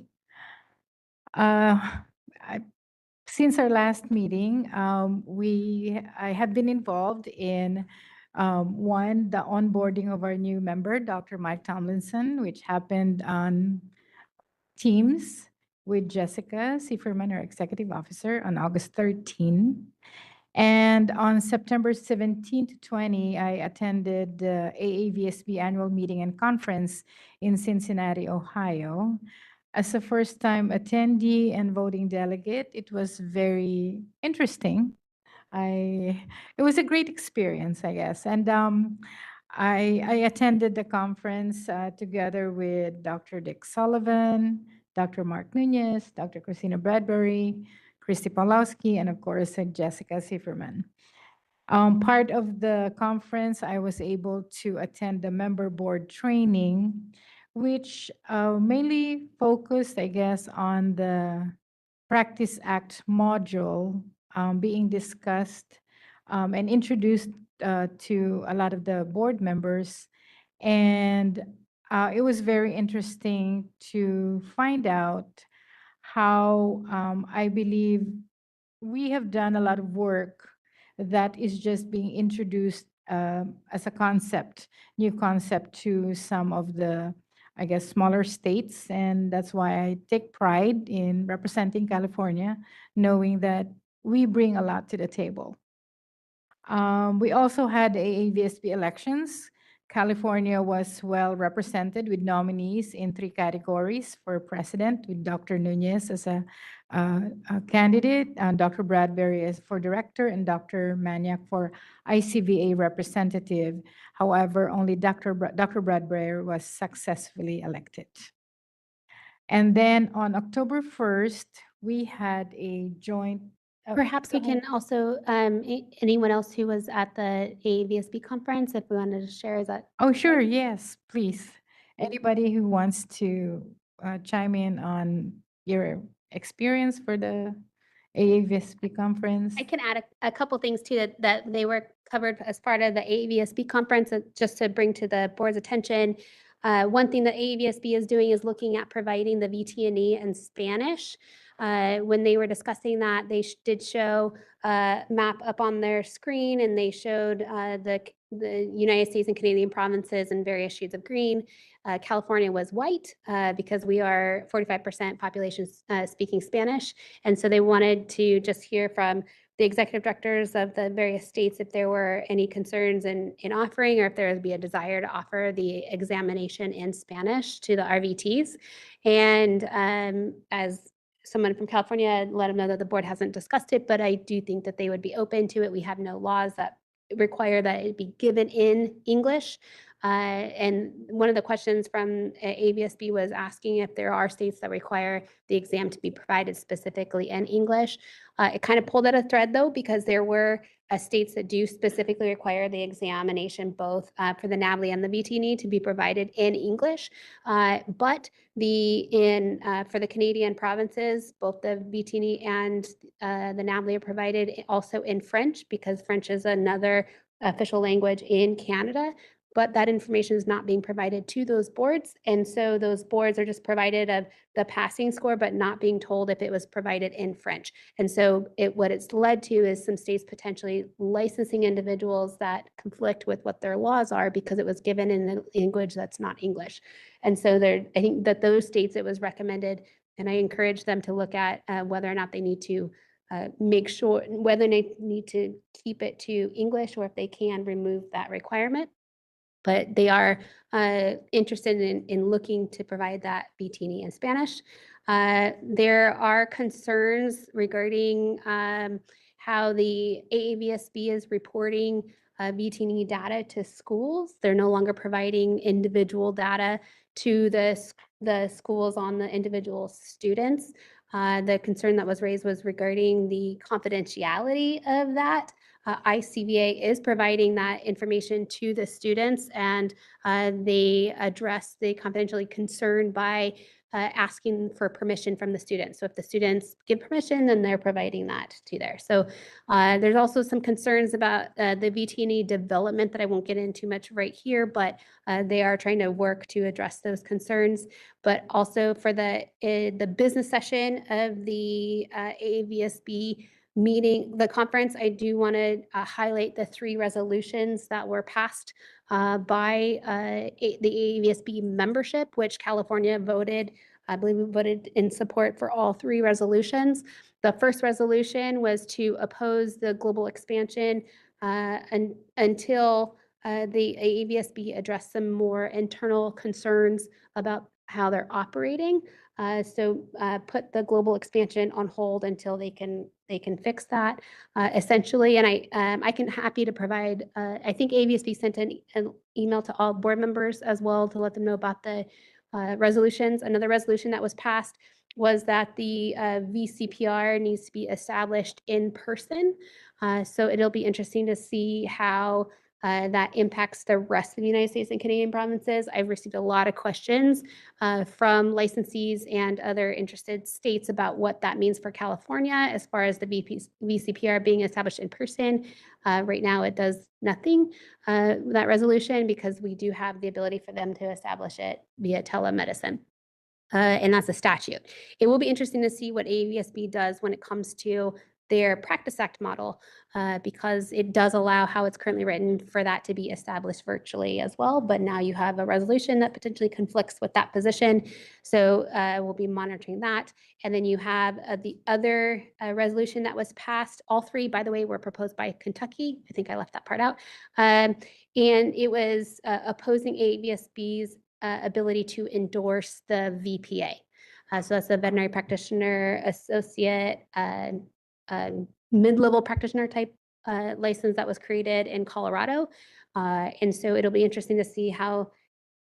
I Since our last meeting, I have been involved in one, the onboarding of our new member, Dr. Mike Tomlinson, which happened on Teams with Jessica Sieferman, our executive officer, on August 13. And on September 17 to 20, I attended the AAVSB annual meeting and conference in Cincinnati, Ohio. As a first-time attendee and voting delegate, it was very interesting. It was a great experience, I guess. And I attended the conference together with Dr. Dick Sullivan, Dr. Mark Nunez, Dr. Christina Bradbury, Christy Pawlowski, and of course, Jessica Sieferman. Part of the conference, I was able to attend the member board training, which mainly focused, I guess, on the Practice Act module being discussed and introduced to a lot of the board members. And it was very interesting to find out how I believe we have done a lot of work that is just being introduced as a concept, new concept to some of the, I guess, smaller states. And that's why I take pride in representing California, knowing that we bring a lot to the table. We also had AAVSB elections. California was well represented with nominees in 3 categories for president, with Dr. Nunez as a candidate, Dr. Bradbury as for director, and Dr. Maniak for ICVA representative. However, only Dr. Bradbury was successfully elected. And then on October 1st, we had a joint. Perhaps we can also, anyone else who was at the AAVSB conference, if we wanted to share, is that? Oh, sure, yes, please. Anybody who wants to chime in on your experience for the AAVSB conference? I can add a couple things too that they were covered as part of the AAVSB conference, just to bring to the board's attention. One thing that AAVSB is doing is looking at providing the VT&E in Spanish. When they were discussing that, they did show a map up on their screen, and they showed the United States and Canadian provinces in various shades of green. California was white because we are 45% population speaking Spanish. And so they wanted to just hear from the executive directors of the various states if there were any concerns in offering, or if there would be a desire to offer the examination in Spanish to the RVTs. And as someone from California, let them know that the board hasn't discussed it, but I do think that they would be open to it. We have no laws that require that it be given in English. And one of the questions from AVSB was asking if there are states that require the exam to be provided specifically in English. It kind of pulled at a thread though, because there were states that do specifically require the examination both for the NAVLE and the VT&E to be provided in English. But for the Canadian provinces, both the VT&E and the NAVLE are provided also in French, because French is another official language in Canada. But that information is not being provided to those boards. And so those boards are just provided of the passing score, but not being told if it was provided in French. And so what it's led to is some states potentially licensing individuals that conflict with what their laws are because it was given in a language that's not English. And so I think that those states, it was recommended, and I encourage them to look at whether or not they need to make sure, whether they need to keep it to English, or if they can remove that requirement. but they are interested in looking to provide that BTNE in Spanish. There are concerns regarding how the AAVSB is reporting BTNE data to schools. They're no longer providing individual data to the schools on the individual students. The concern that was raised was regarding the confidentiality of that. ICVA is providing that information to the students, and they address the confidentiality concern by asking for permission from the students. So if the students give permission, then they're providing that to there. So there's also some concerns about the VTNE development that I won't get into much right here, but they are trying to work to address those concerns. But also for the business session of the AAVSB meeting, the conference, I do want to highlight the 3 resolutions that were passed by the AAVSB membership, which California voted. I believe we voted in support for all 3 resolutions. The first resolution was to oppose the global expansion until the AAVSB addressed some more internal concerns about how they're operating. So put the global expansion on hold until they can fix that essentially. And I can happy to provide. I think AVSB sent an email to all board members as well to let them know about the resolutions. Another resolution that was passed was that the VCPR needs to be established in person. So it'll be interesting to see how that impacts the rest of the United States and Canadian provinces. I've received a lot of questions from licensees and other interested states about what that means for California as far as the VCPR being established in person. Right now, it does nothing, that resolution, because we do have the ability for them to establish it via telemedicine. And that's a statute. It will be interesting to see what AAVSB does when it comes to their Practice Act model, because it does allow how it's currently written for that to be established virtually as well. But now you have a resolution that potentially conflicts with that position. So we'll be monitoring that. And then you have the other resolution that was passed. All 3, by the way, were proposed by Kentucky. I think I left that part out. And it was opposing AAVSB's ability to endorse the VPA. So that's the Veterinary Practitioner Associate mid-level practitioner type license that was created in Colorado. And so it'll be interesting to see how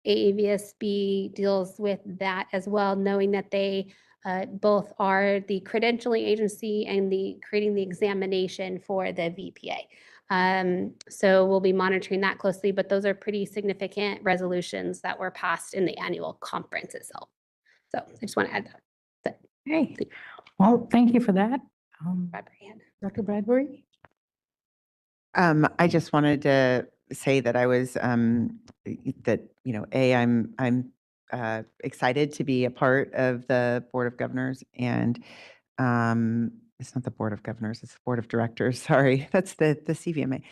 AAVSB deals with that as well, knowing that they both are the credentialing agency and creating the examination for the VPA. So we'll be monitoring that closely, but those are pretty significant resolutions that were passed in the annual conference itself. So I just want to add that. Hey, well, thank you for that. Bradbury. Dr. Bradbury? I just wanted to say that I was that I'm excited to be a part of the Board of Governors, and it's not the Board of Governors, it's the Board of Directors. Sorry, that's the CVMA.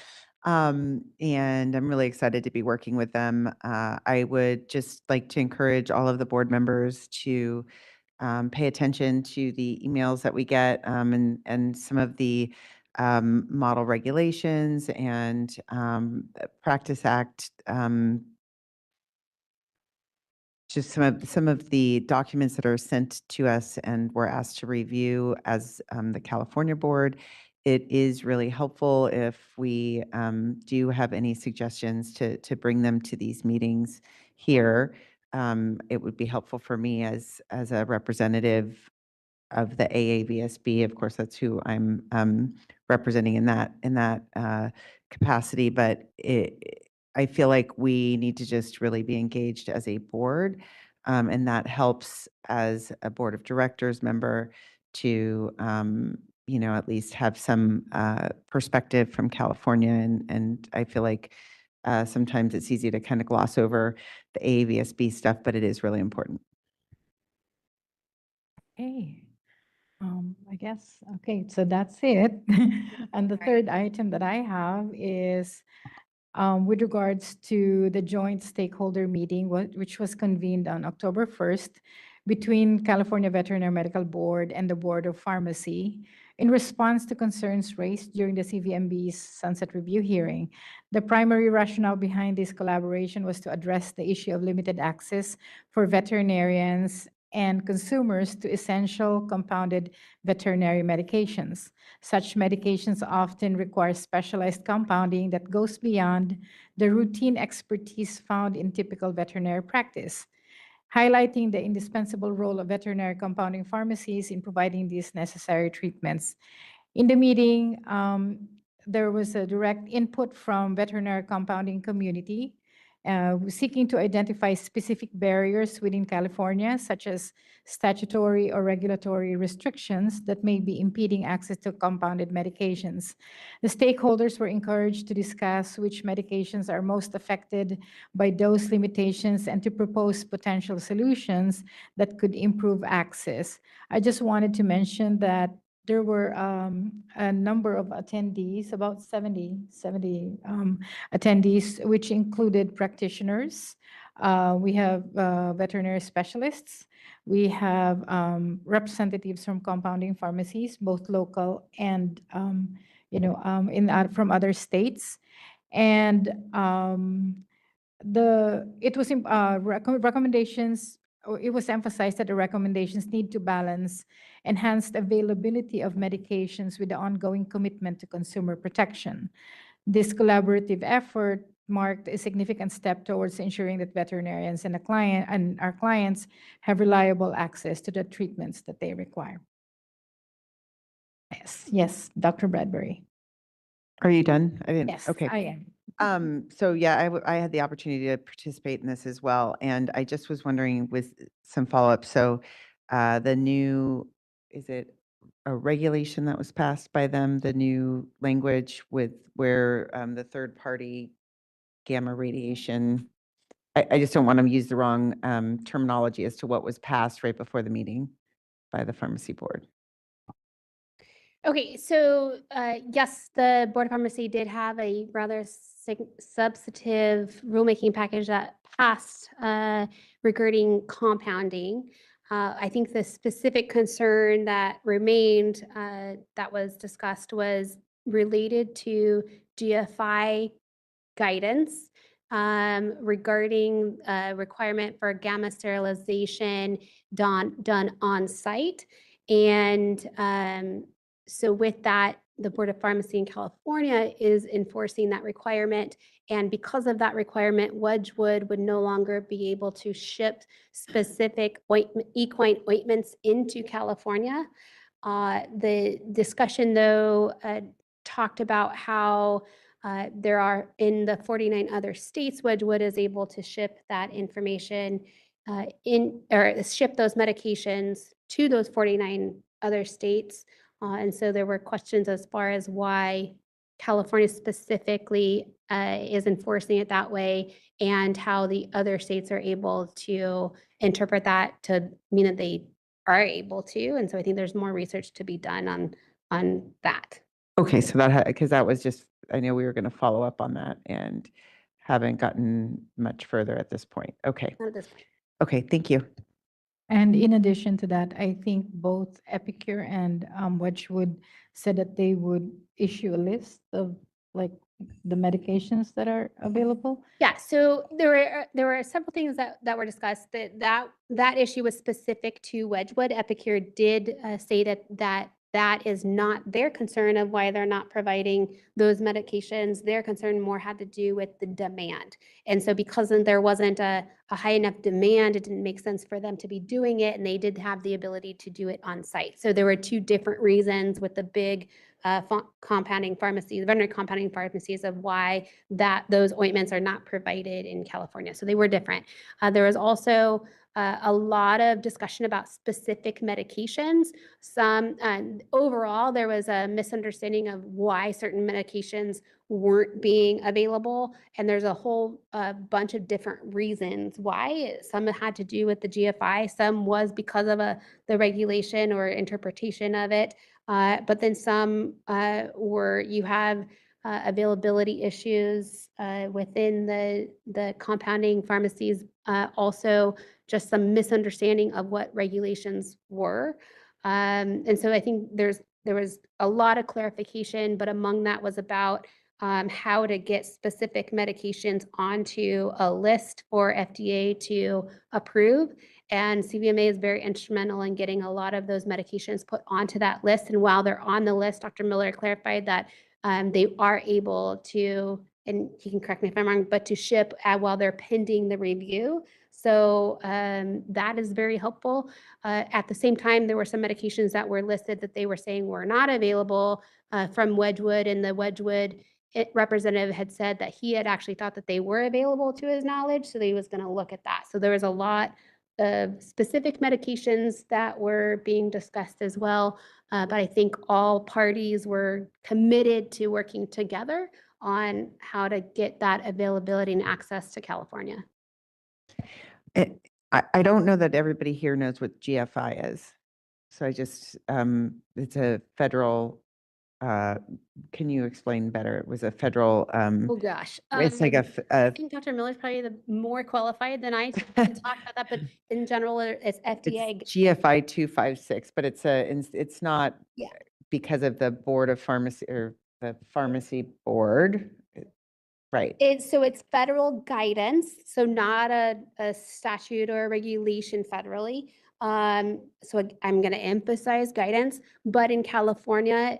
And I'm really excited to be working with them. I would just like to encourage all of the board members to pay attention to the emails that we get and some of the model regulations and Practice Act, just some of the documents that are sent to us and we're asked to review as the California board. It is really helpful if we do have any suggestions to bring them to these meetings here. It would be helpful for me as a representative of the AAVSB. Of course, that's who I'm representing in that capacity. But I feel like we need to just really be engaged as a board, and that helps as a board of directors member to at least have some perspective from California. And I feel like sometimes it's easy to kind of gloss over the AAVSB stuff, but it is really important. Okay. I guess, okay, so that's it. And the third item that I have is with regards to the joint stakeholder meeting, which was convened on October 1st between California Veterinary Medical Board and the Board of Pharmacy in response to concerns raised during the CVMB's Sunset Review hearing. The primary rationale behind this collaboration was to address the issue of limited access for veterinarians and consumers to essential compounded veterinary medications. Such medications often require specialized compounding that goes beyond the routine expertise found in typical veterinary practice, highlighting the indispensable role of veterinary compounding pharmacies in providing these necessary treatments. In the meeting, there was a direct input from veterinary compounding community seeking to identify specific barriers within California, such as statutory or regulatory restrictions that may be impeding access to compounded medications. The stakeholders were encouraged to discuss which medications are most affected by those limitations and to propose potential solutions that could improve access. I just wanted to mention that there were a number of attendees, about 70 attendees, which included practitioners. We have veterinary specialists. We have representatives from compounding pharmacies, both local and from other states. And recommendations, it was emphasized that the recommendations need to balance enhanced availability of medications with the ongoing commitment to consumer protection. This collaborative effort marked a significant step towards ensuring that veterinarians and our clients have reliable access to the treatments that they require. Yes, Dr. Bradbury. Are you done? I didn't. Yes, Okay. I am. So yeah, I had the opportunity to participate in this as well, and I just was wondering with some follow-up. So, the new, is it a regulation that was passed by them? The new language with where the third-party gamma radiation. I just don't want to use the wrong terminology as to what was passed right before the meeting by the pharmacy board. Okay, so yes, the Board of Pharmacy did have a rather substantive rulemaking package that passed regarding compounding. I think the specific concern that remained that was discussed was related to GFI guidance regarding requirement for gamma sterilization done on site. And so with that, the Board of Pharmacy in California is enforcing that requirement. And because of that requirement, Wedgwood would no longer be able to ship specific equine ointments into California. The discussion, though, talked about how there are in the 49 other states, Wedgwood is able to ship that information ship those medications to those 49 other states. And so there were questions as far as why California specifically is enforcing it that way and how the other states are able to interpret that to mean that they are able to. And so I think there's more research to be done on that. Okay, so that because that was just, I know we were going to follow up on that and haven't gotten much further at this point. Okay. Not at this point. Okay, thank you. And in addition to that, I think both Epicure and Wedgwood said that they would issue a list of like the medications that are available. Yeah, so there were several things that were discussed. That issue was specific to Wedgwood. Epicure did say that is not their concern of why they're not providing those medications. Their concern more had to do with the demand. And so because there wasn't a high enough demand, it didn't make sense for them to be doing it, and they did have the ability to do it on site. So there were two different reasons with the big compounding pharmacies, veterinary compounding pharmacies, of why those ointments are not provided in California. So they were different. There was also a lot of discussion about specific medications. Overall, there was a misunderstanding of why certain medications weren't being available. And there's a whole bunch of different reasons why. Some had to do with the GFI, some was because of the regulation or interpretation of it. But then some were, you have availability issues within the compounding pharmacies, also just some misunderstanding of what regulations were. And so I think there was a lot of clarification, but among that was about how to get specific medications onto a list for FDA to approve. And CVMA is very instrumental in getting a lot of those medications put onto that list. And while they're on the list, Dr. Miller clarified that they are able to, and he can correct me if I'm wrong, but to ship while they're pending the review. So that is very helpful. At the same time, there were some medications that were listed that they were saying were not available from Wedgwood, and the Wedgwood representative had said that he had actually thought that they were available to his knowledge, so he was going to look at that. So there was a lot of specific medications that were being discussed as well. But I think all parties were committed to working together on how to get that availability and access to California. I don't know that everybody here knows what GFI is. So I just, it's a federal, can you explain better? It was a federal, Oh, gosh. it's like I think Dr. Miller's probably the more qualified than I to talk about that, but in general, it's FDA. it's GFI 256, but it's not Yeah. because of the Board of Pharmacy or the Pharmacy Board, right? It's federal guidance, so not a statute or a regulation federally. So I'm going to emphasize guidance, but in California,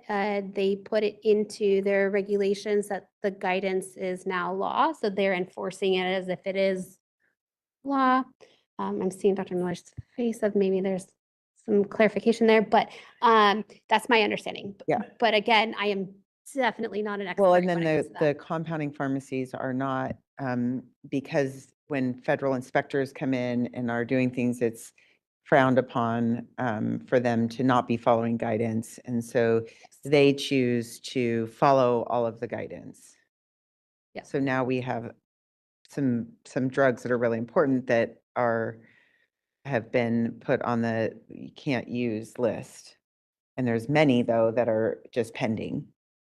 they put it into their regulations that the guidance is now law. So they're enforcing it as if it is law. I'm seeing Dr. Miller's face of maybe there's some clarification there, but that's my understanding. Yeah. But again, I am definitely not an expert. Well, and then when it comes to that. the compounding pharmacies are not, because when federal inspectors come in and are doing things, it's frowned upon for them to not be following guidance. And so they choose to follow all of the guidance. Yeah. So now we have some drugs that are really important that have been put on the you can't use list. And there's many though that are just pending.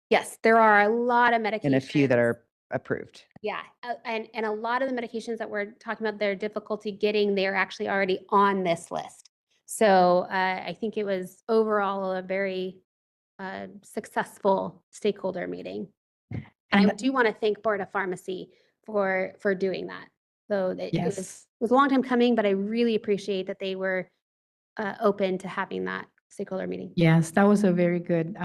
Yes, there are a lot of medications. And a few that are approved. Yeah, and a lot of the medications that we're talking about, their difficulty getting, they're actually already on this list. So I think it was overall a very successful stakeholder meeting. And I do want to thank Board of Pharmacy for doing that. So it was a long time coming, but I really appreciate that they were open to having that stakeholder meeting. Yes, that was a very good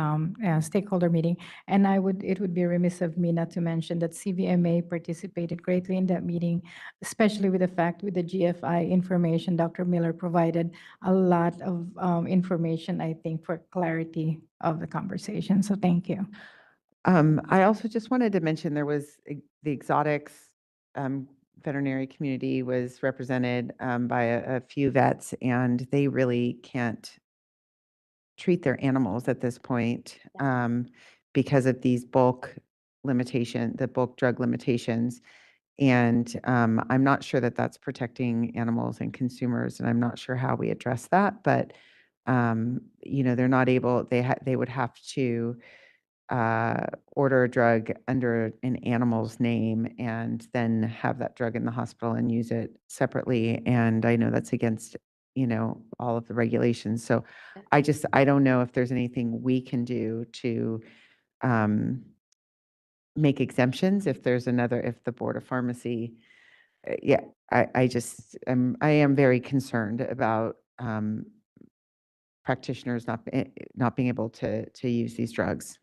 stakeholder meeting. And it would be remiss of me not to mention that CVMA participated greatly in that meeting, especially with the fact with the GFI information. Dr. Miller provided a lot of information, I think, for clarity of the conversation. So thank you. I also just wanted to mention there was the exotics veterinary community was represented by a few vets, and they really can't treat their animals at this point because of these bulk drug limitations. And I'm not sure that that's protecting animals and consumers, and I'm not sure how we address that. But they're not able. They would have to order a drug under an animal's name and then have that drug in the hospital and use it separately. And I know that's against all of the regulations. So I don't know if there's anything we can do to make exemptions if the Board of Pharmacy, I am very concerned about practitioners not being able to use these drugs.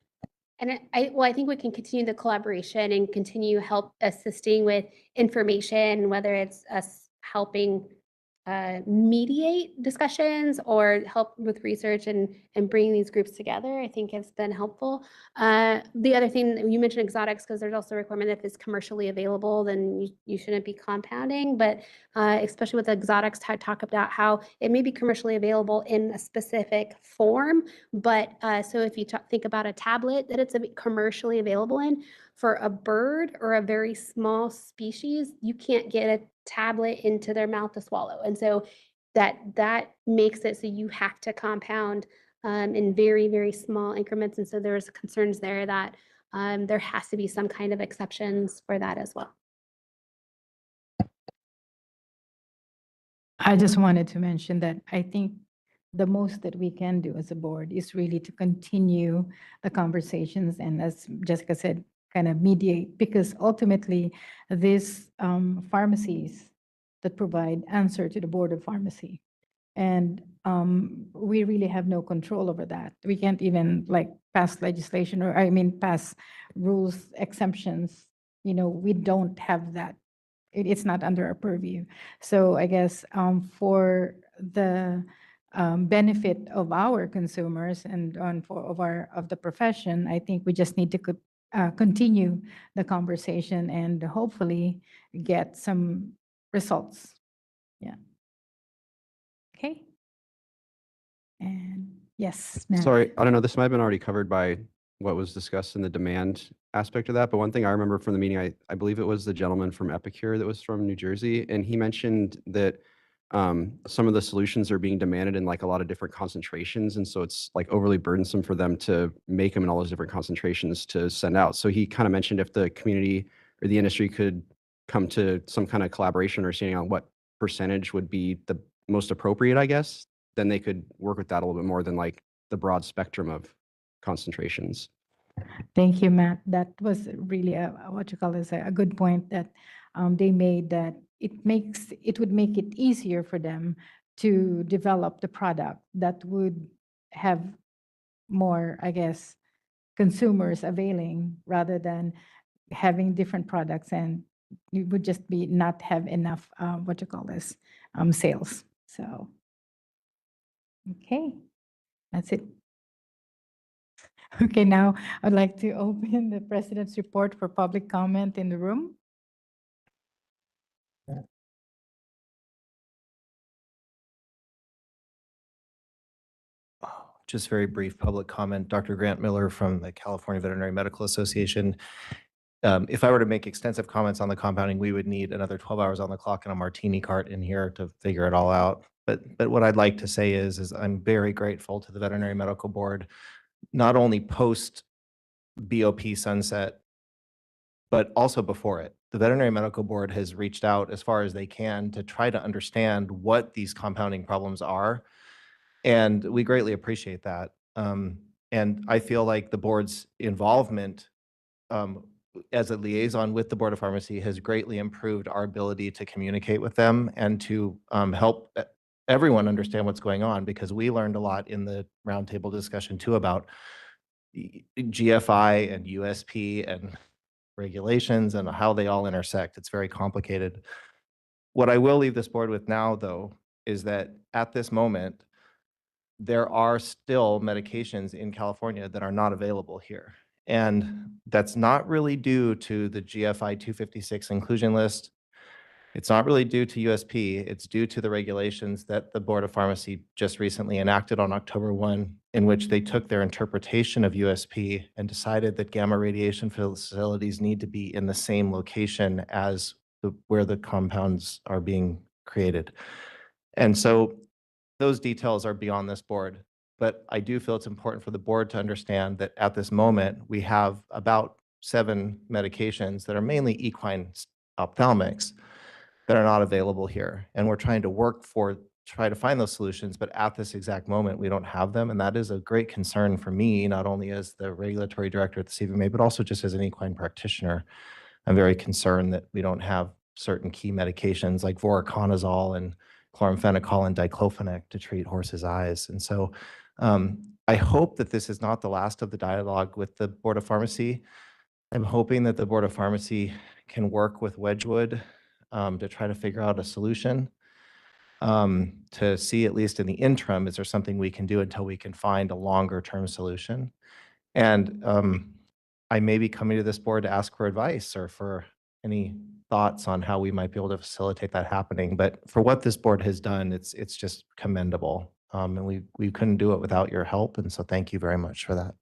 And I think we can continue the collaboration and continue help assisting with information, whether it's us helping mediate discussions or help with research and bringing these groups together. I think has been helpful. The other thing, you mentioned exotics, because there's also a requirement if it's commercially available, then you shouldn't be compounding. But especially with exotics, talk about how it may be commercially available in a specific form. But so if you think about a tablet that it's commercially available in, for a bird or a very small species, you can't get a tablet into their mouth to swallow. And so that makes it so you have to compound in very, very small increments. And so there's concerns there that there has to be some kind of exceptions for that as well. I just wanted to mention that I think the most that we can do as a board is really to continue the conversations and, as Jessica said, kind of mediate, because ultimately these pharmacies that provide answer to the Board of Pharmacy. And we really have no control over that. We can't even like pass legislation or, I mean, pass rules, exemptions. You know, we don't have that. It's not under our purview. So I guess for the benefit of our consumers and of the profession, I think we just need to continue the conversation and hopefully get some results. Yeah. Okay. And yes, Matt. Sorry, I don't know, this might have been already covered by what was discussed in the demand aspect of that, but one thing I remember from the meeting, I believe it was the gentleman from Epicure that was from New Jersey, and he mentioned that some of the solutions are being demanded in like a lot of different concentrations, and so it's like overly burdensome for them to make them in all those different concentrations to send out. So he kind of mentioned if the community or the industry could come to some kind of collaboration or understanding on what percentage would be the most appropriate, I guess, then they could work with that a little bit more than like the broad spectrum of concentrations. Thank you, Matt. That was really what you call is a good point that they made, that it would make it easier for them to develop the product that would have more, I guess, consumers availing rather than having different products, and it would just be not have enough what you call this sales. So okay, that's it. Okay, now I'd like to open the president's report for public comment in the room. Just very brief public comment. Dr. Grant Miller from the California Veterinary Medical Association. If I were to make extensive comments on the compounding, we would need another 12 hours on the clock and a martini cart in here to figure it all out. But what I'd like to say is I'm very grateful to the Veterinary Medical Board, not only post BOP sunset, but also before it. The Veterinary Medical Board has reached out as far as they can to try to understand what these compounding problems are. And we greatly appreciate that. And I feel like the board's involvement as a liaison with the Board of Pharmacy has greatly improved our ability to communicate with them and to help everyone understand what's going on, because we learned a lot in the roundtable discussion too about GFI and USP and regulations and how they all intersect. It's very complicated. What I will leave this board with now, though, is that at this moment, there are still medications in California that are not available here. And that's not really due to the GFI 256 inclusion list. It's not really due to USP. It's due to the regulations that the Board of Pharmacy just recently enacted on October 1, in which they took their interpretation of USP and decided that gamma radiation facilities need to be in the same location as where the compounds are being created. And so those details are beyond this board, but I do feel it's important for the board to understand that at this moment, we have about 7 medications that are mainly equine ophthalmics that are not available here. And we're trying to try to find those solutions, but at this exact moment, we don't have them. And that is a great concern for me, not only as the regulatory director at the CVMA, but also just as an equine practitioner. I'm very concerned that we don't have certain key medications like voriconazole and chloramphenicol and diclofenac to treat horses' eyes. And so I hope that this is not the last of the dialogue with the Board of Pharmacy. I'm hoping that the Board of Pharmacy can work with Wedgwood to try to figure out a solution, to see, at least in the interim, is there something we can do until we can find a longer term solution. And I may be coming to this board to ask for advice or for any thoughts on how we might be able to facilitate that happening. But for what this board has done, it's just commendable. And we couldn't do it without your help. And so thank you very much for that.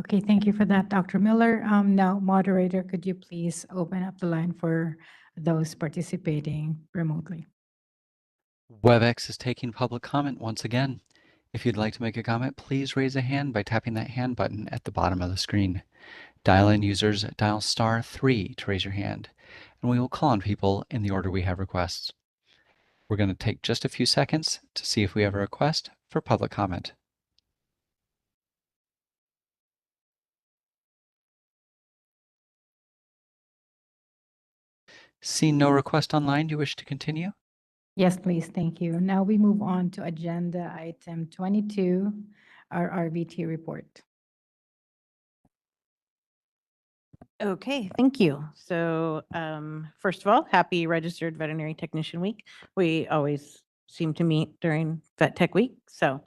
Okay, thank you for that, Dr. Miller. Now, moderator, could you please open up the line for those participating remotely? WebEx is taking public comment once again. If you'd like to make a comment, please raise a hand by tapping that hand button at the bottom of the screen. Dial-in users dial *3 to raise your hand, and we will call on people in the order we have requests. We're going to take just a few seconds to see if we have a request for public comment. Seeing no request online, do you wish to continue? Yes, please. Thank you. Now we move on to agenda item 22, our RVT report. Okay, thank you. So first of all, happy Registered Veterinary Technician Week. We always seem to meet during Vet Tech Week. So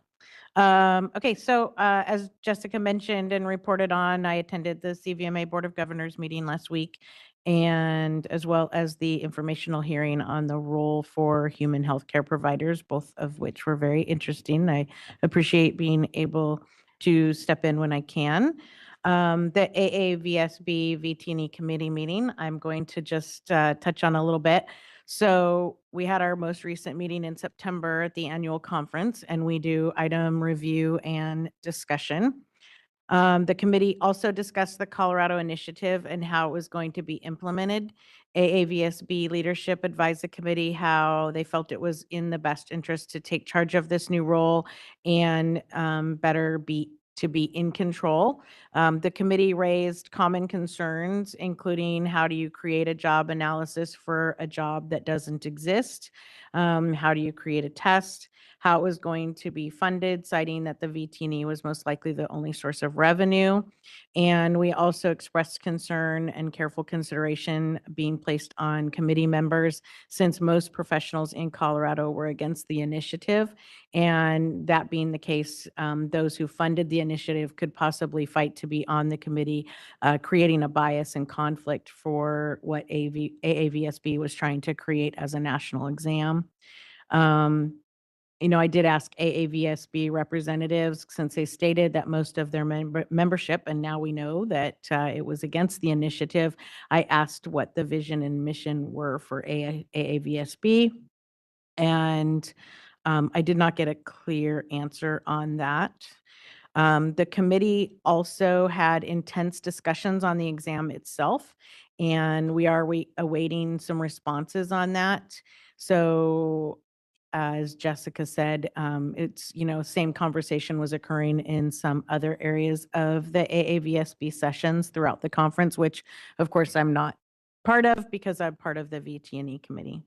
okay, so as Jessica mentioned and reported on, I attended the CVMA Board of Governors meeting last week, and as well as the informational hearing on the role for human healthcare providers, both of which were very interesting. I appreciate being able to step in when I can. The AAVSB VT&E committee meeting, I'm going to just touch on a little bit. So we had our most recent meeting in September at the annual conference, and we do item review and discussion. The committee also discussed the Colorado initiative and how it was going to be implemented. AAVSB leadership advised the committee how they felt it was in the best interest to take charge of this new role and better be to be in control. The committee raised common concerns, including how do you create a job analysis for a job that doesn't exist? How do you create a test? How it was going to be funded, citing that the VT&E was most likely the only source of revenue. And we also expressed concern and careful consideration being placed on committee members, since most professionals in Colorado were against the initiative. And that being the case, those who funded the initiative could possibly fight to be on the committee, creating a bias and conflict for what AAVSB was trying to create as a national exam. I did ask AAVSB representatives, since they stated that most of their membership, and now we know that it was against the initiative. I asked what the vision and mission were for AAVSB, and I did not get a clear answer on that. The committee also had intense discussions on the exam itself, and we are awaiting some responses on that. So as Jessica said, it's, same conversation was occurring in some other areas of the AAVSB sessions throughout the conference, which of course I'm not part of because I'm part of the VT&E committee.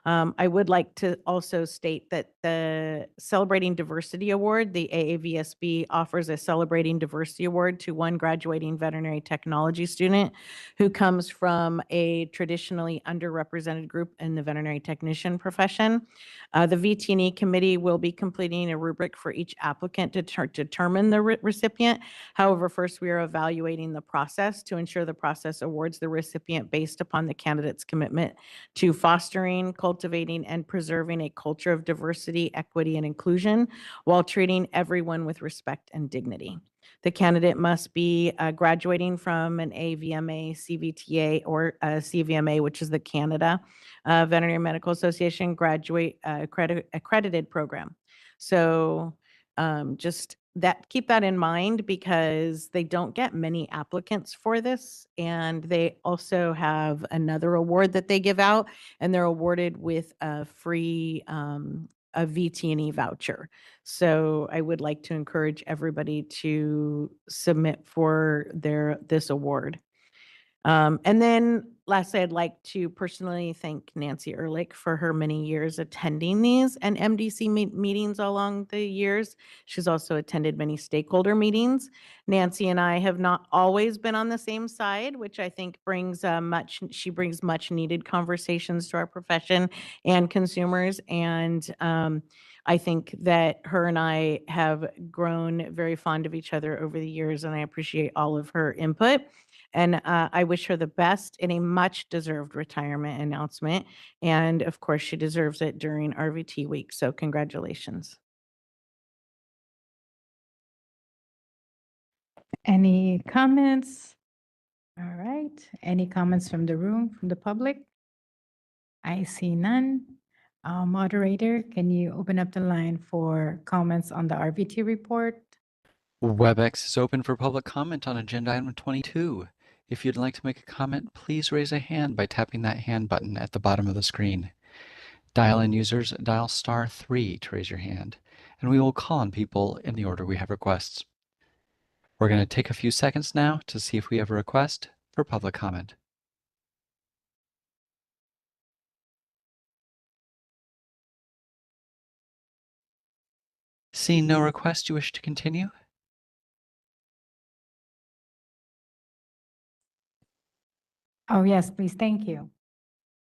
I would like to also state that the Celebrating Diversity Award, the AAVSB offers a Celebrating Diversity Award to one graduating veterinary technology student who comes from a traditionally underrepresented group in the veterinary technician profession. The VT&E committee will be completing a rubric for each applicant to determine the recipient. However, first we are evaluating the process to ensure the process awards the recipient based upon the candidate's commitment to fostering, cultivating, and preserving a culture of diversity, equity, and inclusion while treating everyone with respect and dignity. The candidate must be graduating from an AVMA, CVTA, or CVMA, which is the Canada Veterinary Medical Association graduate accredited program. So just keep that in mind, because they don't get many applicants for this, and they also have another award that they give out, and they're awarded with a free a VT&E voucher. So I would like to encourage everybody to submit for this award. And then lastly, I'd like to personally thank Nancy Ehrlich for her many years attending these and MDC meetings along the years. She's also attended many stakeholder meetings. Nancy and I have not always been on the same side, which I think brings she brings much needed conversations to our profession and consumers. And I think that her and I have grown very fond of each other over the years, and I appreciate all of her input. And I wish her the best in a much deserved retirement announcement. And of course, she deserves it during RVT week. So congratulations. Any comments? All right. Any comments from the room, from the public? I see none. Moderator, can you open up the line for comments on the RVT report? WebEx is open for public comment on agenda item 22. If you'd like to make a comment, please raise a hand by tapping that hand button at the bottom of the screen. Dial-in users dial *3 to raise your hand, and we will call on people in the order we have requests. We're going to take a few seconds now to see if we have a request for public comment. Seeing no request, you wish to continue? Oh, yes, please. Thank you.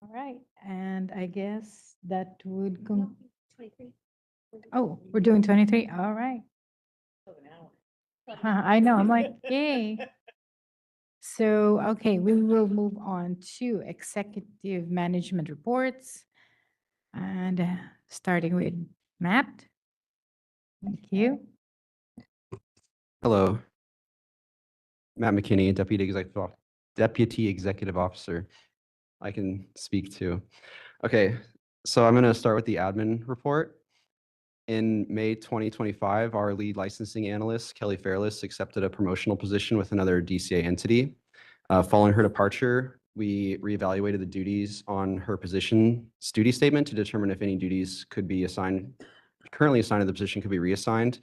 All right. And I guess that would go. 23. Oh, we're doing 23. All right. I know. I'm like, yay. So, okay, we will move on to executive management reports. And starting with Matt. Thank you. Hello. Matt McKinney, Deputy Executive Officer. I can speak to. Okay, so I'm going to start with the admin report. In May 2025, our lead licensing analyst, Kelly Fairless, accepted a promotional position with another DCA entity. Following her departure, we reevaluated the duties on her position's duty statement to determine if any duties could be currently assigned to the position could be reassigned.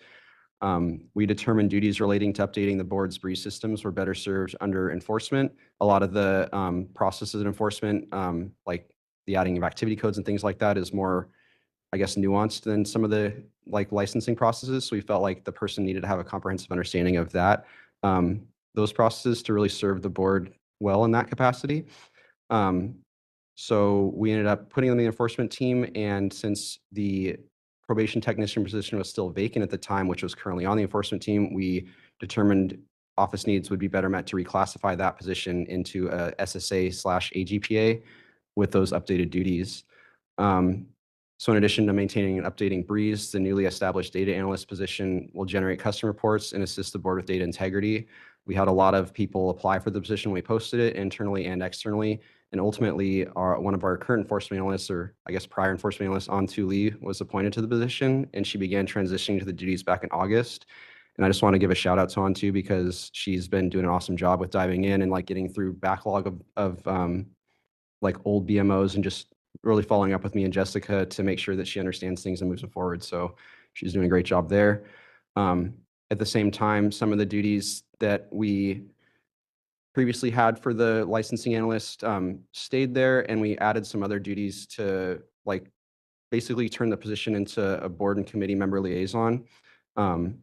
We determined duties relating to updating the board's BRIE systems were better served under enforcement. A lot of the processes of enforcement, like the adding of activity codes and things like that, is more, I guess, nuanced than some of the licensing processes. So we felt like the person needed to have a comprehensive understanding of that, those processes to really serve the board well in that capacity. So we ended up putting them in the enforcement team, and since the probation technician position was still vacant at the time, which was currently on the enforcement team, we determined office needs would be better met to reclassify that position into a SSA/AGPA with those updated duties. So in addition to maintaining and updating BRIEs, the newly established data analyst position will generate custom reports and assist the board with data integrity. We had a lot of people apply for the position. We posted it internally and externally. And ultimately, one of our current enforcement analysts, or I guess prior enforcement analyst, Antu Lee, was appointed to the position, and she began transitioning to the duties back in August. And I just want to give a shout out to Antu because she's been doing an awesome job with diving in and getting through backlog of old BMOs and just really following up with me and Jessica to make sure that she understands things and moves it forward. So she's doing a great job there. At the same time, some of the duties that we previously had for the licensing analyst stayed there, and we added some other duties to basically turn the position into a board and committee member liaison. And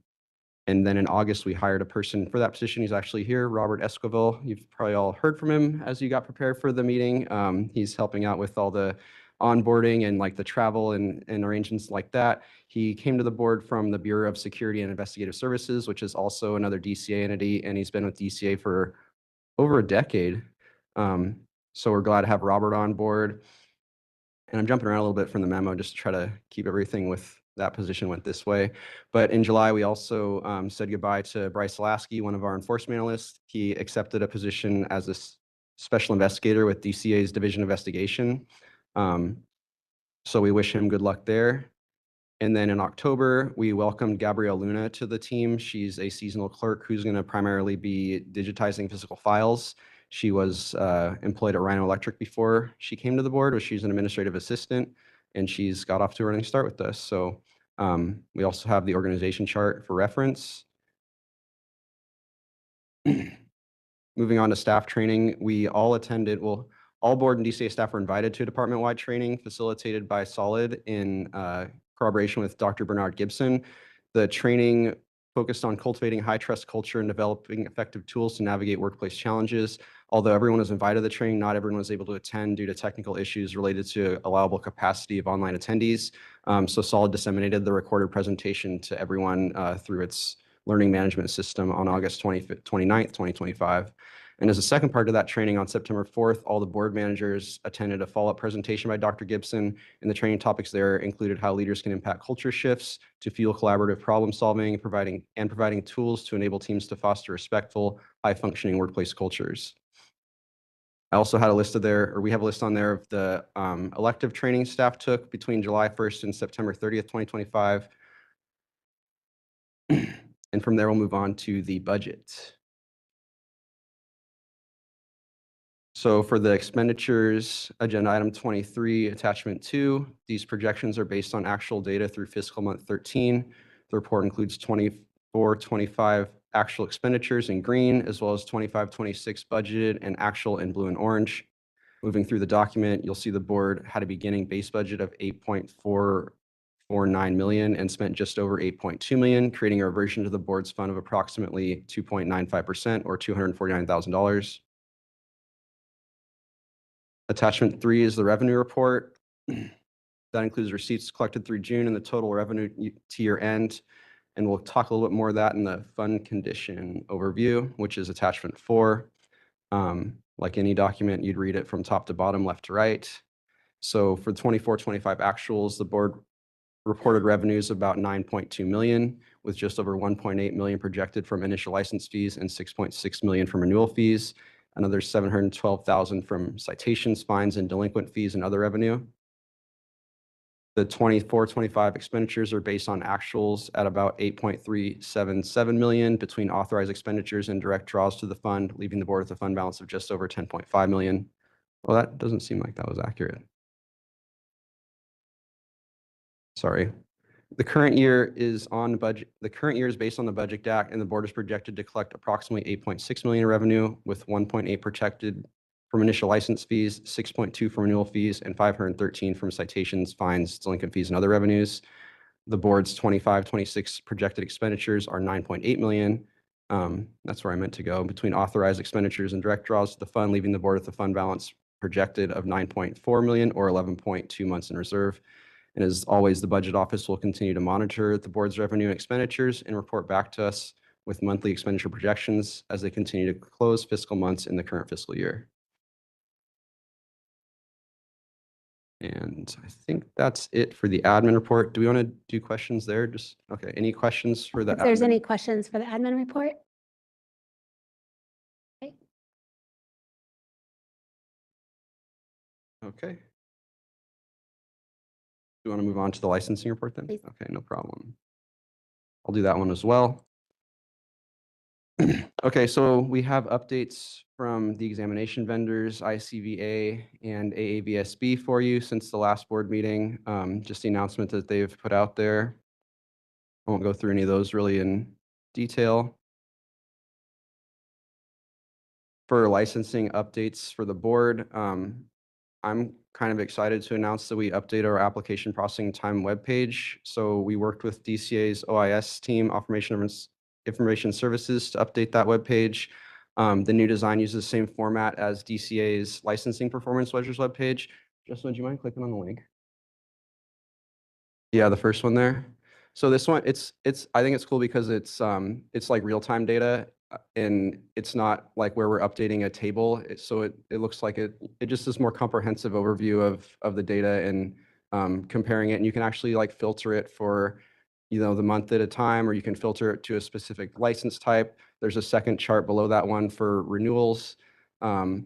then in August, we hired a person for that position. He's actually here, Robert Esquivel. You've probably all heard from him as you got prepared for the meeting. He's helping out with all the onboarding and the travel and arrangements like that. He came to the board from the Bureau of Security and Investigative Services, which is also another DCA entity, and he's been with DCA for over a decade. So we're glad to have Robert on board. And I'm jumping around a little bit from the memo just to try to keep everything with that position went this way. But in July, we also said goodbye to Bryce Lasky, one of our enforcement analysts. He accepted a position as a special investigator with DCA's Division of Investigation. So we wish him good luck there. And then in October, we welcomed Gabrielle Luna to the team. She's a seasonal clerk who's going to primarily be digitizing physical files. She was employed at Rhino Electric before she came to the board, where she's an administrative assistant, and she's got off to a running start with us. So we also have the organization chart for reference. Moving on to staff training, we all attended, well, all board and DCA staff were invited to a department-wide training facilitated by Solid in collaboration with Dr. Bernard Gibson. The training focused on cultivating high-trust culture and developing effective tools to navigate workplace challenges. Although everyone was invited to the training, not everyone was able to attend due to technical issues related to allowable capacity of online attendees. So Solid disseminated the recorded presentation to everyone through its learning management system on August 29th, 2025. And as a second part of that training on September 4th, all the board managers attended a follow-up presentation by Dr. Gibson, and the training topics there included how leaders can impact culture shifts to fuel collaborative problem solving, providing tools to enable teams to foster respectful, high-functioning workplace cultures. I also had a list of there, or we have a list on there of the elective training staff took between July 1st and September 30th, 2025. And from there, we'll move on to the budget. So for the expenditures, agenda item 23, attachment 2, these projections are based on actual data through fiscal month 13. The report includes 24-25 actual expenditures in green, as well as 25-26 budgeted and actual in blue and orange. Moving through the document, you'll see the board had a beginning base budget of 8.449 million and spent just over 8.2 million, creating a reversion to the board's fund of approximately 2.95% or $249,000. Attachment 3 is the revenue report. That includes receipts collected through June and the total revenue to year end. And we'll talk a little bit more of that in the fund condition overview, which is attachment 4. Like any document, you'd read it from top to bottom, left to right. So for 24-25 actuals, the board reported revenues about 9.2 million, with just over 1.8 million projected from initial license fees and 6.6 million from renewal fees. Another 712,000 from citations, fines, and delinquent fees and other revenue. The 24-25 expenditures are based on actuals at about 8.377 million between authorized expenditures and direct draws to the fund, leaving the board with a fund balance of just over 10.5 million. Well, that doesn't seem like that was accurate. Sorry. The current year is on budget. The current year is based on the budget DAC, and the board is projected to collect approximately 8.6 million in revenue, with 1.8 projected from initial license fees, 6.2 from renewal fees, and 513 from citations, fines, delinquent fees, and other revenues. The board's 25-26 projected expenditures are 9.8 million. That's where I meant to go, between authorized expenditures and direct draws to the fund, leaving the board with a fund balance projected of 9.4 million or 11.2 months in reserve. And as always, the budget office will continue to monitor the board's revenue and expenditures and report back to us with monthly expenditure projections as they continue to close fiscal months in the current fiscal year. And I think that's it for the admin report. Do we want to do questions there? Just, okay, any questions for the If there's admin? any questions for the admin report? Okay. Do you want to move on to the licensing report then? Please. Okay, no problem. I'll do that one as well. Okay, so we have updates from the examination vendors, ICVA and AAVSB for you since the last board meeting. Just the announcement that they've put out there. I won't go through any of those really in detail. For licensing updates for the board, I'm kind of excited to announce that we update our application processing time webpage. So we worked with DCA's OIS team, Information Services, to update that webpage. The new design uses the same format as DCA's licensing performance measures webpage. Justin, do you mind clicking on the link? Yeah, the first one there. So this one, I think it's cool because it's like real-time data, and it's not like where we're updating a table. So it looks like it just is more comprehensive overview of the data and comparing it. And you can actually like filter it for, the month at a time, or you can filter it to a specific license type. There's a second chart below that one for renewals. And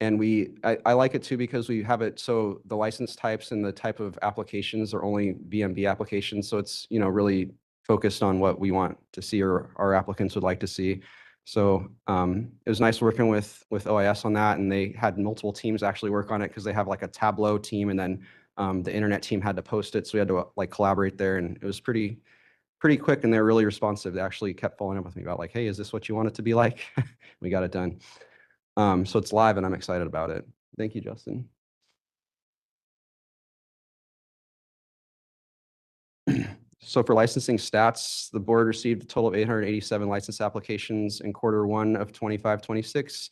I like it too because we have it so the license types and the type of applications are only BMB applications. So it's, really focused on what we want to see or our applicants would like to see. So it was nice working with OIS on that, and they had multiple teams actually work on it because they have like a Tableau team, and then the internet team had to post it. So we had to like collaborate there, and it was pretty quick, and they're really responsive. They actually kept following up with me about like, hey, is this what you want it to be like? We got it done. So it's live and I'm excited about it. Thank you, Justin. So for licensing stats, the board received a total of 887 license applications in Q1 of 25-26.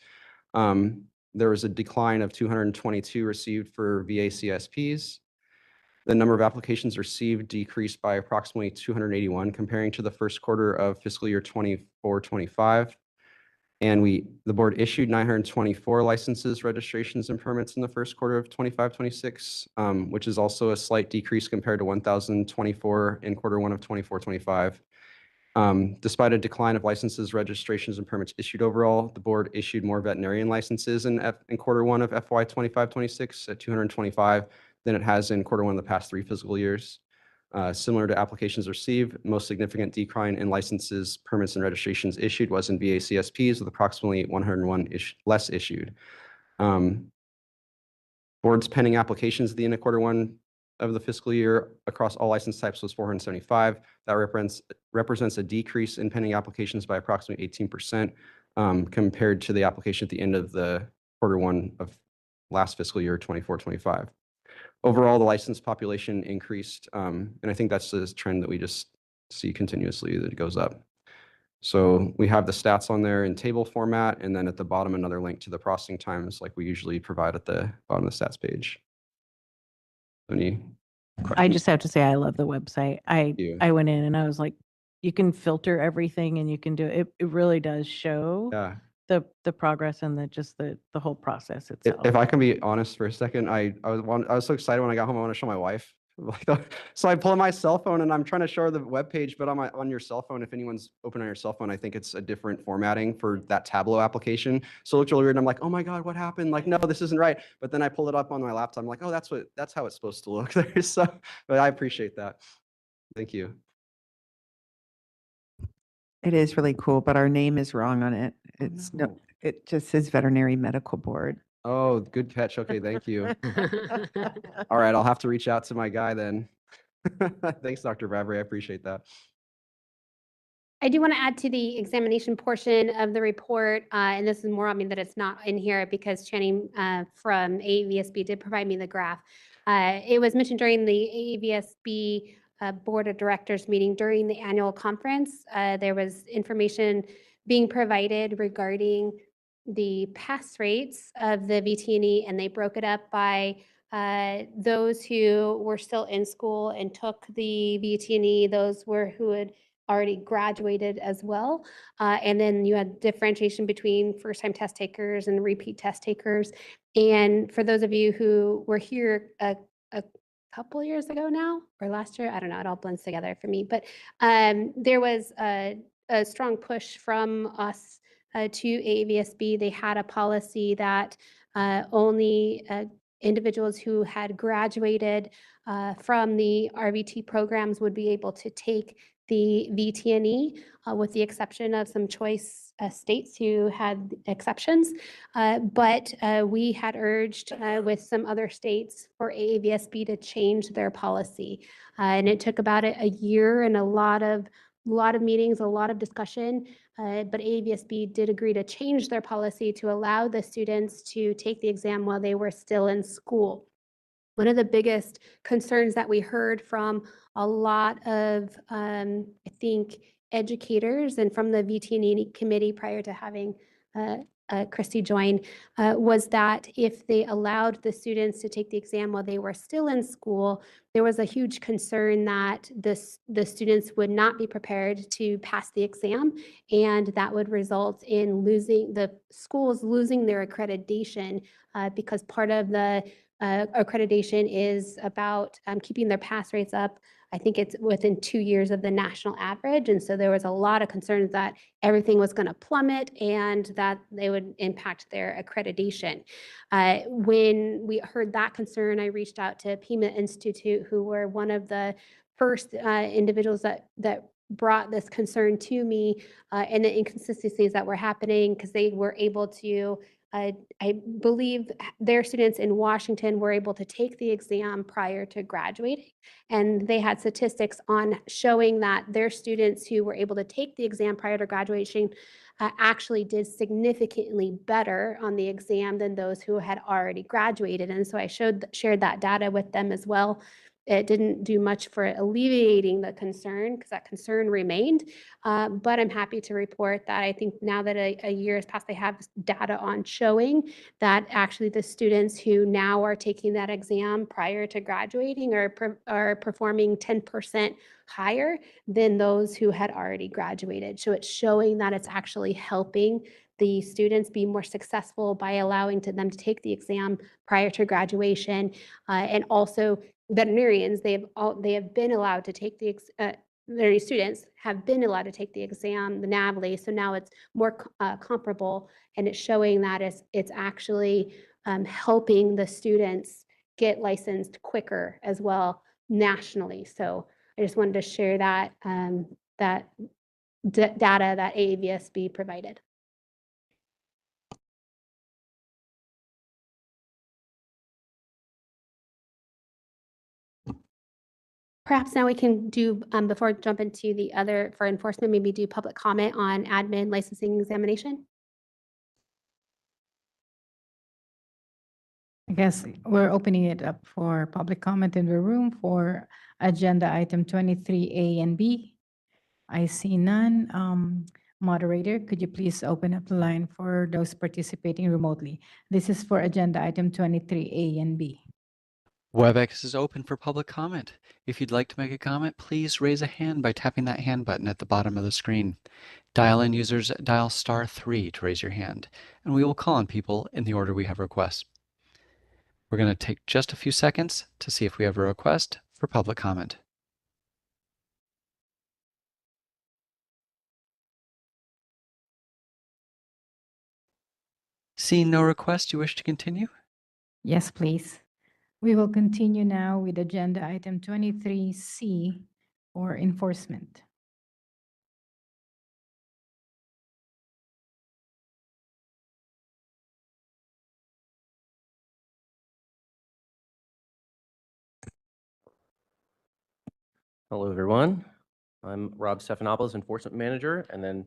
There was a decline of 222 received for VACSPs. The number of applications received decreased by approximately 281 comparing to the first quarter of fiscal year 24-25. And the board issued 924 licenses, registrations, and permits in the first quarter of 25-26, which is also a slight decrease compared to 1,024 in Q1 of 24-25. Despite a decline of licenses, registrations, and permits issued overall, the board issued more veterinarian licenses in quarter one of FY 25-26 at 225 than it has in quarter one of the past 3 fiscal years. Similar to applications received, most significant decline in licenses, permits, and registrations issued was in VACSPs with approximately 101 less issued. Board's pending applications at the end of quarter one of the fiscal year across all license types was 475. That represents a decrease in pending applications by approximately 18% compared to the application at the end of the quarter one of last fiscal year, 24-25. Overall, the licensed population increased, and I think that's the trend that we just see continuously, that it goes up. So we have the stats on there in table format, and then at the bottom, another link to the processing times like we usually provide at the bottom of the stats page. Any questions? I just have to say, I love the website. I went in and I was like, you can filter everything and you can do it. It really does show the progress and the whole process itself. If I can be honest for a second, I was so excited when I got home. I want to show my wife. So I pull up my cell phone and I'm trying to show her the web page, but on your cell phone, if anyone's open on your cell phone, I think it's a different formatting for that Tableau application. So it looks really weird. And I'm like, oh my God, what happened? Like, no, this isn't right. But then I pull it up on my laptop. I'm like, oh, that's how it's supposed to look there. So, but I appreciate that. Thank you. It is really cool, but our name is wrong on it. It's no, it just says Veterinary Medical Board. Oh, good catch. Okay, thank you. All right, I'll have to reach out to my guy then. Thanks, Dr. Bradbury. I appreciate that. I do want to add to the examination portion of the report, and this is more on me that it's not in here because Channing from AAVSB did provide me the graph. It was mentioned during the AAVSB Board of Directors meeting during the annual conference. There was information being provided regarding the pass rates of the VT&E, and they broke it up by those who were still in school and took the VT&E, those who had already graduated as well. And then you had differentiation between first-time test takers and repeat test takers. And for those of you who were here a couple years ago now, or last year, I don't know, it all blends together for me. But there was a strong push from us to AAVSB. They had a policy that only individuals who had graduated from the RVT programs would be able to take the VT&E, with the exception of some choice states who had exceptions. But we had urged with some other states for AAVSB to change their policy. And it took about a year and a lot of meetings, a lot of discussion, but AAVSB did agree to change their policy to allow the students to take the exam while they were still in school. One of the biggest concerns that we heard from a lot of, I think, educators and from the VT&E committee prior to having Christy join, was that if they allowed the students to take the exam while they were still in school, there was a huge concern that the students would not be prepared to pass the exam, and that would result in the schools losing their accreditation, because part of the accreditation is about keeping their pass rates up. I think it's within 2 years of the national average. And so there was a lot of concerns that everything was going to plummet and that they would impact their accreditation. When we heard that concern, I reached out to Pima Institute, who were one of the first individuals that brought this concern to me, and the inconsistencies that were happening, because they were able to I believe their students in Washington were able to take the exam prior to graduating, and they had statistics on showing that their students who were able to take the exam prior to graduation actually did significantly better on the exam than those who had already graduated. And so I shared that data with them as well. It didn't do much for alleviating the concern because that concern remained. But I'm happy to report that I think now that a year has passed, they have data on showing that actually the students who now are taking that exam prior to graduating are performing 10% higher than those who had already graduated. So it's showing that it's actually helping the students be more successful by allowing them to take the exam prior to graduation. And also veterinarians, they have been allowed to take veterinary students have been allowed to take the exam, the NAVLE, so now it's more comparable, and it's showing that it's actually helping the students get licensed quicker as well nationally. So I just wanted to share that that data that AAVSB provided. Perhaps now we can do, before I jump into the other for enforcement, maybe do public comment on admin licensing examination. I guess we're opening it up for public comment in the room for agenda item 23A and B. I see none. Moderator, could you please open up the line for those participating remotely? This is for agenda item 23A and B. WebEx is open for public comment. If you'd like to make a comment, please raise a hand by tapping that hand button at the bottom of the screen. Dial-in users dial *3 to raise your hand, and we will call on people in the order we have requests. We're going to take just a few seconds to see if we have a request for public comment. Seeing no request, you wish to continue? Yes, please. We will continue now with agenda item 23C for enforcement. Hello, everyone. I'm Rob Stephanopoulos, Enforcement Manager, and then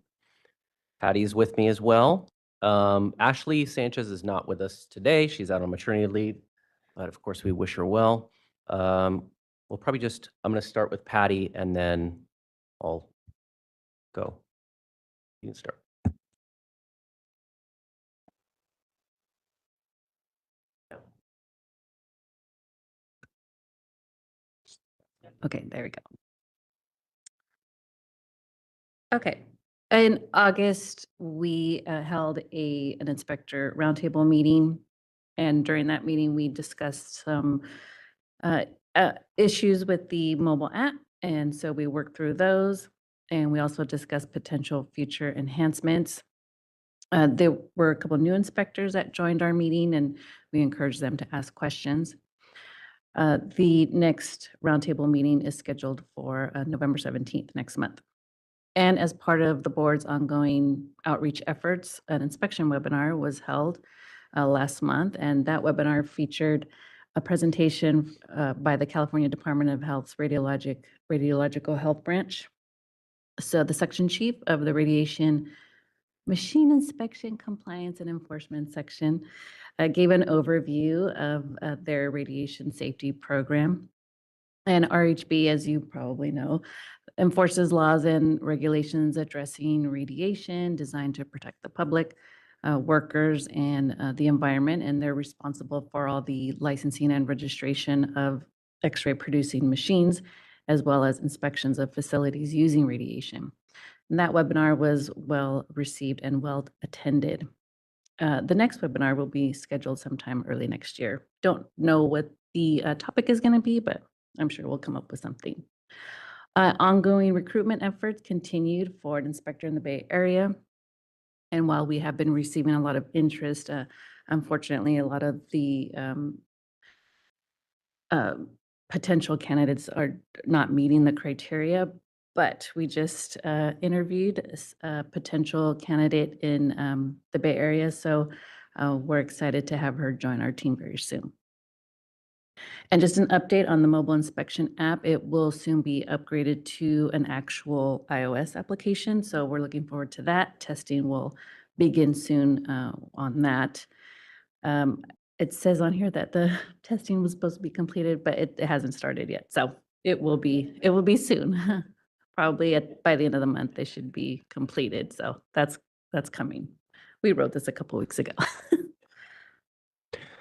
Patty's with me as well. Ashley Sanchez is not with us today. She's out on maternity leave, but of course, we wish her well. We'll probably I'm going to start with Patty, and then I'll go. You can start. Okay, there we go. Okay. In August, we held an inspector roundtable meeting. And during that meeting, we discussed some issues with the mobile app. And so we worked through those. And we also discussed potential future enhancements. There were a couple of new inspectors that joined our meeting, and we encouraged them to ask questions. The next roundtable meeting is scheduled for November 17th, next month. And as part of the board's ongoing outreach efforts, an inspection webinar was held last month, and that webinar featured a presentation by the California Department of Health's Radiological Health Branch. So the section chief of the Radiation Machine Inspection Compliance and Enforcement section gave an overview of their radiation safety program. And RHB, as you probably know, enforces laws and regulations addressing radiation designed to protect the public, workers, and the environment. And they're responsible for all the licensing and registration of X-ray producing machines, as well as inspections of facilities using radiation. And that webinar was well received and well attended. The next webinar will be scheduled sometime early next year. Don't know what the topic is going to be, but I'm sure we'll come up with something. Ongoing recruitment efforts continued for an inspector in the Bay Area. And while we have been receiving a lot of interest, unfortunately, a lot of the potential candidates are not meeting the criteria. But we just interviewed a potential candidate in the Bay Area. So we're excited to have her join our team very soon. And just an update on the mobile inspection app, it will soon be upgraded to an actual iOS application. So we're looking forward to that. Testing will begin soon on that. It says on here that the testing was supposed to be completed, but it hasn't started yet. So it will be soon. Probably by the end of the month, they should be completed. So that's coming. We wrote this a couple weeks ago.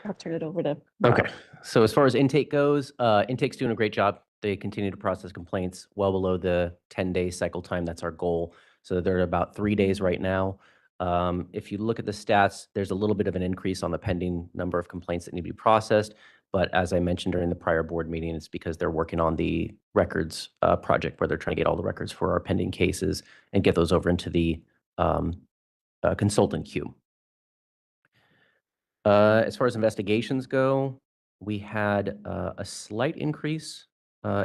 I'll turn it over to Rob. Okay. So as far as intake goes, intake's doing a great job. They continue to process complaints well below the 10-day cycle time. That's our goal. So they're at about 3 days right now. If you look at the stats, there's a little bit of an increase on the pending number of complaints that need to be processed, But as I mentioned during the prior board meeting, it's because they're working on the records project where they're trying to get all the records for our pending cases and get those over into the consultant queue. As far as investigations go, we had a slight increase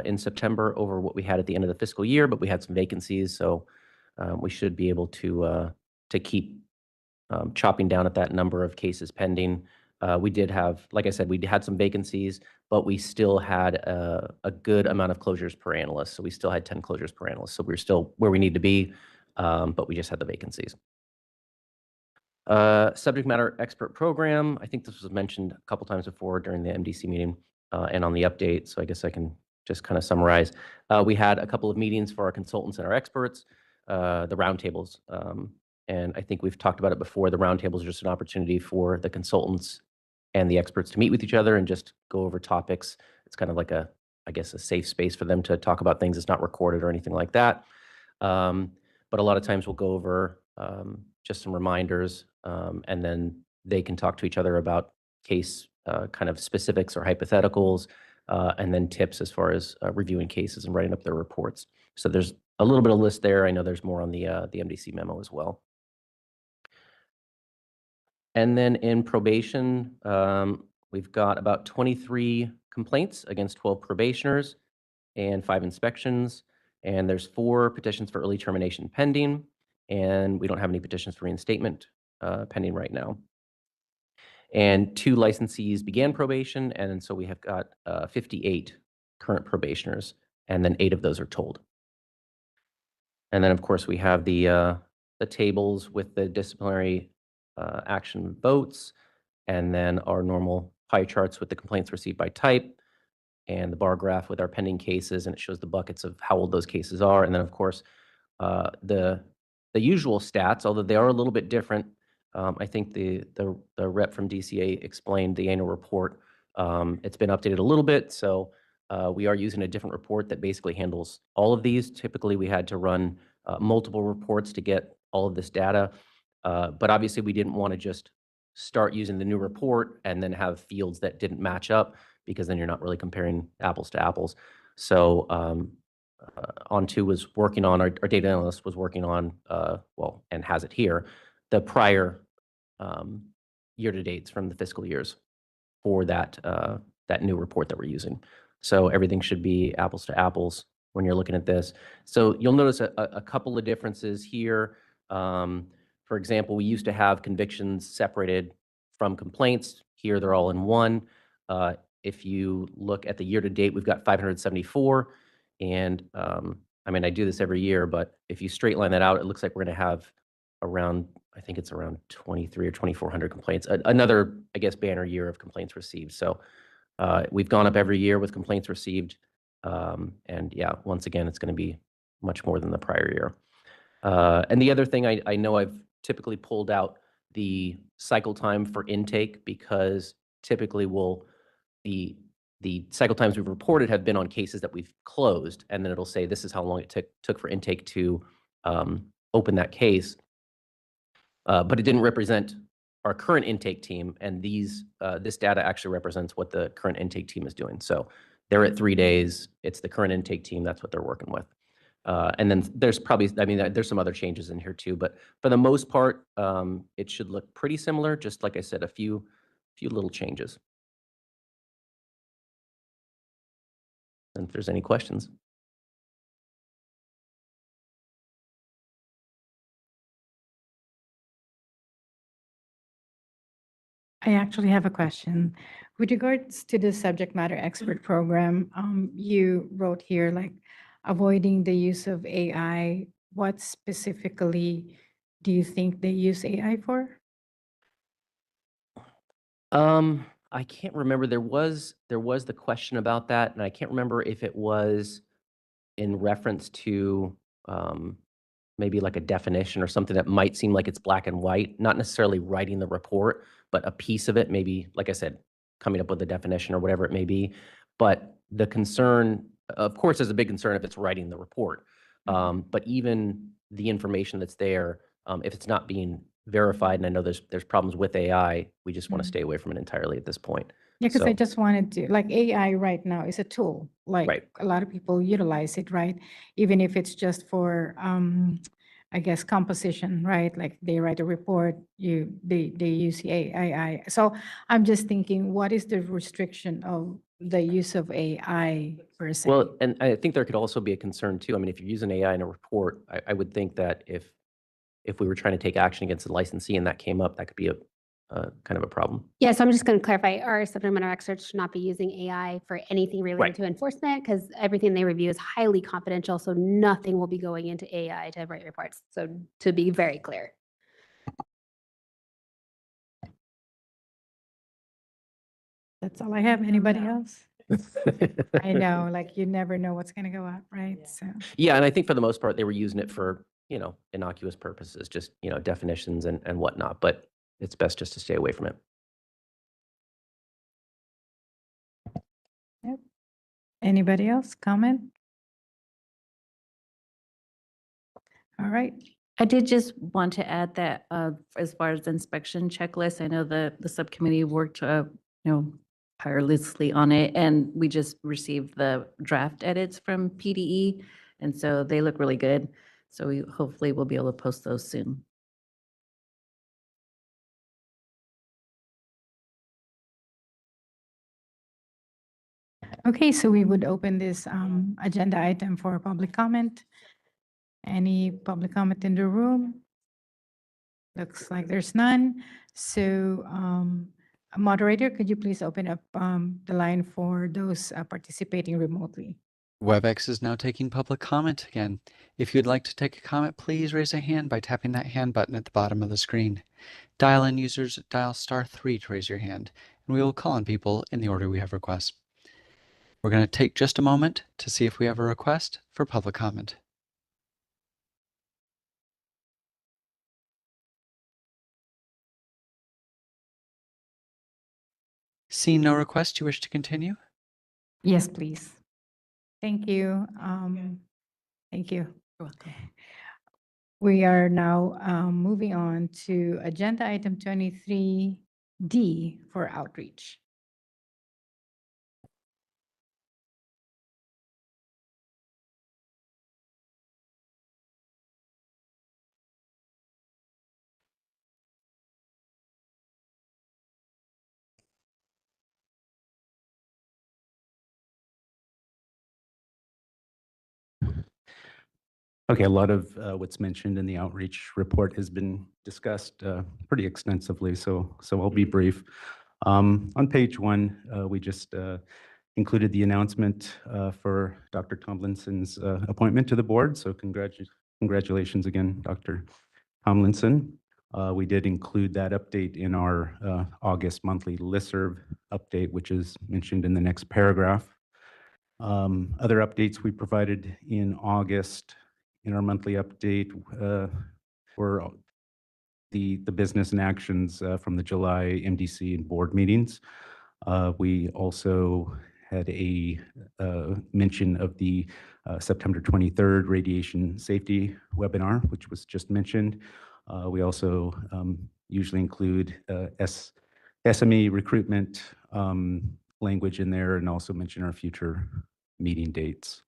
in September over what we had at the end of the fiscal year, but we had some vacancies, so we should be able to keep chopping down at that number of cases pending. We did have, like I said, we had some vacancies, but we still had a good amount of closures per analyst. So we still had 10 closures per analyst. So we're still where we need to be, but we just had the vacancies. Subject matter expert program. I think this was mentioned a couple times before during the MDC meeting and on the update. So I guess I can just kind of summarize. We had a couple of meetings for our consultants and our experts, the roundtables. And I think we've talked about it before. The roundtables are just an opportunity for the consultants and the experts to meet with each other and just go over topics. It's kind of like I guess, a safe space for them to talk about things. It's not recorded or anything like that. But a lot of times we'll go over just some reminders, and then they can talk to each other about case kind of specifics or hypotheticals, and then tips as far as reviewing cases and writing up their reports. So there's a little bit of list there. I know there's more on the MDC memo as well. And then in probation, we've got about 23 complaints against 12 probationers and 5 inspections. And there's 4 petitions for early termination pending. And we don't have any petitions for reinstatement pending right now. And 2 licensees began probation. And so we have got 58 current probationers. And then 8 of those are told. And then, of course, we have the tables with the disciplinary action votes, and then our normal pie charts with the complaints received by type, and the bar graph with our pending cases, and it shows the buckets of how old those cases are. And then, of course, the usual stats, although they are a little bit different. I think the rep from DCA explained the annual report. It's been updated a little bit, so we are using a different report that basically handles all of these. Typically, we had to run multiple reports to get all of this data, but obviously we didn't want to just start using the new report and then have fields that didn't match up, because then you're not really comparing apples to apples. So On2 was working on, our data analyst was working on, well, and has it here, the prior year-to-dates from the fiscal years for that new report that we're using. So everything should be apples to apples when you're looking at this. So you'll notice a couple of differences here. For example, we used to have convictions separated from complaints. Here, they're all in one. If you look at the year-to-date, we've got 574. And I mean, I do this every year, but if you straight line that out, it looks like we're going to have around, I think it's around 23 or 2,400 complaints. Another, I guess, banner year of complaints received. So we've gone up every year with complaints received. And yeah, once again, it's going to be much more than the prior year. And the other thing, I know I've typically pulled out the cycle time for intake, because typically the cycle times we've reported have been on cases that we've closed, and then it'll say this is how long it took for intake to open that case. But it didn't represent our current intake team, and this data actually represents what the current intake team is doing. So they're at 3 days. It's the current intake team. That's what they're working with. And then there's probably, I mean, there's some other changes in here too, but for the most part, it should look pretty similar. Just like I said, a few little changes. And if there's any questions. I actually have a question. With regards to the subject matter expert program, you wrote here like avoiding the use of AI. What specifically do you think they use AI for? I can't remember. There was the question about that, and I can't remember if it was in reference to maybe like a definition or something that might seem like it's black and white, not necessarily writing the report, but a piece of it, maybe, like I said, coming up with a definition or whatever it may be. But the concern, of course, is a big concern if it's writing the report. But even the information that's there, if it's not being verified, and I know there's problems with AI, we just want to stay away from it entirely at this point. Yeah, because I So, just wanted to, like AI right now is a tool, like right. a lot of people utilize it, right? Even if it's just for, I guess, composition, right? Like they write a report, they use the AI. So I'm just thinking, what is the restriction of the use of AI per se? Well, and I think there could also be a concern too. I mean, if you use an AI in a report, I would think that if we were trying to take action against the licensee and that came up, that could be a kind of a problem. Yeah, so I'm just going to clarify, our subject matter experts should not be using AI for anything related Right. to enforcement because everything they review is highly confidential. So nothing will be going into AI to write reports. So to be very clear. That's all I have. Anybody else? I know, like you never know what's going to go up, right? So, Yeah, and I think for the most part, they were using it for, innocuous purposes, just, definitions and whatnot, but it's best just to stay away from it. yep. Anybody else comment? All right. I did just want to add that as far as the inspection checklist, I know the subcommittee worked, tirelessly on it, and we just received the draft edits from PDE, and so they look really good. So we hopefully will be able to post those soon. Okay, so we would open this agenda item for public comment. Any public comment in the room? Looks like there's none. So, moderator, could you please open up the line for those participating remotely? WebEx is now taking public comment again. If you'd like to take a comment, please raise a hand by tapping that hand button at the bottom of the screen. Dial-in users dial *3 to raise your hand, and we will call on people in the order we have requests. We're going to take just a moment to see if we have a request for public comment. Seeing no request, you wish to continue? Yes, please. Thank you. Thank you. You're welcome. We are now moving on to agenda item 23D for outreach. Okay, a lot of what's mentioned in the outreach report has been discussed pretty extensively, so I'll be brief. On page 1, we just included the announcement for Dr. Tomlinson's appointment to the board, so congratulations again, Dr. Tomlinson. We did include that update in our August monthly listserv update, which is mentioned in the next paragraph. Other updates we provided in August in our monthly update were the business and actions from the July MDC and board meetings. We also had a mention of the September 23rd radiation safety webinar, which was just mentioned. We also usually include SME recruitment language in there and also mention our future meeting dates.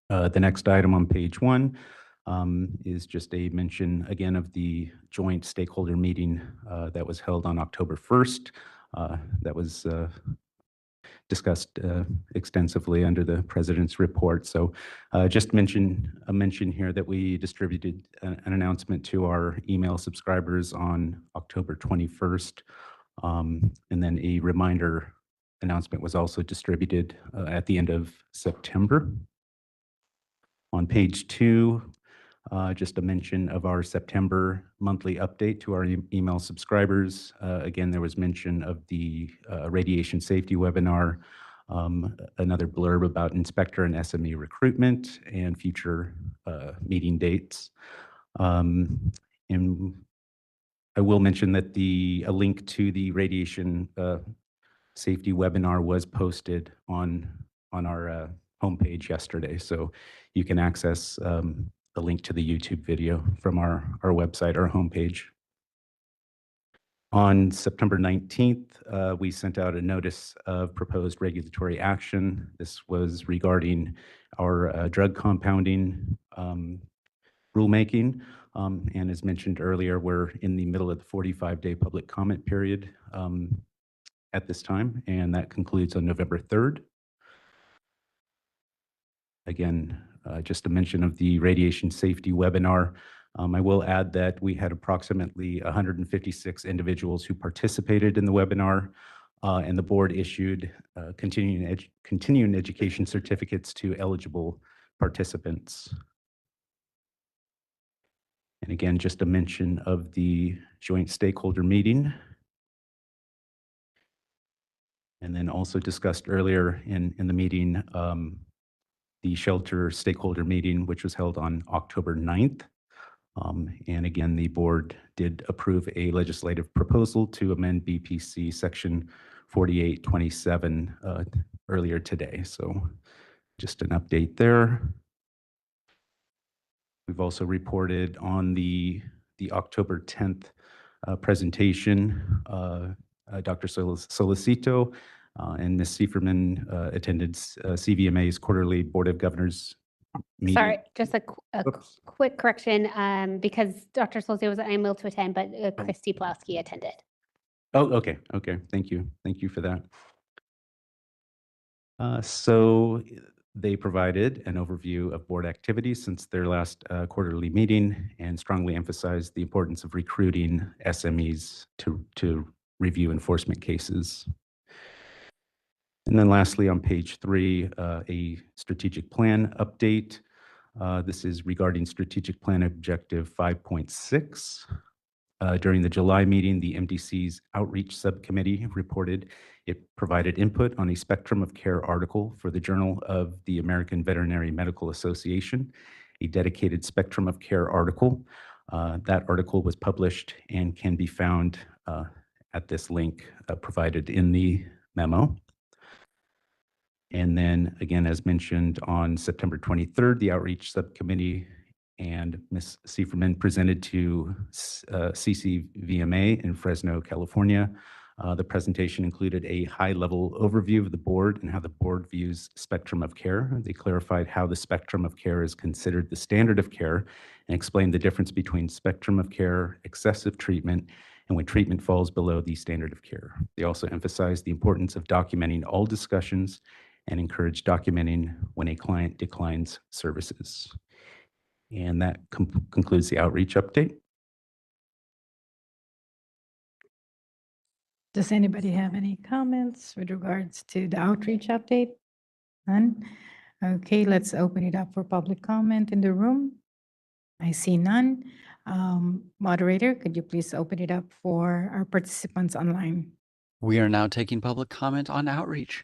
The next item on page 1 is just a mention again of the joint stakeholder meeting that was held on October 1st. That was discussed extensively under the president's report. So just a mention here that we distributed an announcement to our email subscribers on October 21st. And then a reminder announcement was also distributed at the end of September. On page 2, just a mention of our September monthly update to our email subscribers. Again, there was mention of the radiation safety webinar, another blurb about inspector and SME recruitment and future meeting dates. And I will mention that a link to the radiation safety webinar was posted on our homepage yesterday. So you can access the link to the YouTube video from our website, our homepage. On September 19th, we sent out a notice of proposed regulatory action. This was regarding our drug compounding rulemaking. And as mentioned earlier, we're in the middle of the 45-day public comment period at this time, and that concludes on November 3rd. Again, just a mention of the radiation safety webinar. I will add that we had approximately 156 individuals who participated in the webinar, and the board issued continuing education certificates to eligible participants. And again, just a mention of the joint stakeholder meeting. And then also discussed earlier in the meeting, the shelter stakeholder meeting, which was held on October 9th. And again, the board did approve a legislative proposal to amend BPC section 4827 earlier today. So just an update there. We've also reported on the October 10th presentation. Dr. Solicito and Ms. Sieferman attended CVMA's quarterly Board of Governors meeting. Sorry, just a quick correction, because Dr. Solzio was unable to attend, but Christy Plowski attended. Oh, okay. Okay. Thank you. Thank you for that. So they provided an overview of board activities since their last quarterly meeting and strongly emphasized the importance of recruiting SMEs to review enforcement cases. And then lastly, on page 3, a strategic plan update. This is regarding strategic plan objective 5.6. During the July meeting, the MDC's outreach subcommittee reported it provided input on a spectrum of care article for the Journal of the American Veterinary Medical Association, a dedicated spectrum of care article. That article was published and can be found at this link provided in the memo. And then again, as mentioned on September 23rd, the outreach subcommittee and Ms. Sieferman presented to CCVMA in Fresno, California. The presentation included a high-level overview of the board and how the board views spectrum of care. They clarified how the spectrum of care is considered the standard of care and explained the difference between spectrum of care, excessive treatment, and when treatment falls below the standard of care. They also emphasized the importance of documenting all discussions and encouraged documenting when a client declines services. And that concludes the outreach update. Does anybody have any comments with regards to the outreach update? None? Okay, let's open it up for public comment in the room. I see none. Moderator, could you please open it up for our participants online? We are now taking public comment on outreach.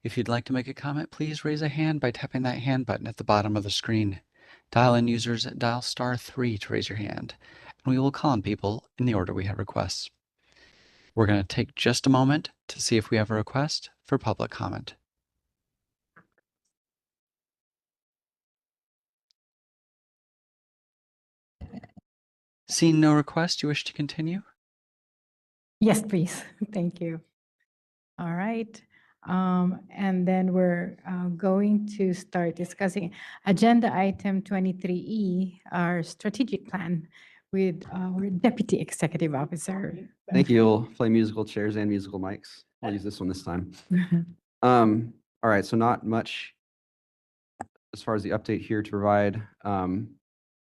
If you'd like to make a comment, please raise a hand by tapping that hand button at the bottom of the screen. Dial-in users dial *3 to raise your hand, and we will call on people in the order we have requests. We're going to take just a moment to see if we have a request for public comment. Seeing no request, you wish to continue? Yes, please. Thank you. All right. And then we're going to start discussing agenda item 23E, our strategic plan with our Deputy Executive Officer. Thank you. We'll play musical chairs and musical mics. I'll use this one this time. All right, so not much as far as the update here to provide.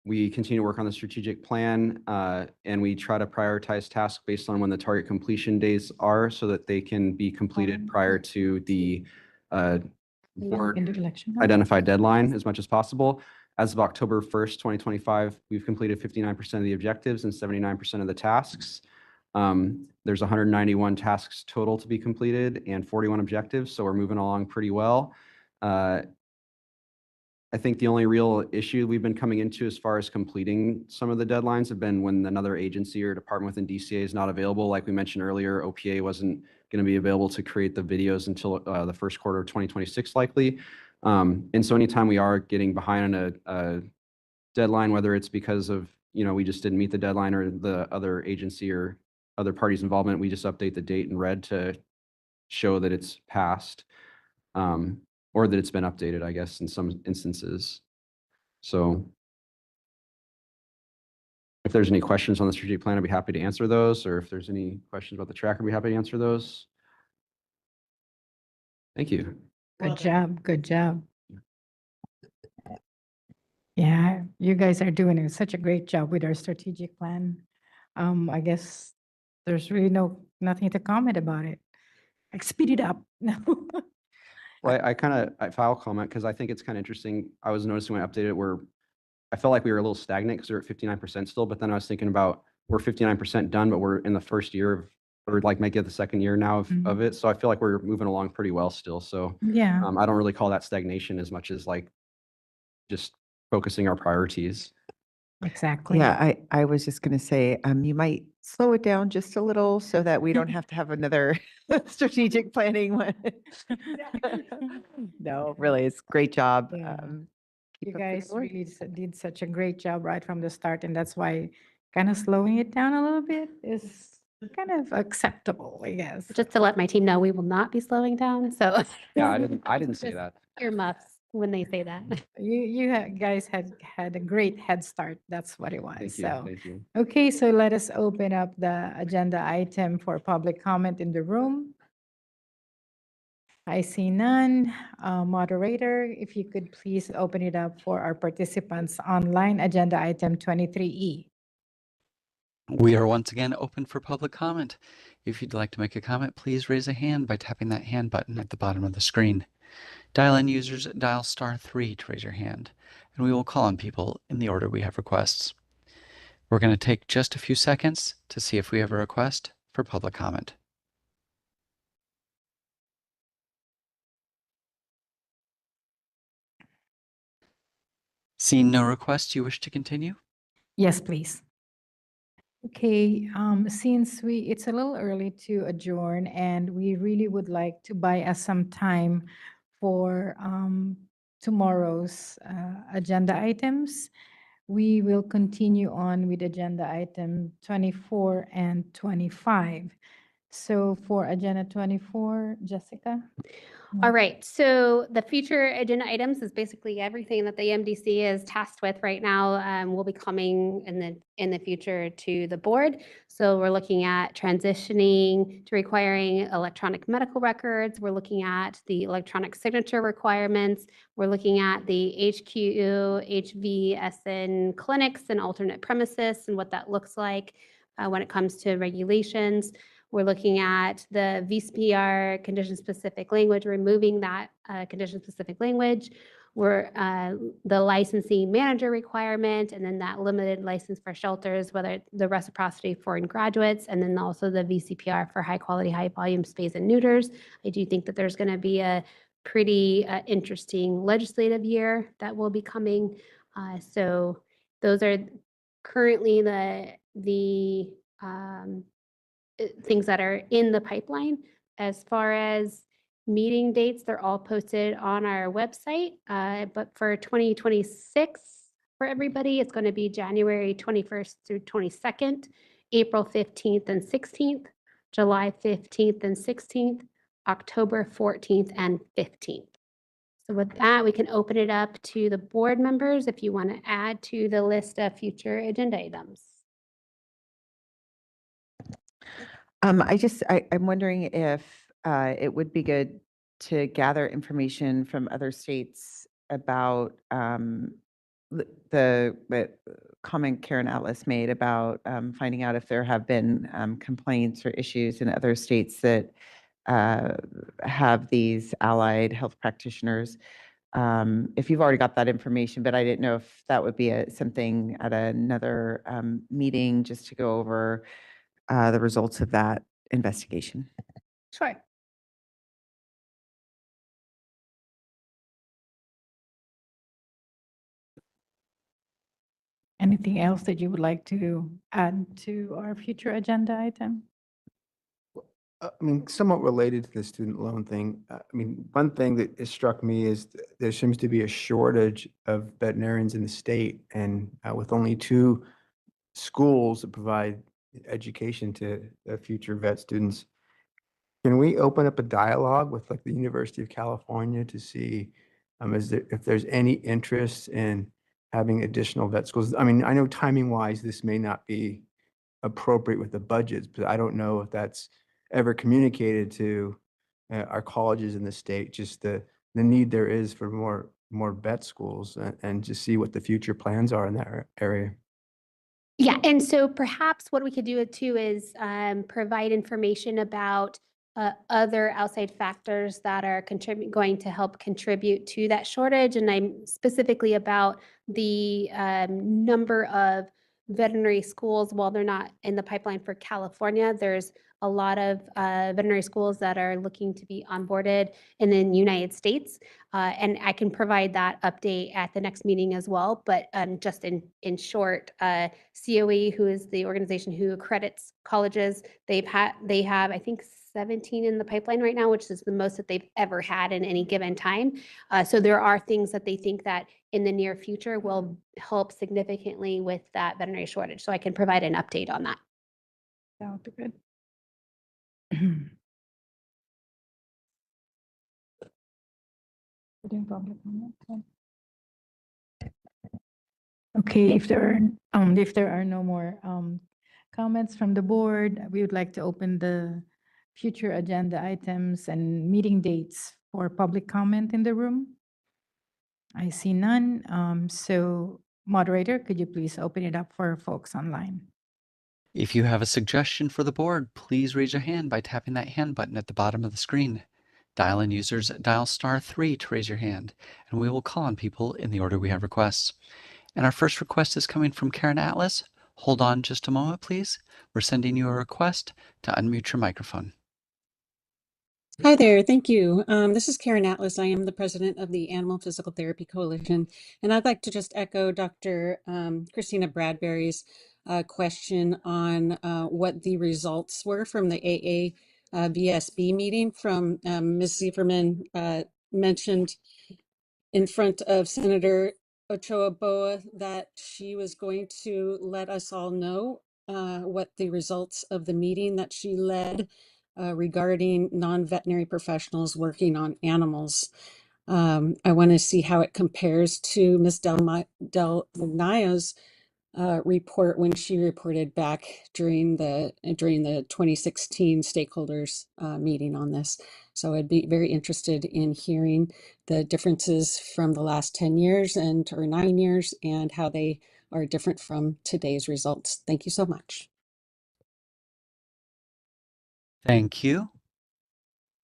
We continue to work on the strategic plan, and we try to prioritize tasks based on when the target completion days are so that they can be completed prior to the board identified deadline as much as possible. As of October 1st, 2025, we've completed 59% of the objectives and 79% of the tasks. There's 191 tasks total to be completed and 41 objectives, so we're moving along pretty well. I think the only real issue we've been coming into as far as completing some of the deadlines have been when another agency or department within DCA is not available. Like we mentioned earlier, OPA wasn't going to be available to create the videos until the first quarter of 2026 likely. And so anytime we are getting behind on a deadline, whether it's because of, we just didn't meet the deadline or the other agency or other parties' involvement. We just update the date in red to show that it's passed, or that it's been updated, I guess, in some instances. So if there's any questions on the strategic plan, I'd be happy to answer those, or if there's any questions about the tracker, I'd be happy to answer those. Thank you. Good job. Good job. Yeah, you guys are doing such a great job with our strategic plan. I guess there's really nothing to comment about it. Like speed it up. No. Well, I file comment because I think it's kind of interesting. I was noticing when I updated it where I felt like we were a little stagnant because we're at 59% still, but then I was thinking about we're 59% done, but we're in the first year of, or like make it the second year now of it. So I feel like we're moving along pretty well still. So Yeah. I don't really call that stagnation as much as like just focusing our priorities. Exactly. Yeah, I was just going to say, you might slow it down just a little so that we don't have to have another strategic planning one. No, really, it's great job. Yeah. You keep up the guys good work. really did such a great job right from the start, and that's why kind of slowing it down a little bit is kind of acceptable, I guess. Just to let my team know, we will not be slowing down. So Yeah, I didn't say that. earmuffs when they say that. Guys had a great head start. That's what it was. Thank you. So, Thank you. okay, so let us open up the agenda item for public comment in the room. I see none. Moderator, if you could please open it up for our participants online, agenda item 23E. We are once again open for public comment. If you'd like to make a comment, please raise a hand by tapping that hand button at the bottom of the screen. Dial-in users dial *3 to raise your hand, and we will call on people in the order we have requests. We're going to take just a few seconds to see if we have a request for public comment. Seeing no requests, you wish to continue? Yes, please. Okay, since it's a little early to adjourn and we really would like to buy us some time for tomorrow's agenda items, we will continue on with agenda item 24 and 25. So for agenda 24, Jessica? All right, so the future agenda items is basically everything that the MDC is tasked with right now will be coming in the future to the board. So we're looking at transitioning to requiring electronic medical records. We're looking at the electronic signature requirements. We're looking at the HQ, HVSN clinics and alternate premises and what that looks like when it comes to regulations. We're looking at the VCPR condition-specific language, removing that condition-specific language. We're the licensing manager requirement, and then that limited license for shelters, whether the reciprocity for foreign graduates, and then also the VCPR for high-quality, high-volume spays and neuters. I do think that there's going to be a pretty interesting legislative year that will be coming. So those are currently the things that are in the pipeline. As far as meeting dates, they're all posted on our website. But for 2026, for everybody, it's going to be January 21st through 22nd, April 15th and 16th, July 15th and 16th, October 14th and 15th. So with that, we can open it up to the board members if you want to add to the list of future agenda items. I'm wondering if it would be good to gather information from other states about the comment Karen Atlas made about finding out if there have been complaints or issues in other states that have these allied health practitioners. If you've already got that information, but I didn't know if that would be something at another meeting just to go over the results of that investigation. Sure. Anything else that you would like to add to our future agenda item? I mean, somewhat related to the student loan thing. I mean, one thing that has struck me is there seems to be a shortage of veterinarians in the state, and with only 2 schools that provide education to future vet students. Can we open up a dialogue with like the University of California to see if there's any interest in having additional vet schools? I mean, I know timing wise, this may not be appropriate with the budgets, but I don't know if that's ever communicated to our colleges in the state, just the need there is for more vet schools and just see what the future plans are in that area. Yeah, and so perhaps what we could do too is provide information about other outside factors that are going to help contribute to that shortage. And I'm specifically about the number of veterinary schools. While they're not in the pipeline for California, there's a lot of veterinary schools that are looking to be onboarded in the United States. And I can provide that update at the next meeting as well. But just in short, COE, who is the organization who accredits colleges, they have, I think, 17 in the pipeline right now, which is the most that they've ever had in any given time. So there are things that they think that in the near future will help significantly with that veterinary shortage. So I can provide an update on that. That would be good. Okay, if there are no more comments from the board, we would like to open the future agenda items and meeting dates for public comment in the room. I see none. So moderator, could you please open it up for folks online? If you have a suggestion for the board, please raise your hand by tapping that hand button at the bottom of the screen. Dial-in users dial *3 to raise your hand, and we will call on people in the order we have requests. And our first request is coming from Karen Atlas. Hold on just a moment, please. We're sending you a request to unmute your microphone. Hi there, thank you. This is Karen Atlas. I am the president of the Animal Physical Therapy Coalition, and I'd like to just echo Dr. Christina Bradbury's question on what the results were from the AAVSB meeting. From Ms. Zieferman mentioned in front of Senator Ochoa Boa that she was going to let us all know what the results of the meeting that she led regarding non-veterinary professionals working on animals. I want to see how it compares to Ms. Del Mayo's report when she reported back during the 2016 stakeholders meeting on this. So I'd be very interested in hearing the differences from the last 10 years or 9 years and how they are different from today's results. Thank you so much. Thank you.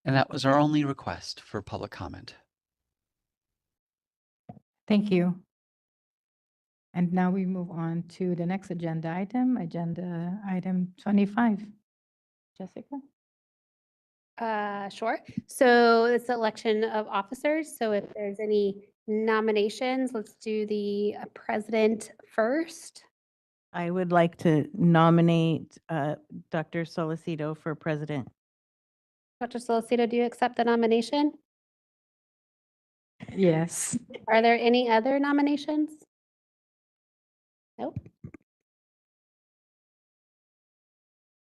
And that was our only request for public comment. Thank you. And now we move on to the next agenda item 25. Jessica? Sure. So it's election of officers. So if there's any nominations, let's do the president first. I would like to nominate Dr. Solicito for president. Dr. Solicito, do you accept the nomination? Yes. Are there any other nominations? Nope.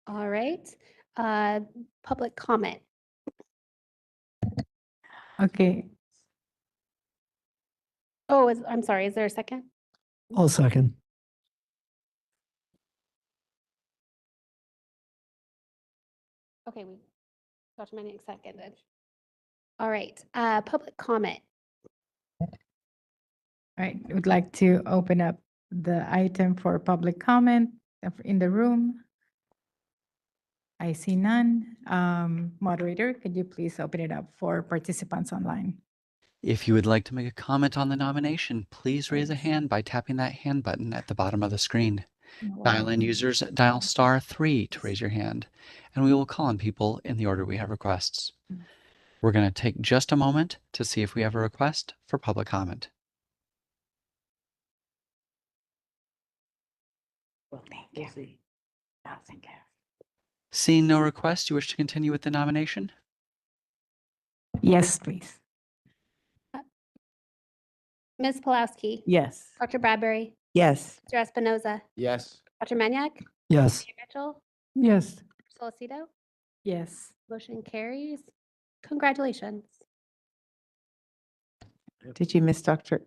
All right. Public comment. Okay. Oh, I'm sorry. Is there a second? I'll second. Okay, Dr. Maniak seconded. All right. Public comment. All right. I would like to open up the item for public comment in the room. I see none. Moderator, could you please open it up for participants online? If you would like to make a comment on the nomination, please raise a hand by tapping that hand button at the bottom of the screen. Dial-in users dial *3 to raise your hand, and we will call on people in the order we have requests. We're going to take just a moment to see if we have a request for public comment. Well, thank you. Oh, thank you. Seeing no request, you wish to continue with the nomination? Yes, please. Ms. Pulowski. Yes. Dr. Bradbury. Yes. Mr. Espinoza. Yes. Dr. Maniak. Yes. Mayor Mitchell, Yes. Solicido, Yes. motion carries. Congratulations. Did you miss Dr.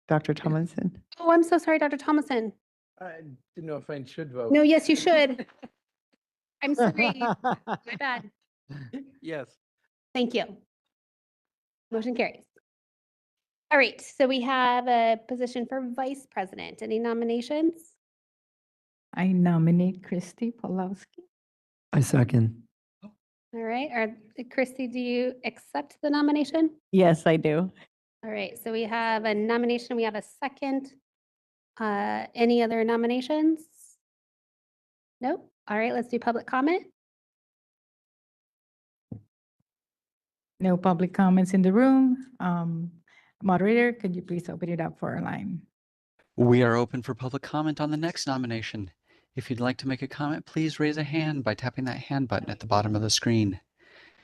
Tomlinson? Oh, I'm so sorry, Dr. Thomason. I didn't know if I should vote. No, yes, you should. I'm sorry. My bad. Yes. Thank you. Motion carries. All right, so we have a position for vice president. Any nominations? I nominate Christy Pawlowski. I second. All right, Christy, do you accept the nomination? Yes, I do. All right, so we have a nomination, we have a second. Any other nominations? Nope. All right, let's do public comment. No public comments in the room. Moderator, could you please open it up for our line? We are open for public comment on the next nomination. If you'd like to make a comment, please raise a hand by tapping that hand button at the bottom of the screen.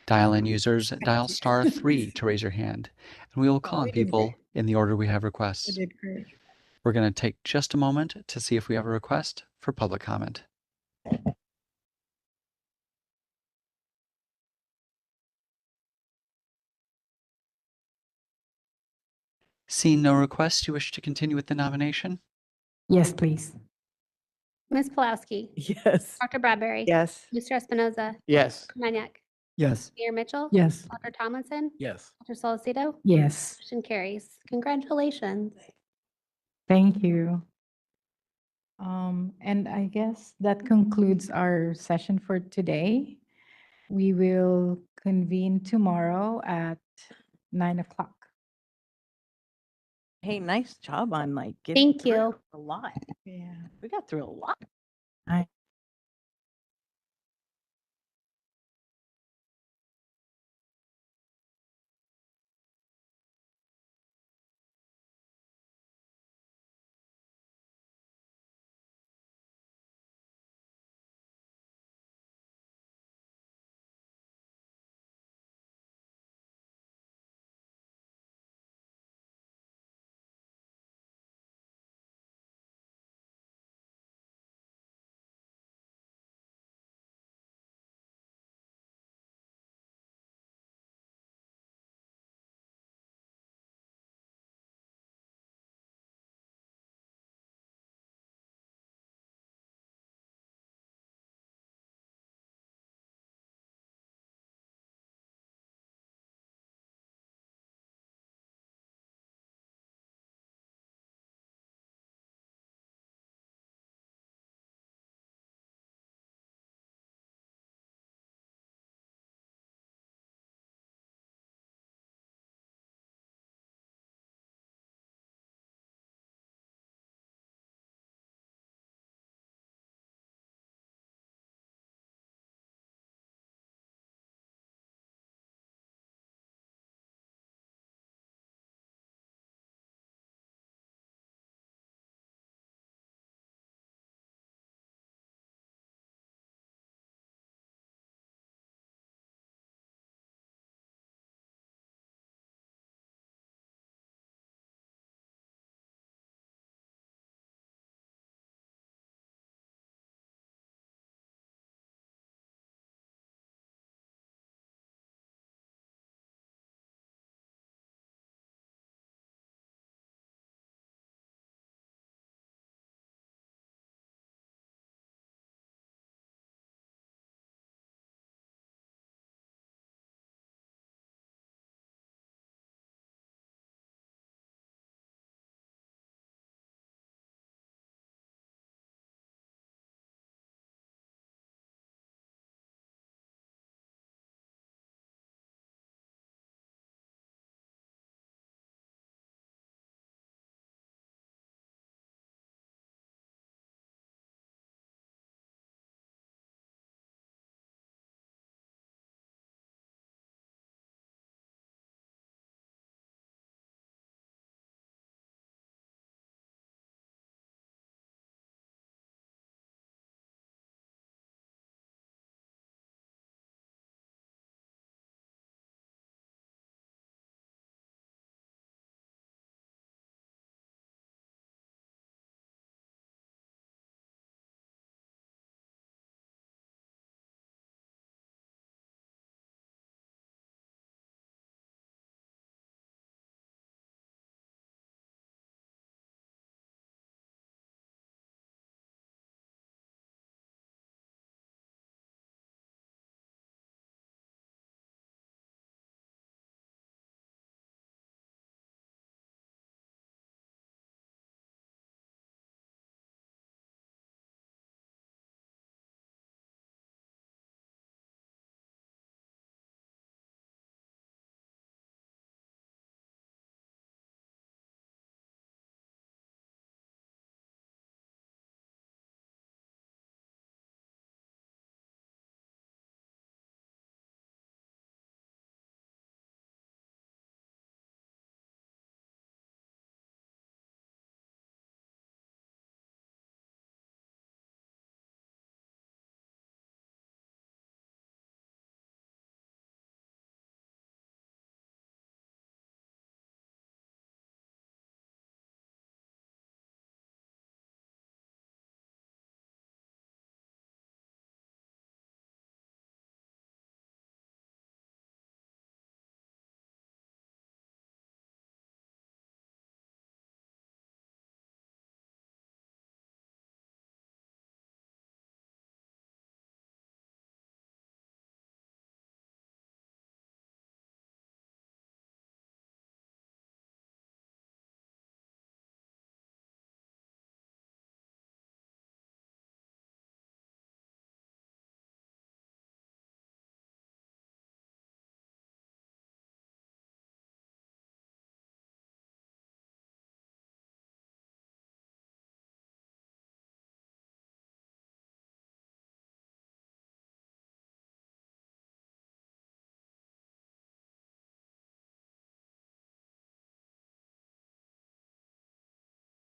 Dial-in users, dial *3 to raise your hand, and we will call on people in the order we have requests. Great. We're going to take just a moment to see if we have a request for public comment. Seeing no requests, you wish to continue with the nomination? Yes, please. Ms. Pulowski, Yes. Dr. Bradbury. Yes. Mr. Espinoza. Yes. Maniac. Yes. Mayor Mitchell. Yes. Dr. Tomlinson. Yes. Dr. Solicido. Yes. Motion carries. Congratulations. Thank you. And I guess that concludes our session for today. We will convene tomorrow at 9 o'clock. Hey, nice job on like getting Thank through you. a lot. Yeah. We got through a lot. I